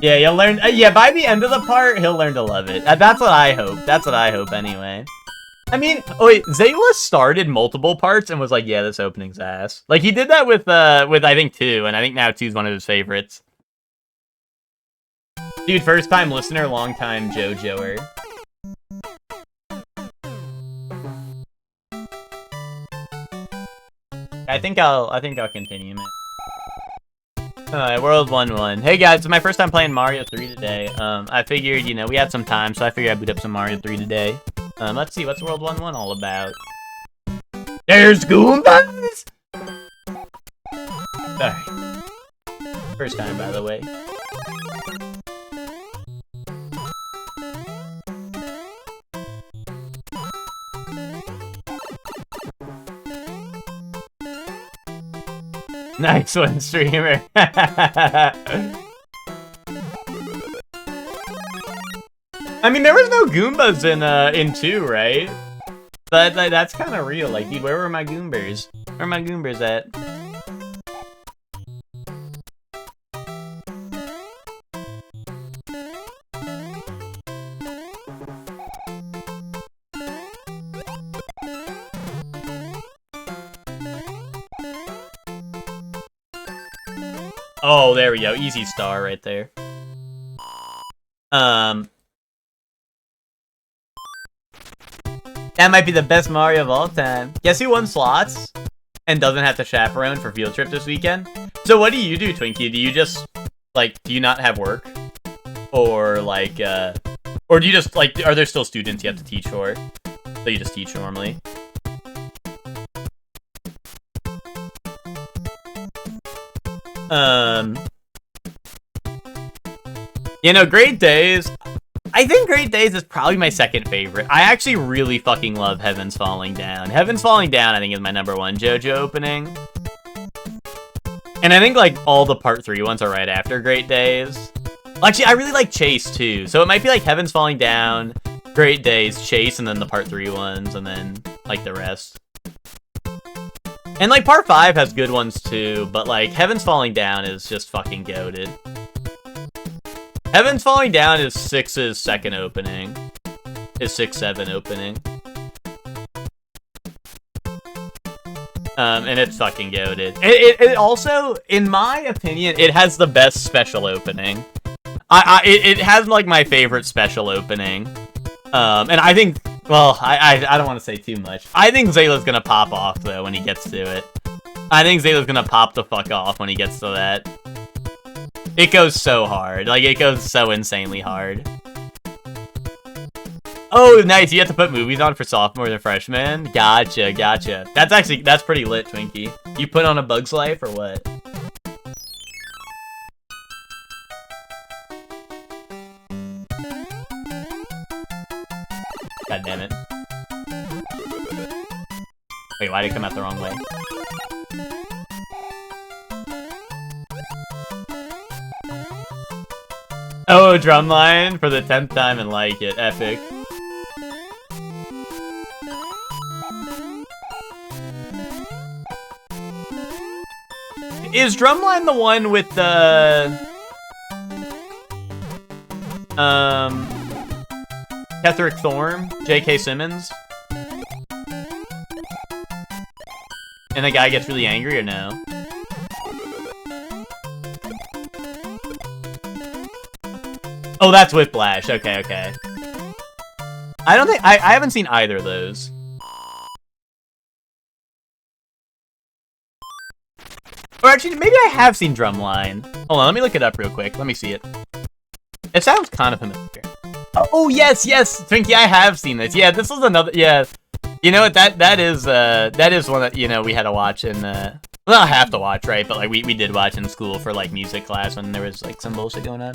Yeah, you'll learn. Yeah, by the end of the part, he'll learn to love it. That's what I hope. That's what I hope, anyway. I mean, oh wait, Zayla started multiple parts and was like, "Yeah, this opening's ass." Like he did that with I think 2, and I think now 2's one of his favorites. Dude, first time listener, long time JoJoer. I think I'll continue, man. Alright, World 1-1. Hey guys, it's my first time playing Mario 3 today. I figured, you know, we had some time, so I figured I'd boot up some Mario 3 today. Let's see, what's World 1-1 all about? There's Goombas! Sorry. First time, by the way. Nice one, streamer. I mean, there was no Goombas in 2, right? That's kind of real. Like, dude, where were my Goombers? Where are my Goombers at? Oh, there we go. Easy star right there. That might be the best Mario of all time. Guess who won slots and doesn't have to chaperone for field trip this weekend? So what do you do, Twinkie? Do you just, like, do you not have work? Or, like, or do you just, like, are there still students you have to teach for? So you just teach normally? You know, Great Days... I think Great Days is probably my second favorite. I actually really fucking love Heaven's Falling Down. Heaven's Falling Down, I think, is my #1 JoJo opening. And I think, like, all the Part 3 ones are right after Great Days. Actually, I really like Chase, too. So it might be, like, Heaven's Falling Down, Great Days, Chase, and then the Part 3 ones, and then, like, the rest. And, like, Part 5 has good ones, too, but, like, Heaven's Falling Down is just fucking goated. Heaven's Falling Down is 6's second opening. Is 6-7 opening. And it's fucking goated. It also, in my opinion, it has the best special opening. It has, like, my favorite special opening. And I think, well, I don't want to say too much. I think Zayla's gonna pop off, though, when he gets to it. I think Zayla's gonna pop the fuck off when he gets to that. It goes so hard. Like, it goes so insanely hard. Oh, nice. You have to put movies on for sophomores and freshmen? Gotcha, gotcha. That's pretty lit, Twinkie. You put on A Bug's Life or what? God damn it. Wait, why did it come out the wrong way? Oh, drumline for the 10th time and like it. Epic. Is drumline the one with the... Ketherick Thorn? J.K. Simmons? And the guy gets really angry or no? Oh, that's Whiplash. Okay, okay. I don't think... I haven't seen either of those. Or actually, maybe I have seen Drumline. Hold on, let me look it up real quick. Let me see it. It sounds kind of familiar. Oh, yes, yes! Twinkie, I have seen this. Yeah, this was another... Yeah. You know what? That is one that, you know, we had to watch in... Well, not have to watch, right? But, like, we did watch in school for, like, music class when there was, like, some bullshit going on.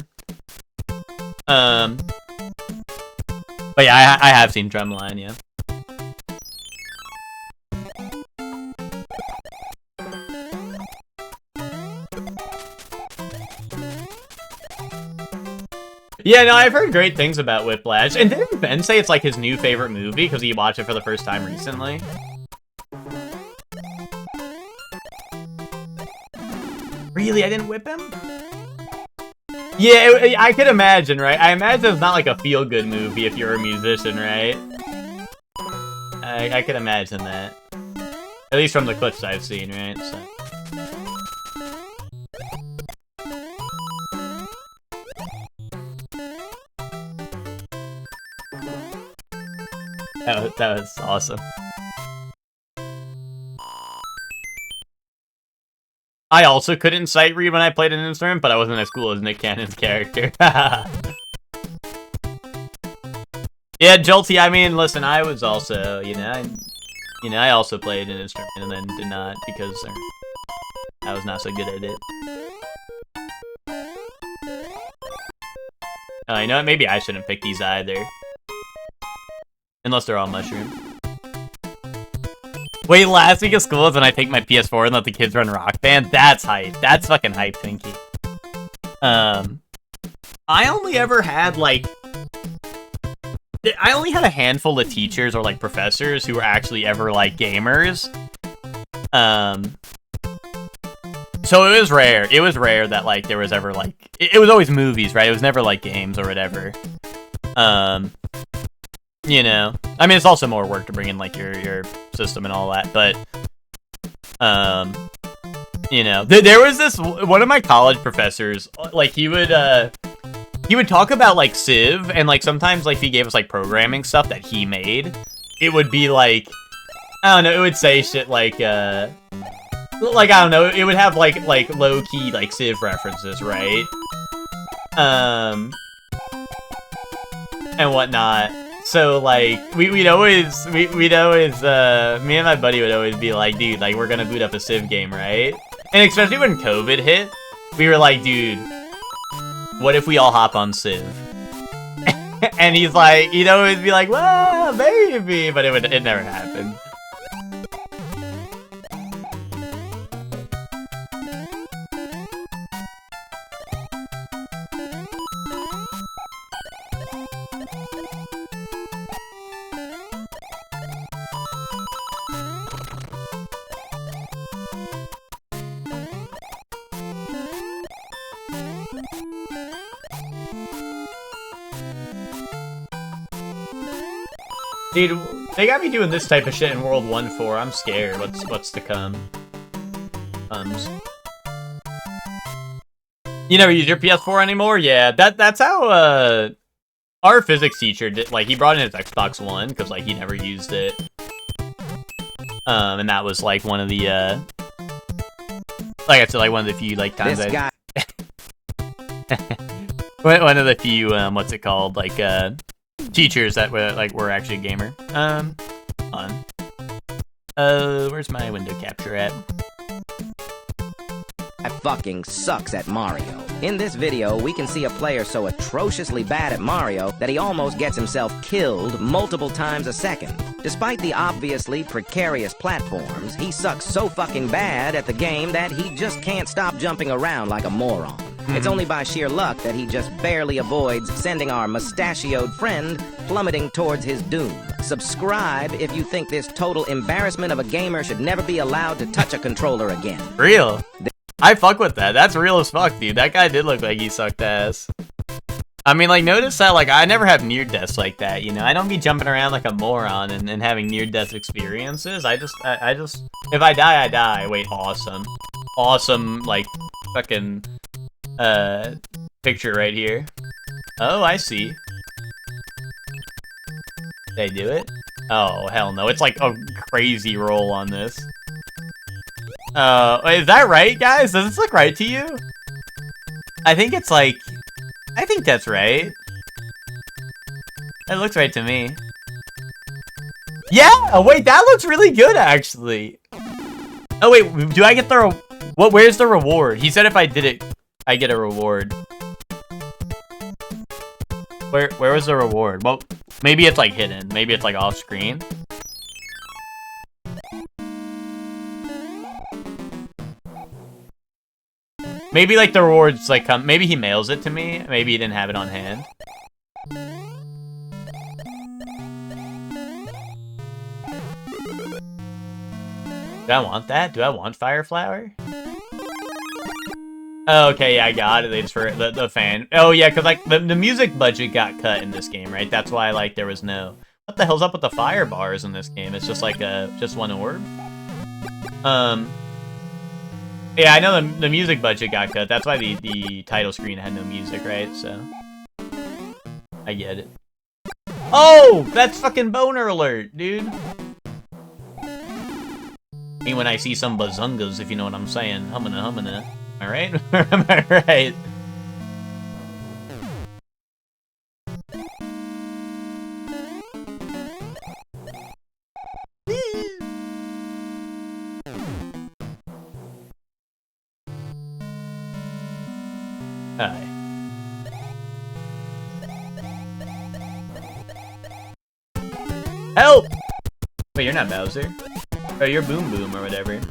But yeah, I have seen Drumline, yeah. Yeah, no, I've heard great things about Whiplash. And didn't Ben say it's like his new favorite movie because he watched it for the first time recently? Really? I didn't whip him? Yeah, I could imagine, right? I imagine it's not like a feel-good movie if you're a musician, right? I could imagine that. At least from the clips I've seen, right? So. That was awesome. I also couldn't sight read when I played an instrument, but I wasn't as cool as Nick Cannon's character. Yeah, Jolty, I mean, listen, I was also, I also played an instrument and then did not because I was not so good at it. Oh, you know what? Maybe I shouldn't pick these either. Unless they're all mushroom. Wait, last week of school is when I take my PS4 and let the kids run Rock Band. That's hype. That's fucking hype, Twinkie. I only ever had, like... I only had a handful of teachers or, like, professors who were actually ever, like, gamers. So it was rare. It was rare that, like, there was ever, like... It was always movies, right? It was never, like, games or whatever. You know. I mean, it's also more work to bring in, like, your system and all that, but... You know. There was this... One of my college professors, like, he would talk about, like, Civ, and, like, sometimes, like, if he gave us, like, programming stuff that he made, it would be, like... I don't know, it would say shit like, I don't know, it would have, like low-key, like, Civ references, right? And whatnot. So, like, we'd always, me and my buddy would always be like, dude, like, we're gonna boot up a Civ game, right? And especially when COVID hit, we were like, dude, what if we all hop on Civ? And he's like, he'd always be like, well, maybe, but it never happened. Dude, they got me doing this type of shit in World 1.4. I'm scared. What's to come? You never use your PS4 anymore? Yeah, that's how our physics teacher did. Like, he brought in his Xbox One because, like, he never used it. And that was like one of the like I said, like one of the few like times this guy. one of the few what's it called, like teachers that were actually a gamer. On. Where's my window capture at? Fucking sucks at Mario. In this video, we can see a player so atrociously bad at Mario that he almost gets himself killed multiple times a second. Despite the obviously precarious platforms, he sucks so fucking bad at the game that he just can't stop jumping around like a moron. It's only by sheer luck that he just barely avoids sending our mustachioed friend plummeting towards his doom. Subscribe if you think this total embarrassment of a gamer should never be allowed to touch a controller again. Real. I fuck with that. That's real as fuck, dude. That guy did look like he sucked ass. I mean, like, notice that, like, I never have near deaths like that, you know? I don't be jumping around like a moron and having near-death experiences. I just, if I die, I die. Wait, awesome. Awesome, like, fucking, picture right here. Oh, I see. Did I do it? Oh, hell no. It's like a crazy roll on this. Is that right, guys? Does this look right to you? I think it's like... I think that's right. That looks right to me. Yeah! Wait, that looks really good, actually. Oh, wait, do I get the... Where's the reward? He said if I did it, I get a reward. Where was the reward? Well, maybe it's, like, hidden. Maybe it's, like, off-screen. Maybe, like, the rewards, like, come... Maybe he mails it to me. Maybe he didn't have it on hand. Do I want that? Do I want Fire Flower? Oh, okay, yeah, I got it. It's for the fan. Oh, yeah, because, like, the music budget got cut in this game, right? That's why, like, there was no... What the hell's up with the fire bars in this game? It's just, like, just one orb? Yeah, I know the music budget got cut. That's why the title screen had no music, right? So, I get it. Oh, that's fucking boner alert, dude. I mean, when I see some bazungas, if you know what I'm saying. Humana, humana. All right? Am I right? Hi. Help! Wait, you're not Bowser. Oh, you're Boom Boom or whatever.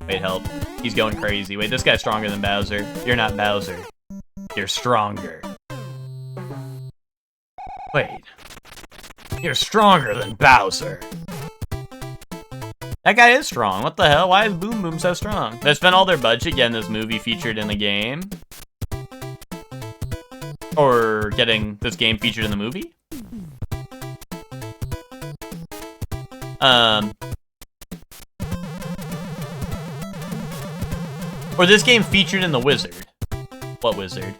Wait, help. He's going crazy. Wait, this guy's stronger than Bowser. You're not Bowser. You're stronger. Wait. You're stronger than Bowser. That guy is strong. What the hell? Why is Boom Boom so strong? They spent all their budget getting this movie featured in the game. Or getting this game featured in the movie? Or this game featured in the Wizard. What Wizard?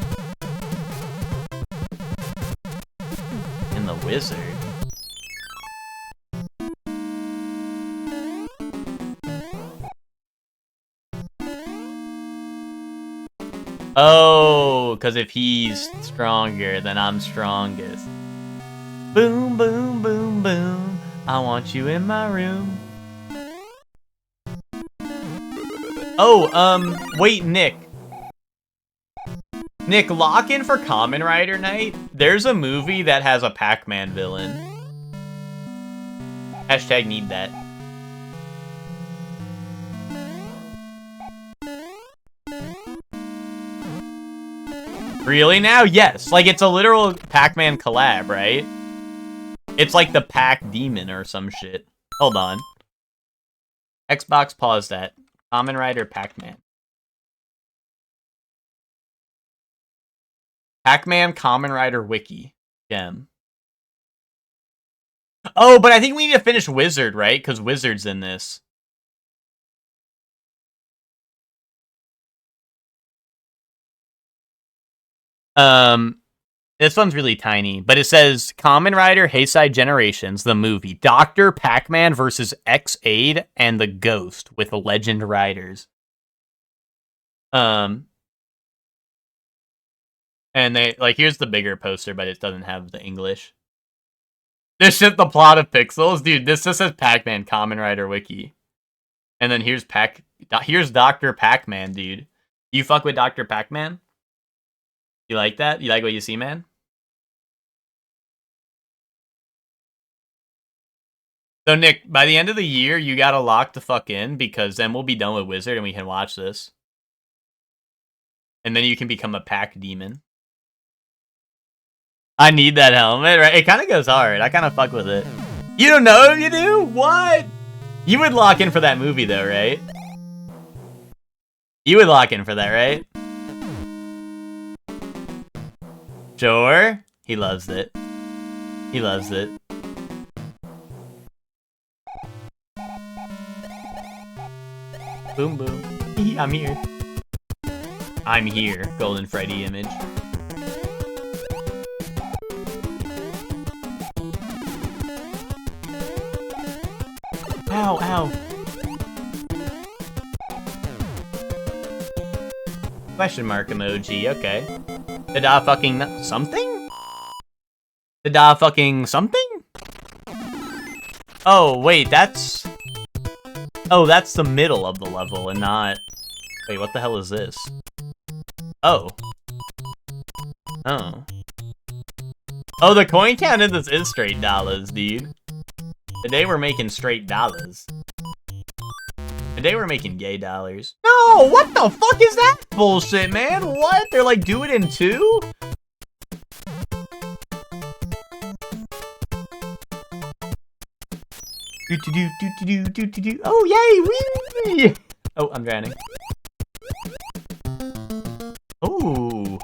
In the Wizard? Oh, because if he's stronger, then I'm strongest. Boom, boom, boom, boom. I want you in my room. Oh, wait, Nick. Nick, lock in for Kamen Rider Night. There's a movie that has a Pac-Man villain. Hashtag need that. Really now? Yes. Like, it's a literal Pac-Man collab, right? It's like the Pac Demon or some shit. Hold on. Xbox, pause that. Kamen Rider Pac-Man. Pac-Man Kamen Rider Wiki. Gem. Oh, but I think we need to finish Wizard, right? Because Wizard's in this. This one's really tiny, but it says Kamen Rider Heisei Generations, the movie. Dr. Pac-Man versus X-Aid and the Ghost with Legend Riders. And they, like, here's the bigger poster, but it doesn't have the English. This shit, the plot of Pixels? Dude, this just says Pac-Man Kamen Rider Wiki. And then here's Dr. Pac-Man, dude. You fuck with Dr. Pac-Man? You like that? You like what you see, man? So, Nick, by the end of the year, you gotta lock the fuck in, because then we'll be done with Wizard and we can watch this. And then you can become a Pac Demon. I need that helmet, right? It kind of goes hard. I kind of fuck with it. You don't know if you do? What? You would lock in for that movie, though, right? You would lock in for that, right? Sure. He loves it. He loves it. Boom, boom. I'm here. I'm here. Golden Freddy image. Ow, ow. Question mark emoji, okay. Did I fucking something? Did I fucking something? Oh, wait, that's... Oh, that's the middle of the level and not... Wait, what the hell is this? Oh. Oh. Oh, the coin count in this is straight dollars, dude. Today we're making straight dollars. Today we're making gay dollars. No, what the fuck is that bullshit, man? What? They're like, do it in two? Oh, yay! Wee! Oh, I'm drowning. Oh.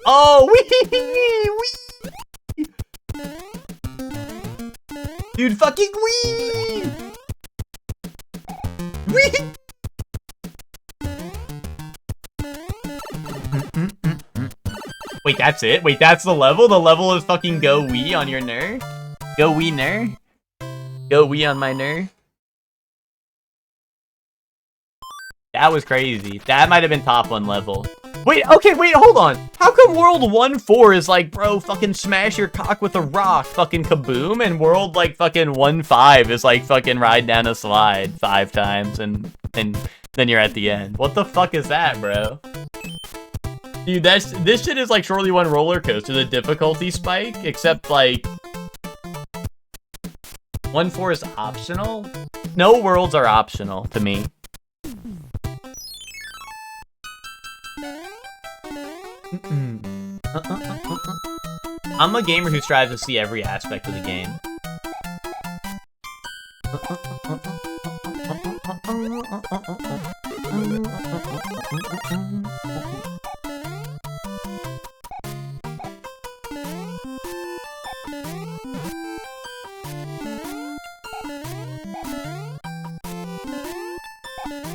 Oh, wee! Dude, fucking wee! Wee! Wait, that's it? Wait, that's the level? The level is fucking go wee on your ner? Go wee ner? Go wee on my ner? That was crazy. That might have been top 1 level. Wait, okay, wait, hold on. How come World 1-4 is like, bro, fucking smash your cock with a rock, fucking kaboom, and World, like, fucking 1-5 is like, fucking ride down a slide 5 times, and then you're at the end. What the fuck is that, bro? Dude, this shit is like Shortly One Roller Coaster, the difficulty spike, except, like, 1-4 is optional? No worlds are optional to me. I'm a gamer who strives to see every aspect of the game.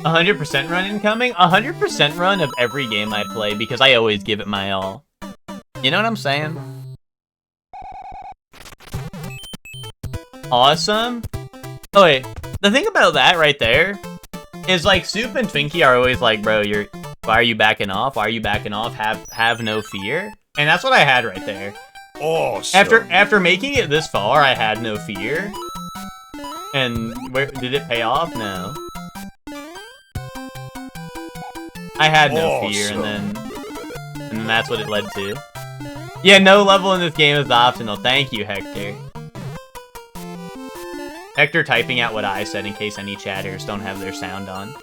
100% run incoming? 100% run of every game I play because I always give it my all. You know what I'm saying? Awesome. Oh wait, the thing about that right there is like Soup and Twinkie are always like, bro, why are you backing off? Why are you backing off? Have no fear. And that's what I had right there. Awesome. After making it this far, I had no fear. And did it pay off? No. I had no fear, and then that's what it led to. Yeah, no level in this game is optional. Thank you, Hector. Hector typing out what I said in case any chatters don't have their sound on.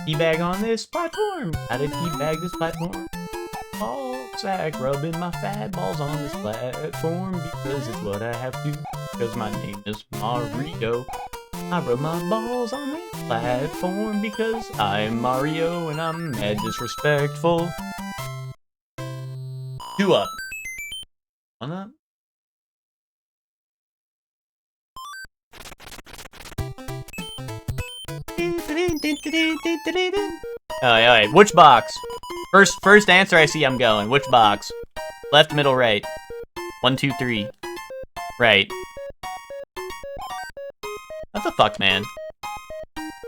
Teabag on this platform. How to teabag this platform? Ball sack rubbing my fat balls on this platform because it's what I have to. Because my name is Mario. I rub my balls on this platform because I'm Mario and I'm mad disrespectful. 2 up. 1 up. Alright, which box? First answer I see, I'm going. Which box? Left, middle, right. 1, 2, 3. Right. What the fuck, man?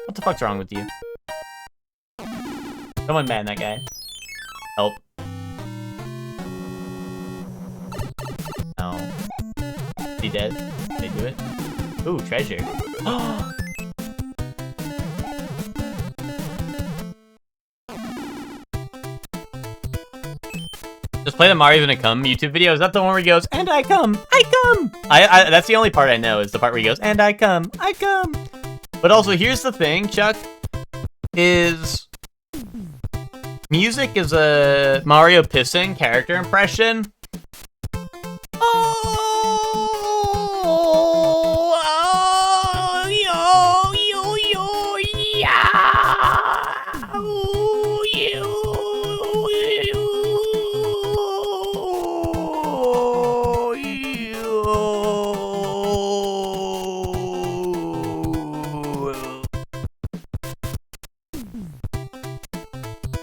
What the fuck's wrong with you? Someone ban that guy. Help. No. Is he dead? Did they do it? Ooh, treasure. Just play the Mario's Gonna Come YouTube video. Is that the one where he goes, and I come, I come? That's the only part I know, is the part where he goes, and I come, I come. But also, here's the thing, Chuck, is music is a Mario pissing character impression.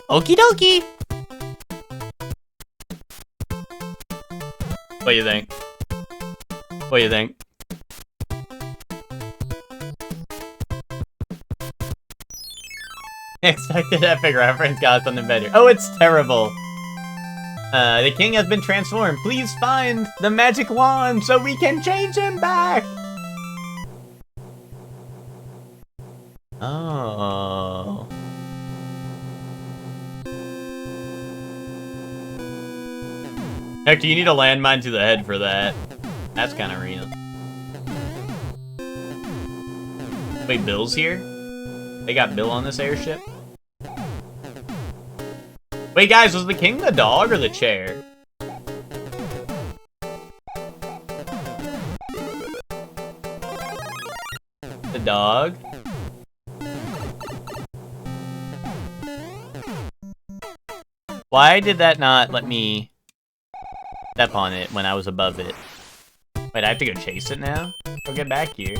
Okie dokie. What do you think? What do you think? Expected epic reference, got something better. Oh, it's terrible. The king has been transformed. Please find the magic wand so we can change him back. Oh. Hector, you need a landmine to the head for that. That's kind of real. Wait, Bill's here? They got Bill on this airship? Wait, guys, was the king the dog or the chair? The dog? Why did that not let me step on it when I was above it? Wait, I have to go chase it now? Go get back here.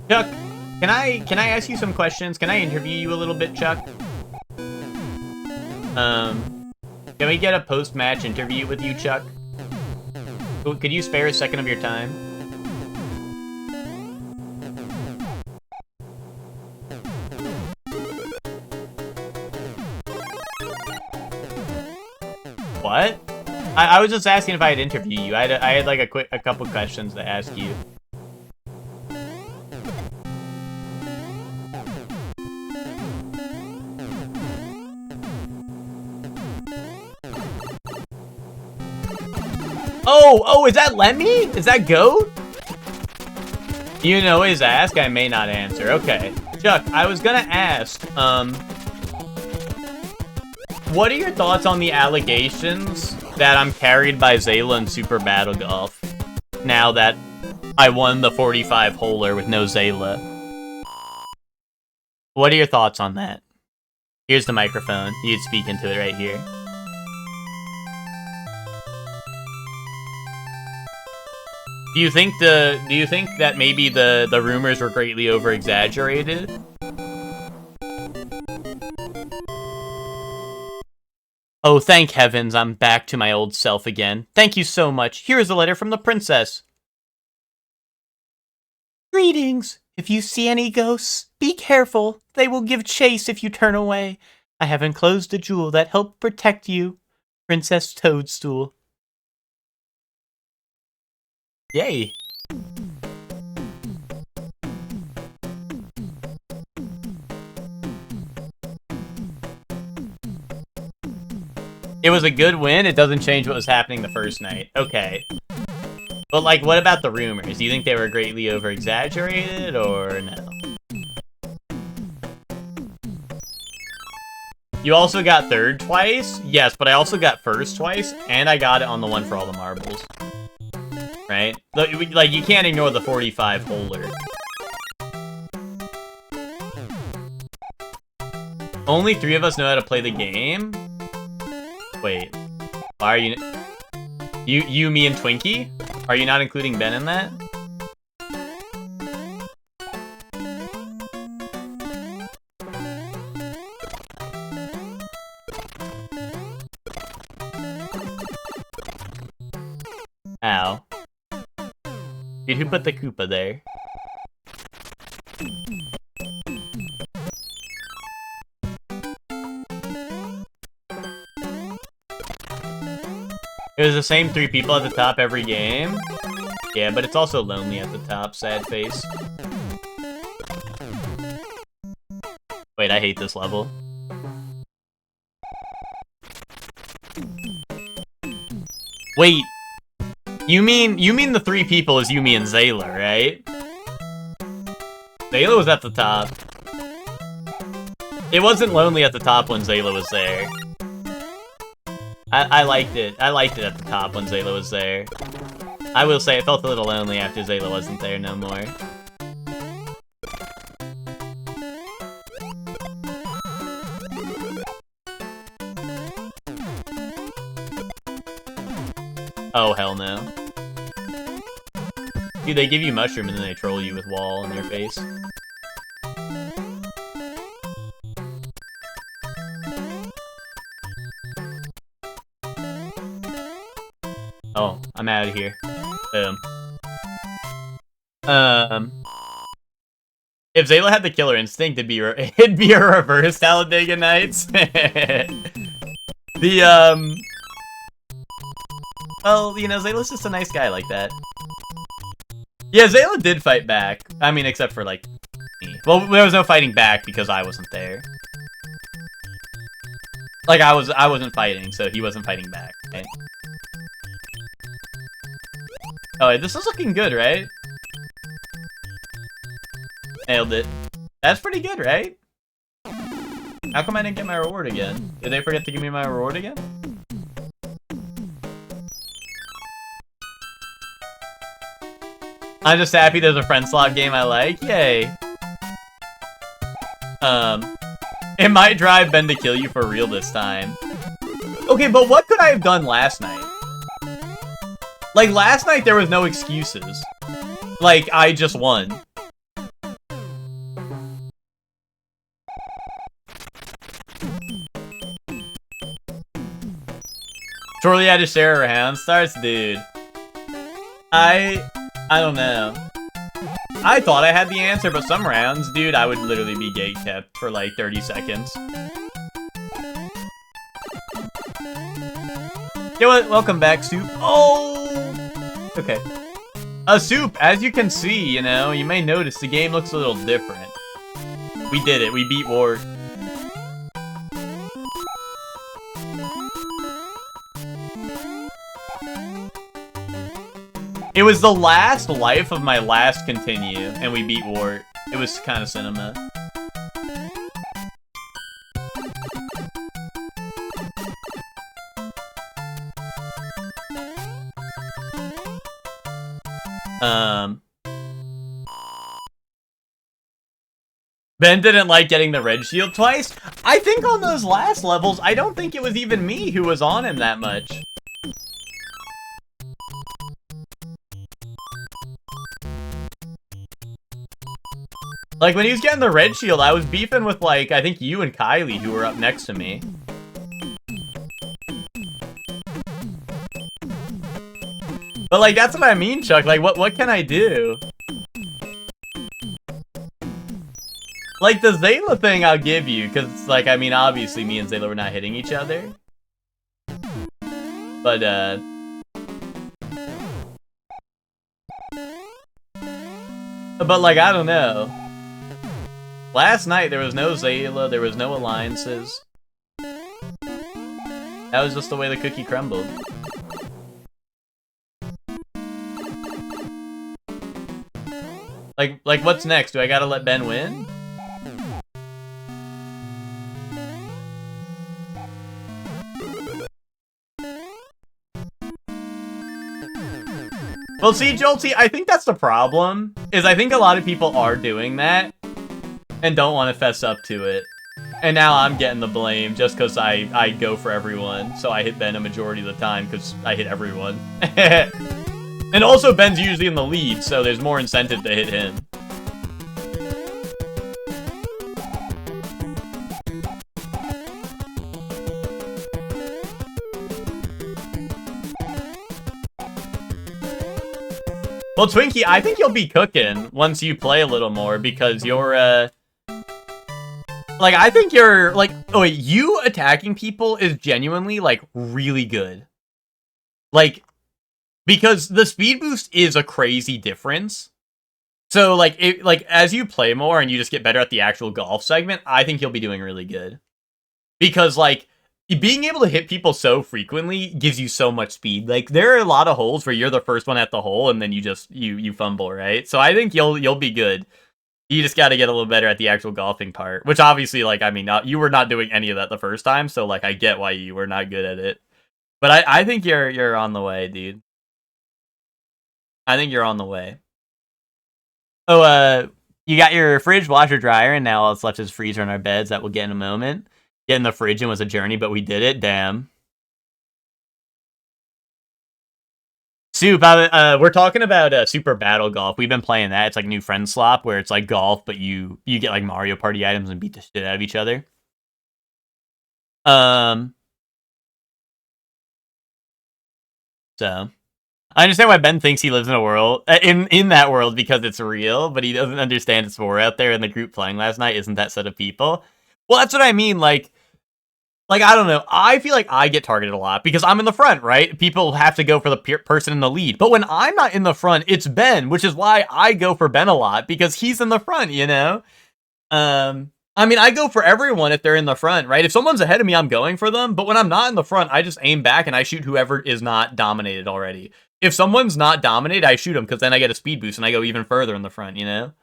Chuck, can Can I ask you some questions? Can I interview you a little bit, Chuck? Can we get a post-match interview with you, Chuck? Could you spare a second of your time? What? I was just asking if I'd interview you. I had like a couple questions to ask you. Oh, is that Lemmy? Is that Goat? You know his ask, I may not answer. Okay. Chuck, I was gonna ask, what are your thoughts on the allegations that I'm carried by Zayla in Super Battle Golf now that I won the 45-holer with no Zayla? What are your thoughts on that? Here's the microphone. You'd speak into it right here. Do you think that maybe the rumors were greatly over-exaggerated? Oh, thank heavens, I'm back to my old self again. Thank you so much. Here is a letter from the princess. Greetings. If you see any ghosts, be careful. They will give chase if you turn away. I have enclosed a jewel that helped protect you. Princess Toadstool. Yay. It was a good win. It doesn't change what was happening the first night. Okay. But, like, what about the rumors? Do you think they were greatly over-exaggerated, or no? You also got third twice? Yes, but I also got first twice, and I got it on the one for all the marbles. Right? Like, you can't ignore the 45-holer. Only 3 of us know how to play the game? Wait. Are you... You, me, and Twinkie? Are you not including Ben in that? Ow. Dude, who put the Koopa there? It was the same 3 people at the top every game? Yeah, but it's also lonely at the top, sad face. Wait, I hate this level. Wait! You mean the 3 people is Yumi and Zayla, right? Zayla was at the top. It wasn't lonely at the top when Zayla was there. I liked it. I liked it at the top when Zayla was there. I will say it felt a little lonely after Zayla wasn't there no more. Oh, hell no. Dude, they give you mushroom and then they troll you with wall in your face. Oh, I'm out of here. Boom. If Zayla had the killer instinct, it'd be a reverse Talladega Nights. Well, you know, Zayla's just a nice guy like that. Yeah, Zayla did fight back. I mean, except for, like, me. Well, there was no fighting back because I wasn't there. Like, I wasn't fighting, so he wasn't fighting back, right? Oh, this is looking good, right? Nailed it. That's pretty good, right? How come I didn't get my reward again? Did they forget to give me my reward again? I'm just happy there's a friend slot game I like. Yay. It might drive Ben to kill you for real this time. Okay, but what could I have done last night? Like, last night there was no excuses. Like, I just won. Shortly had to share around starts, dude. I don't know. I thought I had the answer, but some rounds, dude, I would literally be gatekept for like 30 seconds. Yo, what? Welcome back, Soup. Oh! Okay. Soup, as you can see, you know, you may notice the game looks a little different. We did it. We beat Wart. It was the last life of my last continue, and we beat Wart. It was kind of cinema. Ben didn't like getting the red shield twice. I think on those last levels, I don't think it was even me who was on him that much. Like, when he was getting the red shield, I was beefing with, like, I think you and Kylie, who were up next to me. But, like, that's what I mean, Chuck. Like, what can I do? Like, the Zayla thing I'll give you, because, like, I mean, obviously me and Zayla were not hitting each other. But, like, I don't know. Last night, there was no Zayla, there was no alliances. That was just the way the cookie crumbled. Like, what's next? Do I gotta let Ben win? Well, see, Jolty, I think that's the problem, is I think a lot of people are doing that and don't want to fess up to it. And now I'm getting the blame just because I go for everyone, so I hit Ben a majority of the time because I hit everyone. And also, Ben's usually in the lead, so there's more incentive to hit him. Well, Twinkie, I think you'll be cooking once you play a little more because you're, like, I think you're, like, oh wait, you attacking people is genuinely, like, really good. Like, because the speed boost is a crazy difference. So, like, as you play more and you just get better at the actual golf segment, I think you'll be doing really good. Because, like, being able to hit people so frequently gives you so much speed. Like, there are a lot of holes where you're the first one at the hole and then you just, you fumble, right? So I think you'll be good. You just got to get a little better at the actual golfing part, which obviously, like, I mean, you were not doing any of that the first time, so, like, I get why you were not good at it. But I think you're on the way, dude. I think you're on the way. Oh, you got your fridge, washer, dryer, and now all that's left is freezer in our beds. That we'll get in a moment. Getting the fridge in was a journey, but we did it. Damn. Soup, we're talking about Super Battle Golf. We've been playing that. It's like a new friend slop where it's like golf, but you get like Mario Party items and beat the shit out of each other. So I understand why Ben thinks he lives in a world in that world because it's real, but he doesn't understand it's more out there. And the group playing last night isn't that set of people. Well, that's what I mean. Like, I don't know. I feel like I get targeted a lot because I'm in the front, right? People have to go for the person in the lead. But when I'm not in the front, it's Ben, which is why I go for Ben a lot because he's in the front, you know? I mean, I go for everyone if they're in the front, right? If someone's ahead of me, I'm going for them. But when I'm not in the front, I just aim back and I shoot whoever is not dominated already. If someone's not dominated, I shoot them because then I get a speed boost and I go even further in the front, you know?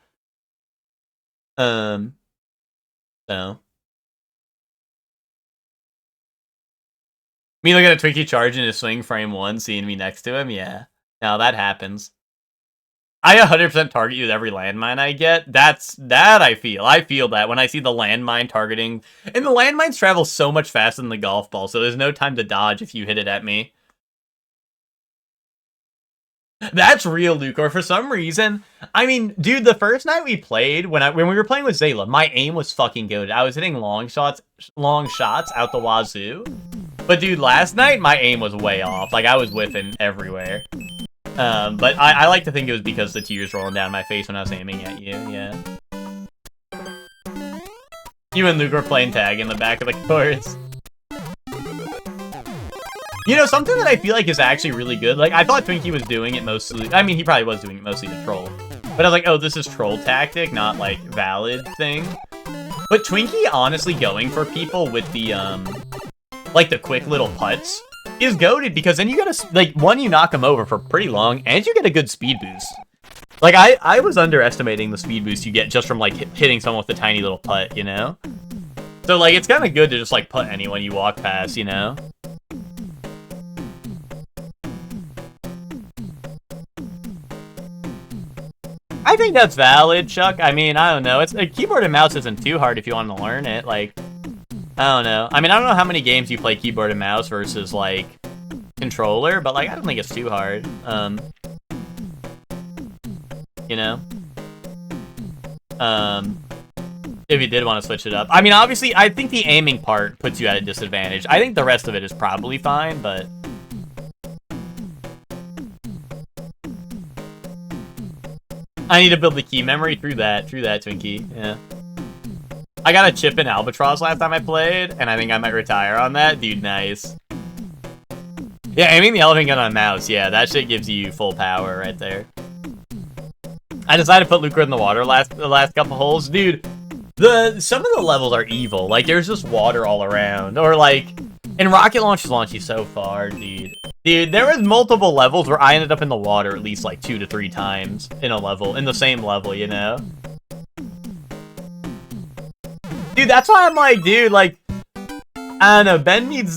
So. Me looking at Twinkie charging his swing frame 1, seeing me next to him? Yeah. Now that happens. I 100% target you with every landmine I get. That I feel. I feel that when I see the landmine targeting. And the landmines travel so much faster than the golf ball, so there's no time to dodge if you hit it at me. That's real, Lucor. For some reason, I mean, dude, the first night we played, when we were playing with Zayla, my aim was fucking good. I was hitting long shots out the wazoo. But dude, last night my aim was way off. Like I was whiffing everywhere. But I like to think it was because the tears rolling down my face when I was aiming at you. Yeah. You and Luke were playing tag in the back of the course. You know, something that I feel like is actually really good. Like I thought Twinkie was doing it mostly. I mean, he probably was doing it mostly to troll. But I was like, oh, this is troll tactic, not like valid thing. But Twinkie honestly going for people with the like the quick little putts is goated, because then you gotta, like, one, you knock them over for pretty long, and you get a good speed boost. Like, I was underestimating the speed boost you get just from, like, hitting someone with a tiny little putt, you know? So, like, it's kind of good to just, like, putt anyone you walk past, you know? I think that's valid, Chuck. I mean, I don't know. It's keyboard and mouse isn't too hard if you want to learn it. Like, I don't know. I mean, I don't know how many games you play keyboard and mouse versus, like, controller, but, like, I don't think it's too hard. You know? If you did want to switch it up. I mean, obviously, I think the aiming part puts you at a disadvantage. I think the rest of it is probably fine, but... I need to build the key memory through that, Twinkie, yeah. I got a chip in Albatross last time I played, and I think I might retire on that. Dude, nice. Yeah, aiming the elephant gun on a mouse, yeah, that shit gives you full power right there. I decided to put Lucre in the water the last couple holes. Dude, some of the levels are evil. Like, there's just water all around. Or, like, and rocket launches launch you so far, dude. Dude, there was multiple levels where I ended up in the water at least, like, 2 to 3 times in the same level, you know? Dude, that's why I'm like, dude, like, I don't know, Ben needs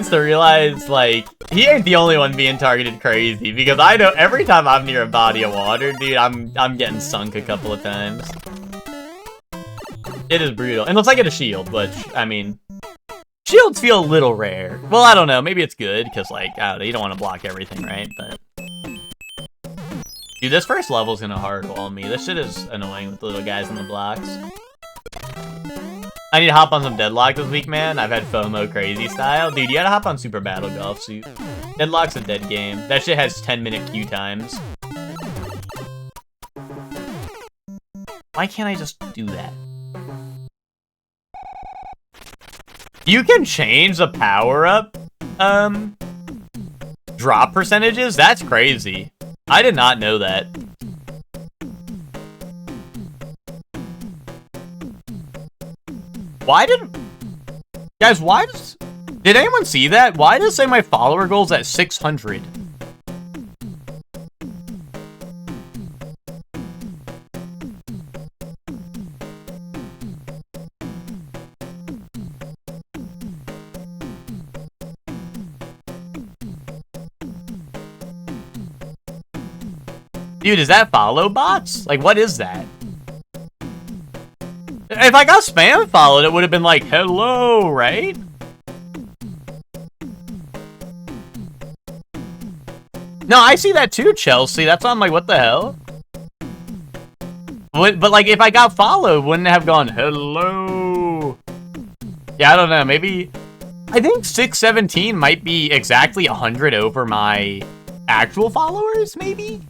to realize, like, he ain't the only one being targeted crazy, because I know every time I'm near a body of water, dude, I'm getting sunk a couple of times. It is brutal. Unless I get a shield, which, I mean, shields feel a little rare. Well, I don't know, maybe it's good, because, like, I don't know, you don't want to block everything, right? But dude, this first level's gonna hard wall me. This shit is annoying with the little guys on the blocks. I need to hop on some Deadlock this week, man. I've had FOMO crazy style. Dude, you gotta hop on Super Battle Golf Suit. Deadlock's a dead game. That shit has 10-minute queue times. Why can't I just do that? You can change the power-up, drop percentages? That's crazy. I did not know that. Guys, did anyone see that? Why does it say my follower goal's at 600? Dude, is that follow bots? Like, what is that? If I got spam followed, it would have been like, hello, right? No, I see that too, Chelsea. That's why I'm like, what the hell? But like, if I got followed, wouldn't it have gone, hello? Yeah, I don't know. Maybe... I think 617 might be exactly 100 over my actual followers, maybe?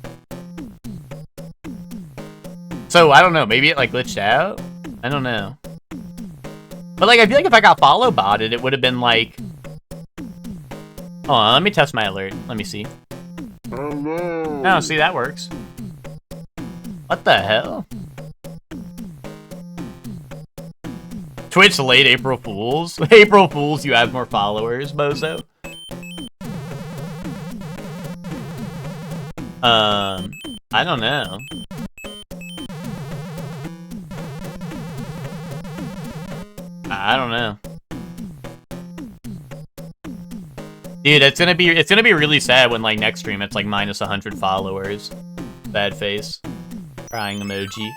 So, I don't know. Maybe it, like, glitched out? I don't know. But, like, I feel like if I got follow botted, it would have been, like... Hold on, let me test my alert. Let me see. Oh, see, that works. What the hell? Twitch late April Fools? April Fools, you have more followers, bozo. I don't know. I don't know. Dude, it's gonna be really sad when, like, next stream it's like minus 100 followers. Bad face. Crying emoji.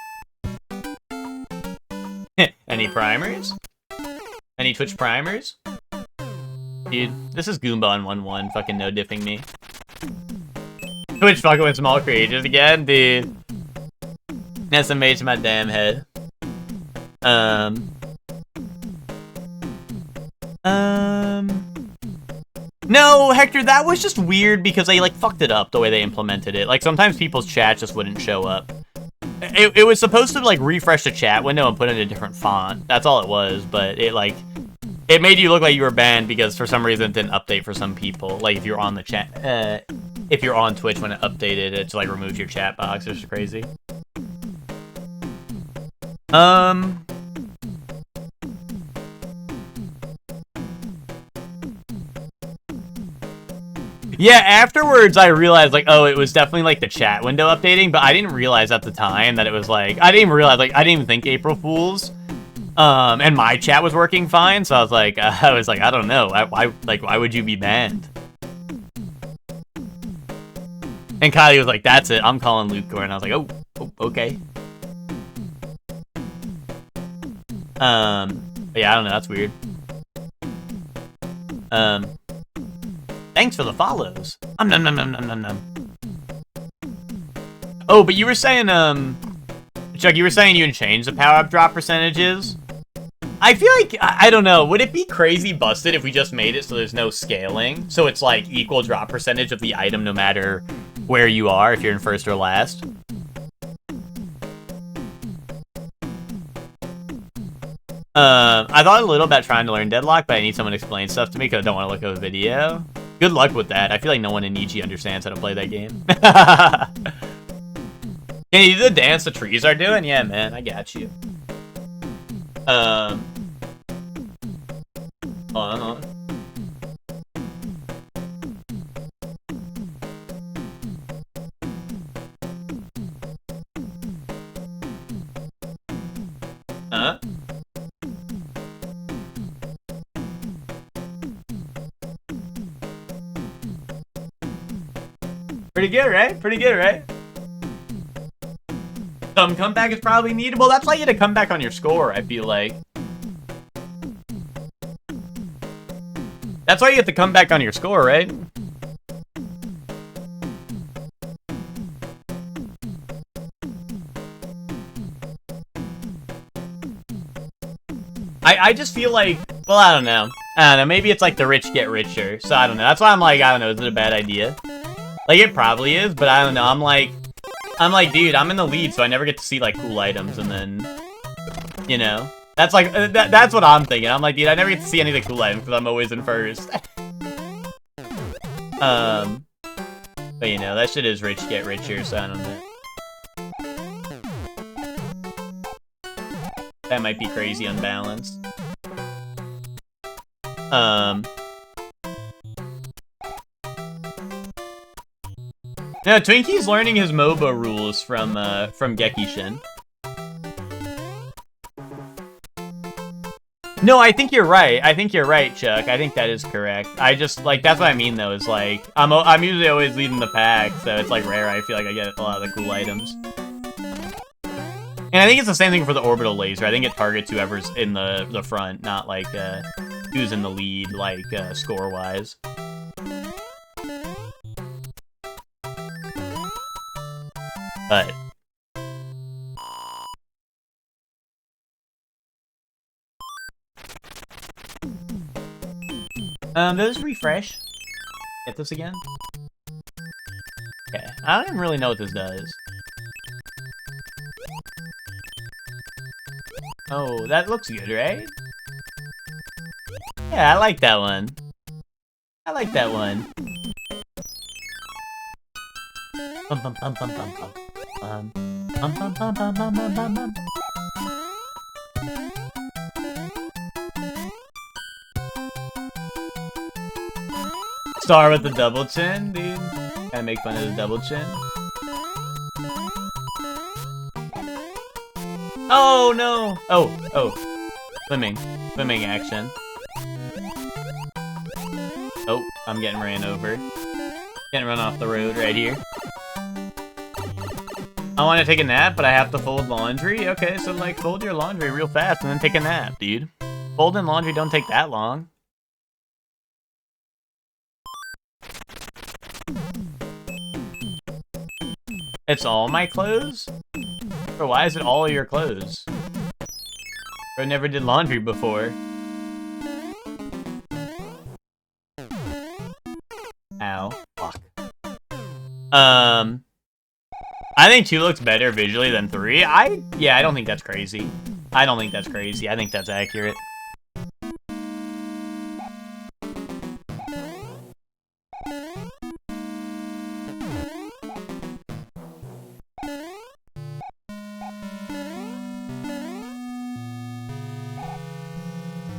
Any primers? Any Twitch primers? Dude, this is Goomba on 1-1, fucking no diffing me. Twitch fucking with small creators again, dude. SMH to my damn head. No, Hector, that was just weird because they, like, fucked it up the way they implemented it. Like, sometimes people's chat just wouldn't show up. It was supposed to, like, refresh the chat window and put in a different font. That's all it was, but it, like, it made you look like you were banned because for some reason it didn't update for some people. Like, if you're on the chat, if you're on Twitch when it updated, it just, like, removed your chat box. It's just crazy. Yeah, afterwards I realized, like, oh, it was definitely, like, the chat window updating, but I didn't realize at the time that it was, like, I didn't even realize, like, I didn't even think April Fools, and my chat was working fine, so I was like, I don't know, why would you be banned? And Kylie was like, that's it, I'm calling Lukecore, and I was like, oh, okay. But yeah, I don't know, that's weird. Thanks for the follows. Oh, but you were saying, Chuck, you were saying you would change the power-up drop percentages? I feel like, I don't know, would it be crazy busted if we just made it so there's no scaling? So it's like equal drop percentage of the item no matter where you are, if you're in first or last? I thought a little about trying to learn Deadlock, but I need someone to explain stuff to me because I don't want to look at a video. Good luck with that. I feel like no one in Nietzsche understands how to play that game. Can you do the dance the trees are doing? Yeah, man, I got you. Hold on. Huh? Pretty good, right? Pretty good, right? Some comeback is probably needed. Well, that's why you had to come back on your score, I feel like. That's why you have to come back on your score, right? I just feel like, well, I don't know. Maybe it's like the rich get richer. So I don't know. That's why I'm like, I don't know, is it a bad idea? Like, it probably is, but I don't know. I'm like, dude, I'm in the lead, so I never get to see, like, cool items, and then, you know. That's like, that's what I'm thinking. I'm like, dude, I never get to see any of the cool items, because I'm always in first. But, you know, that shit is rich get richer, so I don't know. That might be crazy unbalanced. No, Twinkie's learning his MOBA rules from Gekishin. No, I think you're right. I think you're right, Chuck. I think that is correct. I just, like, that's what I mean, though, is, like, I'm usually always leading the pack, so it's, like, rare. I feel like I get a lot of the cool items. And I think it's the same thing for the orbital laser. I think it targets whoever's in the front, not, like, who's in the lead, like, score-wise. But does this refresh? Get this again? Okay, I don't even really know what this does. Oh, that looks good, right? Yeah, I like that one. I like that one. Bum bum bum bum bum bum. Bum bum bum bum bum bum bum bum. Star with the double chin, dude. Gotta make fun of the double chin. Oh no! Oh. Swimming action. Oh, I'm getting ran over. Getting run off the road right here. I want to take a nap, but I have to fold laundry? Okay, so, like, fold your laundry real fast and then take a nap, dude. Folding laundry don't take that long. It's all my clothes? Or why is it all your clothes? I never did laundry before. I think 2 looks better visually than 3. Yeah, I don't think that's crazy. I don't think that's crazy. I think that's accurate.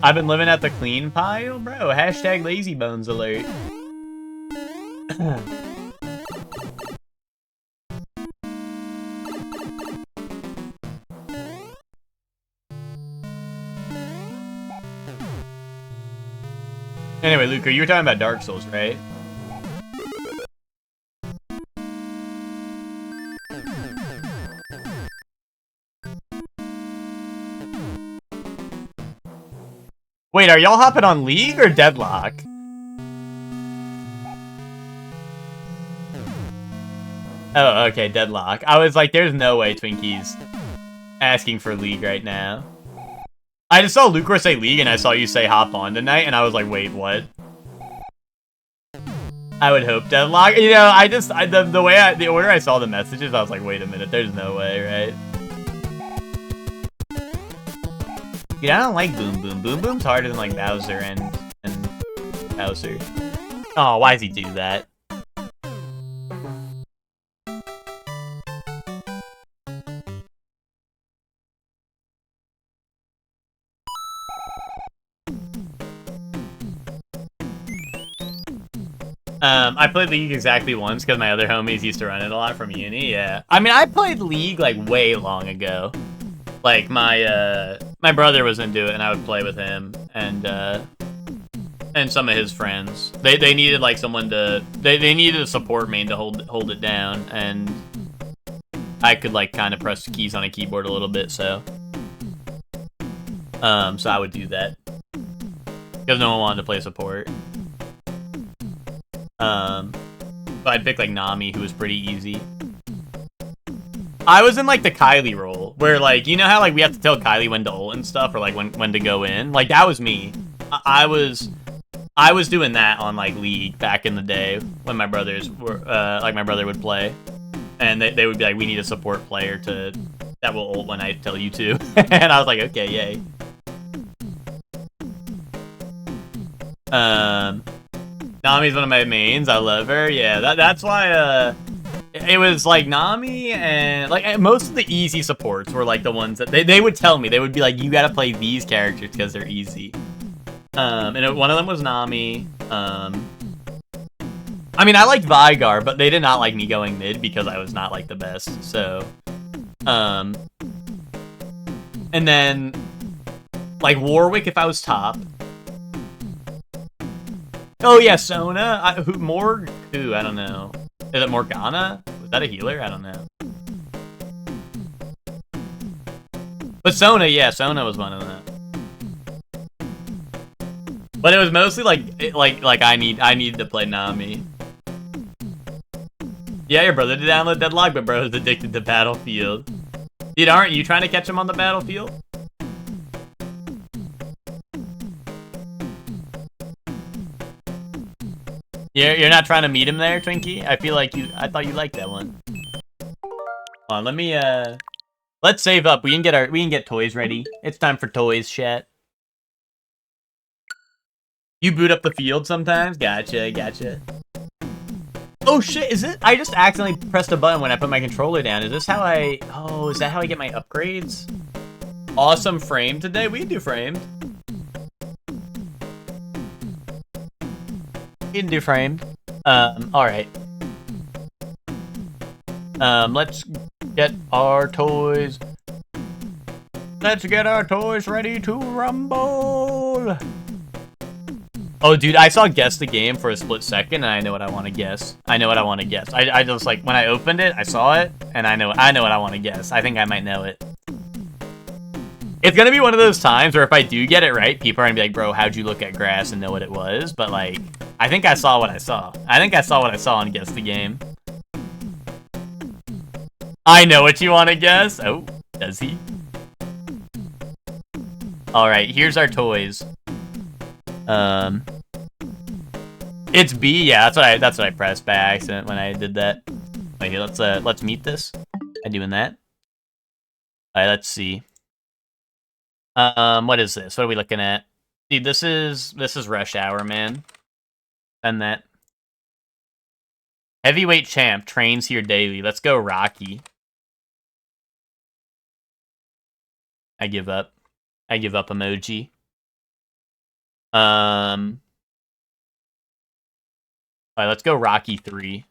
I've been living at the clean pile, bro. Hashtag lazy bones alert. Anyway, Luca, you were talking about Dark Souls, right? Wait, are y'all hopping on League or Deadlock? Oh, okay, Deadlock. I was like, there's no way Twinkie's asking for League right now. I just saw Lucor say League and I saw you say hop on tonight and I was like, wait, what? I would hope Deadlock. You know, the order I saw the messages, I was like, wait a minute, there's no way, right? Dude, I don't like Boom Boom. Boom Boom's harder than like Bowser and Bowser. Oh, why does he do that? I played League exactly once because my other homies used to run it a lot from uni, yeah. I mean, I played League like way long ago. Like my brother was into it and I would play with him and some of his friends. They needed like someone to they needed a support main to hold it down, and I could like kind of press the keys on a keyboard a little bit, so I would do that. Because no one wanted to play support. But I'd pick like Nami, who was pretty easy. I was in like the Kylie role, where like, you know how like we have to tell Kylie when to ult and stuff, or like when to go in? Like that was me. I was doing that on like League back in the day when my brothers were like my brother would play. And they would be like, we need a support player that will ult when I tell you to. And I was like, okay, yay. Nami's one of my mains. I love her. Yeah, that's why it was like Nami and like most of the easy supports were like the ones that they would tell me. They would be like, you gotta play these characters because they're easy. And one of them was Nami. I mean, I liked Vygar, but they did not like me going mid because I was not like the best. So, and then like Warwick if I was top. Oh yeah, Sona. Who? I don't know. Is it Morgana? Was that a healer? I don't know. But Sona, yeah, Sona was one of them. But it was mostly like I needed to play Nami. Yeah, your brother did download Deadlock, but bro's addicted to Battlefield. Dude, aren't you trying to catch him on the Battlefield? You're not trying to meet him there, Twinkie? I feel like I thought you liked that one. Hold on, let me let's save up. We can get toys ready. It's time for toys, chat. You boot up the field sometimes? Gotcha. Oh shit, is it? I just accidentally pressed a button when I put my controller down. Is this how is that how I get my upgrades? Awesome frame today. We can do framed. You can do framed. Alright. Let's get our toys. Let's get our toys ready to rumble. Oh, dude, I saw guess the game for a split second, and I know what I want to guess. I just, like, when I opened it, I saw it, and I know what I want to guess. I think I might know it. It's gonna be one of those times where if I do get it right, people are gonna be like, bro, how'd you look at grass and know what it was? But, like, I think I saw what I saw. I think I saw what I saw on Guess the Game. I know what you want to guess. Oh, does he? Alright, here's our toys. It's B, yeah, that's what I pressed by accident when I did that. Wait, let's meet this. I'm doing that. Alright, let's see. What is this? What are we looking at? Dude, this is Rush Hour, man. Send that. Heavyweight champ trains here daily. Let's go, Rocky. I give up. I give up emoji. Alright, let's go Rocky 3.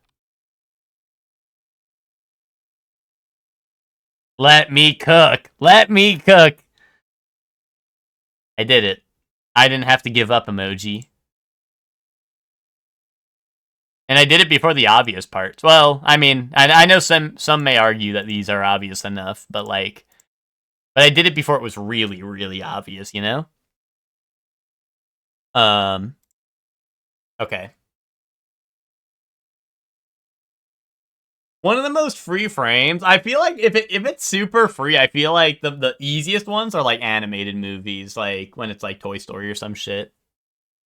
Let me cook. Let me cook. I did it. I didn't have to give up emoji. And I did it before the obvious parts. Well, I mean, I know some may argue that these are obvious enough, but like, but I did it before it was really, really obvious, you know? Okay. One of the most free frames. I feel like if it's super free, I feel like the easiest ones are like animated movies, like when it's like Toy Story or some shit.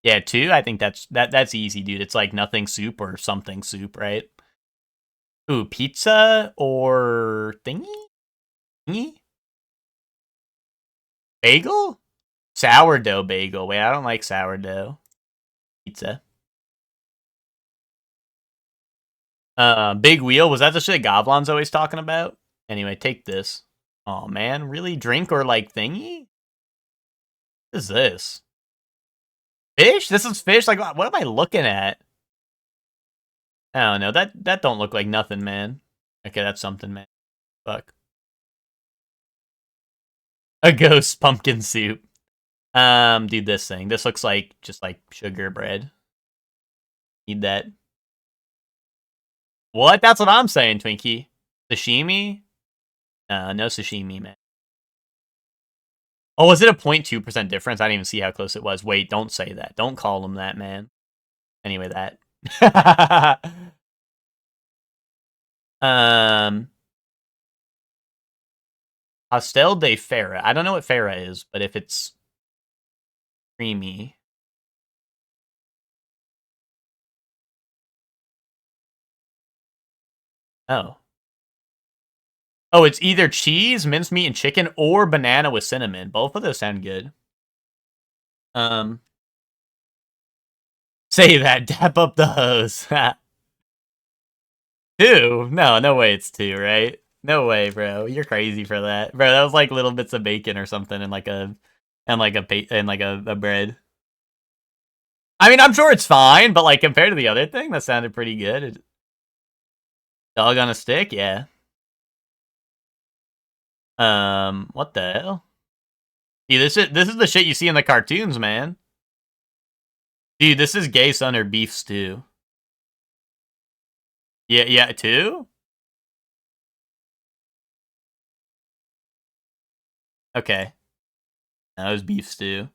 Yeah, 2, I think that's easy, dude. It's like Nothing Soup or Something Soup, right? Ooh, pizza or thingy? Thingy? Bagel? Sourdough bagel. Wait, I don't like sourdough. Pizza. Big Wheel. Was that the shit Goblon's always talking about? Anyway, take this. Oh man, really? Drink or like thingy? What is this? Fish? This is fish? Like, what am I looking at? I don't know. That don't look like nothing, man. Okay, that's something, man. Fuck. A ghost pumpkin soup. Dude, this thing. This looks like just like sugar bread. Need that. What? That's what I'm saying, Twinkie. Sashimi? No sashimi, man. Oh, was it a 0.2% difference? I didn't even see how close it was. Wait, don't say that. Don't call him that, man. Anyway, that. Pastel de Farah. I don't know what Farah is, but if it's creamy. Oh. Oh, it's either cheese, mincemeat, and chicken, or banana with cinnamon. Both of those sound good. Say that. Dap up the hose. 2? No way it's 2, right? No way, bro. You're crazy for that. Bro, that was like little bits of bacon or something and like a bread. I mean, I'm sure it's fine, but like compared to the other thing, that sounded pretty good. Dog on a stick? Yeah. What the hell? See, this is the shit you see in the cartoons, man. Dude, this is gay son or beef stew. Yeah, 2? Okay. That was beef stew.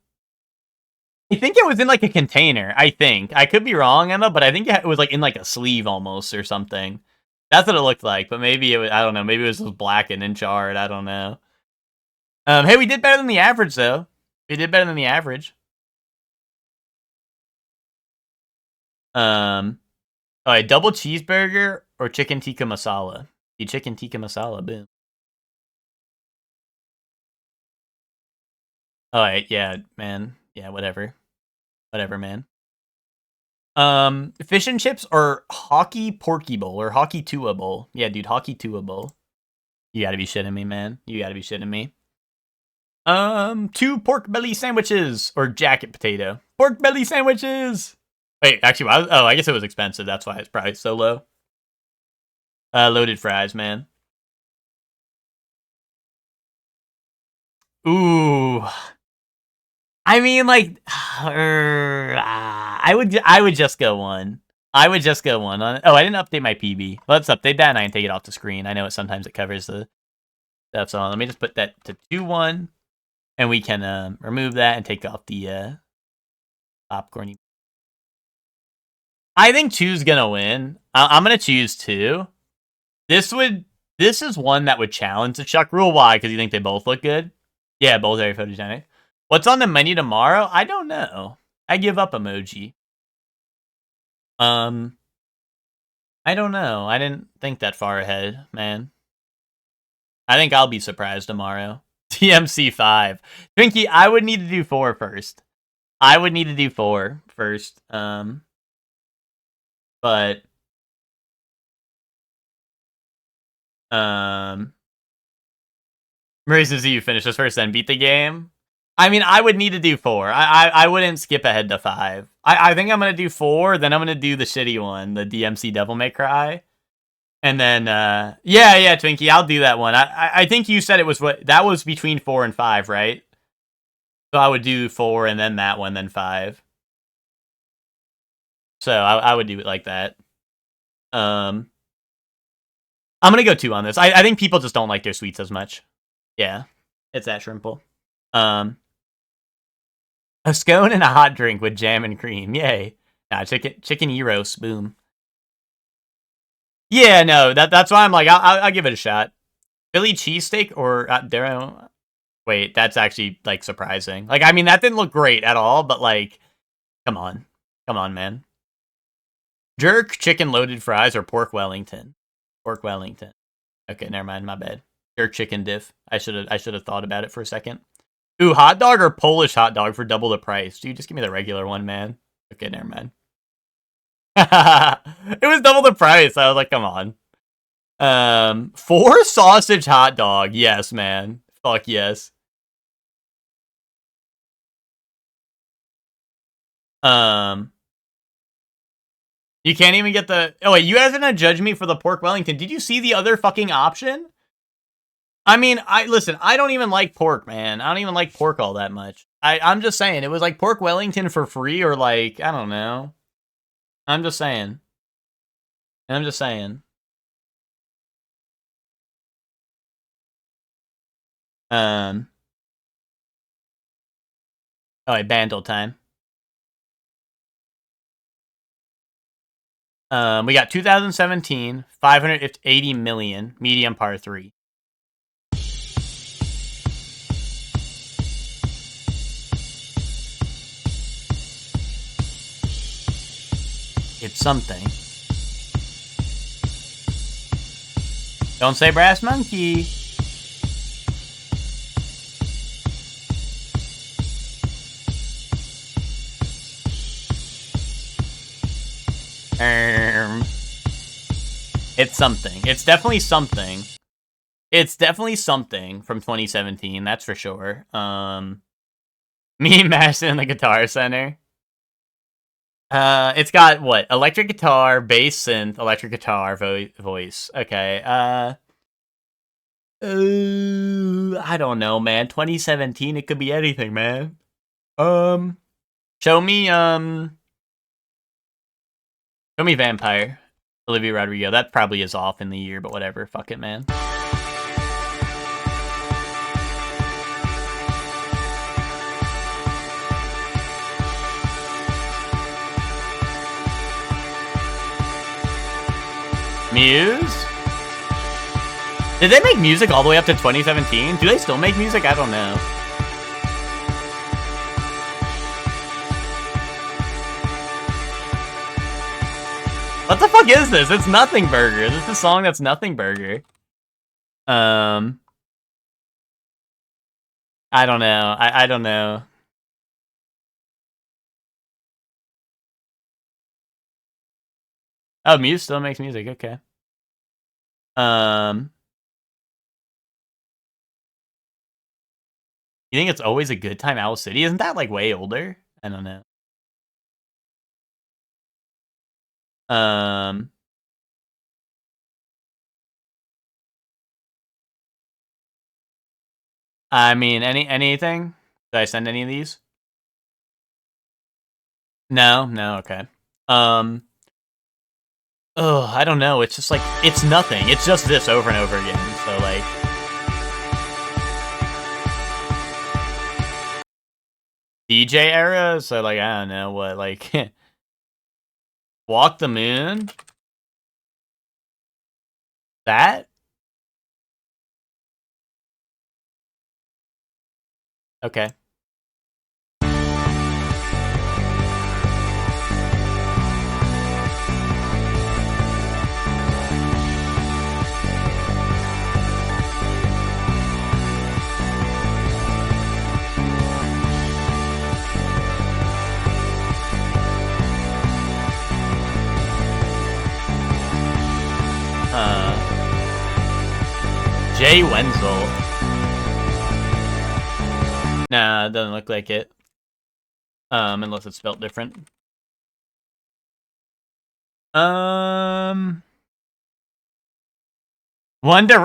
I think it was in like a container. I think. I could be wrong, Emma, but I think it was like in like a sleeve almost or something. That's what it looked like, but maybe it was, I don't know, maybe it was just blackened and charred, I don't know. Hey, we did better than the average, though. We did better than the average. Alright, double cheeseburger or chicken tikka masala? The chicken tikka masala, boom. Alright, yeah, man. Yeah, whatever. Whatever, man. Fish and chips or Hockey Porky Bowl or Hockey Tua Bowl. Yeah, dude, Hockey Tua Bowl. You gotta be shitting me, man. You gotta be shitting me. 2 pork belly sandwiches or jacket potato. Pork belly sandwiches! Wait, actually, I guess it was expensive. That's why it's probably so low. Loaded fries, man. Ooh. I mean, like, I would just go 1. I would just go 1 on it. Oh, I didn't update my PB. Let's update that and I can take it off the screen. I know sometimes it covers the stuff, so let me just put that to 2-1, and we can remove that and take off the popcorn. I think 2's gonna win. I'm gonna choose 2. This is one that would challenge the Chuck rule. Why? Because you think they both look good? Yeah, both very photogenic. What's on the menu tomorrow? I don't know. I give up emoji. I don't know. I didn't think that far ahead, man. I think I'll be surprised tomorrow. TMC 5. Twinkie, I would need to do 4 first. I would need to do 4 first. But Maurice says you finish this first, then beat the game. I mean, I would need to do 4. I wouldn't skip ahead to 5. I think I'm gonna do 4, then I'm gonna do the shitty one, the DMC Devil May Cry. And then yeah, Twinkie, I'll do that one. I think you said it was that was between 4 and 5, right? So I would do 4 and then that one, then 5. So I would do it like that. I'm gonna go 2 on this. I think people just don't like their sweets as much. Yeah, it's that simple. A scone and a hot drink with jam and cream. Yay. Nah, chicken gyros. Boom. Yeah, no, that's why I'm like, I'll give it a shot. Philly cheesesteak or wait, that's actually like surprising. Like, I mean, that didn't look great at all, but like, come on, man. Jerk chicken loaded fries or pork Wellington. Pork Wellington. Okay, never mind, my bad. Jerk chicken diff. I should have thought about it for a second. Ooh, hot dog or Polish hot dog for double the price? Dude, just give me the regular one, man. Okay, never mind. It was double the price. I was like, come on. 4 sausage hot dog. Yes, man. Fuck yes. You can't even get the... Oh, wait, you guys are gonna judge me for the pork Wellington. Did you see the other fucking option? I mean, listen, I don't even like pork, man. I don't even like pork all that much. I'm just saying, it was like pork Wellington for free or like, I don't know. I'm just saying. I'm just saying. Oh, wait, Bandle time. We got 2017, 580 million, medium par 3. It's something. Don't say brass monkey. It's something. It's definitely something. It's definitely something from 2017, that's for sure. Me mashing in the Guitar Center. It's got what? Electric guitar, bass synth, electric guitar, voice. Okay. I don't know, man. 2017, it could be anything, man. Show me Vampire. Olivia Rodrigo. That probably is off in the year, but whatever. Fuck it, man. Muse? Did they make music all the way up to 2017? Do they still make music? I don't know. What the fuck is this? It's Nothing Burger. This is a song that's Nothing Burger. I don't know. I don't know. Oh, Muse still makes music. Okay. You think it's Always a Good Time, Owl City? Isn't that like way older? I don't know. I mean, anything? Did I send any of these? No, okay. Oh, I don't know. It's just like, it's nothing. It's just this over and over again. So like, DJ era. So like, I don't know what, like, Walk the Moon. That. Okay. Jay Wenzel. Nah, it doesn't look like it. Unless it's spelled different. Wonder.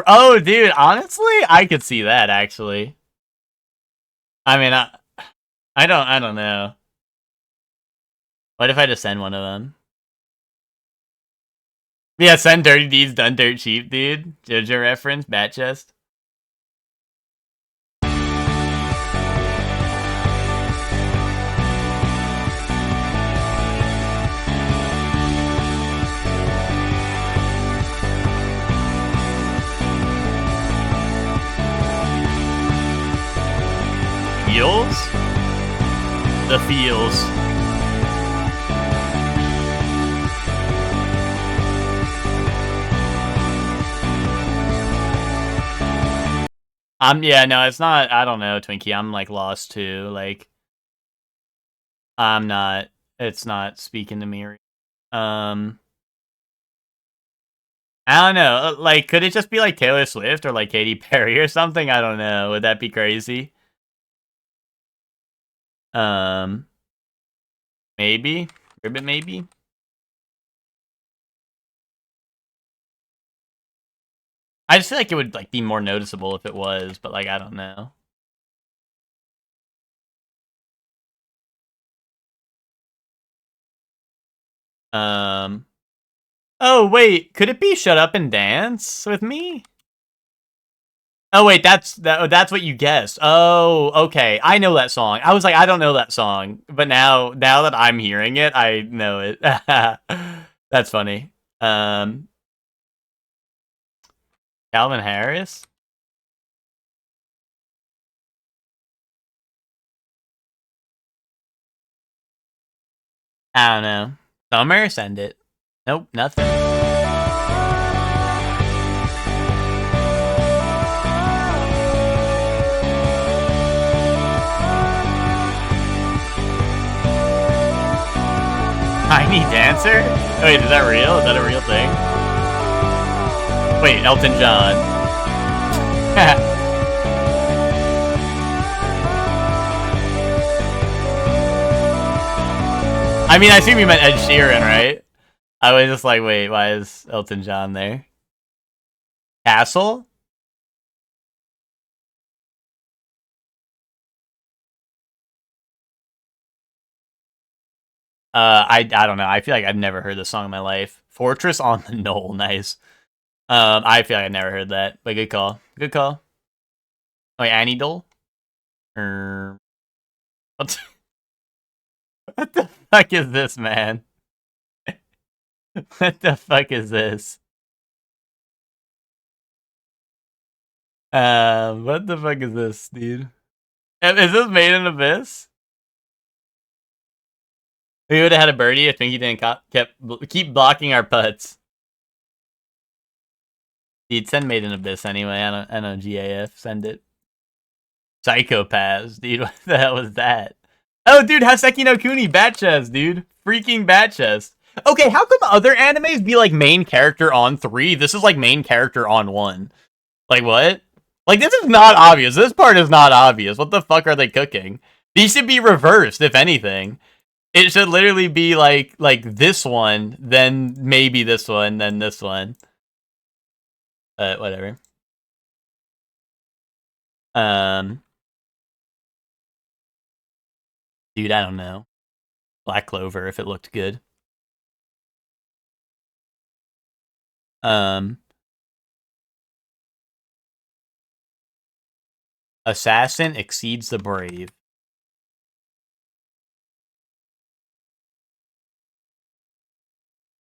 Oh, dude. Honestly, I could see that actually. I mean, I don't know. What if I just send one of them? Yeah, send Dirty Deeds done dirt cheap, dude. JoJo reference, bat chest. Feels? The feels. Yeah, no, it's not, I don't know, Twinkie, I'm, like, lost, too, like, I'm not, it's not speaking to me, I don't know, like, could it just be, like, Taylor Swift or, like, Katy Perry or something? I don't know, would that be crazy? Maybe? Ribbit, maybe? I just feel like it would, like, be more noticeable if it was, but, like, I don't know. Oh, wait, could it be Shut Up and Dance with Me? Oh, wait, that's what you guessed. Oh, okay, I know that song. I was like, I don't know that song, but now that I'm hearing it, I know it. That's funny. Calvin Harris? I don't know. Summer, send it. Nope, nothing. Tiny Dancer? Wait, is that real? Is that a real thing? Wait, Elton John. I mean, I assume you meant Ed Sheeran, right? I was just like, wait, why is Elton John there? Castle? I don't know. I feel like I've never heard this song in my life. Fortress on the Knoll, nice. I feel like I've never heard that, but good call. Good call. Wait, Annie Dole? What the fuck is this, man? What the fuck is this? What the fuck is this, dude? Is this Made in Abyss? We would have had a birdie if Twinkie didn't keep blocking our putts. Dude, send Made in Abyss anyway. I know GAF. Send it. Psychopaths, dude. What the hell was that? Oh, dude, Haseki no Kuni, bat chest, dude. Freaking bat chest. Okay, how come other animes be like main character on 3? This is like main character on 1. Like, what? Like, this is not obvious. This part is not obvious. What the fuck are they cooking? These should be reversed, if anything. It should literally be like this one, then maybe this one, then this one. Whatever. Dude, I don't know. Black Clover, if it looked good. Assassin exceeds the brave.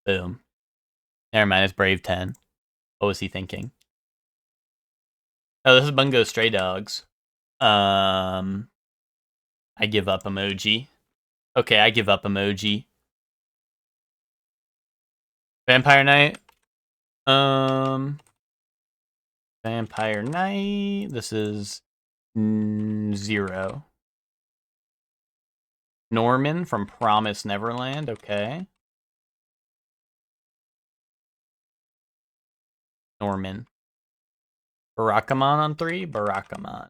Boom. Never mind, it's Brave 10. What was he thinking? Oh, this is Bungo Stray Dogs. I give up emoji. Okay, I give up emoji. Vampire Knight. Vampire Knight. This is 0. Norman from Promise Neverland. Okay. Norman. Barakamon on 3? Barakamon.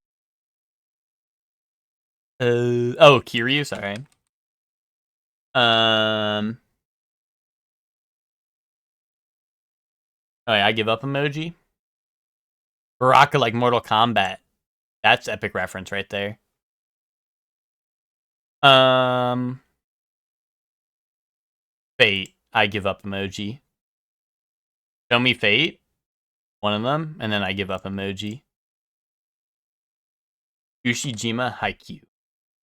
Oh, Kiryu, sorry. Oh yeah, I give up emoji. Baraka like Mortal Kombat. That's epic reference right there. Fate. I give up emoji. Show me Fate. One of them, and then I give up emoji. Ushijima Haikyuu.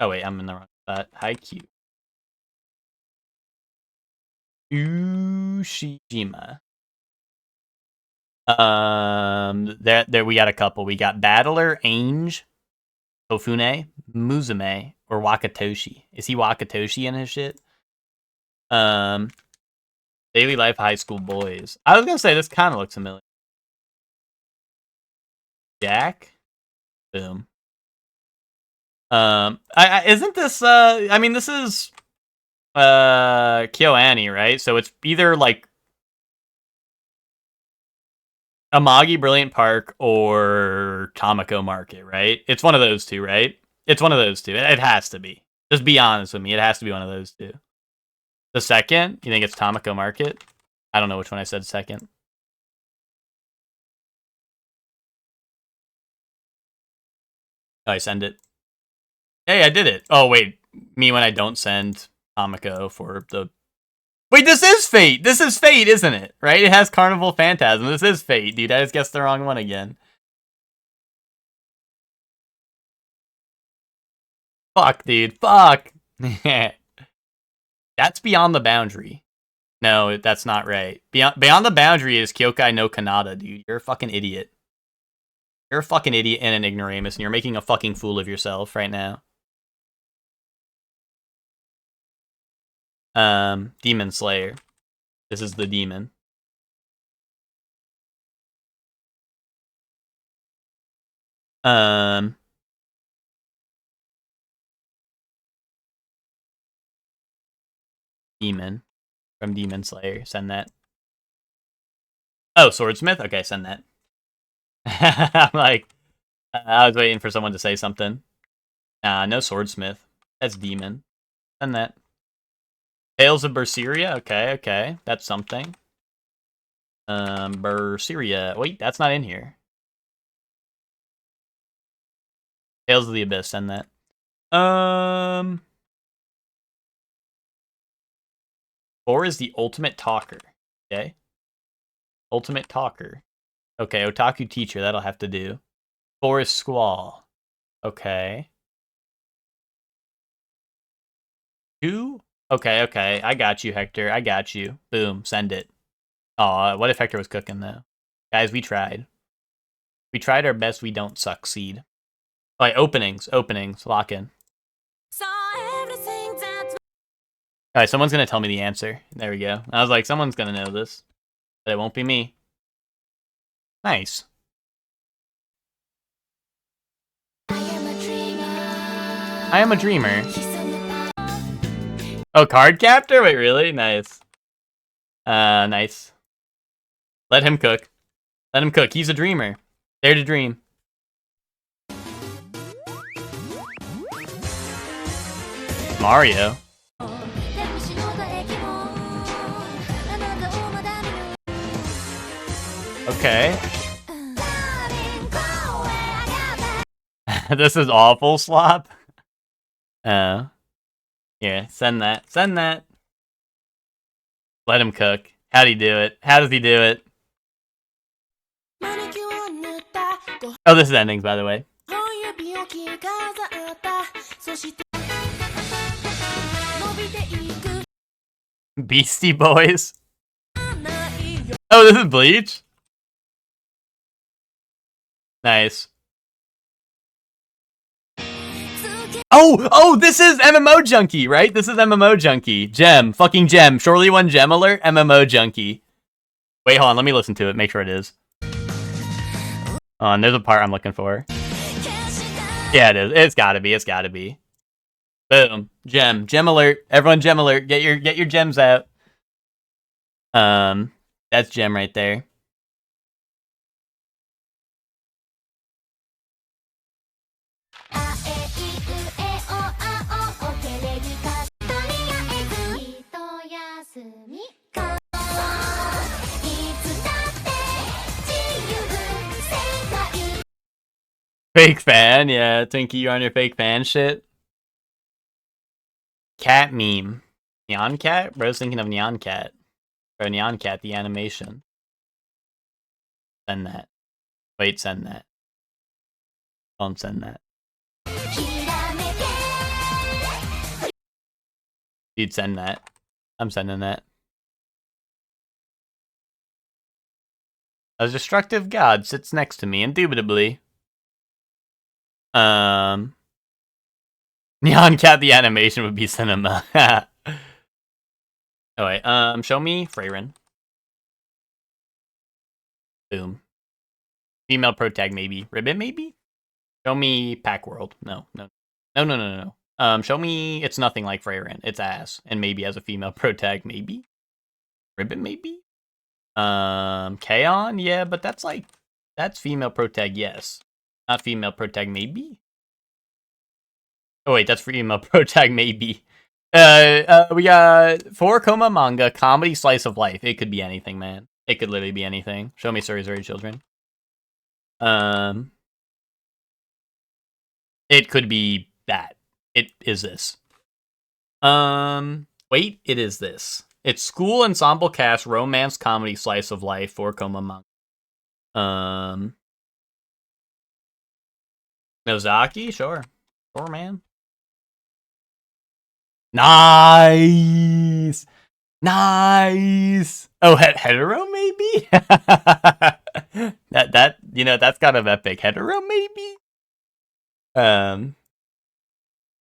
Oh wait, I'm in the wrong spot. Haikyuu. Ushijima. There we got a couple. We got Battler, Ainge, Tofune, Muzume, or Wakatoshi. Is he Wakatoshi in his shit? Daily Life High School Boys. I was gonna say this kind of looks familiar. Jack? Boom. Isn't this I mean this is KyoAni, right? So it's either like Amagi Brilliant Park or Tamako Market, right? It's one of those two, right? It's one of those two. It has to be. Just be honest with me. It has to be one of those two. The second? You think it's Tamako Market? I don't know which one I said second. Oh, I send it. Hey, I did it. Oh, wait. Me when I don't send Tamako for the... Wait, this is Fate! This is Fate, isn't it? Right? It has Carnival Phantasm. This is Fate, dude. I just guessed the wrong one again. Fuck, dude. Fuck! That's Beyond the Boundary. No, that's not right. Beyond the Boundary is Kyokai no Kanata, dude. You're a fucking idiot. You're a fucking idiot and an ignoramus, and you're making a fucking fool of yourself right now. Demon Slayer. This is the demon. Demon from Demon Slayer. Send that. Oh, Swordsmith? Okay, send that. I'm like, I was waiting for someone to say something. No Swordsmith. That's Demon. Send that. Tales of Berseria? Okay, okay. That's something. Berseria. Wait, that's not in here. Tales of the Abyss, send that. 4 is the Ultimate Talker. Okay. Ultimate Talker. Okay, Otaku Teacher, that'll have to do. 4 is Squall. Okay. 2? Okay, okay. I got you, Hector. I got you. Boom, send it. Aw, what if Hector was cooking, though? Guys, we tried. We tried our best, we don't succeed. Alright, openings. Openings. Lock in. Alright, someone's gonna tell me the answer. There we go. I was like, someone's gonna know this. But it won't be me. Nice. I am a dreamer. Oh, Card Captor? Wait, really? Nice. Nice. Let him cook. Let him cook. He's a dreamer. Dare to dream. Mario. Okay. This is awful slop. Yeah, send that. Send that. Let him cook. How'd he do it? How does he do it? Oh, this is endings, by the way. Beastie Boys. Oh, this is Bleach? Nice. Oh, this is MMO Junkie, right? This is MMO Junkie. Gem. Fucking Gem. Surely one Gem alert? MMO Junkie. Wait, hold on. Let me listen to it. Make sure it is. Oh, and there's a part I'm looking for. Yeah, it is. It's gotta be. It's gotta be. Boom. Gem. Gem alert. Everyone Gem alert. Get your gems out. That's Gem right there. Fake fan, yeah. Twinkie, you on your fake fan shit? Cat meme. Neon Cat? Bro's thinking of Neon Cat. Or Neon Cat, the animation. Send that. Wait, send that. Don't send that. Dude, send that. I'm sending that. A destructive god sits next to me, indubitably. Neon Cat, the animation would be cinema. Oh wait, show me Freyrin. Boom. Female protag maybe. Ribbon maybe? Show me Pack World. No. Show me it's nothing like Freyrin. It's ass. And maybe as a female protag, maybe? Ribbon maybe? Kaon? Yeah, but that's female protag, yes. Not female protag, maybe? Oh wait, that's female protag, maybe. We got 4 Koma manga, comedy slice of life. It could be anything, man. It could literally be anything. Show me Sorry Children. It could be that. It is this. Wait, it is this. It's school ensemble cast, romance, comedy, slice of life, 4 Koma manga. Nozaki? Sure, man. Nice! Oh, hetero, maybe? that, that's kind of epic. Hetero, maybe?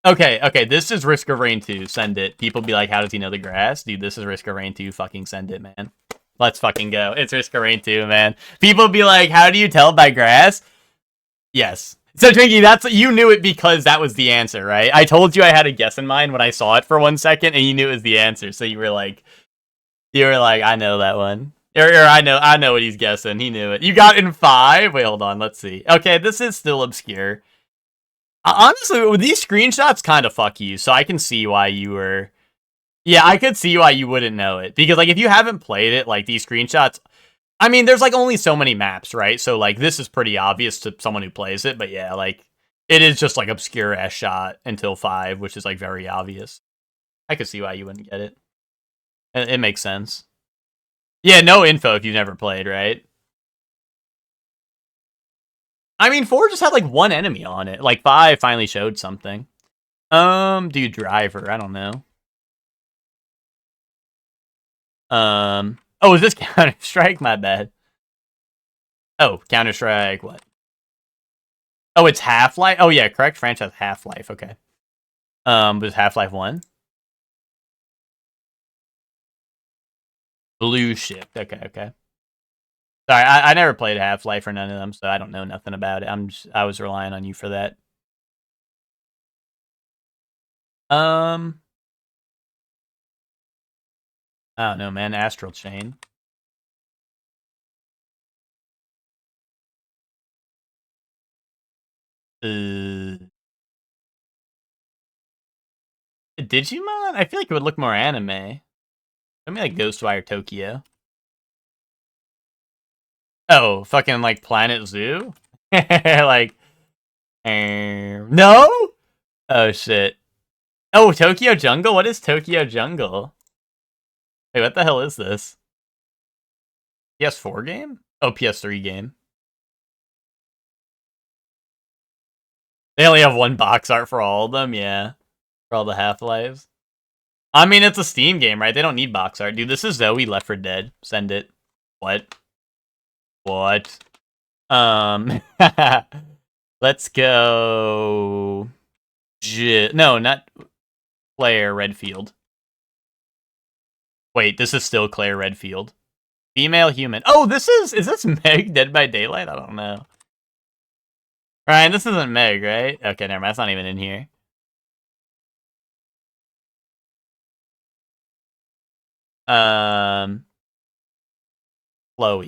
Okay, this is Risk of Rain 2. Send it. People be like, how does he know the grass? Dude, this is Risk of Rain 2. Fucking send it, man. Let's fucking go. It's Risk of Rain 2, man. People be like, how do you tell by grass? Yes. So, Twinkie, you knew it because that was the answer, right? I told you I had a guess in mind when I saw it for 1 second, and you knew it was the answer. So you were like, I know that one. Or I know what he's guessing. He knew it. You got in 5? Wait, hold on. Let's see. Okay, this is still obscure. Honestly, with these screenshots, kind of fuck you. So I can see why you were... Yeah, I could see why you wouldn't know it. Because, if you haven't played it, these screenshots... I mean, there's, only so many maps, right? So, this is pretty obvious to someone who plays it. But, yeah, it is just, obscure-ass shot until 5, which is, very obvious. I could see why you wouldn't get it. It makes sense. Yeah, no info if you've never played, right? I mean, 4 just had, 1 enemy on it. 5 finally showed something. Dude, Driver, I don't know. Oh, is this Counter-Strike? My bad. Oh, Counter-Strike, what? Oh, it's Half-Life? Oh, yeah, correct franchise, Half-Life, okay. Was Half-Life 1? Blue Shift, okay. Sorry, I never played Half-Life or none of them, so I don't know nothing about it. I was relying on you for that. I don't know, man. Astral Chain. Digimon? I feel like it would look more anime. Show me Ghostwire Tokyo. Oh, fucking Planet Zoo? No? Oh shit. Oh, Tokyo Jungle? What is Tokyo Jungle? Wait, what the hell is this? PS4 game? Oh, PS3 game. They only have 1 box art for all of them, yeah. For all the Half-Lives. I mean, it's a Steam game, right? They don't need box art. Dude, this is Zoe Left 4 Dead. Send it. What? Let's go... No, not Claire Redfield. Wait, this is still Claire Redfield. Female human. Oh, is this Meg Dead by Daylight? I don't know. Ryan, this isn't Meg, right? Okay, never mind. That's not even in here.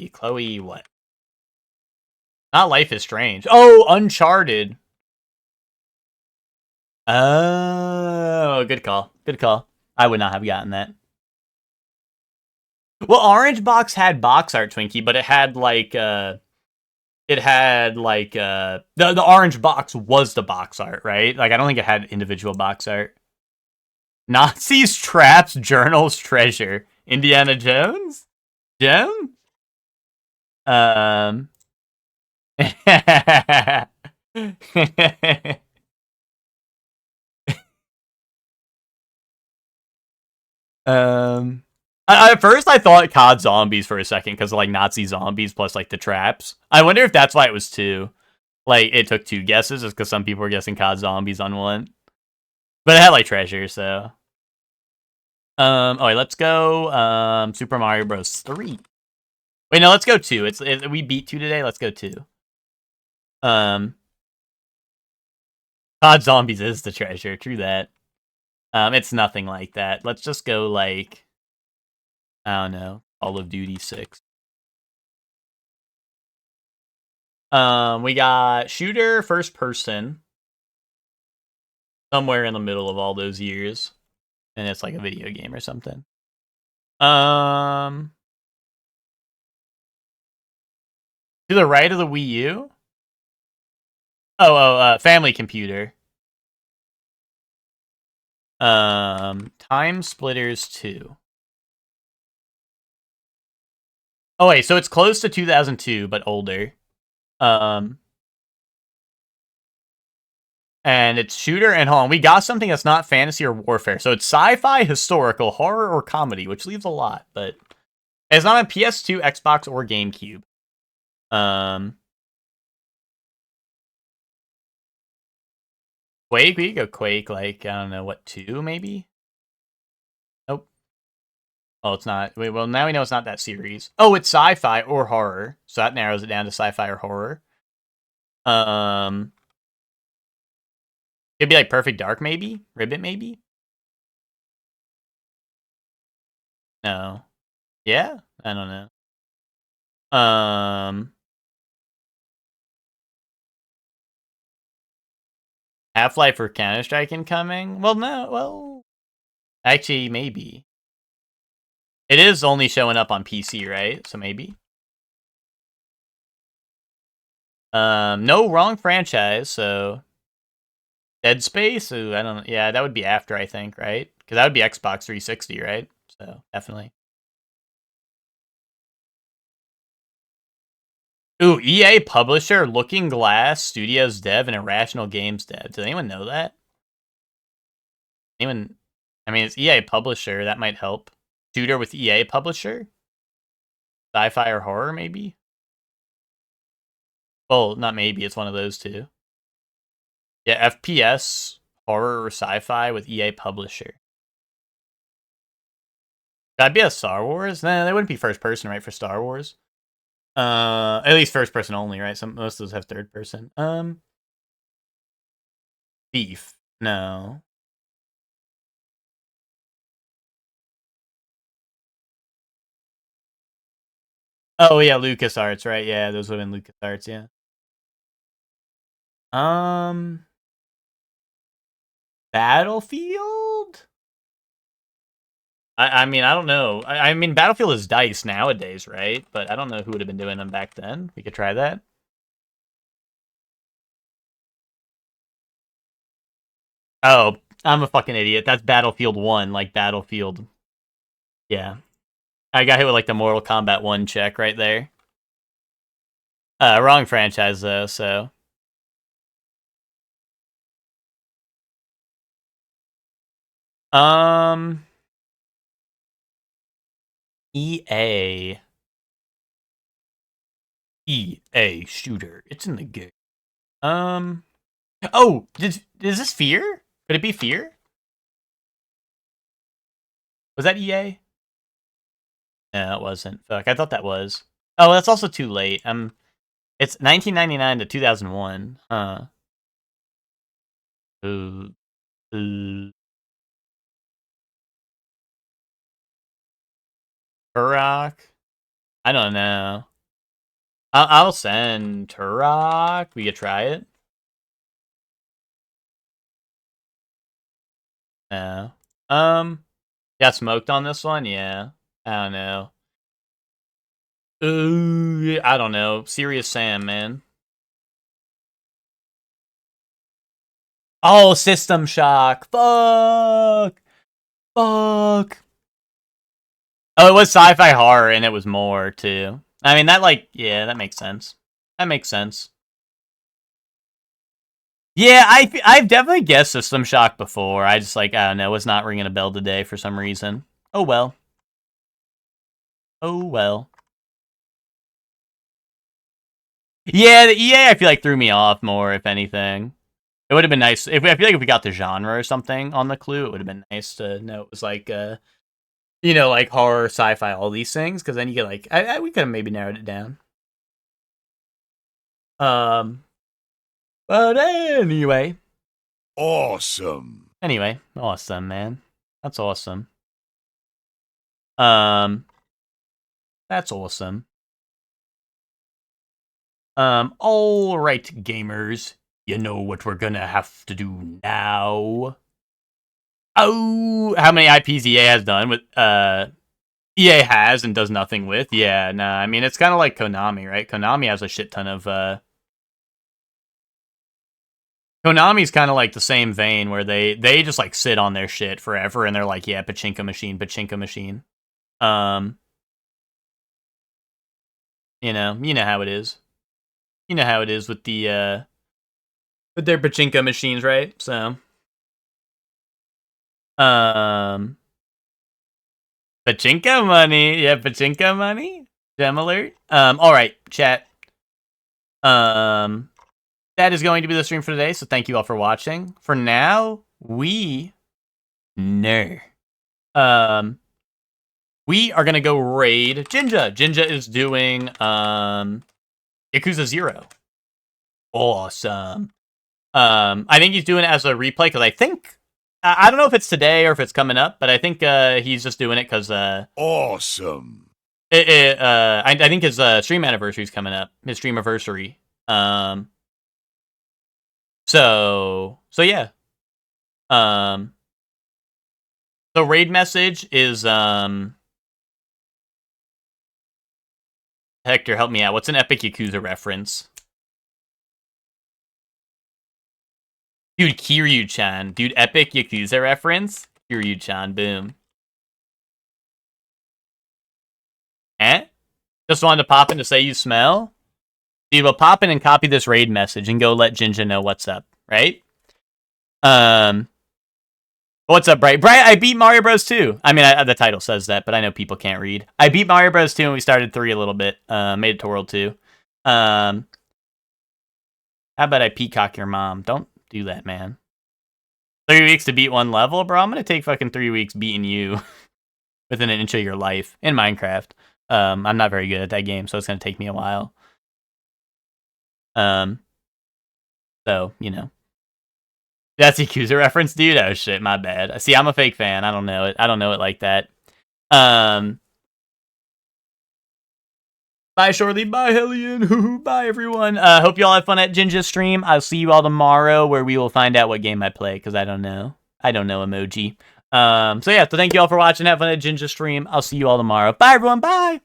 Chloe what? Not Life is Strange. Oh, Uncharted. Oh, good call. I would not have gotten that. Well, Orange Box had box art, Twinkie, but it had it had like the orange box was the box art, right? Like I don't think it had individual box art. Nazis, traps, journals, treasure. Indiana Jones? Gem? At first I thought COD Zombies for a second because like Nazi zombies plus like the traps. I wonder if that's why it was 2. Like it took 2 guesses just because some people were guessing COD Zombies on 1. But it had like treasure, so. Alright, let's go Super Mario Bros. 3. Wait, no, let's go 2. We beat 2 today, let's go 2. COD Zombies is the treasure, true that. It's nothing like that. Let's just go like I don't know, Call of Duty 6. We got shooter, first person. Somewhere in the middle of all those years. And it's like a video game or something. To the right of the Wii U? Family computer. Time Splitters 2. Oh wait, so it's close to 2002, but older. And it's shooter and hold on, we got something that's not fantasy or warfare. So it's sci-fi, historical, horror, or comedy, which leaves a lot, but it's not on PS2, Xbox, or GameCube. Quake, we could go Quake, like, I don't know, what, 2, maybe? Nope. Oh, it's not. Wait, well, now we know it's not that series. Oh, it's sci-fi or horror. So that narrows it down to sci-fi or horror. It'd be like Perfect Dark, maybe? Ribbit, maybe? No. Yeah? I don't know. Half-Life or Counter-Strike incoming? Well, no. Well, actually, maybe. It is only showing up on PC, right? So maybe. No, wrong franchise, so Dead Space? Ooh, I don't know. Yeah, that would be after, I think, right? Because that would be Xbox 360, right? So, definitely. Ooh, EA publisher, Looking Glass, Studios dev, and Irrational Games dev. Does anyone know that? Anyone? I mean, it's EA publisher. That might help. Shooter with EA publisher? Sci-fi or horror, maybe? Well, not maybe. It's one of those two. Yeah, FPS, horror, or sci-fi with EA publisher. That'd be a Star Wars? Nah, that wouldn't be first person, right, for Star Wars? At least first person only, right? Most of those have third person. Thief. No. Oh yeah, LucasArts, right? Yeah, those would have been LucasArts, yeah. Battlefield? I mean, I don't know. I mean, Battlefield is DICE nowadays, right? But I don't know who would have been doing them back then. We could try that. Oh, I'm a fucking idiot. That's Battlefield 1, like Battlefield. Yeah. I got hit with like the Mortal Kombat 1 check right there. Wrong franchise though, so. EA. EA shooter. It's in the game. Oh, is this Fear? Could it be Fear? Was that EA? No, it wasn't. Fuck, I thought that was. Oh, that's also too late. It's 1999 to 2001. Huh. Ooh. Turok? I don't know. I'll send Turok. We could try it. No. Got smoked on this one? Yeah. I don't know. I don't know. Serious Sam, man. Oh, System Shock. Fuck. Fuck. Oh, it was sci-fi horror, and it was more, too. I mean, that, like, yeah, that makes sense. That makes sense. Yeah, I've definitely guessed System Shock before. I just, like, I don't know, it's not ringing a bell today for some reason. Oh, well. Oh, well. Yeah, the EA, I feel like, threw me off more, if anything. It would have been nice. I feel like if we got the genre or something on the clue, it would have been nice to know it was, like, you know, like, horror, sci-fi, all these things, because then you get, like, we could have maybe narrowed it down. But anyway. Awesome. Anyway, awesome, man. That's awesome. That's awesome. All right, gamers. You know what we're gonna have to do now. Oh, how many IPs EA has done with, EA has and does nothing with? Yeah, nah, I mean, it's kind of like Konami, right? Konami has a shit ton of, Konami's kind of like the same vein where they just like sit on their shit forever and they're like, yeah, pachinko machine, pachinko machine. You know how it is. You know how it is with the with their pachinko machines, right? So pachinko money. Yeah, pachinko money. Gem alert. All right, chat. That is going to be the stream for today, so thank you all for watching. For now, we are gonna go raid Jinja. Jinja is doing Yakuza 0. Awesome. I think he's doing it as a replay because I think I don't know if it's today or if it's coming up, but I think he's just doing it because Awesome. I think his stream anniversary is coming up. His stream anniversary. So yeah. The raid message is Hector, help me out. What's an epic Yakuza reference? Dude, Kiryu-chan. Dude, epic Yakuza reference? Kiryu-chan, boom. Eh? Just wanted to pop in to say you smell? Dude, we'll pop in and copy this raid message and go let Jinja know what's up, right? What's up, Bright? Bright, I beat Mario Bros. 2. I mean, the title says that, but I know people can't read. I beat Mario Bros. 2 and we started 3 a little bit. Made it to World 2. How about I peacock your mom? Don't do that, man. 3 weeks to beat one level? Bro, I'm gonna take fucking 3 weeks beating you within an inch of your life in Minecraft. I'm not very good at that game, so it's gonna take me a while. So, you know. That's a Yakuza reference, dude? Oh shit, my bad. See, I'm a fake fan. I don't know it. I don't know it like that. Bye, Shorely. Bye, Hellion. Bye, everyone. Hope you all have fun at Jinja's stream. I'll see you all tomorrow where we will find out what game I play, because I don't know. I don't know emoji. So yeah, so thank you all for watching. Have fun at Jinja's stream. I'll see you all tomorrow. Bye, everyone. Bye.